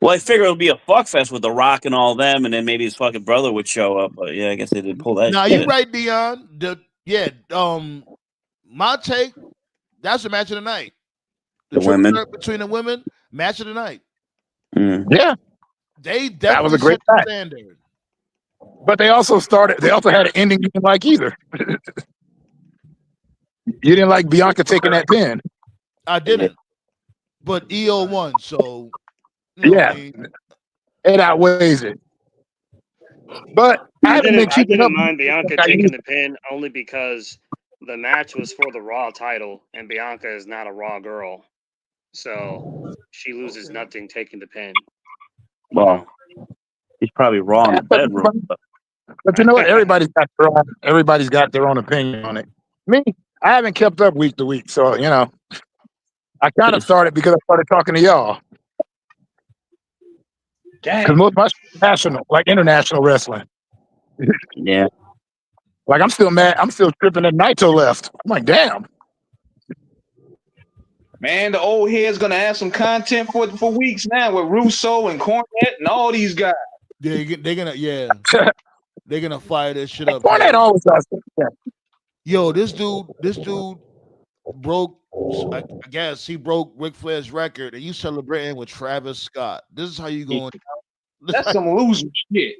Well, I figured it would be a fuck fest with The Rock and all them, and then maybe his fucking brother would show up. But yeah, I guess they didn't pull that. Now shit. you're right, Dion. My take, that's a match of the night. The women between the women, match of the night. Yeah, they definitely that was a great set the standard. But they also had an ending you didn't like either. You didn't like Bianca taking that pin. I didn't, but EO won, so yeah, it outweighs it. But I didn't mind Bianca taking the pin only because the match was for the Raw title, and Bianca is not a Raw girl, so she loses nothing taking the pin. Well, he's probably wrong in the bedroom. But you know what? Everybody's got their own opinion on it. Me, I haven't kept up week to week, so you know, I kind of started because I started talking to y'all. Because most of my international wrestling. Yeah. Like I'm still mad. I'm still tripping that Naito left. I'm like, damn. Man, the old head's gonna have some content for weeks now with Russo and Cornette and all these guys. They're gonna fire this shit up. Cornette always does. Yo, this dude broke. I guess he broke Ric Flair's record, and you celebrating with Travis Scott. This is how you going. That's some loser shit.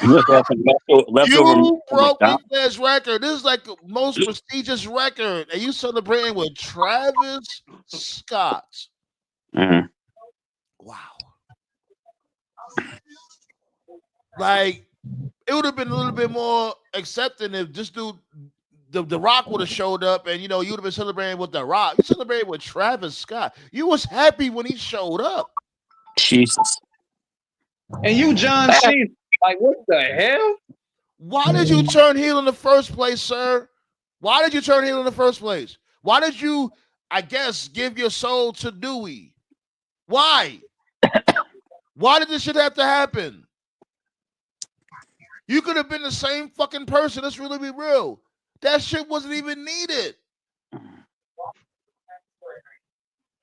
Leftover You broke Ric McDonald's. Flair's record. This is like the most prestigious record, and you celebrating with Travis Scott. Mhm. Wow. Like it would have been a little bit more accepting if this dude, the Rock, would have showed up, and you would have been celebrating with the Rock. You celebrated with Travis Scott. You was happy when he showed up. Jesus. And you, John Cena, like what the hell? Why did you turn heel in the first place, sir? Why did you turn heel in the first place? Why did you, I guess, give your soul to Dewey? Why? Why did this shit have to happen? You could have been the same fucking person. Let's really be real. That shit wasn't even needed.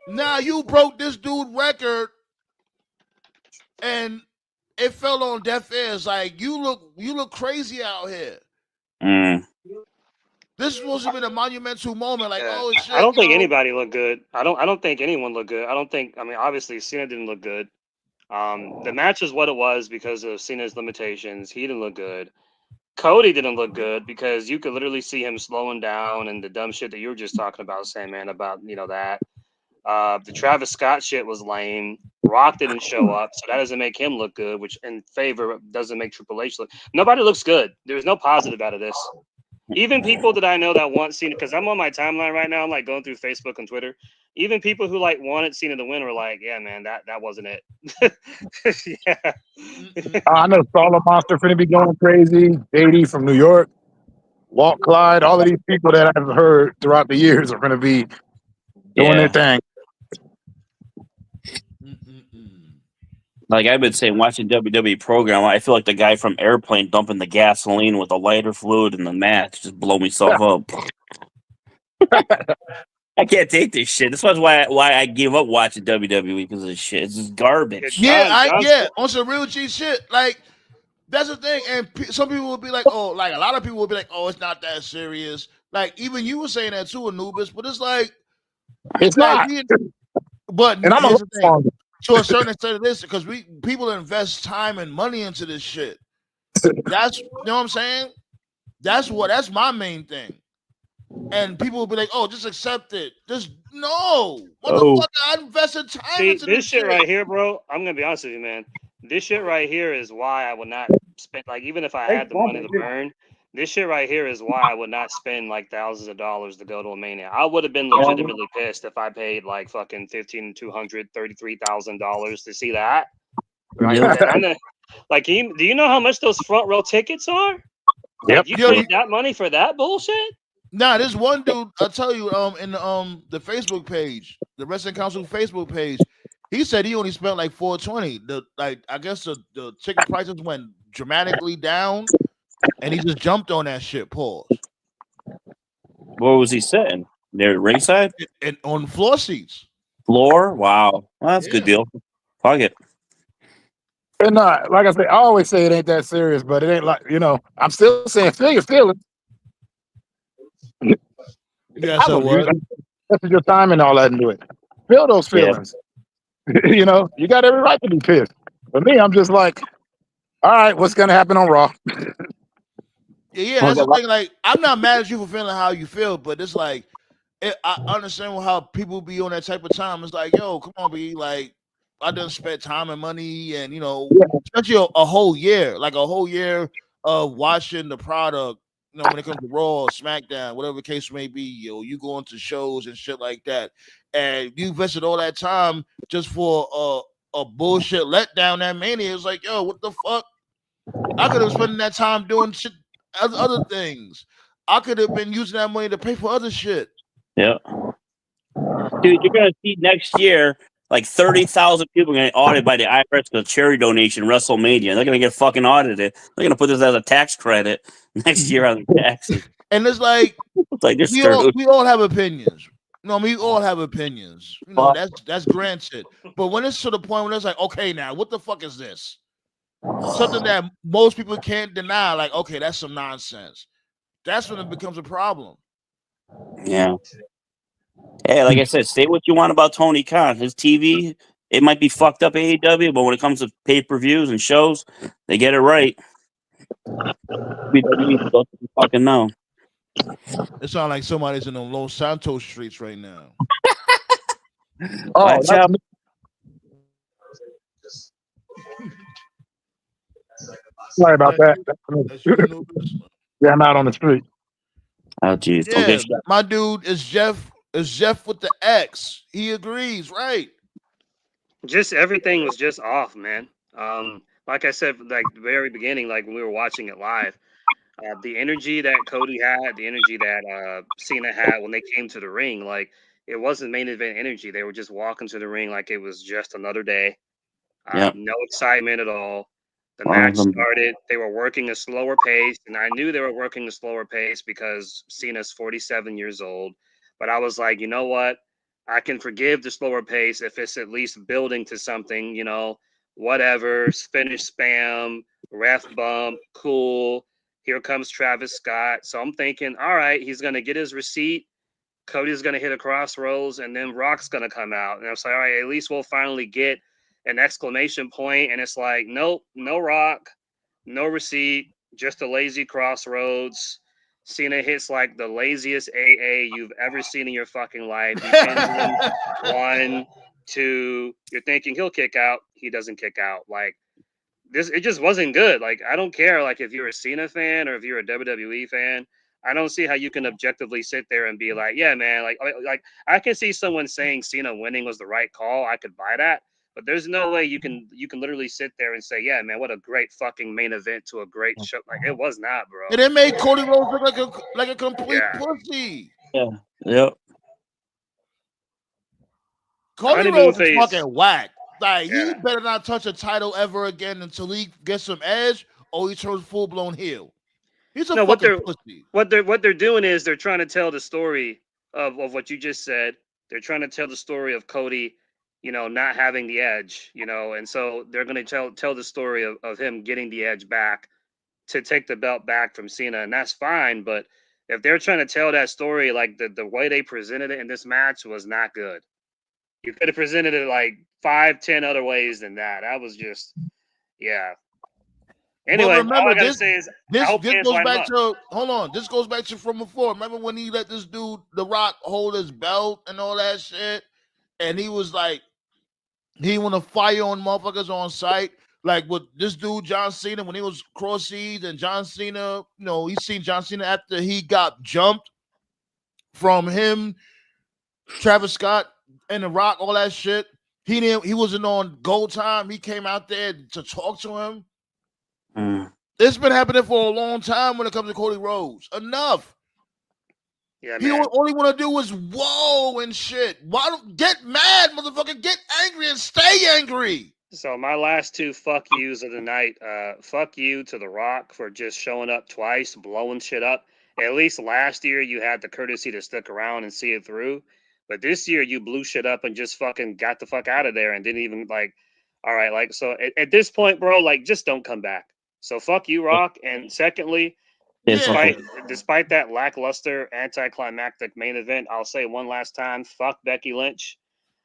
Now you broke this dude record and it fell on deaf ears. Like you look crazy out here. This was supposed to be a monumental moment. Like, Yeah. oh shit. I don't think anybody looked good. I don't think anyone looked good. I mean, obviously Cena didn't look good. The match is what it was because of Cena's limitations. He didn't look good. Cody didn't look good because you could literally see him slowing down and the dumb shit that you were just talking about, Sandman, about that. The Travis Scott shit was lame. Rock didn't show up, so that doesn't make him look good, which in favor doesn't make Triple H look. Nobody looks good. There's no positive out of this. Even people that I know that want Cena, because I'm on my timeline right now, I'm like going through Facebook and Twitter. Even people who like wanted Cena to win were like, "Yeah, man, that wasn't it." Yeah. I know Solar Monster finna be going crazy. JD from New York, Walt Clyde, all of these people that I've heard throughout the years are gonna be doing their thing. Like I've been saying, watching WWE program, I feel like the guy from Airplane dumping the gasoline with the lighter fluid in the match, just blow myself up. I can't take this shit. This was why I gave up watching WWE because of this shit. It's just garbage. On some real G shit. Like that's the thing, and some people will be like, "Oh, like a lot of people will be like, oh, it's not that serious." Like even you were saying that too, Anubis, but it's like it's not. But and I'm here's the thing. a To a certain extent, it is because people invest time and money into this shit. That's what I'm saying. That's my main thing. And people will be like, "Oh, just accept it." Just no, motherfucker. I invested time into this shit right here, bro. I'm gonna be honest with you, man. This shit right here is why I would not spend, like, even if I had the money to burn. This shit right here is why I would not spend like thousands of dollars to go to a Mania. I would have been legitimately pissed if I paid like fucking $33,000 to see that. Right? Like, do you know how much those front row tickets are? Like, you paid that money for that bullshit? Nah, this one dude, I'll tell you, in the Facebook page, the Wrestling Council Facebook page, he said he only spent like $420. I guess the ticket prices went dramatically down, and he just jumped on that shit. Pause. Where was he sitting? There, ringside? And on floor seats. Floor? Wow. Well, that's a good deal. Fuck it. And like I say, I always say it ain't that serious, but it ain't like, I'm still saying feel your feelings. Yeah, so what? That's your time and all that into it. Feel those feelings. Yeah. You got every right to be pissed. For me, I'm just like, all right, what's gonna happen on Raw? Yeah, that's the thing. Like, I'm not mad at you for feeling how you feel, but it's like, I understand how people be on that type of time. It's like, yo, come on, be like, I done spent time and money, and especially a whole year, like a whole year of watching the product. When it comes to Raw, or SmackDown, whatever the case may be, you going to shows and shit like that, and you invested all that time just for a bullshit letdown. That Mania is like, yo, what the fuck? I could have spent that time doing shit, other things. I could have been using that money to pay for other shit. Yeah. Dude, you're going to see next year, like 30,000 people are going to get audited by the IRS for charity donation WrestleMania. They're going to get fucking audited. They're going to put this as a tax credit next year on their taxes. And it's like, we all have opinions. We all have opinions. That's granted. But when it's to the point when it's like, okay, now what the fuck is this? Something that most people can't deny. Like, okay, that's some nonsense. That's when it becomes a problem. Yeah. Hey, like I said, say what you want about Tony Khan. His TV, it might be fucked up AEW, but when it comes to pay-per-views and shows, they get it right. WWE doesn't fucking know. It sounds like somebody's in the Los Santos streets right now. Oh, Watch out. sorry about that. That's you, Anubis? Yeah, I'm out on the street. Oh, jeez. Don't Yeah, get shot. my dude is Jeff. Is Jeff with the X? He agrees, right? Just everything was just off, man. Like I said, like the very beginning, like when we were watching it live, the energy that Cody had, the energy that Cena had when they came to the ring, like it wasn't main event energy. They were just walking to the ring like it was just another day. Yeah. No excitement at all. The One of match them. started. They were working a slower pace, and I knew they were working a slower pace because Cena's 47 years old. But I was like, you know what? I can forgive the slower pace if it's at least building to something, whatever. Finish spam, ref bump, cool. Here comes Travis Scott. So I'm thinking, all right, he's going to get his receipt. Cody's going to hit a crossroads, and then Rock's going to come out. And I was like, all right, at least we'll finally get an exclamation point. And it's like, nope, no Rock, no receipt, just a lazy crossroads. Cena hits like the laziest AA you've ever seen in your fucking life. He pins him 1, 2. You're thinking he'll kick out. He doesn't kick out. Like, this, it just wasn't good. Like, I don't care, like, if you're a Cena fan or if you're a WWE fan. I don't see how you can objectively sit there and be like, yeah, man, like I can see someone saying Cena winning was the right call. I could buy that. But there's no way you can literally sit there and say, yeah, man, what a great fucking main event to a great show. Like, it was not, bro. And it made Cody Rhodes look like a complete Yeah. pussy. Yeah. Yep. Cody Honeymoon Rhodes is phase. fucking whack. Like he Yeah. better not touch a title ever again until he gets some edge or he turns full blown heel. He's a No, what fucking they're pussy. what they're doing is they're trying to tell the story of what you just said. They're trying to tell the story of Cody, not having the edge, and so they're going to tell the story of him getting the edge back to take the belt back from Cena, and that's fine. But if they're trying to tell that story, like the way they presented it in this match was not good. You could have presented it like 5-10 other ways than that. That was just, yeah. Anyway, But all remember, I gotta this say is I this hope this fans goes line him back up. to hold on. This goes back to from before. Remember when he let this dude, The Rock, hold his belt and all that shit, and he was like, he want to fire on motherfuckers on sight. Like with this dude, John Cena, when he was cross seeds and John Cena, he seen John Cena after he got jumped from him, Travis Scott, and The Rock, all that shit. He wasn't on Gold Time. He came out there to talk to him. Mm. It's been happening for a long time when it comes to Cody Rhodes. Enough. Yeah, He man. all he want to do is whoa and shit. Why don't get mad, motherfucker? Get angry and stay angry. So my last two fuck yous of the night. Fuck you to The Rock for just showing up twice, blowing shit up. At least last year you had the courtesy to stick around and see it through. But this year you blew shit up and just fucking got the fuck out of there and didn't even like. All right, like so at this point, bro, like just don't come back. So fuck you, Rock. And secondly, Yeah. despite that lackluster, anticlimactic main event, I'll say one last time, fuck Becky Lynch.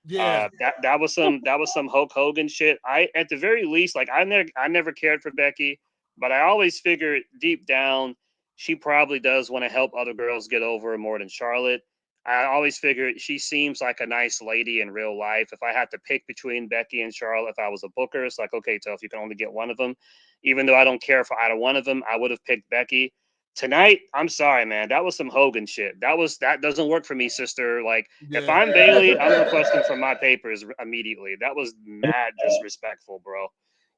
Yeah. That was some Hulk Hogan shit. I at the very least, like I never cared for Becky, but I always figured deep down she probably does want to help other girls get over more than Charlotte. I always figured she seems like a nice lady in real life. If I had to pick between Becky and Charlotte, if I was a booker, it's like, okay, Toph, you can only get one of them. Even though I don't care for either one of them, I would have picked Becky. Tonight, I'm sorry, man. That was some Hogan shit. That doesn't work for me, sister. Like, if Yeah. I'm Bailey, I'm requesting from my papers immediately. That was mad disrespectful, bro.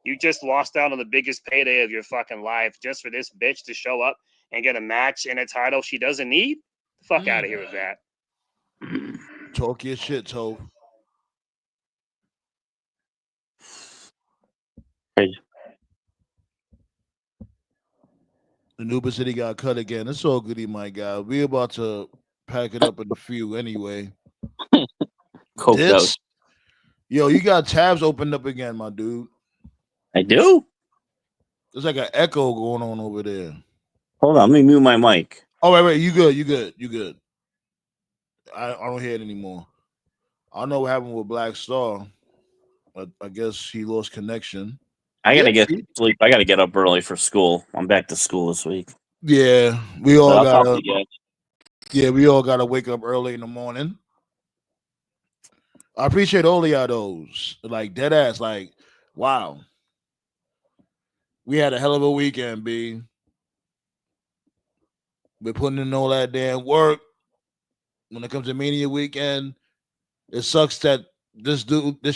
You just lost out on the biggest payday of your fucking life just for this bitch to show up and get a match and a title she doesn't need. Fuck out of here with that. Talk your shit, Tove. Crazy. Anubis said he got cut again. It's all goody, my guy. We about to pack it up in a few anyway. Coked out. Yo, you got tabs opened up again, my dude. I do? There's like an echo going on over there. Hold on, let me mute my mic. Oh, wait. You good. I don't hear it anymore. I don't know what happened with Black Star. I guess he lost connection. I gotta Yeah, get sleep. I gotta get up early for school. I'm back to school this week. Yeah, we But all I'll talk gotta. to you guys. Yeah, we all gotta wake up early in the morning. I appreciate all of y'all those. Like dead ass. Like, wow. We had a hell of a weekend, B. We're putting in all that damn work. When it comes to Mania weekend, it sucks that this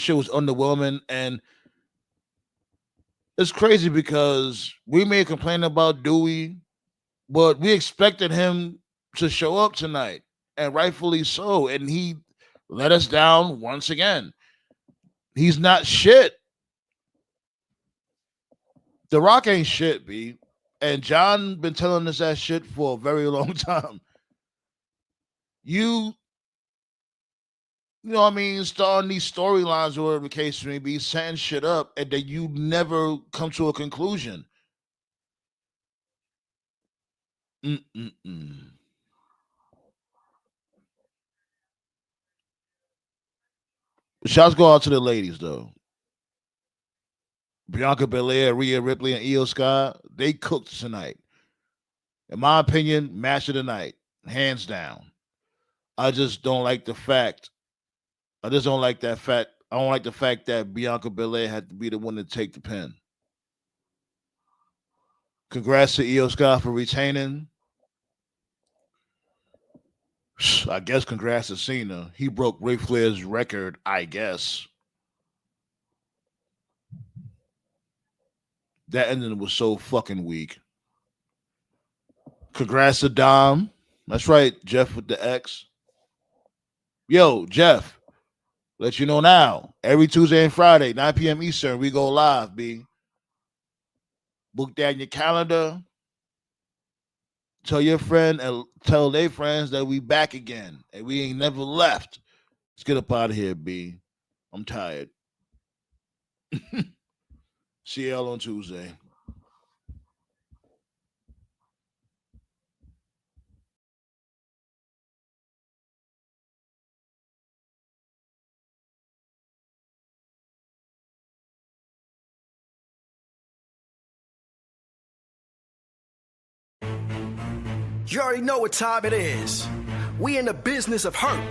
shit was underwhelming, and it's crazy because we may complain about Dewey, but we expected him to show up tonight, and rightfully so. And he let us down once again. He's not shit. The Rock ain't shit, B. And John been telling us that shit for a very long time. You know what I mean, starting these storylines or whatever the case may be, setting shit up, and then you never come to a conclusion. Shots go out to the ladies, though. Bianca Belair, Rhea Ripley, and Io Sky, they cooked tonight. In my opinion, match of the night, hands down. I just don't like the fact. I just don't like that fact. I don't like the fact that Bianca Belair had to be the one to take the pin. Congrats to Io Sky for retaining. I guess congrats to Cena. He broke Ric Flair's record, I guess. That ending was so fucking weak. Congrats to Dom. That's right, Jeff with the X. Yo, Jeff, let you know now. Every Tuesday and Friday, 9 p.m. Eastern, we go live, B. Book that in your calendar. Tell your friend and tell their friends that we back again. And we ain't never left. Let's get up out of here, B. I'm tired. CL on Tuesday. You already know what time it is. We in the business of hurt.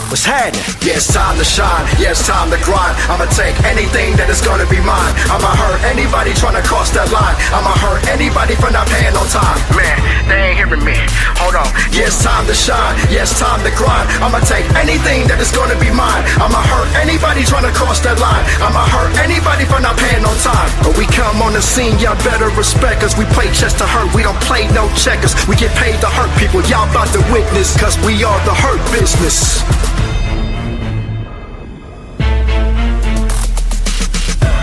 What's happening? Yeah, it's time to shine. Yeah, it's time to grind. I'ma take anything that is gonna be mine. I'ma hurt anybody trying to cross that line. I'ma hurt anybody for not paying on time. Man, they ain't hearing me. Hold on. Yeah, it's time to shine. Yeah, it's time to grind. I'ma take anything that is gonna be mine. I'ma hurt anybody trying to cross that line. I'ma hurt anybody for not paying on time. But we come on the scene, y'all better respect us. We play chess to hurt. We don't play no checkers. We get paid to hurt people. Y'all about to witness, cause we are the hurt business.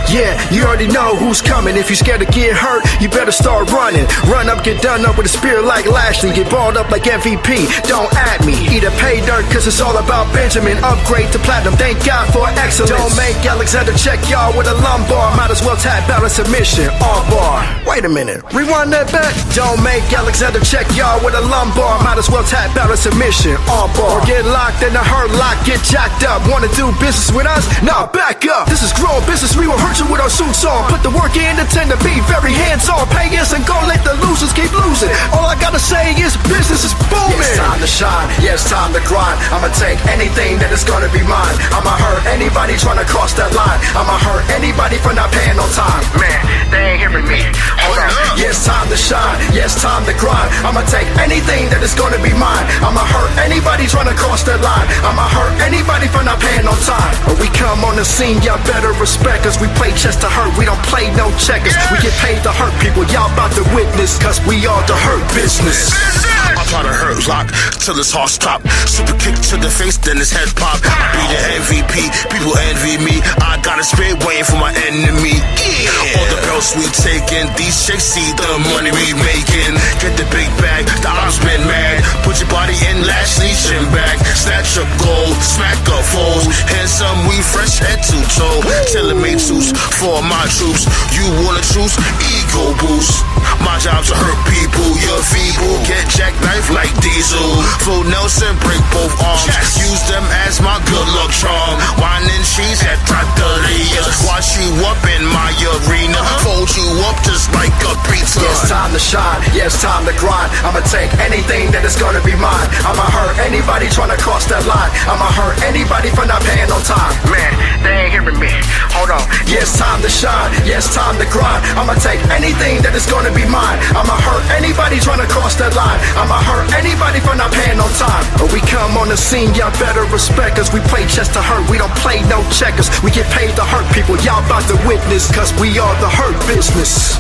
Yeah, you already know who's coming. If you're scared to get hurt, you better start running. Run up, get done up with a spirit like Lashley. Get balled up like MVP, don't at me. Either pay dirt, cause it's all about Benjamin. Upgrade to platinum, thank God for excellence. Don't make Alexander check y'all with a lumbar. Might as well tap balance submission, all bar. Wait a minute, rewind that back. Don't make Alexander check y'all with a lumbar. Might as well tap balance submission, all bar. Or get locked in the hurt lock, get jacked up. Wanna do business with us? Nah, back up. This is grown business, we will hurt you with our suits on. Put the work in and tend to be very hands-on. Pay us and go let the losers keep losing. All I gotta say is business is booming. Yeah, it's time to shine, yeah, it's time to grind. I'ma take anything that is gonna be mine. I'ma hurt anybody trying to cross that line. I'ma hurt anybody for not paying on time. Man, they ain't hearing me. Hold on. Yeah, it's time to shine, yeah, it's time to grind. I'ma take anything that is gonna be mine. I'ma hurt anybody trying to cross that line. I'ma hurt anybody for not paying on time. But we come on the scene, y'all better respect us. We play chess to hurt, we don't play no checkers. We get paid to hurt people, y'all about to witness, cause we are the hurt business. I try to hurt lock till his heart stop. Super kick to the face, then his head pop. I be the MVP, people envy me. I got a spade waiting for my enemy. Yeah. All the belts we taking, these chicks see the money we making. Get the big bag, the odds been mad. Put your body in Lashley's shin bag. snatch a gold, smack a foes. Handsome, we fresh head to toe. Tailor-made suits for my troops. You wanna choose? Ego boost. My job to hurt people, you're feeble. Get jackknife like Diesel. Full Nelson, break both arms. Use them as my good luck charm. Wine and cheese at Trattoria's. Wash you up in my arena. Fold you up just like a pizza. Yeah, it's time to shine, yeah, it's time to grind. I'ma take anything that is gonna be mine. I'ma hurt anybody trying to cross that line. I'ma hurt anybody for not paying on time. Man, they ain't hearing me. Hold on. Yeah, it's time to shine, yeah, it's time to grind. I'ma take anything that is gonna be mine. I'ma hurt anybody trying to cross that line. I'ma hurt anybody for not paying on time. When we come on the scene, y'all better respect us. We play chess to hurt, we don't play no checkers. We get paid to hurt people, y'all about to witness, cause we are the hurt business.